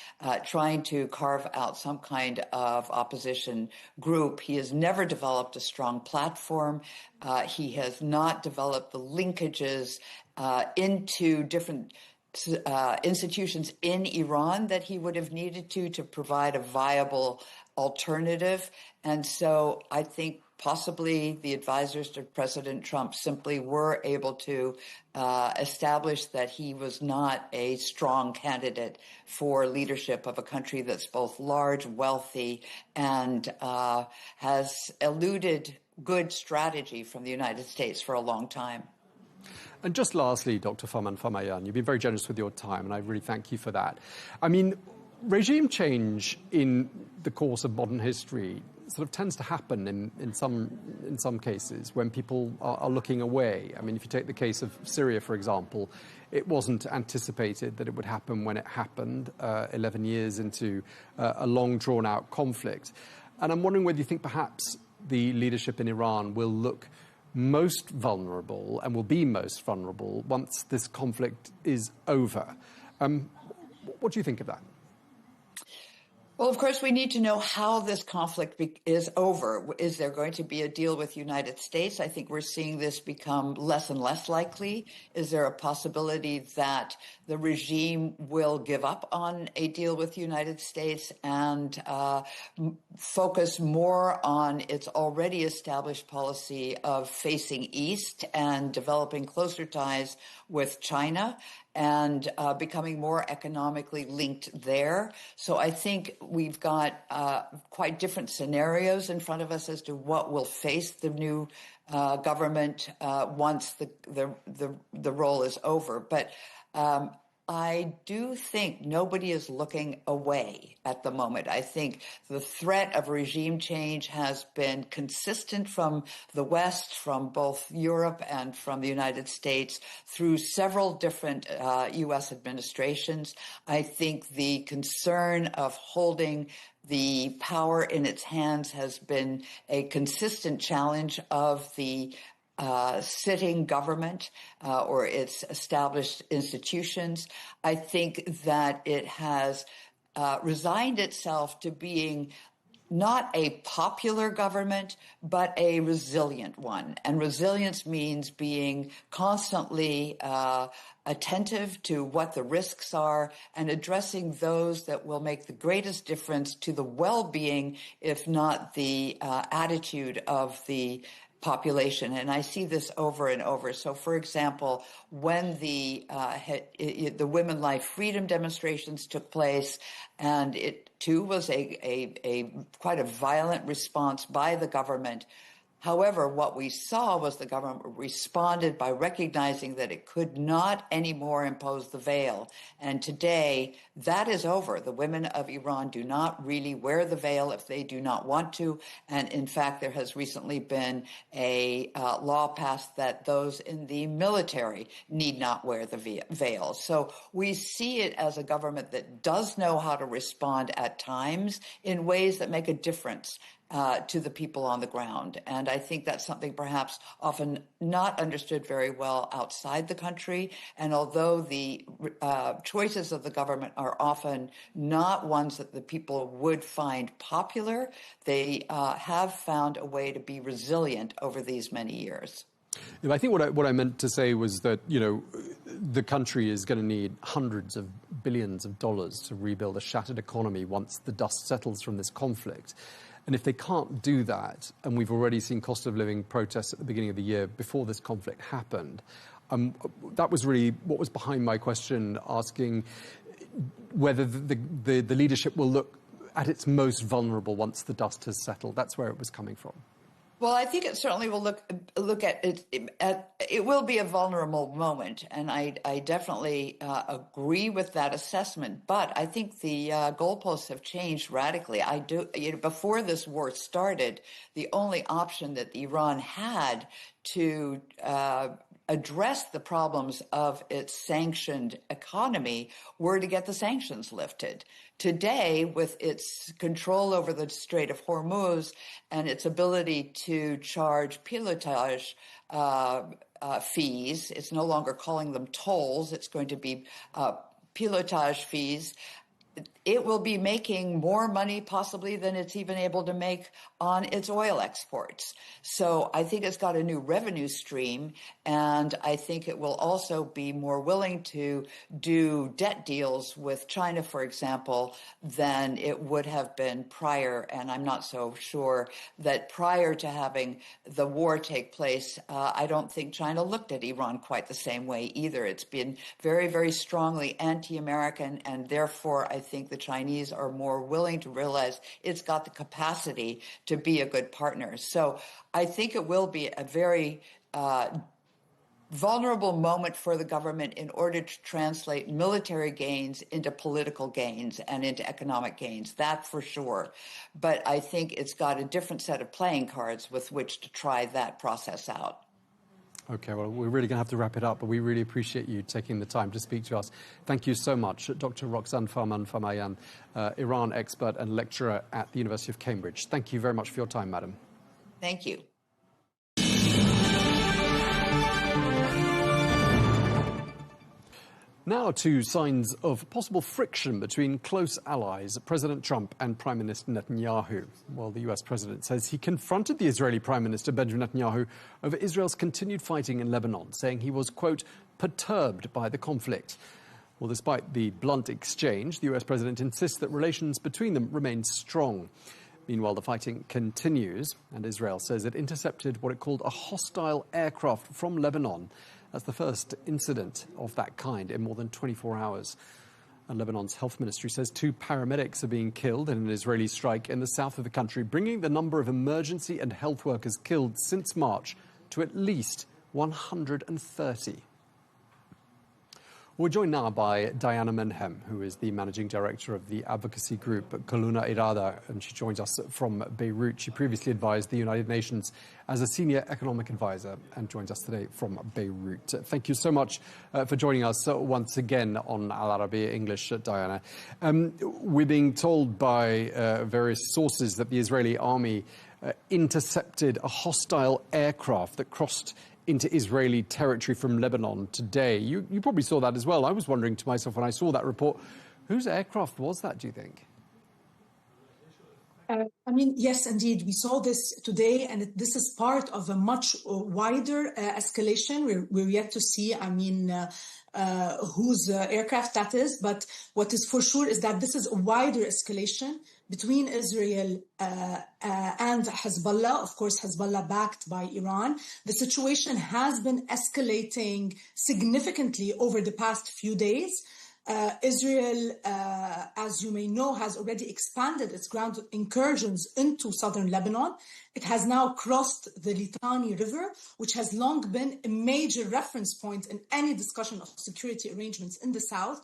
trying to carve out some kind of opposition group. He has never developed a strong platform. He has not developed the linkages into different institutions in Iran that he would have needed to provide a viable alternative. And so I think possibly the advisors to President Trump simply were able to establish that he was not a strong candidate for leadership of a country that's both large, wealthy, and has eluded good strategy from the United States for a long time. And just lastly, Dr. Farman Famayan, you've been very generous with your time, and I really thank you for that. I mean, regime change in the course of modern history sort of tends to happen in some cases when people are looking away. I mean, if you take the case of Syria, for example, it wasn't anticipated that it would happen when it happened, 11 years into a long, drawn-out conflict. And I'm wondering whether you think perhaps the leadership in Iran will look most vulnerable and will be most vulnerable once this conflict is over. What do you think of that? Well, of course, we need to know how this conflict is over. Is there going to be a deal with the United States? I think we're seeing this become less and less likely. Is there a possibility that the regime will give up on a deal with the United States and focus more on its already established policy of facing east and developing closer ties with China and becoming more economically linked there? So I think we've got quite different scenarios in front of us as to what will face the new government once the role is over. But I do think nobody is looking away at the moment. I think the threat of regime change has been consistent from the West, from both Europe and from the United States through several different U.S. administrations. I think the concern of holding the power in its hands has been a consistent challenge of the sitting government or its established institutions. I think that it has resigned itself to being not a popular government, but a resilient one. And resilience means being constantly attentive to what the risks are and addressing those that will make the greatest difference to the well-being, if not the attitude of the population. And I see this over and over. So, for example, when the Women Life Freedom demonstrations took place, and it too was a quite a violent response by the government. However, what we saw was the government responded by recognizing that it could not anymore impose the veil. And today, that is over. The women of Iran do not really wear the veil if they do not want to. And in fact, there has recently been a law passed that those in the military need not wear the veil. So we see it as a government that does know how to respond at times in ways that make a difference to the people on the ground. And I think that's something perhaps often not understood very well outside the country. And although the choices of the government are often not ones that the people would find popular, they have found a way to be resilient over these many years. Yeah, I think what I meant to say was that, you know, the country is going to need hundreds of billions of dollars to rebuild a shattered economy once the dust settles from this conflict. And if they can't do that, and we've already seen cost of living protests at the beginning of the year before this conflict happened, that was really what was behind my question, asking whether the leadership will look at its most vulnerable once the dust has settled. That's where it was coming from. Well, I think it certainly will look at it. It will be a vulnerable moment, and I definitely agree with that assessment. But I think the goalposts have changed radically. Before this war started, the only option that Iran had to address the problems of its sanctioned economy were to get the sanctions lifted. Today, with its control over the Strait of Hormuz and its ability to charge pilotage fees, it's no longer calling them tolls, it's going to be pilotage fees. It will be making more money possibly than it's even able to make on its oil exports. So I think it's got a new revenue stream, and I think it will also be more willing to do debt deals with China, for example, than it would have been prior. And I'm not so sure that prior to having the war take place, I don't think China looked at Iran quite the same way either. It's been very, very strongly anti-American, and therefore I think the Chinese are more willing to realize it's got the capacity to be a good partner. So I think it will be a very vulnerable moment for the government in order to translate military gains into political gains and into economic gains. That for sure. But I think it's got a different set of playing cards with which to try that process out. Okay, well, we're really going to have to wrap it up, but we really appreciate you taking the time to speak to us. Thank you so much, Dr. Roxanne Farman-Famayan, Iran expert and lecturer at the University of Cambridge. Thank you very much for your time, madam. Thank you. Now to signs of possible friction between close allies, President Trump and Prime Minister Netanyahu. Well, the US president says he confronted the Israeli Prime Minister Benjamin Netanyahu over Israel's continued fighting in Lebanon, saying he was, quote, perturbed by the conflict. Well, despite the blunt exchange, the US president insists that relations between them remain strong. Meanwhile, the fighting continues, and Israel says it intercepted what it called a hostile aircraft from Lebanon. That's the first incident of that kind in more than 24 hours. And Lebanon's health ministry says 2 paramedics are being killed in an Israeli strike in the south of the country, bringing the number of emergency and health workers killed since March to at least 130. We're joined now by Diana Menhem, who is the managing director of the advocacy group Koluna Irada, and she joins us from Beirut. She previously advised the United Nations as a senior economic advisor and joins us today from Beirut. Thank you so much for joining us once again on Al Arabiya English, Diana. We're being told by various sources that the Israeli army intercepted a hostile aircraft that crossed into Israeli territory from Lebanon today. You probably saw that as well. I was wondering to myself when I saw that report, whose aircraft was that, do you think? I mean, yes, indeed. We saw this today, and this is part of a much wider escalation. We're yet to see, I mean, whose aircraft that is. But what is for sure is that this is a wider escalation between Israel and Hezbollah. Of course, Hezbollah backed by Iran. The situation has been escalating significantly over the past few days. Israel, as you may know, has already expanded its ground incursions into southern Lebanon. It has now crossed the Litani River, which has long been a major reference point in any discussion of security arrangements in the south,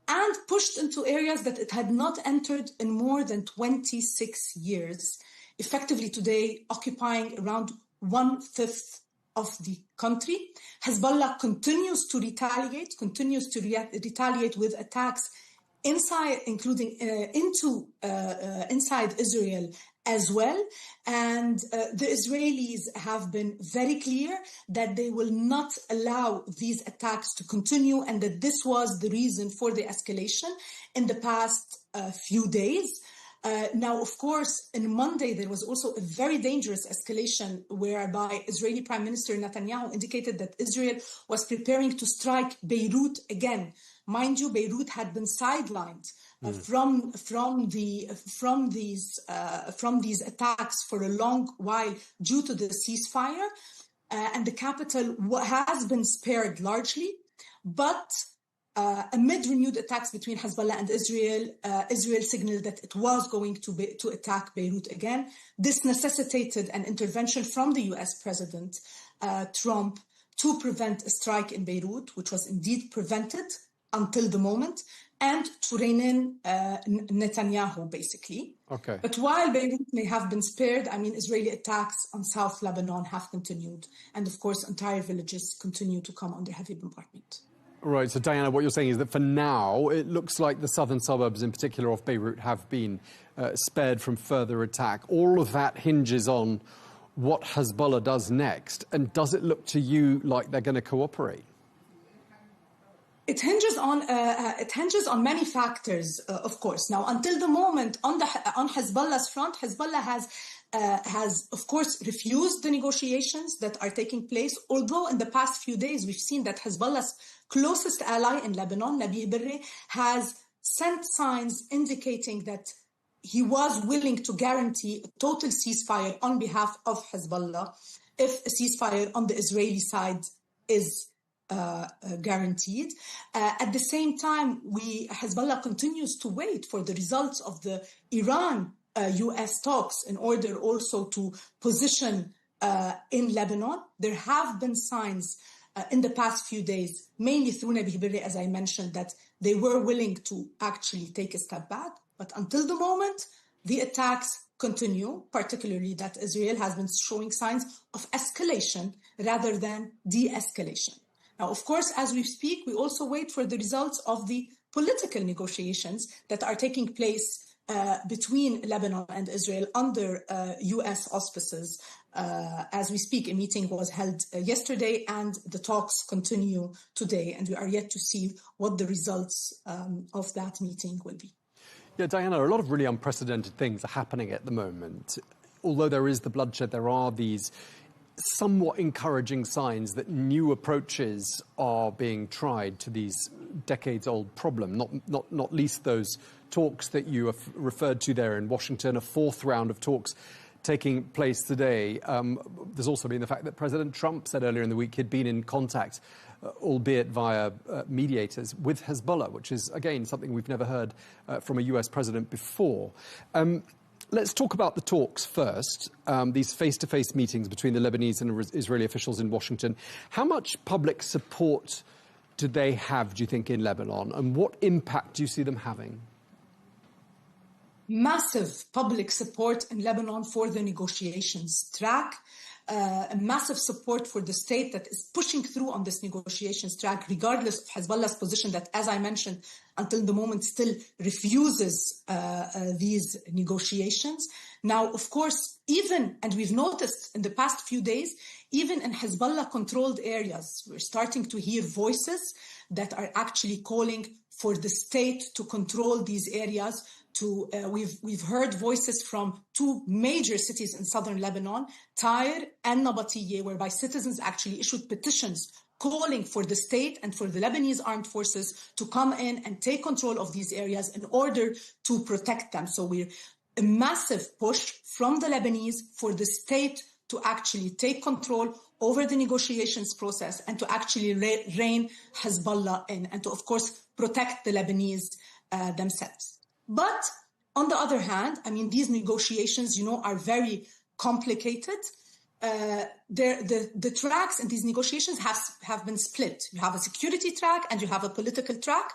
and pushed into areas that it had not entered in more than 26 years, effectively today occupying around 1/5 of the country. Hezbollah continues to retaliate with attacks inside, including inside Israel as well. And the Israelis have been very clear that they will not allow these attacks to continue, and that this was the reason for the escalation in the past few days. Now, of course, on Monday, there was also a very dangerous escalation whereby Israeli Prime Minister Netanyahu indicated that Israel was preparing to strike Beirut again. Mind you, Beirut had been sidelined from these attacks for a long while due to the ceasefire, and the capital has been spared largely, but amid renewed attacks between Hezbollah and Israel, Israel signaled that it was going to attack Beirut again. This necessitated an intervention from the US President Trump to prevent a strike in Beirut, which was indeed prevented until the moment, and to rein in Netanyahu, basically. Okay. But while Beirut may have been spared, I mean, Israeli attacks on South Lebanon have continued. And of course, entire villages continue to come under heavy bombardment. Right, so Diana, what you're saying is that for now, it looks like the southern suburbs, in particular of Beirut, have been spared from further attack. All of that hinges on what Hezbollah does next. And does it look to you like they're going to cooperate? It hinges on many factors, of course. Now, until the moment, on Hezbollah's front, Hezbollah has, of course, refused the negotiations that are taking place, although in the past few days, we've seen that Hezbollah's closest ally in Lebanon, Nabih Berri, has sent signs indicating that he was willing to guarantee a total ceasefire on behalf of Hezbollah if a ceasefire on the Israeli side is guaranteed. At the same time, Hezbollah continues to wait for the results of the Iran-US talks in order also to position in Lebanon. There have been signs in the past few days, mainly through Nabih Berri, as I mentioned, that they were willing to actually take a step back. But until the moment, the attacks continue, particularly that Israel has been showing signs of escalation rather than de-escalation. Now, of course, as we speak, we also wait for the results of the political negotiations that are taking place between Lebanon and Israel under US auspices. As we speak, a meeting was held yesterday and the talks continue today, and we are yet to see what the results of that meeting will be. Yeah, Diana, a lot of really unprecedented things are happening at the moment. Although there is the bloodshed, there are these somewhat encouraging signs that new approaches are being tried to these decades-old problem, not least those talks that you have referred to there in Washington, a fourth round of talks taking place today. There's also been the fact that President Trump said earlier in the week he'd been in contact, albeit via mediators, with Hezbollah, which is, again, something we've never heard from a US president before. Let's talk about the talks first, these face-to-face meetings between the Lebanese and Israeli officials in Washington. How much public support do they have, do you think, in Lebanon? And what impact do you see them having? Massive public support in Lebanon for the negotiations track. A massive support for the state that is pushing through on this negotiations track, regardless of Hezbollah's position that, as I mentioned, until the moment still refuses these negotiations. Now, of course, even, and we've noticed in the past few days, even in Hezbollah-controlled areas, we're starting to hear voices that are actually calling for the state to control these areas. We've heard voices from two major cities in southern Lebanon, Tyre and Nabatiyeh, whereby citizens actually issued petitions calling for the state and for the Lebanese armed forces to come in and take control of these areas in order to protect them. So we're a massive push from the Lebanese for the state to actually take control over the negotiations process and to actually rein Hezbollah in and to, of course, protect the Lebanese themselves. But on the other hand, I mean, these negotiations, are very complicated. The tracks in these negotiations have been split. You have a security track and you have a political track.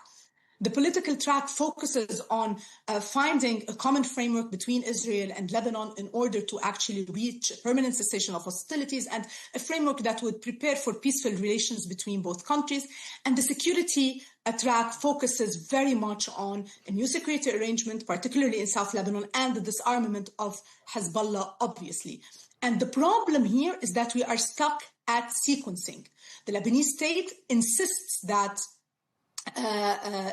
The political track focuses on finding a common framework between Israel and Lebanon in order to actually reach a permanent cessation of hostilities and a framework that would prepare for peaceful relations between both countries. And the security track focuses very much on a new security arrangement, particularly in South Lebanon, and the disarmament of Hezbollah, obviously. And the problem here is that we are stuck at sequencing. The Lebanese state insists that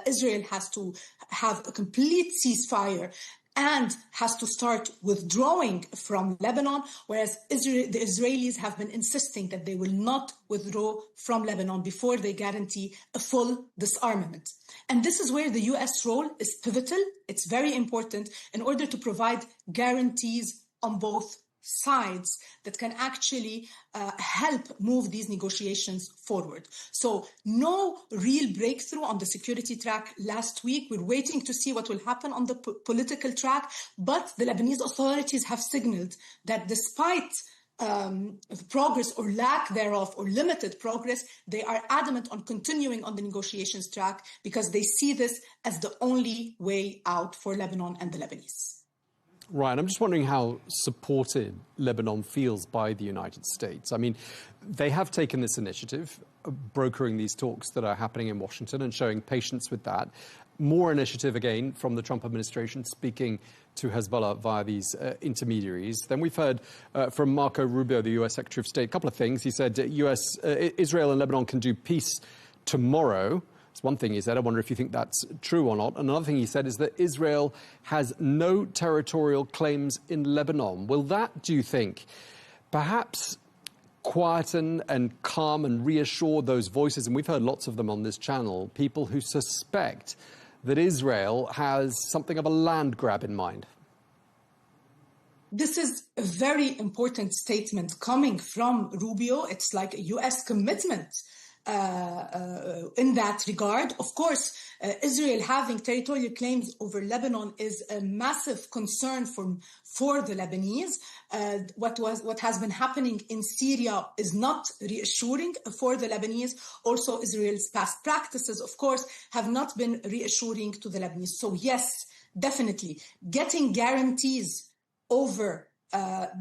Israel has to have a complete ceasefire and has to start withdrawing from Lebanon, whereas the Israelis have been insisting that they will not withdraw from Lebanon before they guarantee a full disarmament. And this is where the US role is pivotal. It's very important in order to provide guarantees on both sides that can actually help move these negotiations forward. So no real breakthrough on the security track last week. We're waiting to see what will happen on the political track, but the Lebanese authorities have signaled that despite progress or lack thereof or limited progress, they are adamant on continuing on the negotiations track because they see this as the only way out for Lebanon and the Lebanese. Ryan, I'm just wondering how supported Lebanon feels by the United States. I mean, they have taken this initiative, brokering these talks that are happening in Washington and showing patience with that. More initiative, again, from the Trump administration, speaking to Hezbollah via these intermediaries. Then we've heard from Marco Rubio, the U.S. Secretary of State, a couple of things. He said Israel and Lebanon can do peace tomorrow. It's one thing he said. I wonder if you think that's true or not. Another thing he said is that Israel has no territorial claims in Lebanon. Will that, do you think, perhaps quieten and calm and reassure those voices, and we've heard lots of them on this channel, people who suspect that Israel has something of a land grab in mind? This is a very important statement coming from Rubio. It's like a U.S. commitment in that regard. Of course, Israel having territorial claims over Lebanon is a massive concern for the Lebanese. What has been happening in Syria is not reassuring for the Lebanese. Also, Israel's past practices, of course, have not been reassuring to the Lebanese. So yes, definitely, getting guarantees over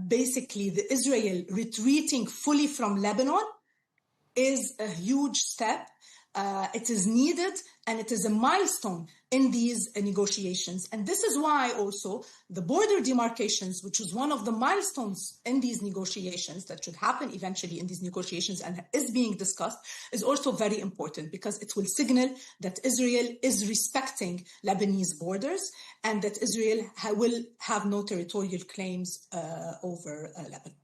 basically the Israel retreating fully from Lebanon is a huge step. It is needed, and it is a milestone in these negotiations. And this is why also the border demarcations, which is one of the milestones in these negotiations that should happen eventually in these negotiations and is being discussed, is also very important because it will signal that Israel is respecting Lebanese borders and that Israel will have no territorial claims over Lebanon.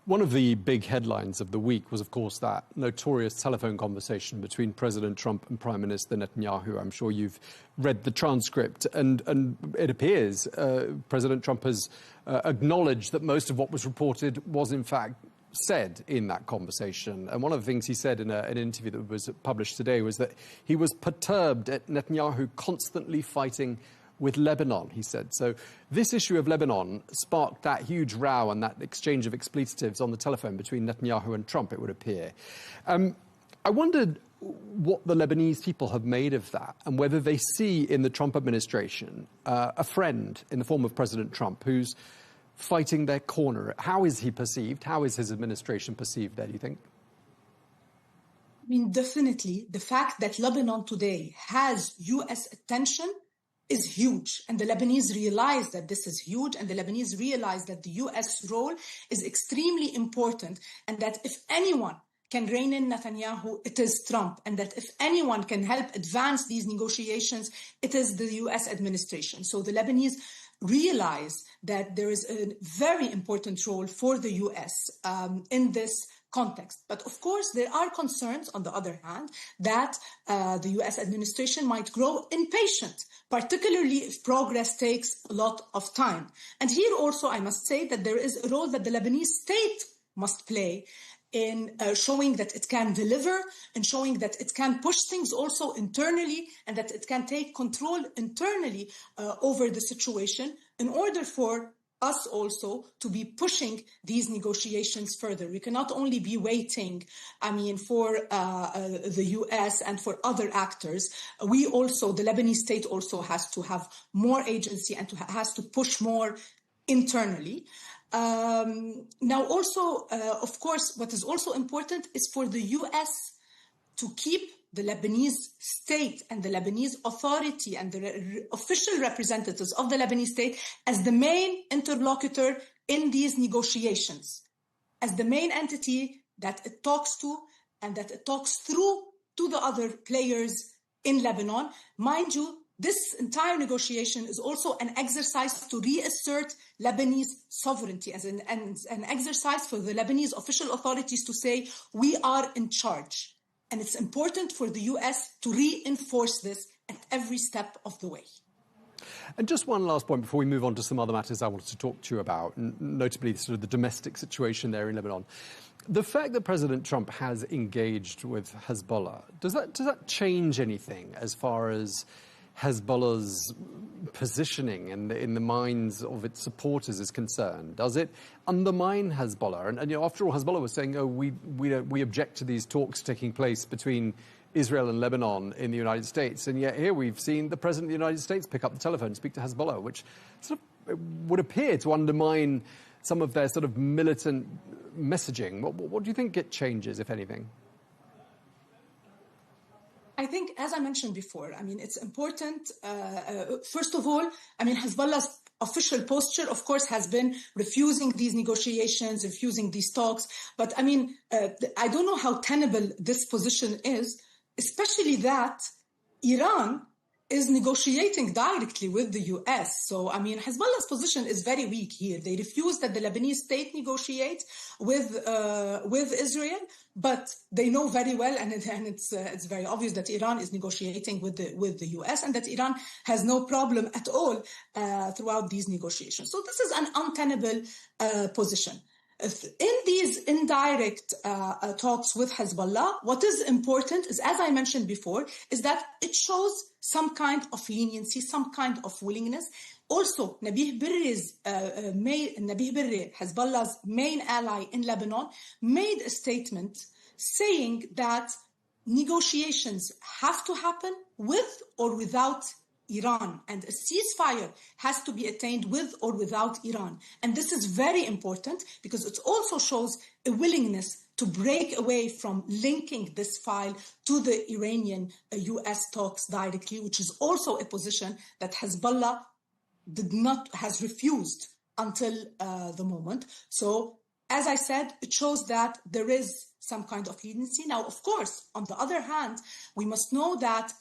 One of the big headlines of the week was, of course, that notorious telephone conversation between President Trump and Prime Minister Netanyahu. I'm sure you've read the transcript, and it appears President Trump has acknowledged that most of what was reported was, in fact, said in that conversation. And one of the things he said in an interview that was published today was that he was perturbed at Netanyahu constantly fighting with Lebanon, he said. So this issue of Lebanon sparked that huge row and that exchange of expletives on the telephone between Netanyahu and Trump, it would appear. I wondered what the Lebanese people have made of that and whether they see in the Trump administration a friend in the form of President Trump who's fighting their corner. How is he perceived? How is his administration perceived there, do you think? I mean, definitely the fact that Lebanon today has U.S. attention is huge. And the Lebanese realize that this is huge, and the Lebanese realize that the US role is extremely important, and that if anyone can rein in Netanyahu, it is Trump, and that if anyone can help advance these negotiations, it is the US administration. So the Lebanese realize that there is a very important role for the US in this context. But of course, there are concerns, on the other hand, that the US administration might grow impatient, particularly if progress takes a lot of time. And here also, I must say that there is a role that the Lebanese state must play in showing that it can deliver, and showing that it can push things also internally, and that it can take control internally over the situation, in order for us also to be pushing these negotiations further. We cannot only be waiting, for the US and for other actors. We also, the Lebanese state also has to have more agency and has to push more internally. Now also, of course, what is also important is for the US to keep the Lebanese state and the Lebanese authority and the official representatives of the Lebanese state as the main interlocutor in these negotiations, as the main entity that it talks to and that it talks through to the other players in Lebanon. Mind you, this entire negotiation is also an exercise to reassert Lebanese sovereignty, as an exercise for the Lebanese official authorities to say, we are in charge. And it's important for the US to reinforce this at every step of the way. And just one last point before we move on to some other matters I wanted to talk to you about, notably sort of the domestic situation there in Lebanon. The fact that President Trump has engaged with Hezbollah, does that change anything as far as Hezbollah's positioning in the minds of its supporters is concerned? Does it undermine Hezbollah? And after all, Hezbollah was saying, we object to these talks taking place between Israel and Lebanon in the United States. And yet here we've seen the President of the United States pick up the telephone and speak to Hezbollah, which sort of would appear to undermine some of their sort of militant messaging. What do you think it changes, if anything? I think, as I mentioned before, it's important, first of all, Hezbollah's official posture, of course, has been refusing these negotiations, refusing these talks. But I don't know how tenable this position is, especially that Iran is negotiating directly with the US. So, Hezbollah's position is very weak here. They refuse that the Lebanese state negotiate with Israel, but they know very well, and it's very obvious that Iran is negotiating with the US, and that Iran has no problem at all throughout these negotiations. So this is an untenable position. In these indirect talks with Hezbollah, what is important is, as I mentioned before, is that it shows some kind of leniency, some kind of willingness. Also, Nabih Berri, Hezbollah's main ally in Lebanon, made a statement saying that negotiations have to happen with or without Iran, and a ceasefire has to be attained with or without Iran. And this is very important because it also shows a willingness to break away from linking this file to the Iranian-US talks directly, which is also a position that Hezbollah has refused until the moment. So, as I said, it shows that there is some kind of leniency. Now, of course, on the other hand, we must know that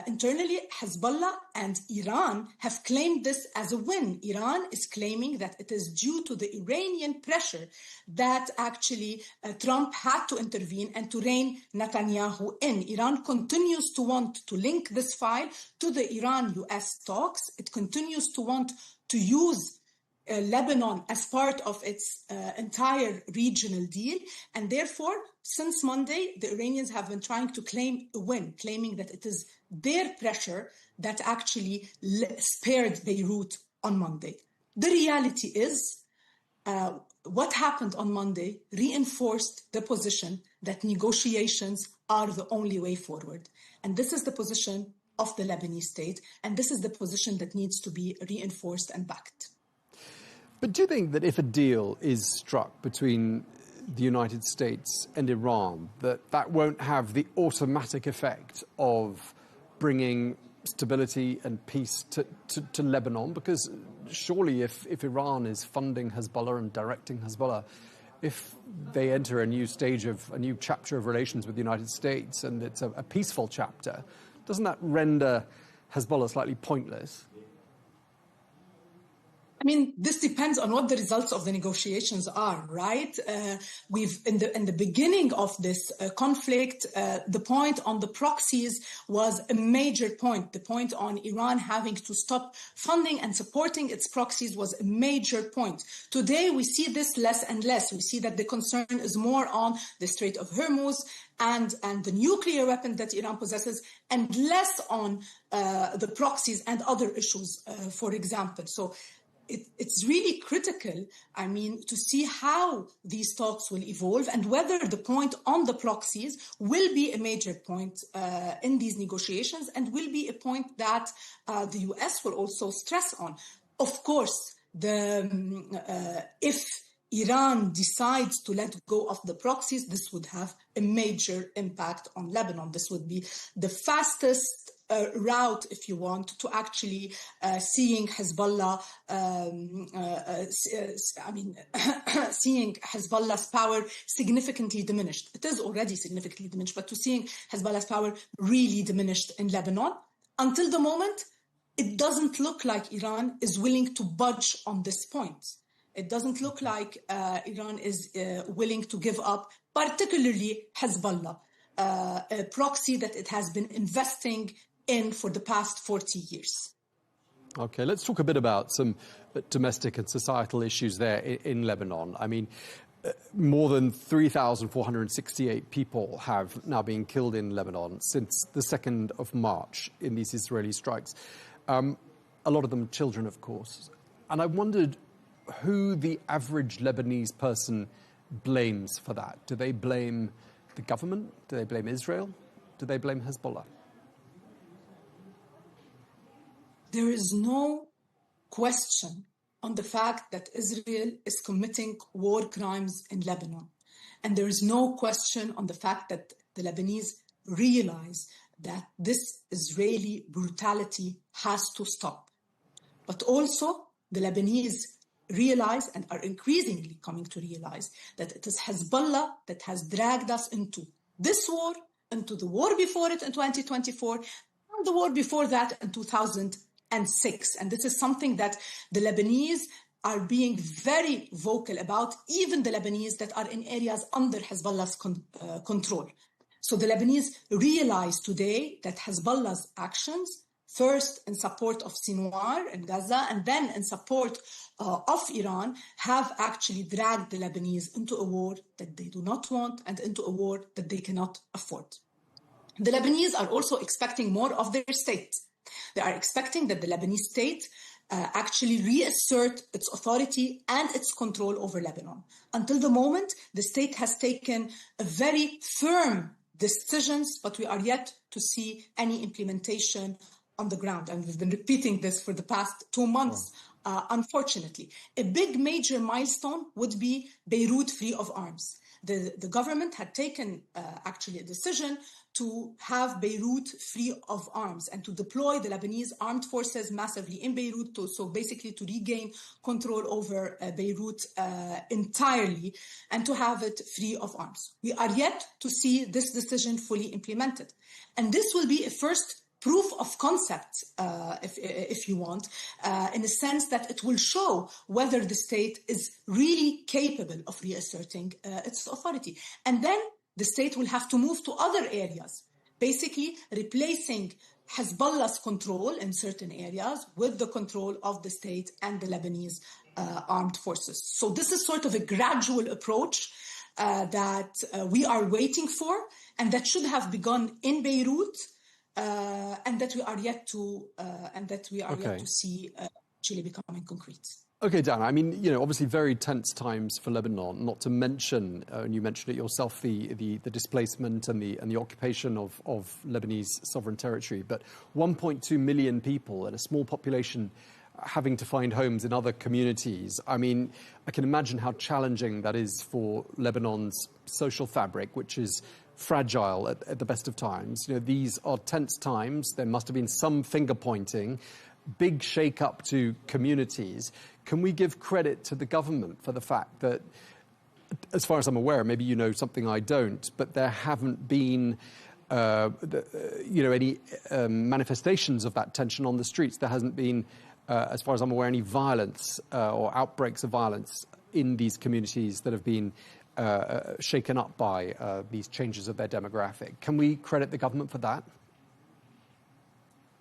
internally, Hezbollah and Iran have claimed this as a win. Iran is claiming that it is due to the Iranian pressure that actually Trump had to intervene and to rein Netanyahu in. Iran continues to want to link this file to the Iran-US talks. It continues to want to use Lebanon as part of its entire regional deal. And therefore, since Monday, the Iranians have been trying to claim a win, claiming that it is their pressure that actually spared Beirut on Monday. The reality is, what happened on Monday reinforced the position that negotiations are the only way forward. And this is the position of the Lebanese state, and this is the position that needs to be reinforced and backed. But do you think that if a deal is struck between the United States and Iran, that won't have the automatic effect of bringing stability and peace to Lebanon? Because surely if Iran is funding Hezbollah and directing Hezbollah, if they enter a new chapter of relations with the United States and it's a peaceful chapter, doesn't that render Hezbollah slightly pointless? I mean, this depends on what the results of the negotiations are, right? We've in the beginning of this conflict, the point on the proxies was a major point. The point on Iran having to stop funding and supporting its proxies was a major point. Today, we see this less and less. We see that the concern is more on the Strait of Hormuz and the nuclear weapon that Iran possesses, and less on the proxies and other issues, for example. So it's really critical, I mean, to see how these talks will evolve and whether the point on the proxies will be a major point in these negotiations and will be a point that the US will also stress on. Of course, if Iran decides to let go of the proxies, this would have a major impact on Lebanon. This would be the fastest route, if you want, to actually seeing Hezbollah, seeing Hezbollah's power significantly diminished. It is already significantly diminished, but to seeing Hezbollah's power really diminished in Lebanon. Until the moment, it doesn't look like Iran is willing to budge on this point. It doesn't look like Iran is willing to give up, particularly Hezbollah, a proxy that it has been investing in for the past 40 years. Okay, let's talk a bit about some domestic and societal issues there in Lebanon. I mean, more than 3,468 people have now been killed in Lebanon since the 2nd of March in these Israeli strikes. A lot of them children, of course. And I wondered who the average Lebanese person blames for that. Do they blame the government? Do they blame Israel? Do they blame Hezbollah? There is no question on the fact that Israel is committing war crimes in Lebanon. And there is no question on the fact that the Lebanese realize that this Israeli brutality has to stop. But also, the Lebanese realize and are increasingly coming to realize that it is Hezbollah that has dragged us into this war, into the war before it in 2024, and the war before that in 2006. And this is something that the Lebanese are being very vocal about, even the Lebanese that are in areas under Hezbollah's control. So the Lebanese realize today that Hezbollah's actions, first in support of Sinwar in Gaza, and then in support of Iran, have actually dragged the Lebanese into a war that they do not want and into a war that they cannot afford. The Lebanese are also expecting more of their state. They are expecting that the Lebanese state actually reassert its authority and its control over Lebanon. Until the moment, the state has taken a very firm decisions, but we are yet to see any implementation on the ground. And we've been repeating this for the past 2 months, unfortunately. A big major milestone would be Beirut free of arms. The government had taken actually a decision to have Beirut free of arms and to deploy the Lebanese armed forces massively in Beirut, so basically to regain control over Beirut entirely and to have it free of arms. We are yet to see this decision fully implemented. And this will be a first proof of concept, if you want, in the sense that it will show whether the state is really capable of reasserting its authority. And then the state will have to move to other areas, basically replacing Hezbollah's control in certain areas with the control of the state and the Lebanese armed forces. So this is sort of a gradual approach that we are waiting for, and that should have begun in Beirut, and that we are yet to see actually becoming concrete. Okay, Dan, I mean, obviously very tense times for Lebanon, not to mention, and you mentioned it yourself, the displacement and the occupation of Lebanese sovereign territory, but 1.2 million people and a small population having to find homes in other communities. I mean, I can imagine how challenging that is for Lebanon's social fabric, which is fragile at the best of times. You know, these are tense times. There must have been some finger-pointing, big shake-up to communities. Can we give credit to the government for the fact that, as far as I'm aware, maybe you know something I don't, but there haven't been any manifestations of that tension on the streets? There hasn't been, as far as I'm aware, any violence or outbreaks of violence in these communities that have been shaken up by these changes of their demographic. Can we credit the government for that?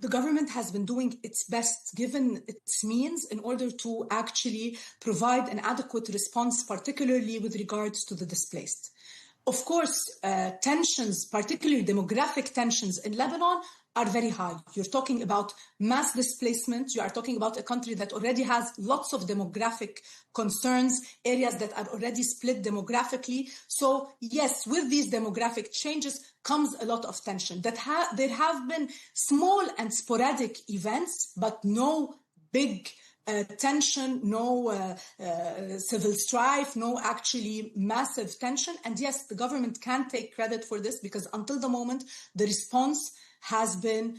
The government has been doing its best, given its means, in order to actually provide an adequate response, particularly with regards to the displaced. Of course, tensions, particularly demographic tensions in Lebanon, are very high. You're talking about mass displacement. You are talking about a country that already has lots of demographic concerns, areas that are already split demographically. So yes, with these demographic changes comes a lot of tension. There have been small and sporadic events, but no big tension, no civil strife, no actually massive tension. And yes, the government can take credit for this, because until the moment, the response has been,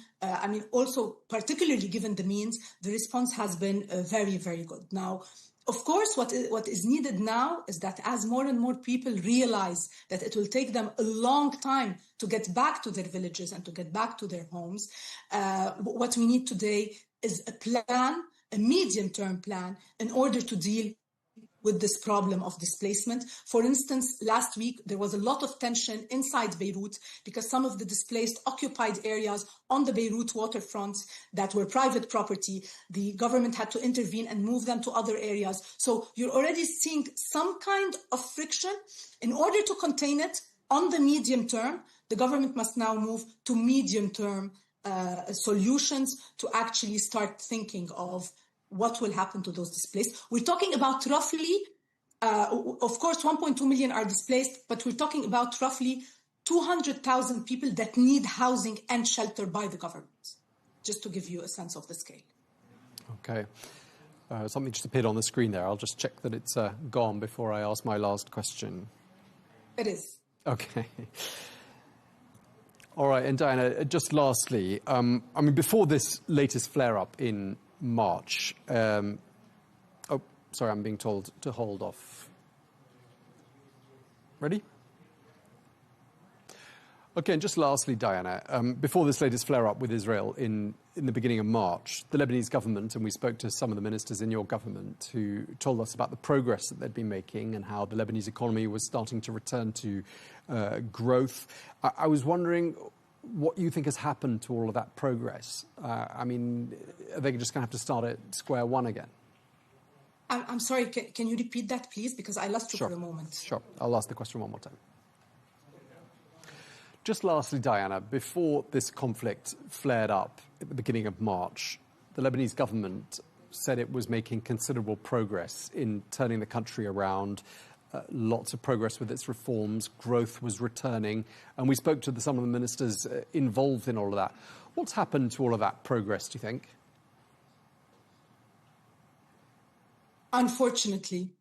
also particularly given the means, the response has been very, very good. Now, of course, what is needed now is that as more and more people realize that it will take them a long time to get back to their villages and to get back to their homes, what we need today is a plan, a medium-term plan, in order to deal with this problem of displacement. For instance, last week, there was a lot of tension inside Beirut because some of the displaced occupied areas on the Beirut waterfront that were private property, the government had to intervene and move them to other areas. So you're already seeing some kind of friction. In order to contain it on the medium term, the government must now move to medium-term solutions to actually start thinking of what will happen to those displaced. We're talking about roughly, of course, 1.2 million are displaced, but we're talking about roughly 200,000 people that need housing and shelter by the government, just to give you a sense of the scale. Okay. Something just appeared on the screen there. I'll just check that it's gone before I ask my last question. It is. Okay. All right, and Diana, just lastly, before this latest flare-up in March. I'm being told to hold off. Ready? Okay, and just lastly, Diana, before this latest flare-up with Israel in the beginning of March, the Lebanese government, and we spoke to some of the ministers in your government who told us about the progress that they'd been making and how the Lebanese economy was starting to return to growth. I was wondering what you think has happened to all of that progress. Are they just going to have to start at square one again? I'm sorry, can you repeat that, please? Because I lost you for a moment. Sure, I'll ask the question one more time. Just lastly, Diana, before this conflict flared up at the beginning of March, the Lebanese government said it was making considerable progress in turning the country around. Lots of progress with its reforms, growth was returning, and we spoke to some of the ministers involved in all of that. What's happened to all of that progress, do you think? Unfortunately,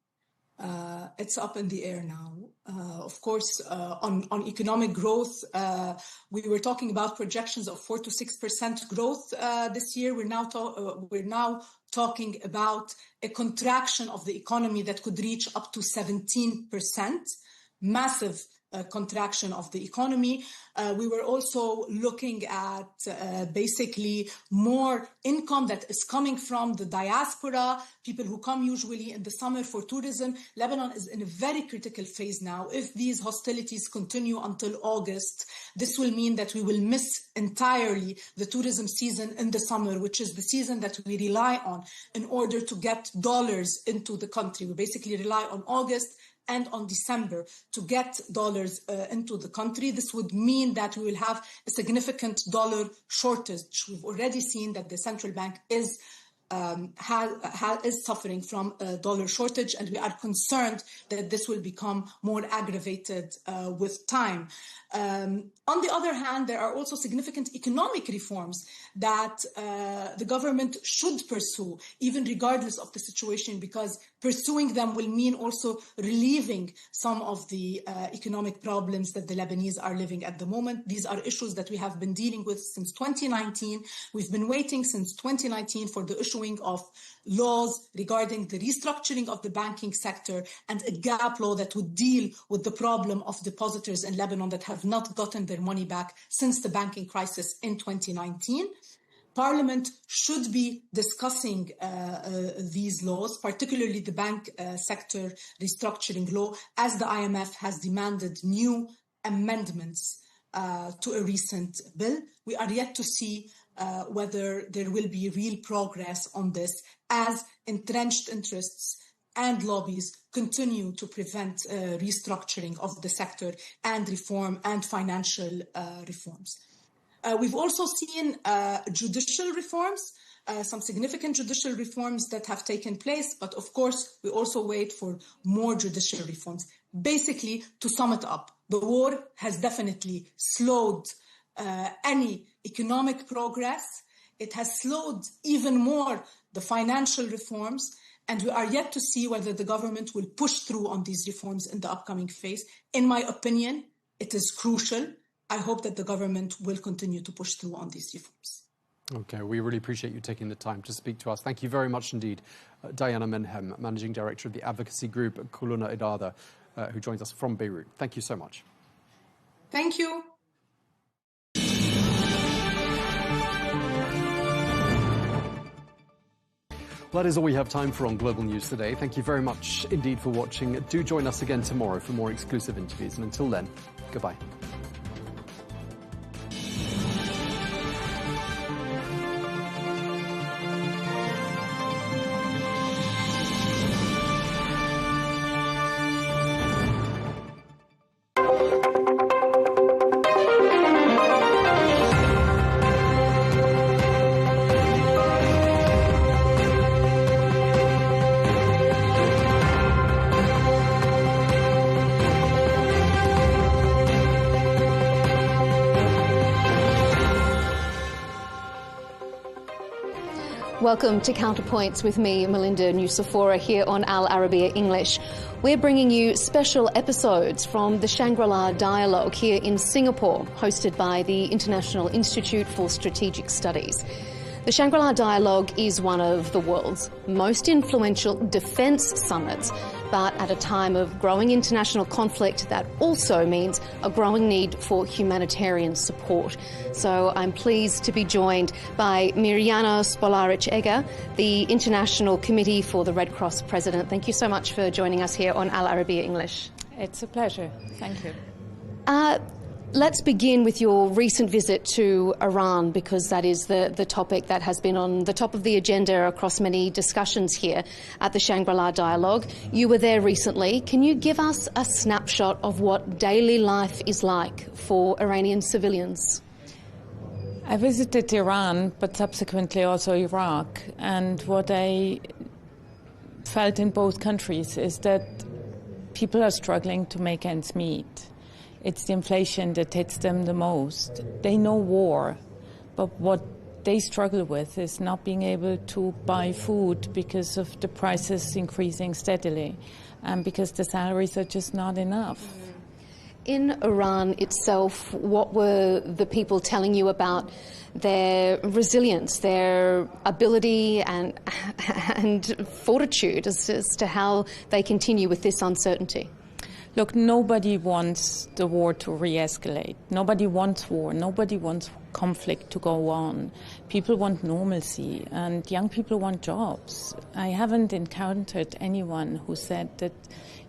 it's up in the air now. Of course, on economic growth, we were talking about projections of 4 to 6% growth this year. We're now talking about a contraction of the economy that could reach up to 17%, massive contraction of the economy. We were also looking at basically more income that is coming from the diaspora, people who come usually in the summer for tourism. Lebanon is in a very critical phase now. If these hostilities continue until August, this will mean that we will miss entirely the tourism season in the summer, which is the season that we rely on in order to get dollars into the country. We basically rely on August and on December to get dollars into the country. This would mean that we will have a significant dollar shortage. We've already seen that the central bank is is suffering from a dollar shortage, and we are concerned that this will become more aggravated with time. On the other hand, there are also significant economic reforms that the government should pursue, even regardless of the situation, because pursuing them will mean also relieving some of the economic problems that the Lebanese are living at the moment. These are issues that we have been dealing with since 2019. We've been waiting since 2019 for the issuing of laws regarding the restructuring of the banking sector and a gap law that would deal with the problem of depositors in Lebanon that have not gotten their money back since the banking crisis in 2019. Parliament should be discussing these laws, particularly the bank sector restructuring law, as the IMF has demanded new amendments to a recent bill. We are yet to see whether there will be real progress on this, as entrenched interests and lobbies continue to prevent restructuring of the sector and reform and financial reforms. We've also seen judicial reforms, some significant judicial reforms that have taken place, but of course, we also wait for more judicial reforms. Basically, to sum it up, the war has definitely slowed any economic progress. It has slowed even more the financial reforms, and we are yet to see whether the government will push through on these reforms in the upcoming phase. In my opinion, it is crucial. I hope that the government will continue to push through on these reforms. Okay, we really appreciate you taking the time to speak to us. Thank you very much indeed. Diana Menhem, Managing Director of the advocacy group Kuluna Idada, who joins us from Beirut. Thank you so much. Thank you. Well, that is all we have time for on Global News today. Thank you very much indeed for watching. Do join us again tomorrow for more exclusive interviews. And until then, goodbye. Welcome to Counterpoints with me, Melinda Nucifora, here on Al Arabiya English. We're bringing you special episodes from the Shangri-La Dialogue here in Singapore, hosted by the International Institute for Strategic Studies. The Shangri-La Dialogue is one of the world's most influential defence summits, but at a time of growing international conflict, that also means a growing need for humanitarian support. So I'm pleased to be joined by Mirjana Spolaric-Egger, the International Committee for the Red Cross President. Thank you so much for joining us here on Al Arabiya English. It's a pleasure. Thank you. Let's begin with your recent visit to Iran, because that is the topic that has been on the top of the agenda across many discussions here at the Shangri-La Dialogue. You were there recently. Can you give us a snapshot of what daily life is like for Iranian civilians? I visited Iran, but subsequently also Iraq. And what I felt in both countries is that people are struggling to make ends meet. It's the inflation that hits them the most. They know war, but what they struggle with is not being able to buy food because of the prices increasing steadily and because the salaries are just not enough. In Iran itself, what were the people telling you about their resilience, their ability and fortitude as to how they continue with this uncertainty? Look, nobody wants the war to re-escalate. Nobody wants war. Nobody wants conflict to go on. People want normalcy, and young people want jobs. I haven't encountered anyone who said that,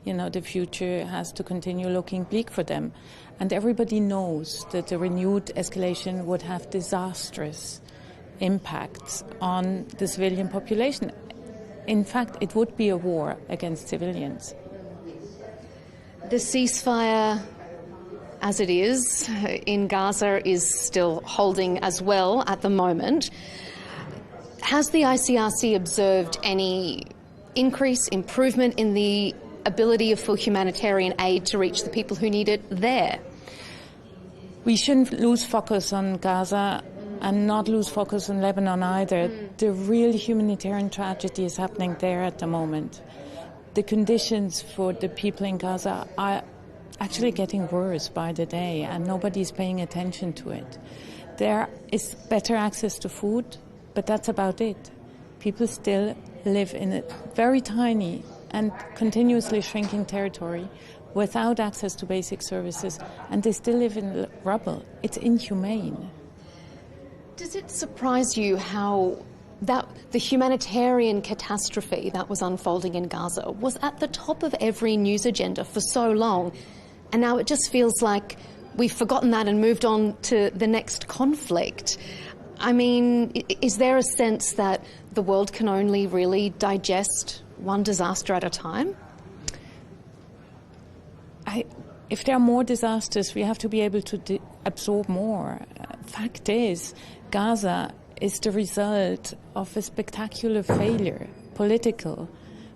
the future has to continue looking bleak for them. And everybody knows that a renewed escalation would have disastrous impacts on the civilian population. In fact, it would be a war against civilians. The ceasefire, as it is, in Gaza is still holding as well at the moment. Has the ICRC observed any increase, improvement in the ability for humanitarian aid to reach the people who need it there? We shouldn't lose focus on Gaza and not lose focus on Lebanon either. The real humanitarian tragedy is happening there at the moment. The conditions for the people in Gaza are actually getting worse by the day, and nobody's paying attention to it. There is better access to food, but that's about it. People still live in a very tiny and continuously shrinking territory without access to basic services, and they still live in rubble. It's inhumane. Does it surprise you how that the humanitarian catastrophe that was unfolding in Gaza was at the top of every news agenda for so long, and now it just feels like we've forgotten that and moved on to the next conflict? I mean, is there a sense that the world can only really digest one disaster at a time? If there are more disasters, we have to be able to absorb more. Fact is, Gaza is the result of a spectacular failure, political,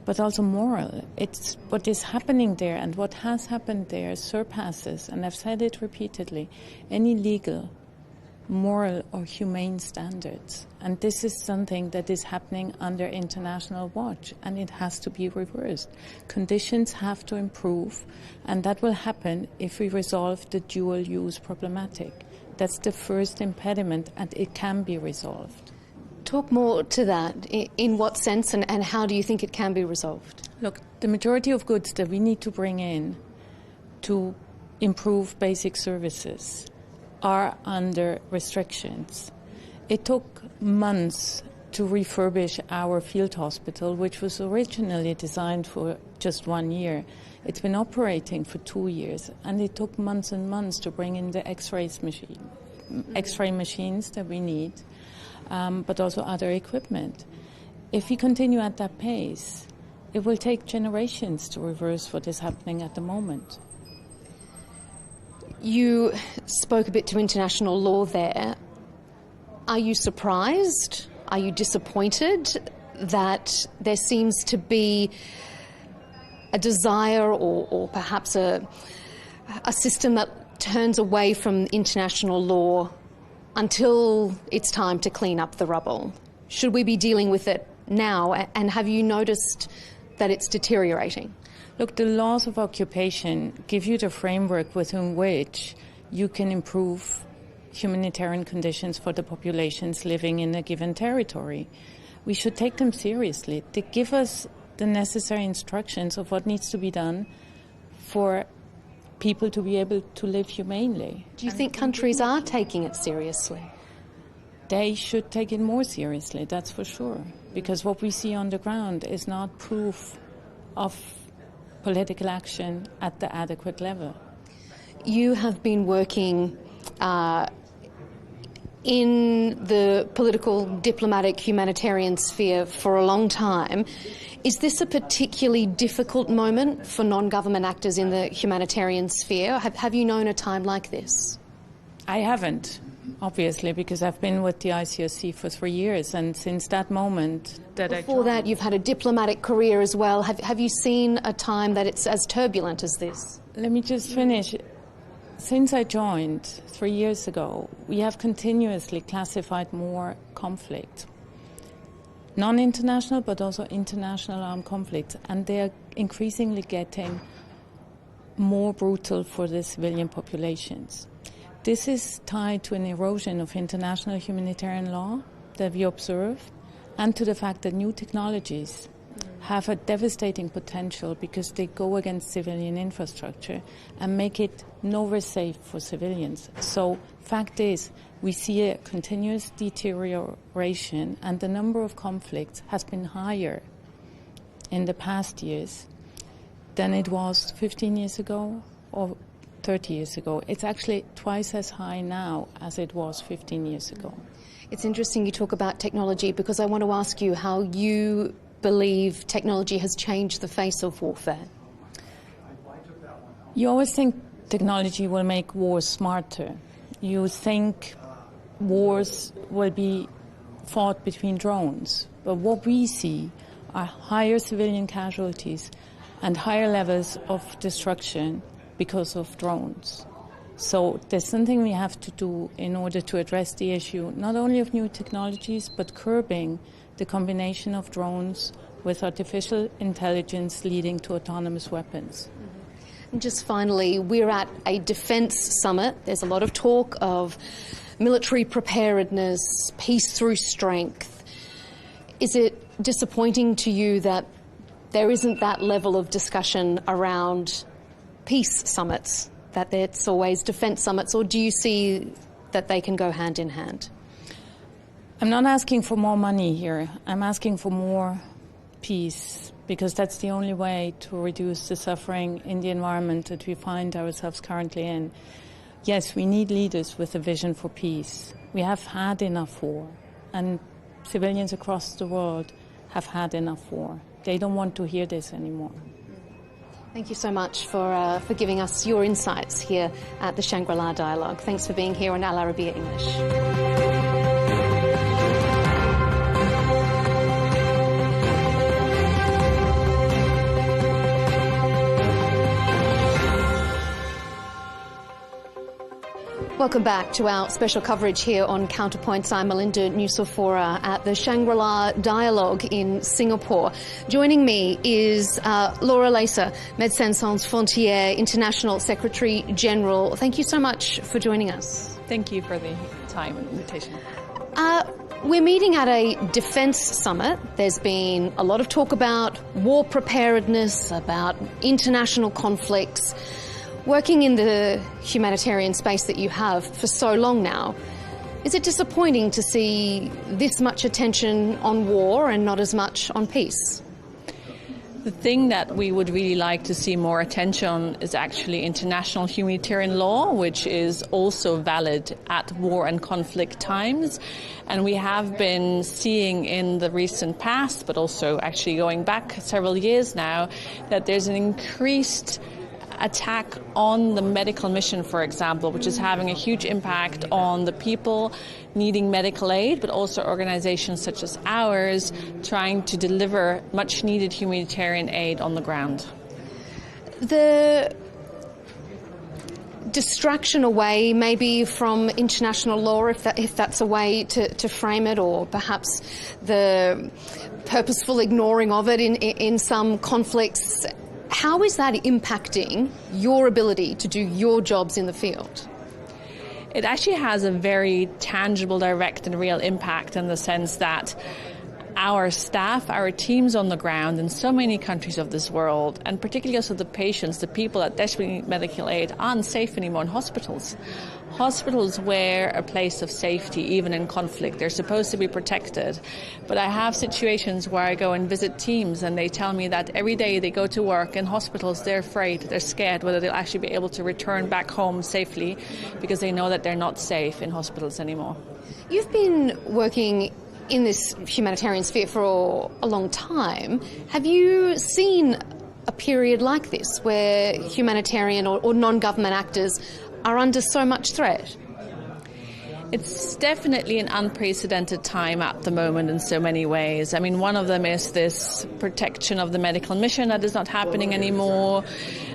but also moral. It's what is happening there, and what has happened there surpasses, and I've said it repeatedly, any legal, moral or humane standards. And this is something that is happening under international watch, and it has to be reversed. Conditions have to improve, and that will happen if we resolve the dual-use problematic. That's the first impediment, and it can be resolved. Talk more to that. In what sense, and how do you think it can be resolved? Look, the majority of goods that we need to bring in to improve basic services are under restrictions. It took months to refurbish our field hospital, which was originally designed for just 1 year. It's been operating for 2 years, and it took months and months to bring in the X-ray machines that we need, but also other equipment. If we continue at that pace, it will take generations to reverse what is happening at the moment. You spoke a bit to international law there. Are you surprised? Are you disappointed that there seems to be a desire or perhaps a system that turns away from international law until it's time to clean up the rubble? Should we be dealing with it now? And have you noticed that it's deteriorating? Look, the laws of occupation give you the framework within which you can improve humanitarian conditions for the populations living in a given territory. We should take them seriously. They give us the necessary instructions of what needs to be done for people to be able to live humanely. Do you think countries are taking it seriously? They should take it more seriously, that's for sure, because what we see on the ground is not proof of political action at the adequate level. You have been working in the political, diplomatic, humanitarian sphere for a long time. Is this a particularly difficult moment for non-government actors in the humanitarian sphere? Have you known a time like this? I haven't, obviously, because I've been with the ICRC for 3 years, and since that moment that Before that, you've had a diplomatic career as well. Have you seen a time that it's as turbulent as this? Let me just finish. Since I joined 3 years ago, we have continuously classified more conflict. Non-international, but also international armed conflicts, and they are increasingly getting more brutal for the civilian populations. This is tied to an erosion of international humanitarian law that we observe, and to the fact that new technologies have a devastating potential because they go against civilian infrastructure and make it nowhere safe for civilians. So, fact is, we see a continuous deterioration, and the number of conflicts has been higher in the past years than it was 15 years ago or 30 years ago. It's actually twice as high now as it was 15 years ago. It's interesting you talk about technology, because I want to ask you how you believe technology has changed the face of warfare. You always think technology will make wars smarter. You think wars will be fought between drones. But what we see are higher civilian casualties and higher levels of destruction because of drones. So there's something we have to do in order to address the issue, not only of new technologies, but curbing the combination of drones with artificial intelligence leading to autonomous weapons. And just finally, we're at a defence summit. There's a lot of talk of military preparedness, peace through strength. Is it disappointing to you that there isn't that level of discussion around peace summits, that it's always defence summits, or do you see that they can go hand in hand? I'm not asking for more money here. I'm asking for more peace, because that's the only way to reduce the suffering in the environment that we find ourselves currently in. Yes, we need leaders with a vision for peace. We have had enough war, and civilians across the world have had enough war. They don't want to hear this anymore. Thank you so much for giving us your insights here at the Shangri-La Dialogue. Thanks for being here on Al Arabiya English. Welcome back to our special coverage here on Counterpoints. I'm Melinda Nucifora at the Shangri-La Dialogue in Singapore. Joining me is Laura Lacer, Médecins Sans Frontières International Secretary General. Thank you so much for joining us. Thank you for the time and invitation. We're meeting at a defence summit. There's been a lot of talk about war preparedness, about international conflicts. Working in the humanitarian space that you have for so long now, is it disappointing to see this much attention on war and not as much on peace? The thing that we would really like to see more attention on is actually international humanitarian law, which is also valid at war and conflict times. And we have been seeing in the recent past, but also actually going back several years now, that there's an increased attack on the medical mission, for example, which is having a huge impact on the people needing medical aid, but also organizations such as ours trying to deliver much needed humanitarian aid on the ground. The distraction away maybe from international law, if that's a way to frame it, or perhaps the purposeful ignoring of it in some conflicts. How is that impacting your ability to do your jobs in the field? It actually has a very tangible, direct and real impact in the sense that our staff, our teams on the ground in so many countries of this world, and particularly also the patients, the people that desperately need medical aid, aren't safe anymore in hospitals. Hospitals were a place of safety, even in conflict. They're supposed to be protected. But I have situations where I go and visit teams and they tell me that every day they go to work in hospitals, they're afraid, they're scared whether they'll actually be able to return back home safely because they know that they're not safe in hospitals anymore. You've been working in this humanitarian sphere for a long time. Have you seen a period like this where humanitarian or non-government actors are under so much threat? It's definitely an unprecedented time at the moment in so many ways. I mean, one of them is this protection of the medical mission that is not happening anymore.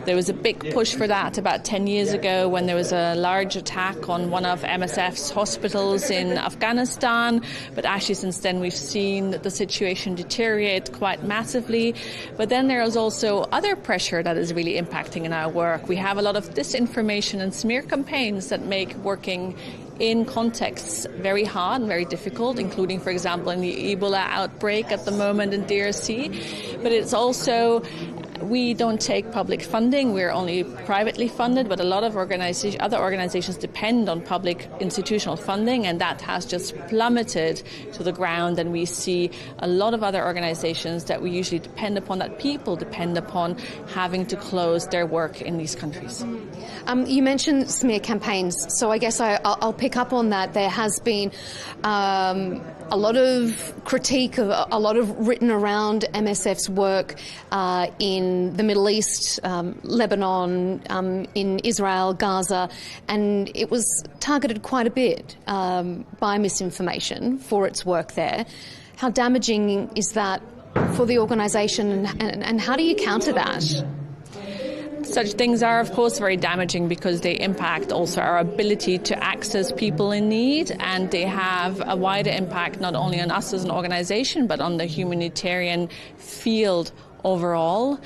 There was a big push for that about 10 years ago when there was a large attack on one of MSF's hospitals in Afghanistan. But actually since then we've seen the situation deteriorate quite massively. But then there is also other pressure that is really impacting in our work. We have a lot of disinformation and smear campaigns that make working in contexts very hard and very difficult, including, for example, in the Ebola outbreak at the moment in DRC. But it's also, we don't take public funding, we're only privately funded, but a lot of other organizations depend on public institutional funding, and that has just plummeted to the ground. And we see a lot of other organizations that we usually depend upon, that people depend upon, having to close their work in these countries. You mentioned smear campaigns, so I guess I'll pick up on that. There has been a lot of critique, a lot of written around MSF's work in the Middle East, Lebanon, in Israel, Gaza, and it was targeted quite a bit by misinformation for its work there. How damaging is that for the organisation, and how do you counter that? Such things are, of course, very damaging because they impact also our ability to access people in need, and they have a wider impact not only on us as an organisation but on the humanitarian field overall.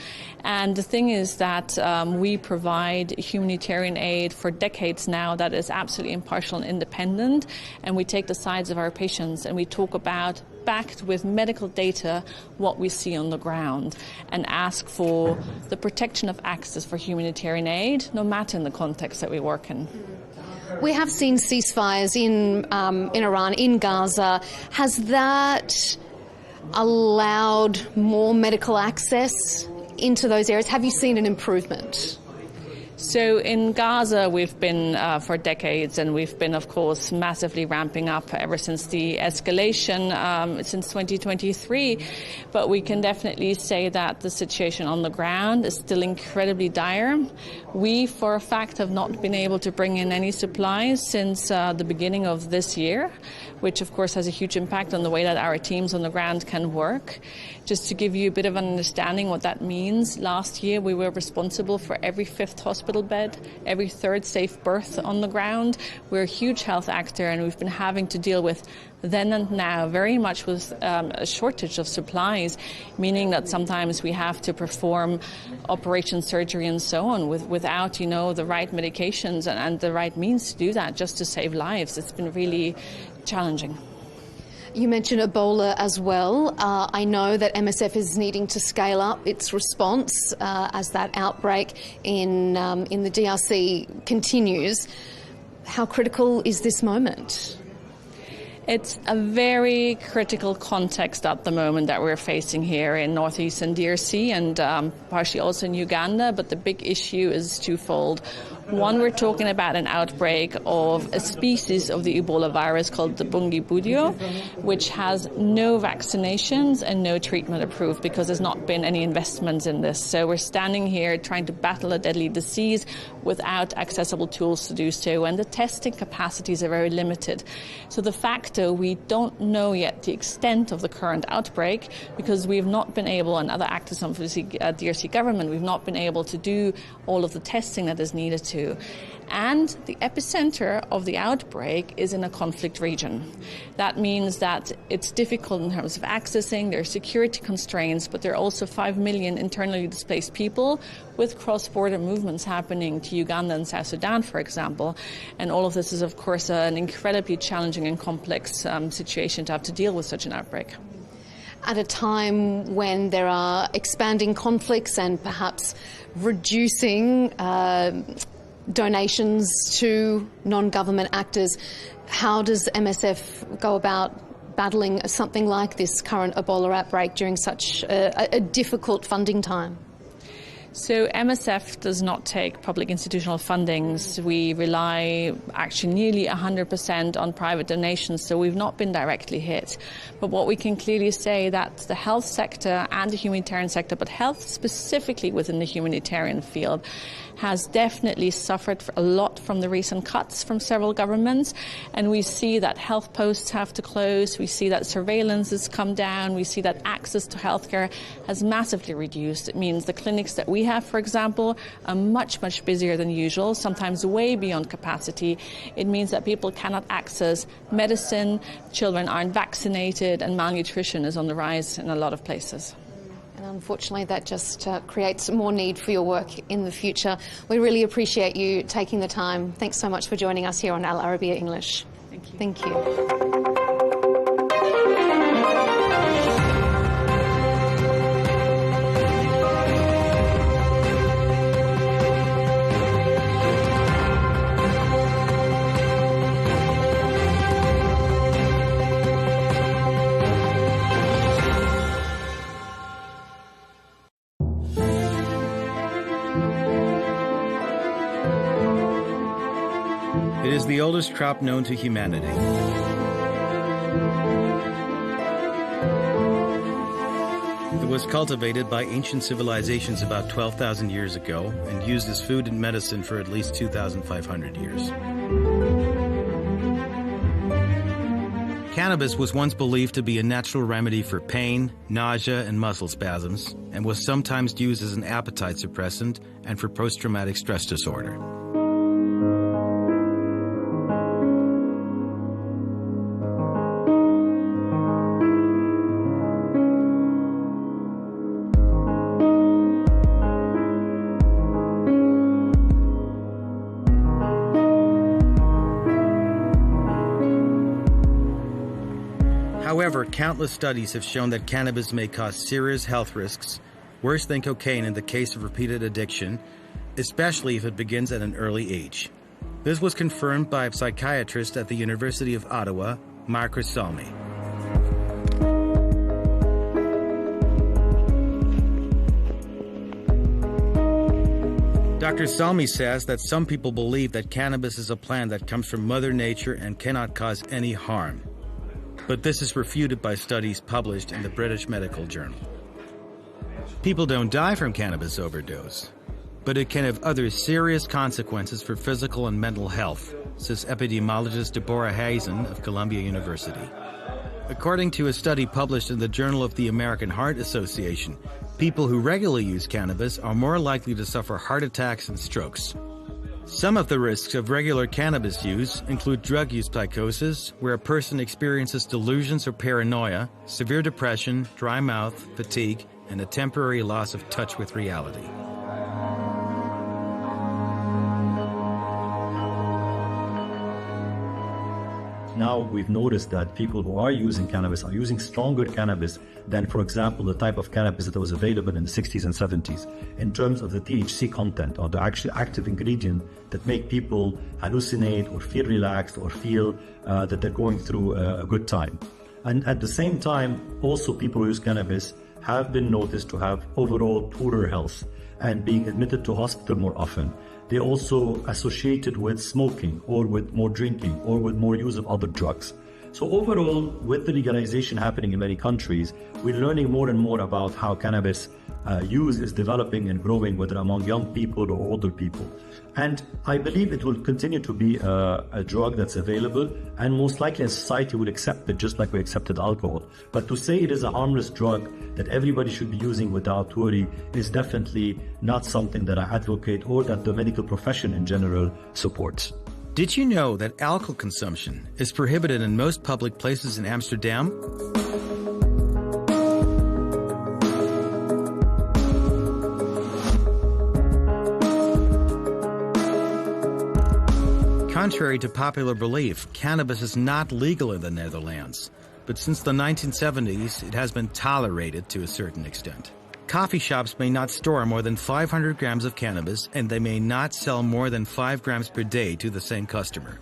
And the thing is that we provide humanitarian aid for decades now that is absolutely impartial and independent, and we take the sides of our patients and we talk about, backed with medical data, what we see on the ground, and ask for the protection of access for humanitarian aid, no matter in the context that we work in. We have seen ceasefires in Iran, in Gaza. Has that allowed more medical access into those areas? Have you seen an improvement? So in Gaza, we've been for decades, and we've been, of course, massively ramping up ever since the escalation since 2023. But we can definitely say that the situation on the ground is still incredibly dire. We, for a fact, have not been able to bring in any supplies since the beginning of this year, which, of course, has a huge impact on the way that our teams on the ground can work. Just to give you a bit of an understanding what that means, last year we were responsible for every 5th hospital bed, every 3rd safe berth on the ground. We're a huge health actor, and we've been having to deal with then and now very much with a shortage of supplies, meaning that sometimes we have to perform operation surgery and so on without, the right medications and the right means to do that, just to save lives. It's been really challenging. You mentioned Ebola as well. I know that MSF is needing to scale up its response as that outbreak in the DRC continues. How critical is this moment? It's a very critical context at the moment that we're facing here in northeastern DRC and partially also in Uganda, but the big issue is twofold. One, we're talking about an outbreak of a species of the Ebola virus called the Bungibudio, which has no vaccinations and no treatment approved because there's not been any investments in this. So we're standing here trying to battle a deadly disease without accessible tools to do so, and the testing capacities are very limited. So de facto, we don't know yet the extent of the current outbreak because we've not been able, and other actors of the DRC government, we've not been able to do all of the testing that is needed to. And the epicenter of the outbreak is in a conflict region. That means that it's difficult in terms of accessing, there are security constraints, but there are also 5 million internally displaced people with cross-border movements happening to Uganda and South Sudan, for example. And all of this is, of course, an incredibly challenging and complex situation to have to deal with such an outbreak. At a time when there are expanding conflicts and perhaps reducing donations to non-government actors, how does MSF go about battling something like this current Ebola outbreak during such a difficult funding time? So MSF does not take public institutional fundings. We rely actually nearly 100% on private donations, so we've not been directly hit. But what we can clearly say that the health sector and the humanitarian sector, but health specifically within the humanitarian field, has definitely suffered a lot from the recent cuts from several governments. And we see that health posts have to close. We see that surveillance has come down. We see that access to healthcare has massively reduced. It means the clinics that we have, for example, are much, much busier than usual, sometimes way beyond capacity. It means that people cannot access medicine, children aren't vaccinated, and malnutrition is on the rise in a lot of places. And unfortunately, that just creates more need for your work in the future. We really appreciate you taking the time. Thanks so much for joining us here on Al Arabiya English. Thank you. Thank you. It is the oldest crop known to humanity. was cultivated by ancient civilizations about 12,000 years ago and used as food and medicine for at least 2,500 years. Cannabis was once believed to be a natural remedy for pain, nausea, and muscle spasms, and was sometimes used as an appetite suppressant and for post-traumatic stress disorder. However, countless studies have shown that cannabis may cause serious health risks, worse than cocaine in the case of repeated addiction, especially if it begins at an early age. This was confirmed by a psychiatrist at the University of Ottawa, Marcus Salmi. Dr. Salmi says that some people believe that cannabis is a plant that comes from Mother Nature and cannot cause any harm. But this is refuted by studies published in the British Medical Journal. People don't die from cannabis overdose, but it can have other serious consequences for physical and mental health, says epidemiologist Deborah Hazen of Columbia University. According to a study published in the Journal of the American Heart Association, people who regularly use cannabis are more likely to suffer heart attacks and strokes. Some of the risks of regular cannabis use include drug use psychosis, where a person experiences delusions or paranoia, severe depression, dry mouth, fatigue, and a temporary loss of touch with reality. Now we've noticed that people who are using cannabis are using stronger cannabis than, for example, the type of cannabis that was available in the 60s and 70s in terms of the THC content or the actual active ingredient that make people hallucinate or feel relaxed or feel that they're going through a good time. And at the same time, also people who use cannabis have been noticed to have overall poorer health and being admitted to hospital more often. They're also associated with smoking or with more drinking or with more use of other drugs. So overall, with the legalization happening in many countries, we're learning more and more about how cannabis use is developing and growing, whether among young people or older people. And I believe it will continue to be a drug that's available, and most likely a society will accept it just like we accepted alcohol. But to say it is a harmless drug that everybody should be using without worry is definitely not something that I advocate or that the medical profession in general supports. Did you know that alcohol consumption is prohibited in most public places in Amsterdam? Contrary to popular belief, cannabis is not legal in the Netherlands, but since the 1970s, it has been tolerated to a certain extent. Coffee shops may not store more than 500 grams of cannabis, and they may not sell more than 5 grams per day to the same customer.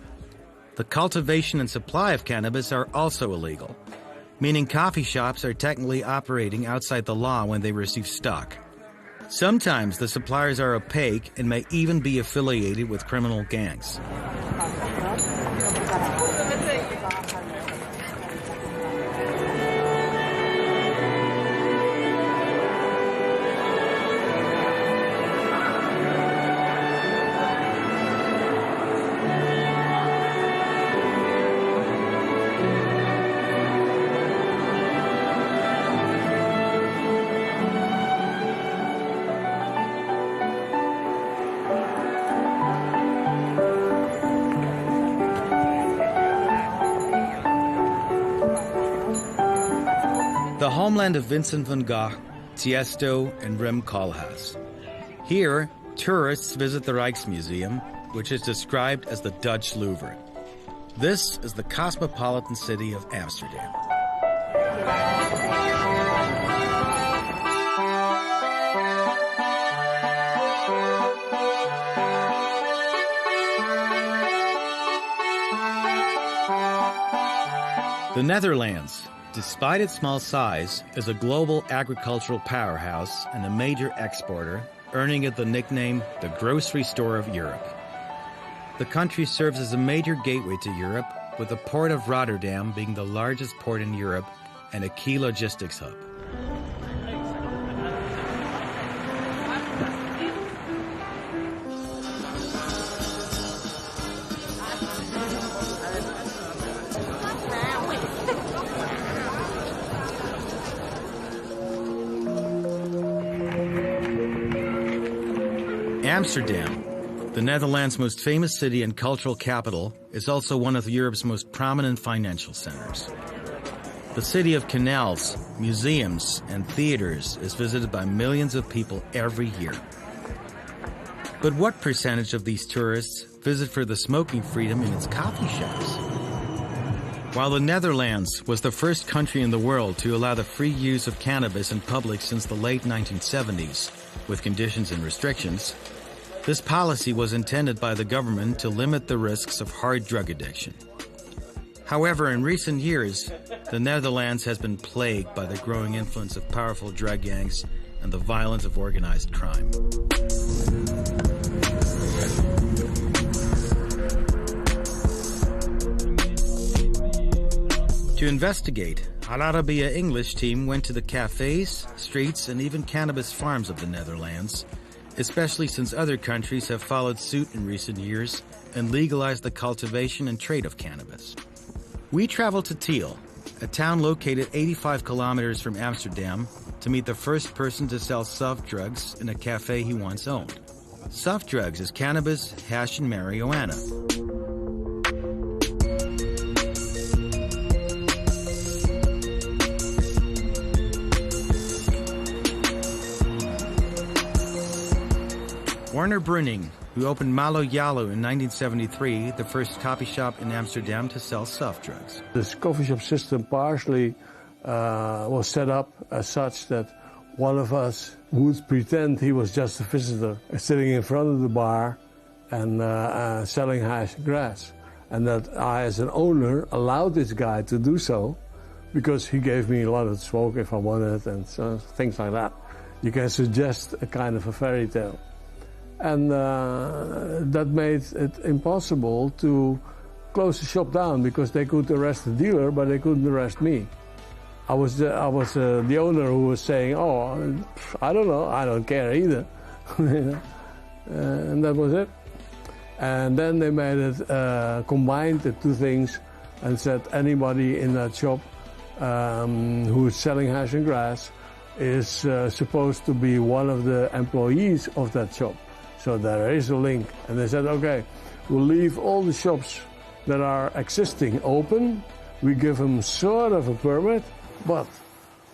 The cultivation and supply of cannabis are also illegal, meaning coffee shops are technically operating outside the law when they receive stock. Sometimes the suppliers are opaque and may even be affiliated with criminal gangs. The homeland of Vincent van Gogh, Tiesto, and Rem Koolhaas. Here, tourists visit the Rijksmuseum, which is described as the Dutch Louvre. This is the cosmopolitan city of Amsterdam. The Netherlands, despite its small size, is a global agricultural powerhouse and a major exporter, earning it the nickname the grocery store of Europe. The country serves as a major gateway to Europe, with the port of Rotterdam being the largest port in Europe and a key logistics hub. Amsterdam, the Netherlands' most famous city and cultural capital, is also one of Europe's most prominent financial centers. The city of canals, museums, and theaters is visited by millions of people every year. But what percentage of these tourists visit for the smoking freedom in its coffee shops? While the Netherlands was the first country in the world to allow the free use of cannabis in public since the late 1970s, with conditions and restrictions, this policy was intended by the government to limit the risks of hard drug addiction. However, in recent years, the Netherlands has been plagued by the growing influence of powerful drug gangs and the violence of organized crime. To investigate, our Arabiya English team went to the cafes, streets, and even cannabis farms of the Netherlands, especially since other countries have followed suit in recent years and legalized the cultivation and trade of cannabis. We traveled to Tiel, a town located 85 kilometers from Amsterdam, to meet the first person to sell soft drugs in a cafe he once owned. Soft drugs is cannabis, hash, and marijuana. Werner Bruning, who opened Malo Yalo in 1973, the first coffee shop in Amsterdam to sell soft drugs. This coffee shop system partially was set up as such that one of us would pretend he was just a visitor, sitting in front of the bar and selling hash grass. And that I, as an owner, allowed this guy to do so because he gave me a lot of smoke if I wanted and so, things like that. You can suggest a kind of a fairy tale. And that made it impossible to close the shop down because they could arrest the dealer, but they couldn't arrest me. I was the owner who was saying, "Oh, I don't know, I don't care either," and that was it. And then they made it combined the two things and said anybody in that shop who is selling hash and grass is supposed to be one of the employees of that shop. So there is a link. And they said, okay, we'll leave all the shops that are existing open. We give them sort of a permit, but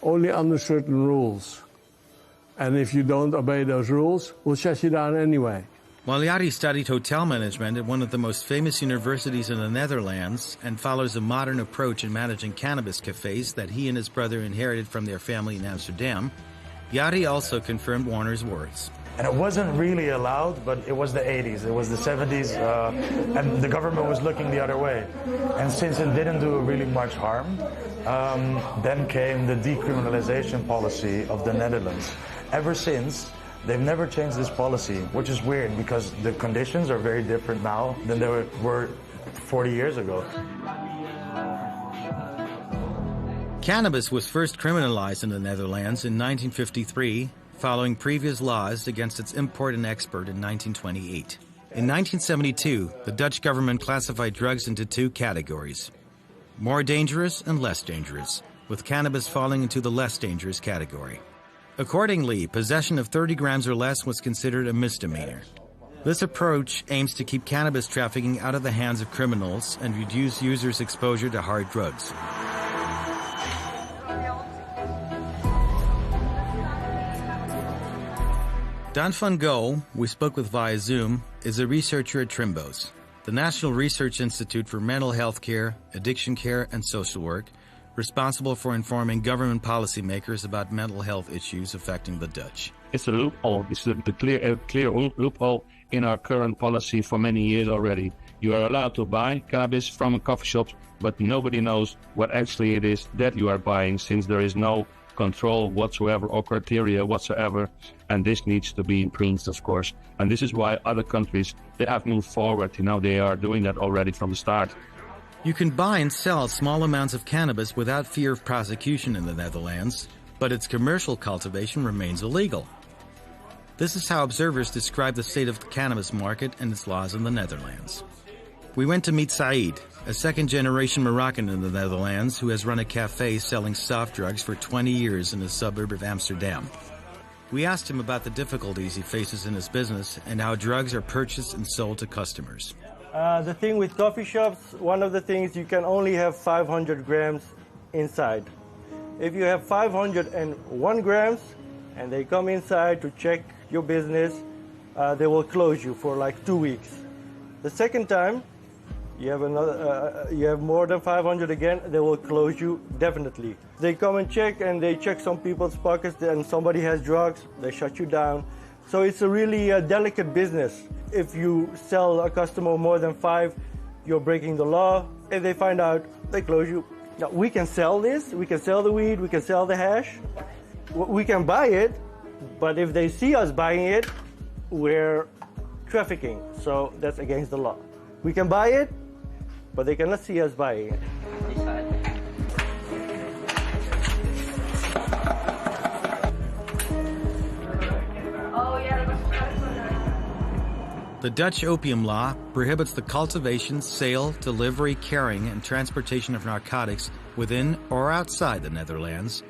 only under certain rules. And if you don't obey those rules, we'll shut you down anyway. While Yari studied hotel management at one of the most famous universities in the Netherlands and follows a modern approach in managing cannabis cafes that he and his brother inherited from their family in Amsterdam, Yari also confirmed Warner's words. And it wasn't really allowed, but it was the 80s, it was the 70s, and the government was looking the other way. And since it didn't do really much harm, then came the decriminalization policy of the Netherlands. Ever since, they've never changed this policy, which is weird because the conditions are very different now than they were 40 years ago. Cannabis was first criminalized in the Netherlands in 1953, following previous laws against its import and export in 1928. In 1972, the Dutch government classified drugs into two categories: more dangerous and less dangerous, with cannabis falling into the less dangerous category. Accordingly, possession of 30 grams or less was considered a misdemeanor. This approach aims to keep cannabis trafficking out of the hands of criminals and reduce users' exposure to hard drugs. Dan van Gogh, we spoke with via Zoom, is a researcher at Trimbos, the National Research Institute for Mental Health Care, Addiction Care and Social Work, responsible for informing government policymakers about mental health issues affecting the Dutch. It's a loophole. It's a clear loophole in our current policy for many years already. You are allowed to buy cannabis from a coffee shop, but nobody knows what actually it is that you are buying, since there is no control whatsoever or criteria whatsoever, and this needs to be improved, of course. And this is why other countries, they have moved forward. They are doing that already from the start. You can buy and sell small amounts of cannabis without fear of prosecution in the Netherlands, but its commercial cultivation remains illegal. This is how observers describe the state of the cannabis market and its laws in the Netherlands. We went to meet Saeed, a second-generation Moroccan in the Netherlands who has run a cafe selling soft drugs for 20 years in a suburb of Amsterdam. We asked him about the difficulties he faces in his business and how drugs are purchased and sold to customers. The thing with coffee shops, one of the things, you can only have 500 grams inside. If you have 501 grams and they come inside to check your business, they will close you for like 2 weeks. The second time, you have more than 500 again, they will close you definitely. They come and they check some people's pockets and somebody has drugs, they shut you down. So it's a really delicate business. If you sell a customer more than 5, you're breaking the law. If they find out, they close you. Now, we can sell this, we can sell the weed, we can sell the hash, we can buy it, but if they see us buying it, we're trafficking. So that's against the law. We can buy it, but they cannot see us buying it. The Dutch opium law prohibits the cultivation, sale, delivery, carrying, and transportation of narcotics within or outside the Netherlands,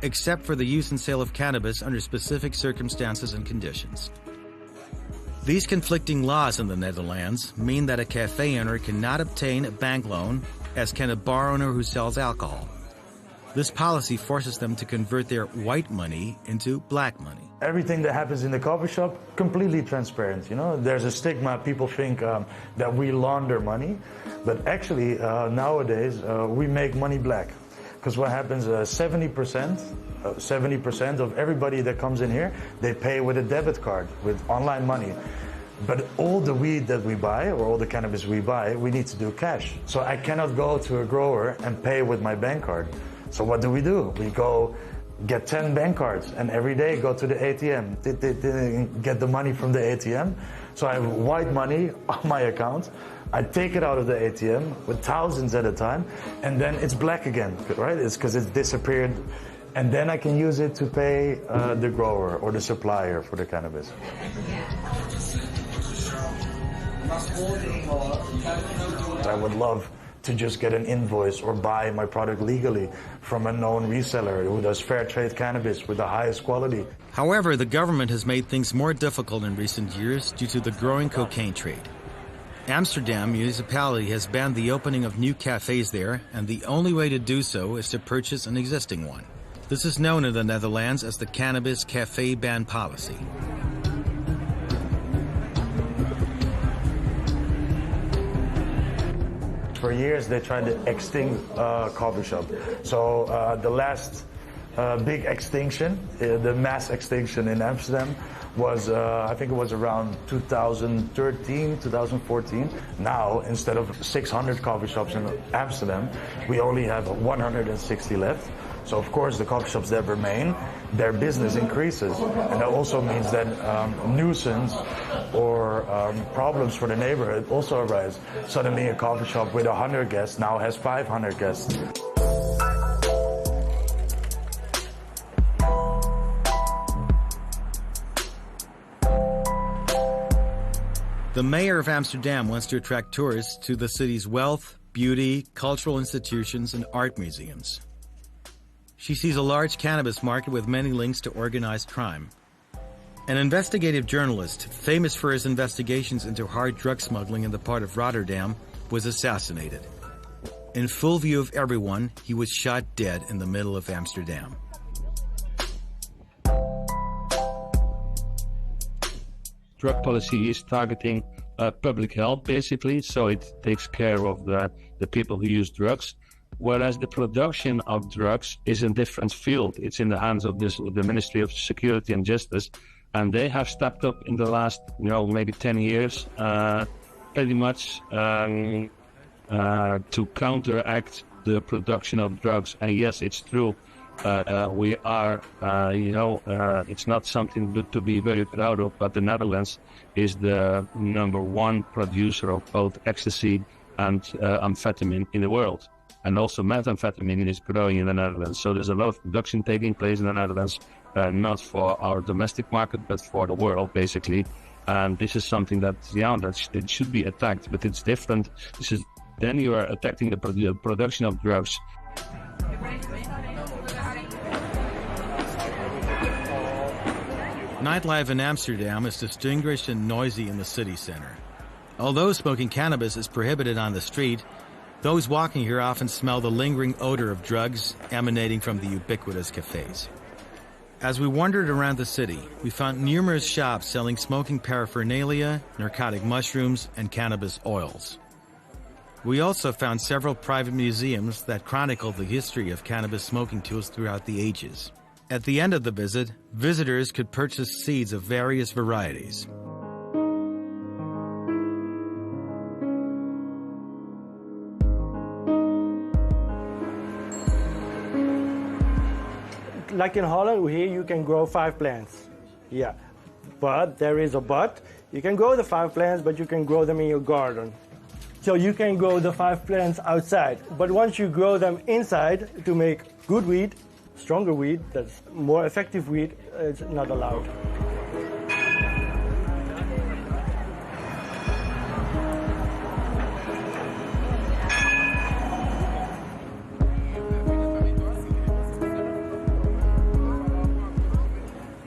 except for the use and sale of cannabis under specific circumstances and conditions. These conflicting laws in the Netherlands mean that a cafe owner cannot obtain a bank loan, as can a bar owner who sells alcohol. This policy forces them to convert their white money into black money. Everything that happens in the coffee shop, completely transparent. You know, there's a stigma. People think that we launder money, but actually nowadays we make money black. Because what happens, 70% of everybody that comes in here, they pay with a debit card, with online money. But all the weed that we buy, or all the cannabis we buy, we need to do cash. So I cannot go to a grower and pay with my bank card. So what do? We go get 10 bank cards and every day go to the ATM, get the money from the ATM. So I have white money on my account. I take it out of the ATM with thousands at a time, and then it's black again, right? It's because it's disappeared. And then I can use it to pay the grower or the supplier for the cannabis. I would love to just get an invoice or buy my product legally from a known reseller who does fair trade cannabis with the highest quality. However, the government has made things more difficult in recent years due to the growing cocaine trade. Amsterdam municipality has banned the opening of new cafes there, and the only way to do so is to purchase an existing one. This is known in the Netherlands as the Cannabis Cafe Ban Policy. For years, they tried to extinct coffee shop. So the last big extinction, the mass extinction in Amsterdam, was I think it was around 2013, 2014. Now, instead of 600 coffee shops in Amsterdam, we only have 160 left. So of course, the coffee shops that remain, their business increases, and that also means that nuisance or problems for the neighborhood also arise. Suddenly, a coffee shop with 100 guests now has 500 guests. The mayor of Amsterdam wants to attract tourists to the city's wealth, beauty, cultural institutions, and art museums. She sees a large cannabis market with many links to organized crime. An investigative journalist, famous for his investigations into hard drug smuggling in the port of Rotterdam, was assassinated. In full view of everyone, he was shot dead in the middle of Amsterdam. Drug policy is targeting public health, basically, so it takes care of the people who use drugs. Whereas the production of drugs is a different field. It's in the hands of the Ministry of Security and Justice, and they have stepped up in the last, maybe 10 years, pretty much to counteract the production of drugs. And yes, it's true. We are, it's not something to be very proud of, but the Netherlands is the #1 producer of both ecstasy and amphetamine in the world. And also methamphetamine is growing in the Netherlands. So there's a lot of production taking place in the Netherlands, not for our domestic market, but for the world, basically. And this is something that it should be attacked, but it's different. Then you are attacking the production of drugs. Nightlife in Amsterdam is distinguished and noisy in the city center. Although smoking cannabis is prohibited on the street, those walking here often smell the lingering odor of drugs emanating from the ubiquitous cafes. As we wandered around the city, we found numerous shops selling smoking paraphernalia, narcotic mushrooms, and cannabis oils. We also found several private museums that chronicle the history of cannabis smoking tools throughout the ages. At the end of the visit, visitors could purchase seeds of various varieties. Like in Holland, here you can grow 5 plants. Yeah, but there is a but. You can grow the 5 plants, but you can grow them in your garden. So you can grow the 5 plants outside. But once you grow them inside to make good weed, stronger weed, that's more effective weed, it's not allowed.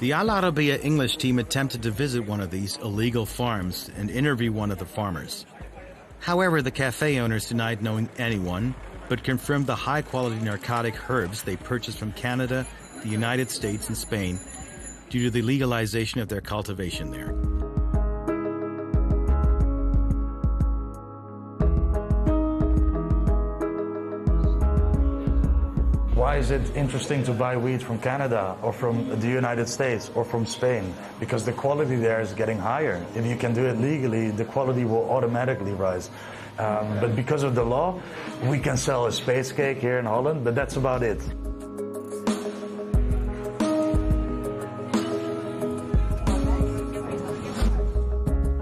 The Al Arabiya English team attempted to visit one of these illegal farms and interview one of the farmers. However, the cafe owners denied knowing anyone, but confirmed the high-quality narcotic herbs they purchased from Canada, the United States, and Spain due to the legalization of their cultivation there. Why is it interesting to buy weed from Canada or from the United States or from Spain? Because the quality there is getting higher. If you can do it legally, the quality will automatically rise. But because of the law, we can sell a space cake here in Holland, but that's about it.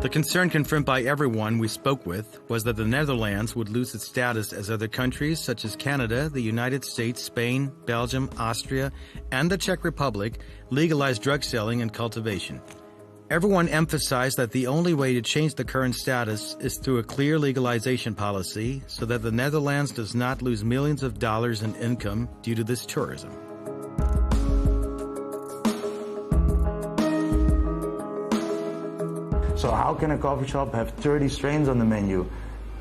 The concern confirmed by everyone we spoke with was that the Netherlands would lose its status as other countries such as Canada, the United States, Spain, Belgium, Austria, and the Czech Republic legalized drug selling and cultivation. Everyone emphasized that the only way to change the current status is through a clear legalization policy so that the Netherlands does not lose millions of dollars in income due to this tourism. So how can a coffee shop have 30 strains on the menu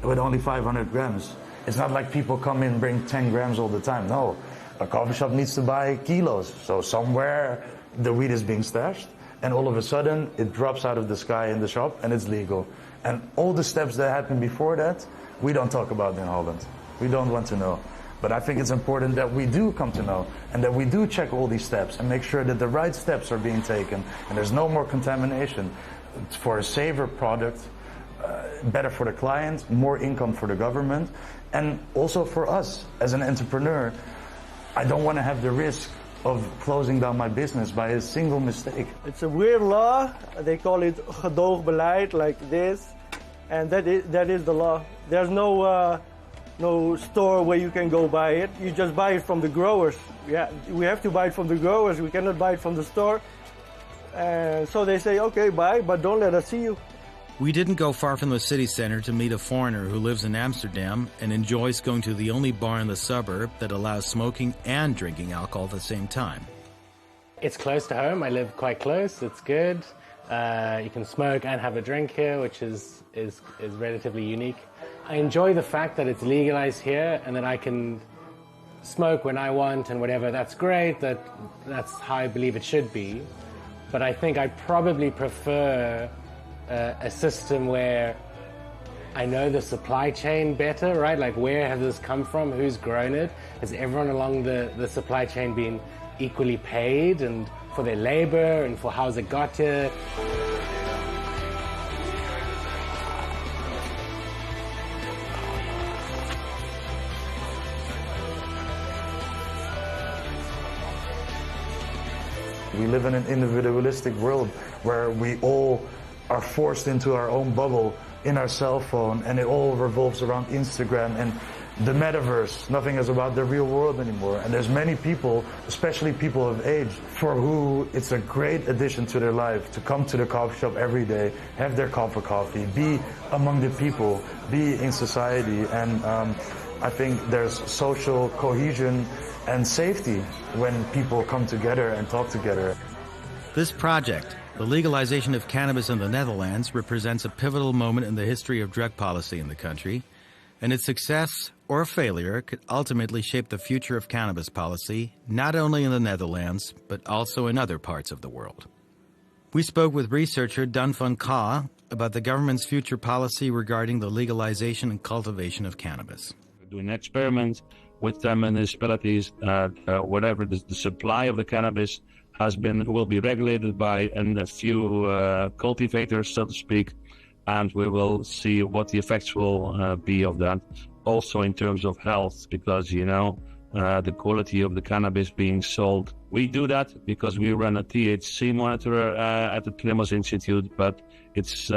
with only 500 grams? It's not like people come in and bring 10 grams all the time. No, a coffee shop needs to buy kilos. So somewhere the weed is being stashed, and all of a sudden it drops out of the sky in the shop and it's legal. And all the steps that happened before that, we don't talk about in Holland. We don't want to know. But I think it's important that we do come to know and that we do check all these steps and make sure that the right steps are being taken and there's no more contamination. For a safer product, better for the client, more income for the government, and also for us as an entrepreneur. I don't want to have the risk of closing down my business by a single mistake. It's a weird law. They call it gedoogbeleid, like this, and that is the law. There's no store where you can go buy it. You just buy it from the growers. Yeah, we have to buy it from the growers. We cannot buy it from the store. And so they say, okay, buy, but don't let us see you. We didn't go far from the city center to meet a foreigner who lives in Amsterdam and enjoys going to the only bar in the suburb that allows smoking and drinking alcohol at the same time. It's close to home. I live quite close. It's good. You can smoke and have a drink here, which is relatively unique. I enjoy the fact that it's legalized here and that I can smoke when I want and whatever. That's great. That's how I believe it should be. But I think I probably prefer a system where I know the supply chain better, right? Like, where has this come from? Who's grown it? Has everyone along the supply chain been equally paid and for their labor and for how's it got here? We live in an individualistic world where we all are forced into our own bubble in our cell phone, and it all revolves around Instagram and the metaverse. Nothing is about the real world anymore. And there's many people, especially people of age, for who it's a great addition to their life to come to the coffee shop every day, have their cup of coffee, be among the people, be in society. And I think there's social cohesion and safety when people come together and talk together. This project, The legalization of cannabis in the Netherlands represents a pivotal moment in the history of drug policy in the country, and its success or failure could ultimately shape the future of cannabis policy, not only in the Netherlands, but also in other parts of the world. We spoke with researcher Dan van Ka about the government's future policy regarding the legalization and cultivation of cannabis. We're doing experiments with the municipalities, whatever the supply of the cannabis will be regulated by a few cultivators, so to speak, and we will see what the effects will be of that. Also in terms of health, because, the quality of the cannabis being sold. We do that because we run a THC monitor at the Klimas Institute, but it's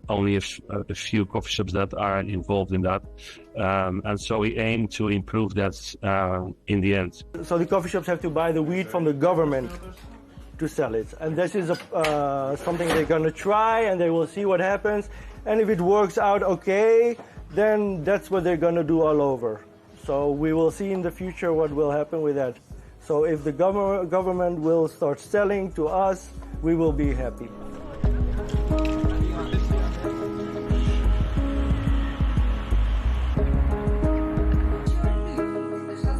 only a few coffee shops that are involved in that. And so we aim to improve that in the end. So the coffee shops have to buy the weed from the government to sell it. And this is something they're going to try, and they will see what happens. And if it works out okay, then that's what they're going to do all over. So we will see in the future what will happen with that. So if the government will start selling to us, we will be happy.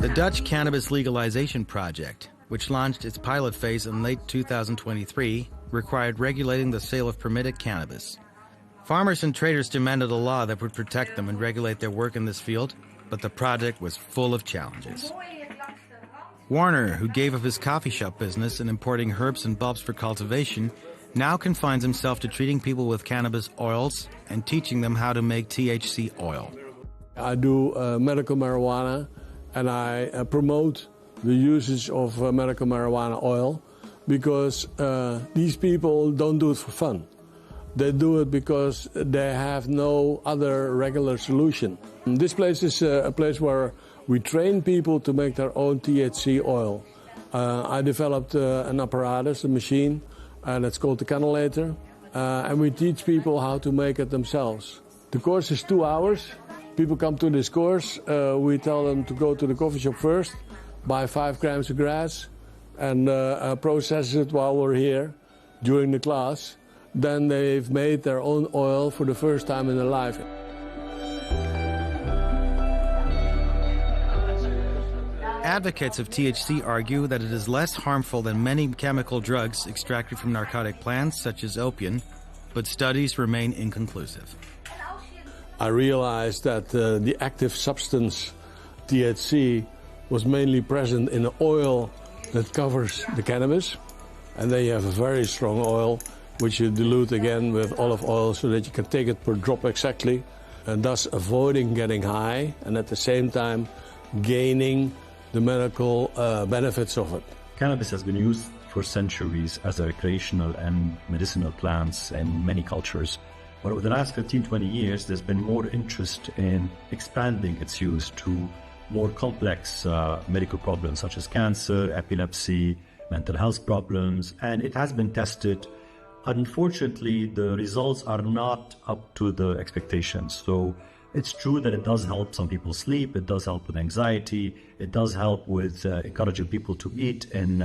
The Dutch Cannabis Legalization Project, which launched its pilot phase in late 2023, required regulating the sale of permitted cannabis. Farmers and traders demanded a law that would protect them and regulate their work in this field, but the project was full of challenges. Warner, who gave up his coffee shop business and importing herbs and bulbs for cultivation, now confines himself to treating people with cannabis oils and teaching them how to make THC oil. I do medical marijuana, and I promote the usage of medical marijuana oil because these people don't do it for fun. They do it because they have no other regular solution. This place is a place where we train people to make their own THC oil. I developed an apparatus, a machine, and it's called the cannulator. And we teach people how to make it themselves. The course is 2 hours. People come to this course. We tell them to go to the coffee shop first, buy 5 grams of grass, and process it while we're here during the class. Then they've made their own oil for the first time in their life. Advocates of THC argue that it is less harmful than many chemical drugs extracted from narcotic plants, such as opium, but studies remain inconclusive. I realized that the active substance, THC, was mainly present in the oil that covers the cannabis. And then you have a very strong oil, which you dilute again with olive oil so that you can take it per drop exactly, and thus avoiding getting high and at the same time gaining the medical benefits of it. Cannabis has been used for centuries as a recreational and medicinal plants in many cultures. But over the last 15-20 years, there's been more interest in expanding its use to more complex medical problems such as cancer, epilepsy, mental health problems, and it has been tested. Unfortunately, the results are not up to the expectations. So it's true that it does help some people sleep, it does help with anxiety, it does help with encouraging people to eat in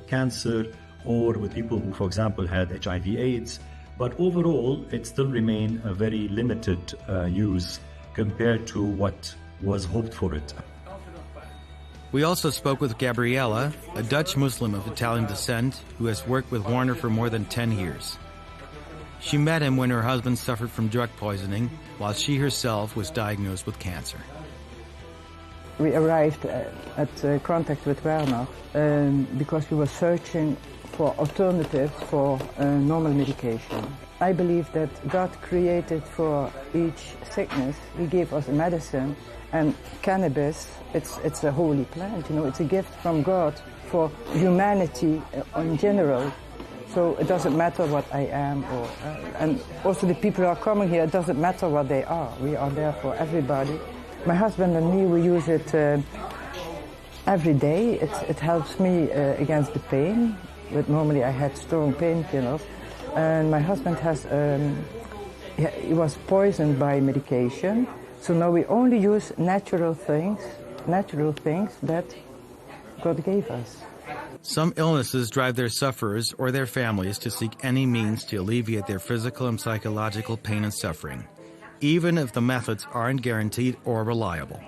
cancer, or with people who, for example, had HIV/AIDS. But overall, it still remains a very limited use compared to what was hoped for it. We also spoke with Gabriella, a Dutch Muslim of Italian descent who has worked with Warner for more than 10 years. She met him when her husband suffered from drug poisoning, while she herself was diagnosed with cancer. We arrived at contact with Werner because we were searching for alternatives for normal medication. I believe that God created for each sickness, He gave us a medicine, and cannabis, it's a holy plant, it's a gift from God for humanity in general. So it doesn't matter what I am, and also the people who are coming here, it doesn't matter what they are. We are there for everybody. My husband and me, we use it every day. It helps me against the pain. But normally I had strong painkillers, and my husband he was poisoned by medication. So now we only use natural things that God gave us. Some illnesses drive their sufferers or their families to seek any means to alleviate their physical and psychological pain and suffering, even if the methods aren't guaranteed or reliable.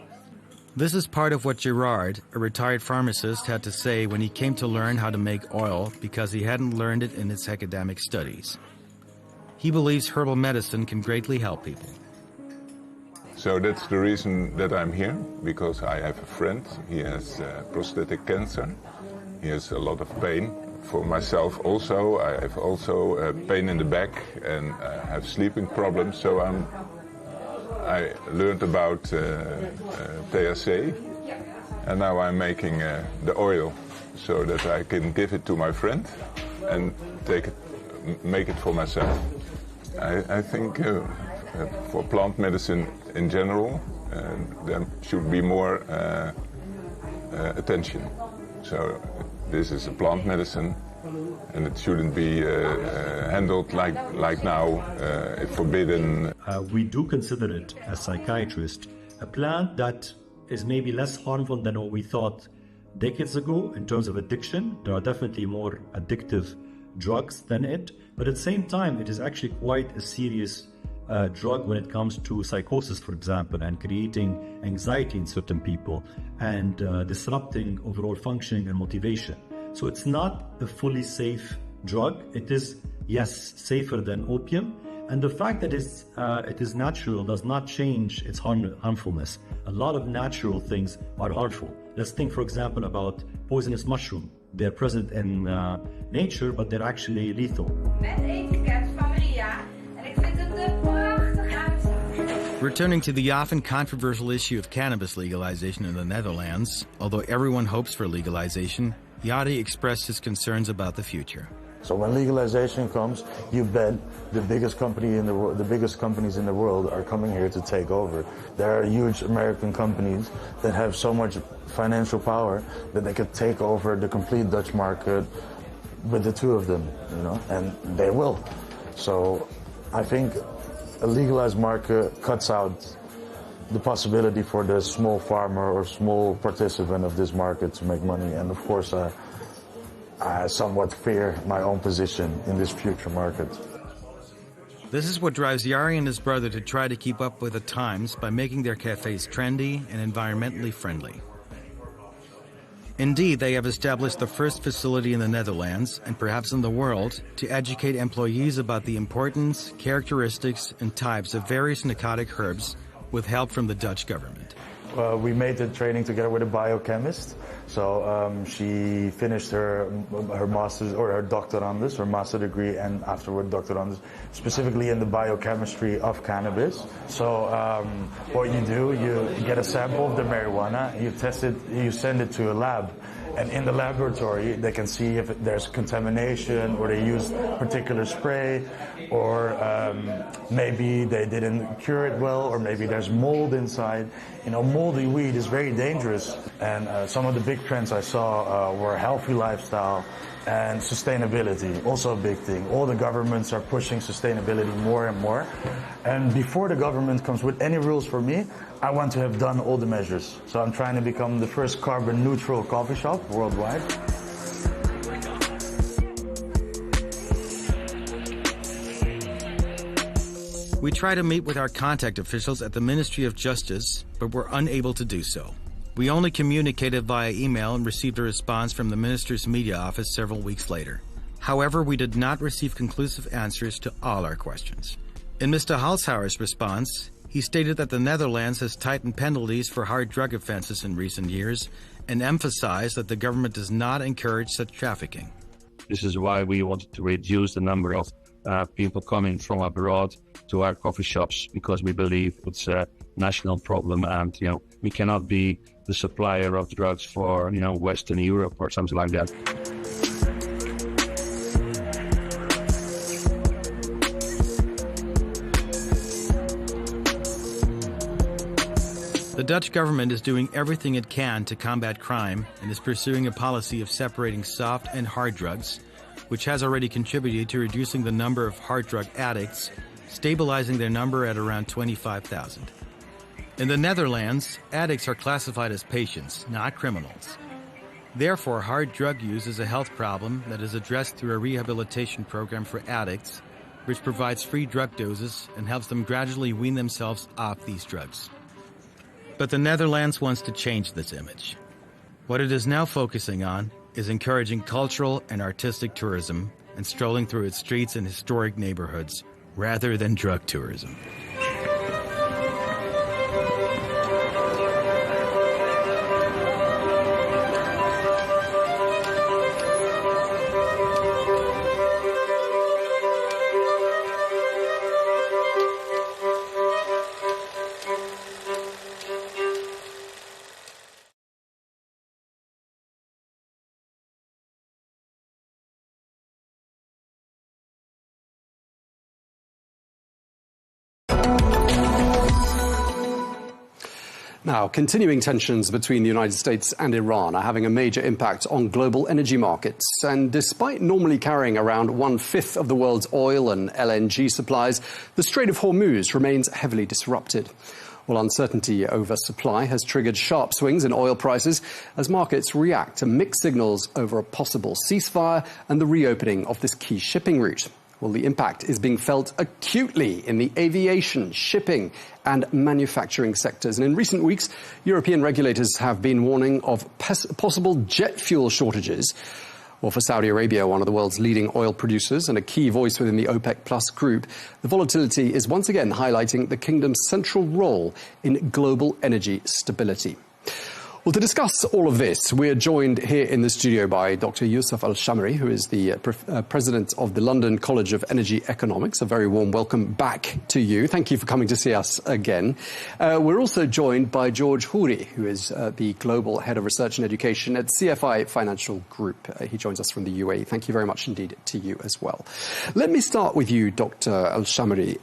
This is part of what Gerard, a retired pharmacist, had to say when he came to learn how to make oil because he hadn't learned it in his academic studies. He believes herbal medicine can greatly help people. So that's the reason that I'm here, because I have a friend. He has prostate cancer. He has a lot of pain. For myself also, I have also pain in the back and have sleeping problems. So I learned about THC, and now I'm making the oil so that I can give it to my friend and make it for myself. I think for plant medicine in general, there should be more attention. So this is a plant medicine, and it shouldn't be handled like now, forbidden. We do consider it, as psychiatrists, a plant that is maybe less harmful than what we thought decades ago in terms of addiction. There are definitely more addictive drugs than it, but at the same time, it is actually quite a serious drug when it comes to psychosis, for example, and creating anxiety in certain people and disrupting overall functioning and motivation. So it's not a fully safe drug. It is, yes, safer than opium. And the fact that it is natural does not change its harmfulness. A lot of natural things are harmful. Let's think, for example, about poisonous mushroom. They're present in nature, but they're actually lethal. Returning to the often controversial issue of cannabis legalization in the Netherlands, although everyone hopes for legalization, Yadi expressed his concerns about the future. So when legalization comes, you bet the biggest companies in the world are coming here to take over. There are huge American companies that have so much financial power that they could take over the complete Dutch market with the two of them, you know, and they will. So I think a legalized market cuts out the possibility for the small farmer or small participant of this market to make money. And of course, I somewhat fear my own position in this future market. This is what drives Yari and his brother to try to keep up with the times by making their cafes trendy and environmentally friendly. Indeed, they have established the first facility in the Netherlands, and perhaps in the world, to educate employees about the importance, characteristics, and types of various narcotic herbs with help from the Dutch government. We made the training together with a biochemist. So she finished her master's or her doctorandus, her master degree, and afterward doctorandus, specifically in the biochemistry of cannabis. So what you do, you get a sample of the marijuana, you test it, you send it to a lab. And in the laboratory, they can see if there's contamination, or they use particular spray, or maybe they didn't cure it well, or maybe there's mold inside. You know, moldy weed is very dangerous. And some of the big trends I saw were healthy lifestyle and sustainability, also a big thing. All the governments are pushing sustainability more and more. And before the government comes with any rules for me, I want to have done all the measures. So I'm trying to become the first carbon neutral coffee shop worldwide. We try to meet with our contact officials at the Ministry of Justice, but were unable to do so. We only communicated via email and received a response from the Minister's media office several weeks later. However, we did not receive conclusive answers to all our questions. In Mr. Halshauer's response, he stated that the Netherlands has tightened penalties for hard drug offenses in recent years and emphasized that the government does not encourage such trafficking. This is why we wanted to reduce the number of people coming from abroad to our coffee shops, because we believe it's a national problem, and we cannot be the supplier of drugs for Western Europe or something like that. The Dutch government is doing everything it can to combat crime and is pursuing a policy of separating soft and hard drugs, which has already contributed to reducing the number of hard drug addicts, stabilizing their number at around 25,000. In the Netherlands, addicts are classified as patients, not criminals. Therefore, hard drug use is a health problem that is addressed through a rehabilitation program for addicts, which provides free drug doses and helps them gradually wean themselves off these drugs. But the Netherlands wants to change this image. What it is now focusing on is encouraging cultural and artistic tourism and strolling through its streets and historic neighborhoods, rather than drug tourism. Now, continuing tensions between the United States and Iran are having a major impact on global energy markets. And despite normally carrying around 1/5 of the world's oil and LNG supplies, the Strait of Hormuz remains heavily disrupted. Well, uncertainty over supply has triggered sharp swings in oil prices as markets react to mixed signals over a possible ceasefire and the reopening of this key shipping route. Well, the impact is being felt acutely in the aviation, shipping and manufacturing sectors. And in recent weeks, European regulators have been warning of possible jet fuel shortages. Well, for Saudi Arabia, one of the world's leading oil producers and a key voice within the OPEC Plus group, the volatility is once again highlighting the kingdom's central role in global energy stability. Well, to discuss all of this, we're joined here in the studio by Dr. Yousef Al-Shamri, who is the president of the London College of Energy Economics. A very warm welcome back to you. Thank you for coming to see us again. We're also joined by George Houri, who is the Global Head of Research and Education at CFI Financial Group. He joins us from the UAE. Thank you very much indeed to you as well. Let me start with you, Dr. Al-Shamri.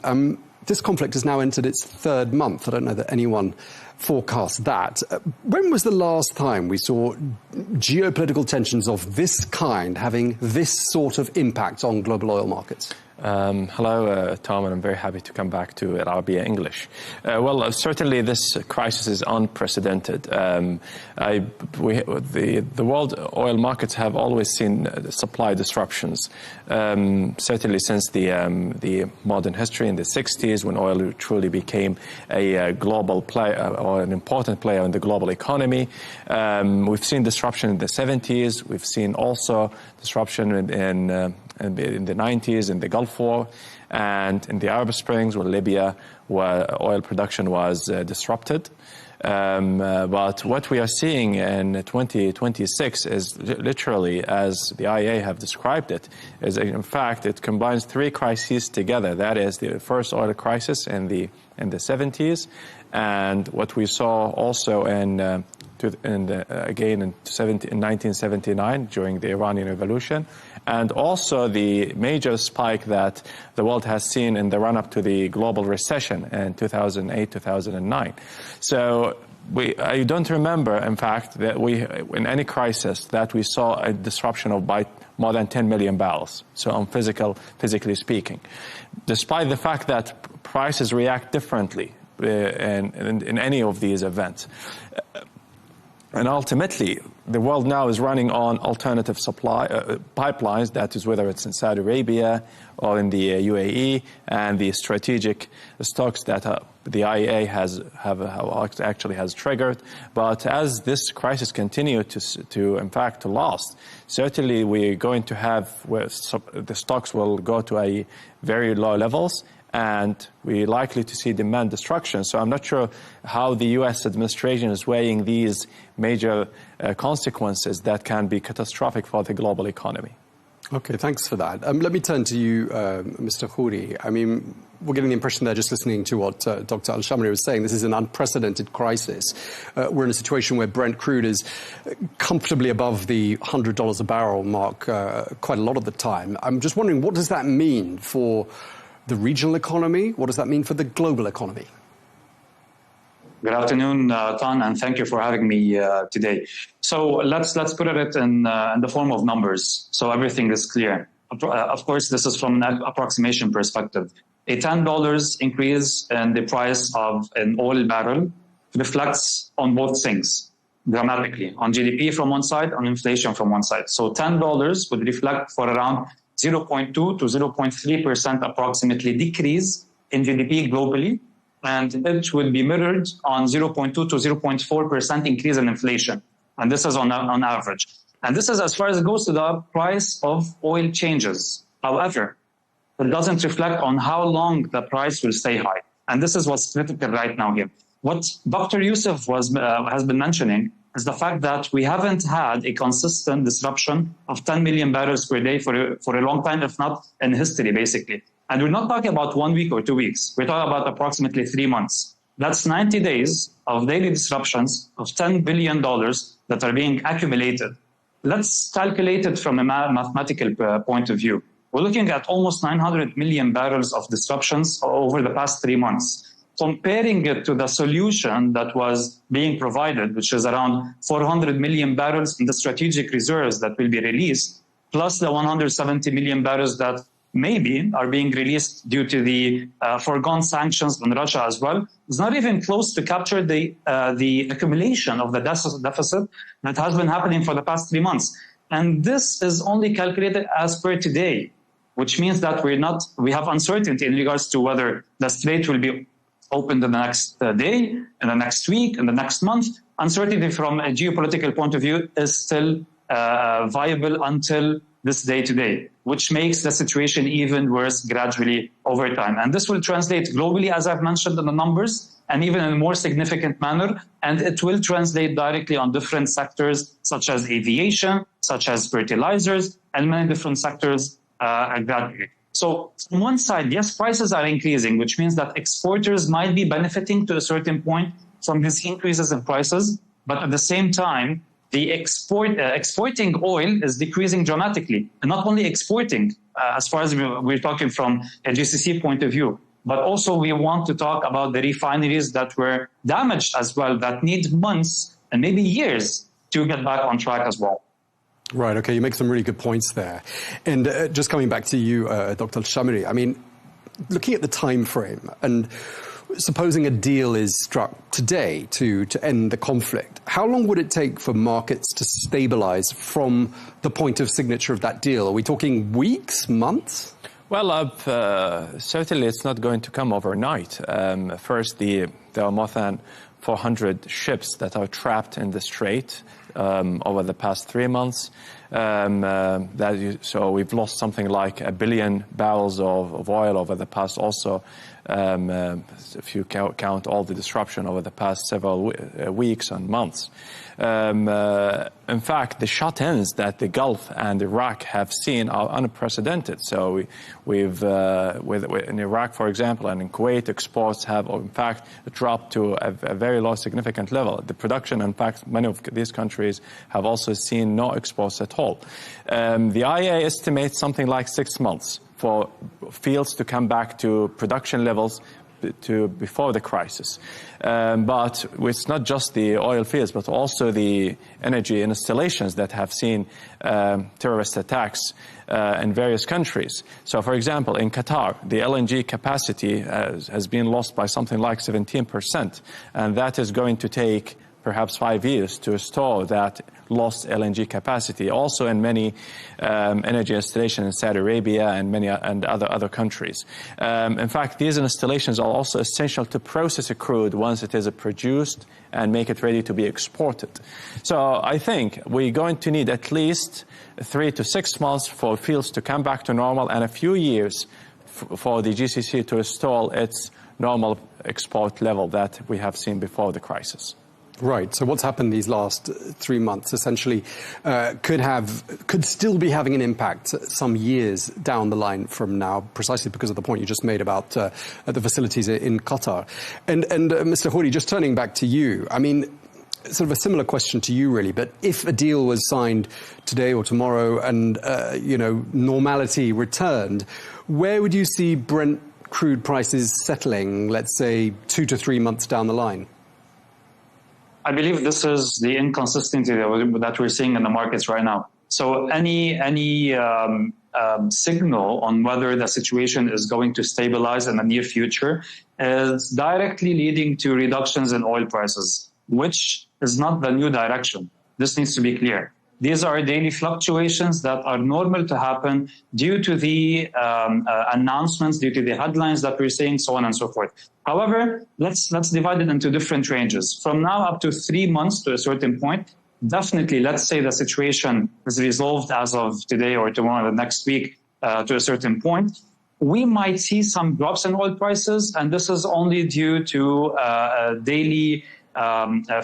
This conflict has now entered its third month. I don't know that anyone forecast that. When was the last time we saw geopolitical tensions of this kind having this sort of impact on global oil markets? Hello, Tom, and I'm very happy to come back to Arabiya English. Well, certainly this crisis is unprecedented. The world oil markets have always seen supply disruptions, certainly since the modern history in the 60s, when oil truly became a global player or an important player in the global economy. We've seen disruption in the 70s. We've seen also disruption in the 90s in the Gulf War and in the Arab Springs, where Libya, where oil production was disrupted. But what we are seeing in 2026 is literally, as the IEA have described it, is in fact it combines three crises together. That is the first oil crisis in the 70s, and what we saw also in 1979 during the Iranian Revolution, and also the major spike that the world has seen in the run-up to the global recession in 2008, 2009. So I don't remember, in fact, that in any crisis, that we saw a disruption of by more than 10 million barrels, so on physically speaking, despite the fact that prices react differently in any of these events. And ultimately, the world now is running on alternative supply pipelines, that is whether it's in Saudi Arabia or in the UAE, and the strategic stocks that the IEA actually has triggered. But as this crisis continues to last, certainly we're going to have the stocks will go to a very low levels, and we're likely to see demand destruction. So I'm not sure how the U.S. administration is weighing these major consequences that can be catastrophic for the global economy. Okay, thanks for that. Let me turn to you, Mr. Houri. I mean, we're getting the impression there, just listening to what Dr. Al-Shamri was saying, this is an unprecedented crisis. We're in a situation where Brent crude is comfortably above the $100 a barrel mark quite a lot of the time. I'm just wondering, what does that mean for the regional economy? What does that mean for the global economy? Good afternoon, Tom, and thank you for having me today. So let's put it in the form of numbers, so everything is clear. Of course, this is from an approximation perspective. A $10 increase in the price of an oil barrel reflects on both things. dramatically on GDP from one side, on inflation from one side. So $10 would reflect for around 0.2 to 0.3% approximately decrease in GDP globally, and it would be mirrored on 0.2 to 0.4% increase in inflation. And this is on average. And this is as far as it goes to the price of oil changes. However, it doesn't reflect on how long the price will stay high. And this is what's critical right now here. What Dr. Youssef has been mentioning is the fact that we haven't had a consistent disruption of 10 million barrels per day for a long time, if not in history, basically. And we're not talking about 1 week or 2 weeks. We're talking about approximately 3 months. That's 90 days of daily disruptions of $10 billion that are being accumulated. Let's calculate it from a mathematical point of view. We're looking at almost 900 million barrels of disruptions over the past 3 months. Comparing it to the solution that was being provided, which is around 400 million barrels in the strategic reserves that will be released, plus the 170 million barrels that maybe are being released due to the foregone sanctions on Russia as well, is not even close to capture the accumulation of the deficit that has been happening for the past 3 months. And this is only calculated as per today, which means that we have uncertainty in regards to whether the strait will be opened in the next day, in the next week, in the next month. Uncertainty from a geopolitical point of view is still viable until this day today, which makes the situation even worse gradually over time. And this will translate globally, as I've mentioned in the numbers, and even in a more significant manner. And it will translate directly on different sectors, such as aviation, such as fertilizers, and many different sectors gradually. So from one side, yes, prices are increasing, which means that exporters might be benefiting to a certain point from these increases in prices. But at the same time, the exporting oil is decreasing dramatically. And not only exporting, as far as we're talking from a GCC point of view, but also we want to talk about the refineries that were damaged as well, that need months and maybe years to get back on track as well. Right, okay, you make some really good points there. And just coming back to you, Dr. Shamiri, I mean, looking at the time frame, and supposing a deal is struck today to end the conflict, how long would it take for markets to stabilize from the point of signature of that deal? Are we talking weeks, months? Well, certainly it's not going to come overnight. First, there are more than 400 ships that are trapped in the strait over the past 3 months. So we've lost something like 1 billion barrels of oil over the past also, if you count all the disruption over the past several weeks and months. In fact, the shut-ins that the Gulf and Iraq have seen are unprecedented. So in Iraq, for example, and in Kuwait, exports have, in fact, dropped to a very low significant level. The production, in fact, many of these countries have also seen no exports at all. The IEA estimates something like 6 months for fields to come back to production levels to before the crisis. But it's not just the oil fields, but also the energy installations that have seen terrorist attacks in various countries. So, for example, in Qatar, the LNG capacity has been lost by something like 17%, and that is going to take perhaps 5 years to restore that lost LNG capacity. Also in many energy installations in Saudi Arabia and other countries. In fact, these installations are also essential to process a crude once it is produced and make it ready to be exported. So I think we're going to need at least 3 to 6 months for fields to come back to normal, and a few years for the GCC to restore its normal export level that we have seen before the crisis. Right. So what's happened these last 3 months essentially could still be having an impact some years down the line from now, precisely because of the point you just made about the facilities in Qatar. And Mr. Houri, just turning back to you, I mean, sort of a similar question to you, really. But if a deal was signed today or tomorrow and, normality returned, where would you see Brent crude prices settling, let's say, 2 to 3 months down the line? I believe this is the inconsistency that we're seeing in the markets right now. So any signal on whether the situation is going to stabilize in the near future is directly leading to reductions in oil prices. which is not the new direction. This needs to be clear. These are daily fluctuations that are normal to happen due to the announcements, due to the headlines that we're seeing, so on and so forth. However, let's divide it into different ranges. From now up to 3 months to a certain point, definitely, let's say the situation is resolved as of today or tomorrow, the next week, to a certain point, we might see some drops in oil prices, and this is only due to daily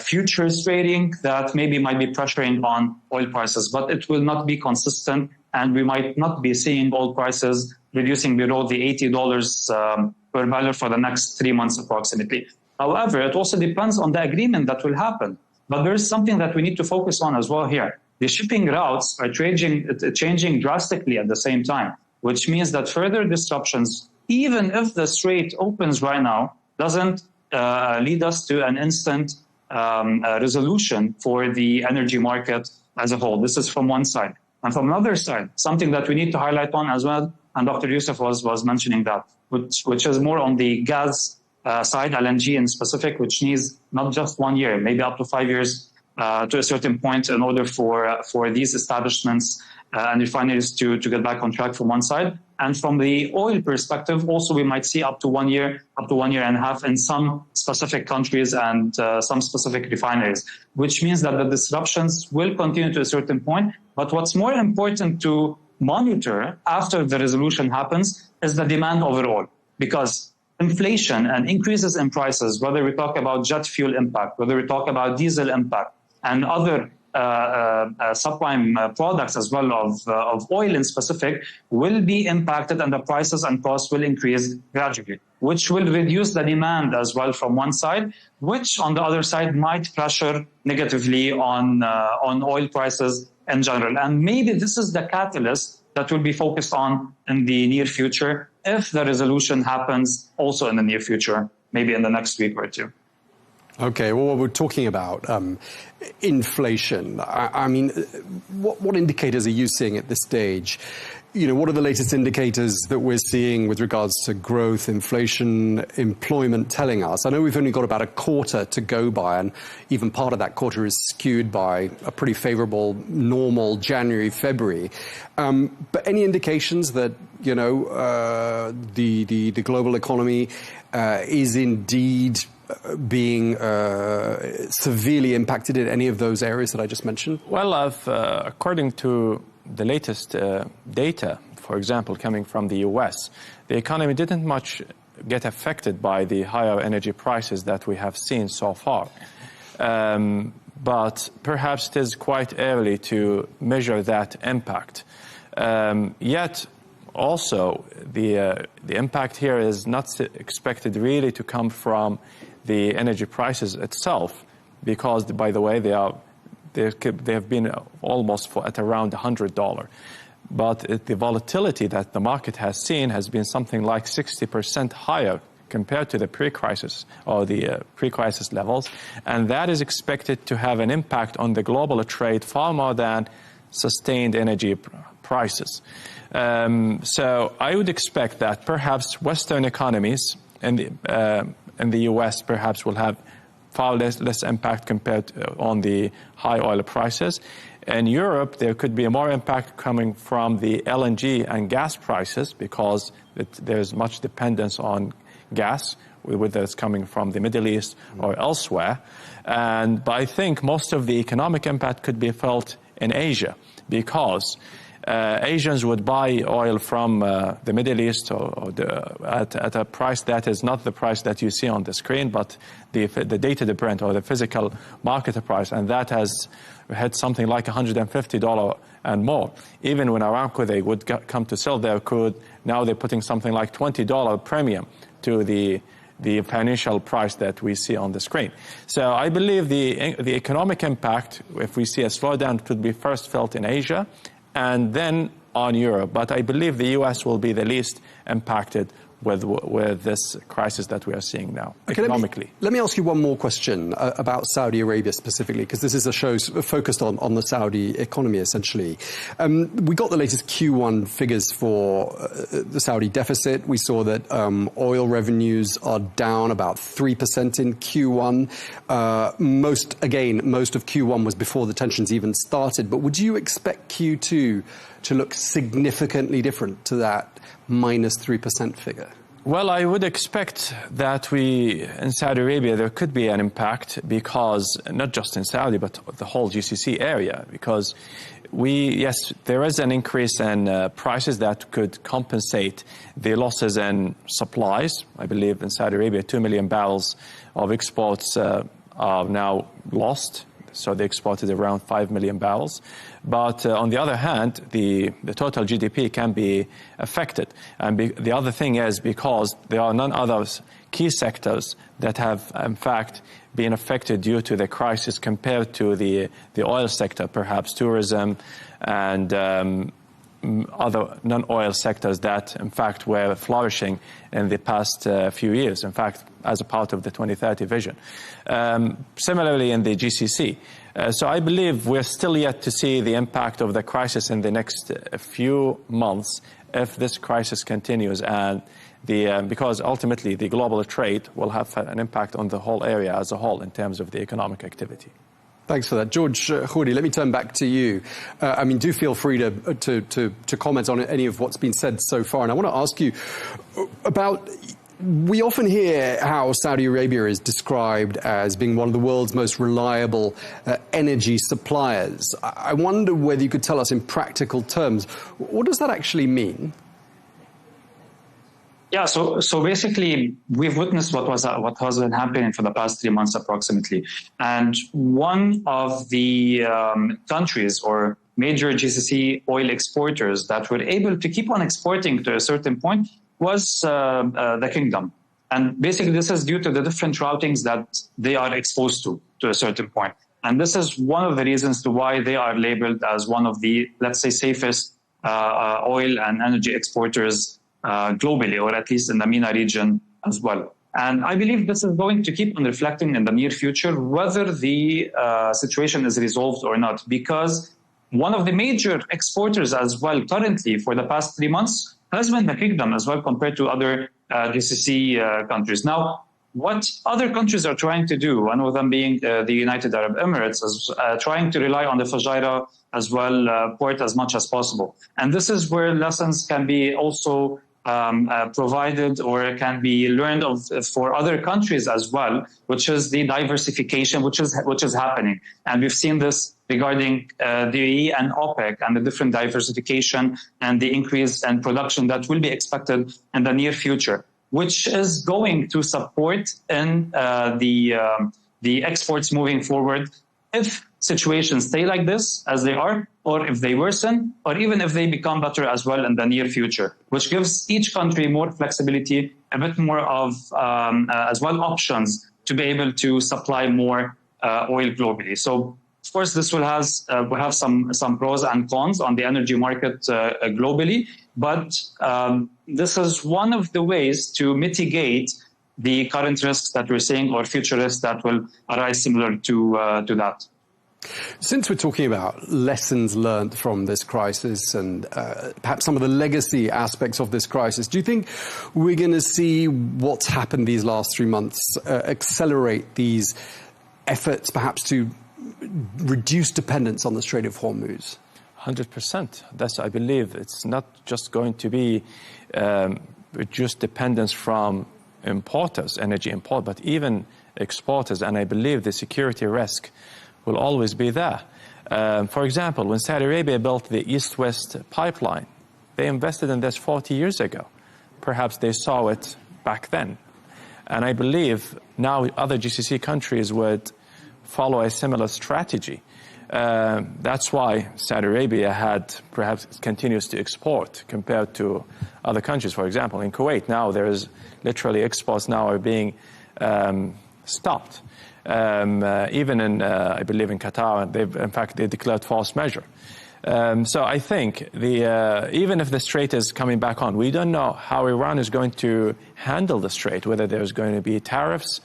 futures trading that maybe might be pressuring on oil prices, but it will not be consistent, and we might not be seeing oil prices reducing below the $80 per barrel for the next 3 months approximately. However, it also depends on the agreement that will happen. But there is something that we need to focus on as well here. The shipping routes are changing drastically at the same time, which means that further disruptions, even if the strait opens right now, doesn't lead us to an instant resolution for the energy market as a whole. This is from one side. And from another side, something that we need to highlight on as well, and Dr. Yusuf was mentioning that, which is more on the gas side, LNG in specific, which needs not just 1 year, maybe up to 5 years to a certain point in order for these establishments and refineries to get back on track from one side. And from the oil perspective, also we might see up to 1 year, up to 1 year and a half in some specific countries and some specific refineries, which means that the disruptions will continue to a certain point. But what's more important to monitor after the resolution happens is the demand overall, because inflation and increases in prices, whether we talk about jet fuel impact, whether we talk about diesel impact, and other subprime products as well of oil in specific, will be impacted, and the prices and costs will increase gradually, which will reduce the demand as well from one side, which on the other side might pressure negatively on oil prices in general. And maybe this is the catalyst that will be focused on in the near future, if the resolution happens also in the near future, maybe in the next week or two. Okay, well, we're talking about inflation. I mean, what indicators are you seeing at this stage? You know, what are the latest indicators that we're seeing with regards to growth, inflation, employment telling us? I know we've only got about a quarter to go by, and even part of that quarter is skewed by a pretty favorable, normal January, February. But any indications that, you know, the global economy is indeed being severely impacted in any of those areas that I just mentioned? Well, according to the latest data, for example, coming from the US, the economy didn't much get affected by the higher energy prices that we have seen so far. But perhaps it is quite early to measure that impact. Yet, also, the impact here is not expected really to come from the energy prices itself, because, by the way, they have been almost at around $100. But the volatility that the market has seen has been something like 60% higher compared to the pre-crisis or the pre-crisis levels. And that is expected to have an impact on the global trade far more than sustained energy prices. So I would expect that perhaps Western economies and the US perhaps will have far less impact compared on the high oil prices. In Europe, there could be more impact coming from the LNG and gas prices, because there's much dependence on gas, whether it's coming from the Middle East or elsewhere. But I think most of the economic impact could be felt in Asia, because Asians would buy oil from the Middle East at a price that is not the price that you see on the screen, but the dated Brent or the physical market price, and that has had something like $150 and more. Even when Aramco, they would come to sell their crude, now they're putting something like $20 premium to the financial price that we see on the screen. So I believe the economic impact, if we see a slowdown, could be first felt in Asia and then on Europe. But I believe the US will be the least impacted with this crisis that we are seeing now, economically. Let me ask you one more question about Saudi Arabia specifically, because this is a show focused on the Saudi economy, essentially. We got the latest Q1 figures for the Saudi deficit. We saw that oil revenues are down about 3% in Q1. Most of Q1 was before the tensions even started. But would you expect Q2 to look significantly different to that minus 3% figure? Well, I would expect that in Saudi Arabia, there could be an impact because, not just in Saudi, but the whole GCC area, because yes, there is an increase in prices that could compensate the losses in supplies. I believe in Saudi Arabia, 2 million barrels of exports are now lost. So they exported around 5 million barrels. But on the other hand, the total GDP can be affected. And the other thing is because there are none other key sectors that have, in fact, been affected due to the crisis compared to the oil sector, perhaps tourism and other non-oil sectors that, in fact, were flourishing in the past few years, in fact, as a part of the 2030 vision. Similarly, in the GCC. So I believe we're still yet to see the impact of the crisis in the next few months if this crisis continues, and because ultimately the global trade will have an impact on the whole area as a whole in terms of the economic activity. Thanks for that. George Khouri, let me turn back to you. Do feel free to comment on any of what's been said so far. And I want to ask you about, we often hear how Saudi Arabia is described as being one of the world's most reliable energy suppliers. I wonder whether you could tell us in practical terms, what does that actually mean? Yeah, so basically, we've witnessed what has been happening for the past 3 months approximately. And one of the countries or major GCC oil exporters that were able to keep on exporting to a certain point was the kingdom. And basically, this is due to the different routings that they are exposed to a certain point. And this is one of the reasons to why they are labeled as one of the, let's say, safest oil and energy exporters globally, or at least in the MENA region as well. And I believe this is going to keep on reflecting in the near future, whether the situation is resolved or not, because one of the major exporters as well currently for the past 3 months has been the kingdom as well compared to other GCC countries. Now, what other countries are trying to do, one of them being the United Arab Emirates, is trying to rely on the Fujairah as well port as much as possible. And this is where lessons can be also provided or can be learned of for other countries as well, which is the diversification, which is happening. And we've seen this regarding the UAE and OPEC and the different diversification and the increase in production that will be expected in the near future, which is going to support in the exports moving forward if situations stay like this as they are, or if they worsen, or even if they become better as well in the near future, which gives each country more flexibility, a bit more of as well options to be able to supply more oil globally. So, of course, this will have some pros and cons on the energy market globally, but this is one of the ways to mitigate the current risks that we're seeing or future risks that will arise similar to that. Since we're talking about lessons learned from this crisis and perhaps some of the legacy aspects of this crisis, do you think we're going to see what's happened these last 3 months accelerate these efforts perhaps to reduce dependence on the Strait of Hormuz? 100%. That's, I believe, it's not just going to be reduced dependence from importers, energy import, but even exporters. And I believe the security risk will always be there. For example, when Saudi Arabia built the East-West pipeline, they invested in this 40 years ago. Perhaps they saw it back then. And I believe now other GCC countries would follow a similar strategy. That's why Saudi Arabia perhaps continues to export compared to other countries. For example, in Kuwait now there is literally exports now are being stopped. Even in, I believe in Qatar, they declared force majeure. So I think even if the strait is coming back on, we don't know how Iran is going to handle the strait, whether there's going to be tariffs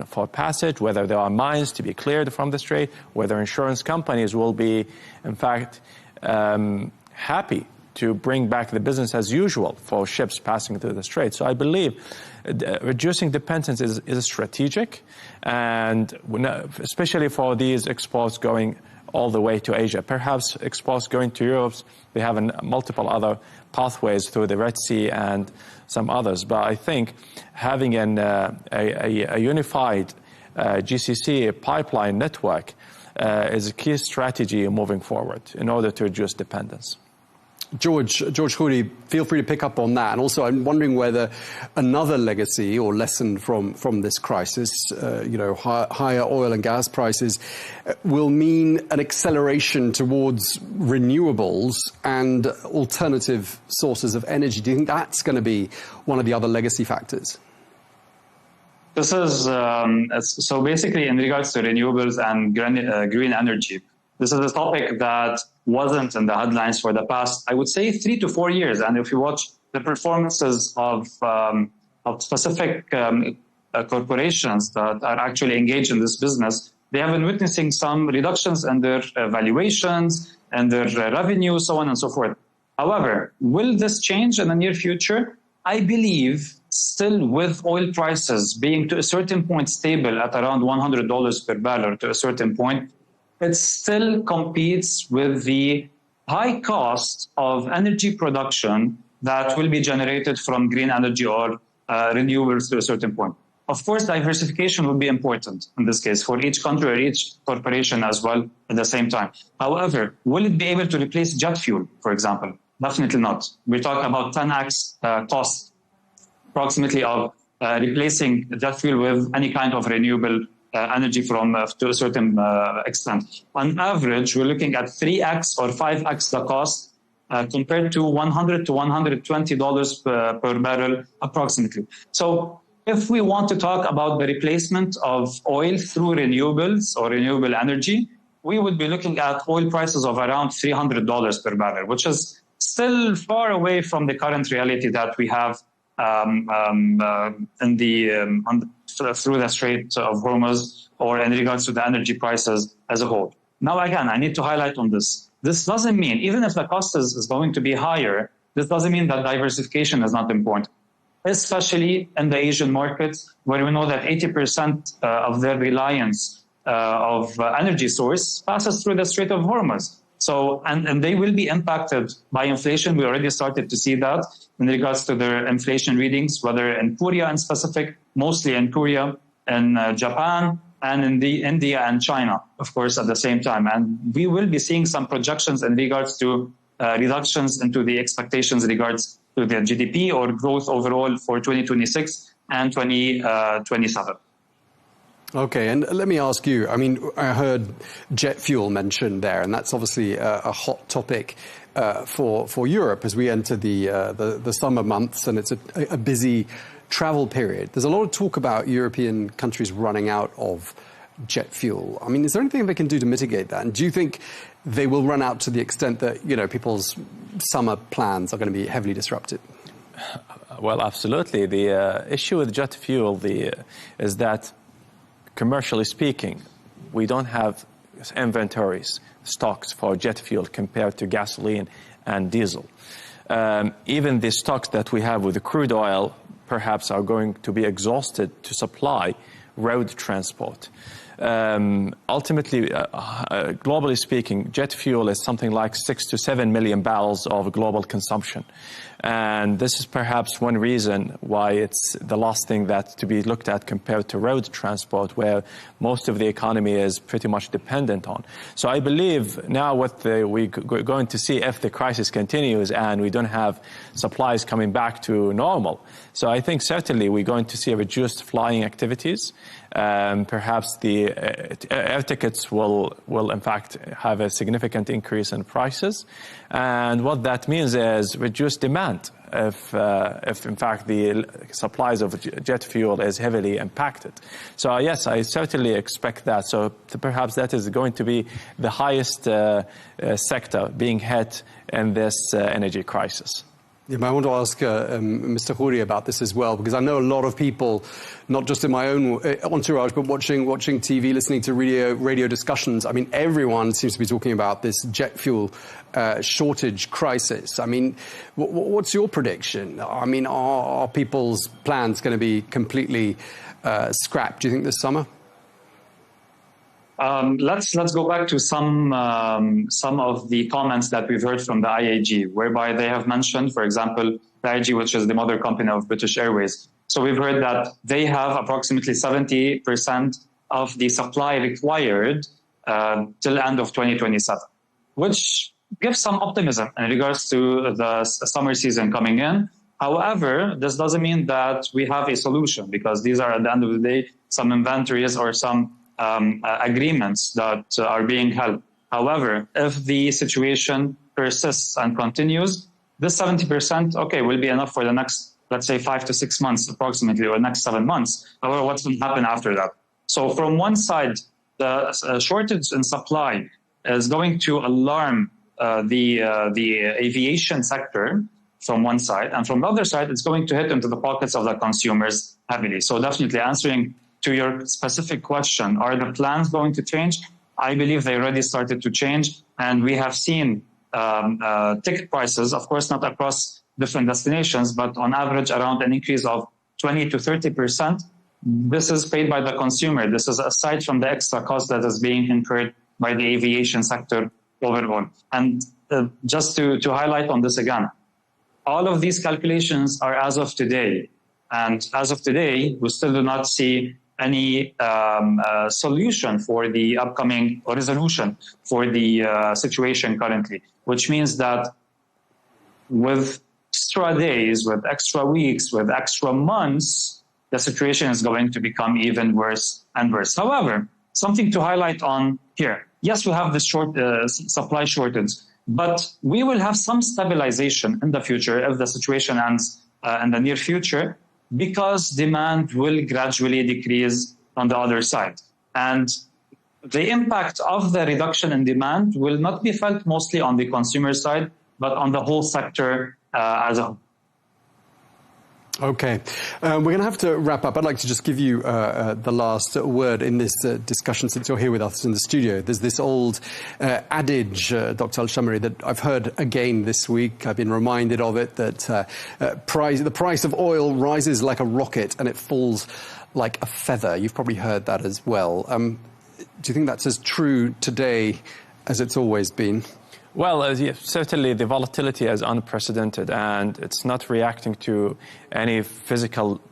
for passage, whether there are mines to be cleared from the strait, whether insurance companies will be, in fact, happy to bring back the business as usual for ships passing through the strait. So I believe reducing dependence is strategic, and especially for these exports going all the way to Asia. Perhaps exports going to Europe, they have multiple other pathways through the Red Sea and some others. But I think having a unified GCC pipeline network is a key strategy moving forward in order to reduce dependence. George Khouri, feel free to pick up on that. And also, I'm wondering whether another legacy or lesson from this crisis, higher oil and gas prices, will mean an acceleration towards renewables and alternative sources of energy. Do you think that's going to be one of the other legacy factors? This is, so basically in regards to renewables and green energy, this is a topic that wasn't in the headlines for the past, I would say, 3 to 4 years. And if you watch the performances of specific corporations that are actually engaged in this business, they have been witnessing some reductions in their valuations and their revenue, so on and so forth. However, will this change in the near future? I believe still with oil prices being to a certain point stable at around $100 per barrel to a certain point, it still competes with the high cost of energy production that will be generated from green energy or renewables to a certain point. Of course, diversification will be important in this case for each country or each corporation as well at the same time. However, will it be able to replace jet fuel, for example? Definitely not. We're talking about 10x cost approximately of replacing jet fuel with any kind of renewable energy from to a certain extent. On average, we're looking at 3x or 5x the cost compared to $100 to $120 per barrel approximately. So if we want to talk about the replacement of oil through renewables or renewable energy, we would be looking at oil prices of around $300 per barrel, which is still far away from the current reality that we have through the Strait of Hormuz or in regards to the energy prices as a whole. Now, again, I need to highlight on this. This doesn't mean, even if the cost is going to be higher, this doesn't mean that diversification is not important, especially in the Asian markets where we know that 80% of their reliance of energy source passes through the Strait of Hormuz. So, and they will be impacted by inflation. We already started to see that in regards to their inflation readings, whether in Korea in specific, mostly in Korea, in Japan, and in India and China, of course, at the same time. And we will be seeing some projections in regards to reductions into the expectations in regards to the GDP or growth overall for 2026 and 2027. Okay, and let me ask you, I mean, I heard jet fuel mentioned there, and that's obviously a hot topic for Europe as we enter the summer months, and it's a busy travel period. There's a lot of talk about European countries running out of jet fuel. I mean, is there anything they can do to mitigate that? And do you think they will run out to the extent that, you know, people's summer plans are going to be heavily disrupted? Well, absolutely. The issue with jet fuel is that, commercially speaking, we don't have inventories, stocks for jet fuel compared to gasoline and diesel. Even the stocks that we have with the crude oil perhaps are going to be exhausted to supply road transport. Ultimately, globally speaking, jet fuel is something like 6 to 7 million barrels of global consumption. And this is perhaps one reason why it's the last thing that to be looked at compared to road transport, where most of the economy is pretty much dependent on. So I believe now what we're going to see if the crisis continues and we don't have supplies coming back to normal. So I think certainly we're going to see reduced flying activities. perhaps the air tickets will in fact have a significant increase in prices. And what that means is reduced demand if in fact the supplies of jet fuel is heavily impacted. So yes, I certainly expect that. So perhaps that is going to be the highest sector being hit in this energy crisis. Yeah, I want to ask Mr. Khouri about this as well, because I know a lot of people, not just in my own entourage, but watching TV, listening to radio discussions. I mean, everyone seems to be talking about this jet fuel shortage crisis. I mean, what's your prediction? I mean, are people's plans going to be completely scrapped, do you think, this summer? Let's go back to some of the comments that we've heard from the IAG, whereby they have mentioned, for example, the IAG, which is the mother company of British Airways. So we've heard that they have approximately 70% of the supply required till the end of 2027, which gives some optimism in regards to the summer season coming in. However, this doesn't mean that we have a solution, because these are, at the end of the day, some inventories or some agreements that are being held. However, if the situation persists and continues, this 70%, okay, will be enough for the next, let's say, 5 to 6 months approximately, or next 7 months. However, what's going to happen after that? So from one side, the shortage in supply is going to alarm the aviation sector from one side, and from the other side, it's going to hit into the pockets of the consumers heavily. So definitely answering to your specific question, are the plans going to change? I believe they already started to change, and we have seen ticket prices, of course, not across different destinations, but on average around an increase of 20 to 30%. This is paid by the consumer. This is aside from the extra cost that is being incurred by the aviation sector overall. And just to highlight on this again, all of these calculations are as of today. And as of today, we still do not see any solution for the upcoming, or resolution for the situation currently, which means that with extra days, with extra weeks, with extra months, the situation is going to become even worse and worse. However, something to highlight on here. Yes, we have this supply shortage, but we will have some stabilization in the future if the situation ends in the near future, because demand will gradually decrease on the other side. And the impact of the reduction in demand will not be felt mostly on the consumer side, but on the whole sector as a whole. Okay, we're going to have to wrap up. I'd like to just give you the last word in this discussion, since you're here with us in the studio. There's this old adage, Dr. Al-Shamari, that I've heard again this week. I've been reminded of it, that the price of oil rises like a rocket and it falls like a feather. You've probably heard that as well. Do you think that's as true today as it's always been? Well, certainly the volatility is unprecedented, and it's not reacting to any physical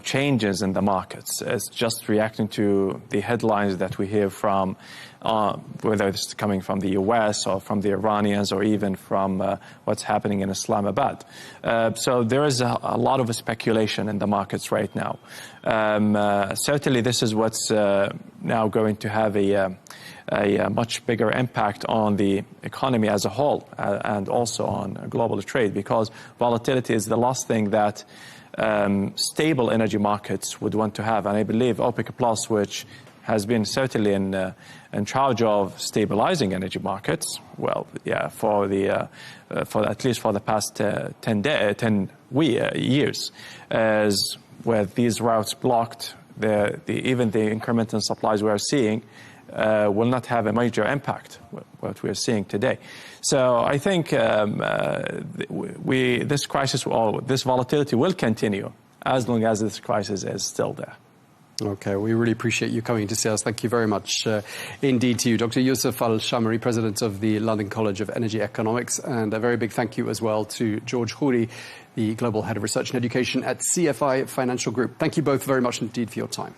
changes in the markets. It's just reacting to the headlines that we hear from, whether it's coming from the US or from the Iranians, or even from what's happening in Islamabad. So there is a lot of speculation in the markets right now. Certainly this is what's now going to have a much bigger impact on the economy as a whole, and also on global trade, because volatility is the last thing that stable energy markets would want to have. And I believe OPEC Plus, which has been certainly in charge of stabilizing energy markets, well, yeah, for at least for the past 10 years, as with these routes blocked, even the incremental supplies we are seeing will not have a major impact, what we are seeing today. So I think this crisis, or this volatility, will continue as long as this crisis is still there. Okay, we really appreciate you coming to see us. Thank you very much indeed to you. Dr. Yousef Al-Shamari, President of the London College of Energy Economics, and a very big thank you as well to George Khouri, the Global Head of Research and Education at CFI Financial Group. Thank you both very much indeed for your time.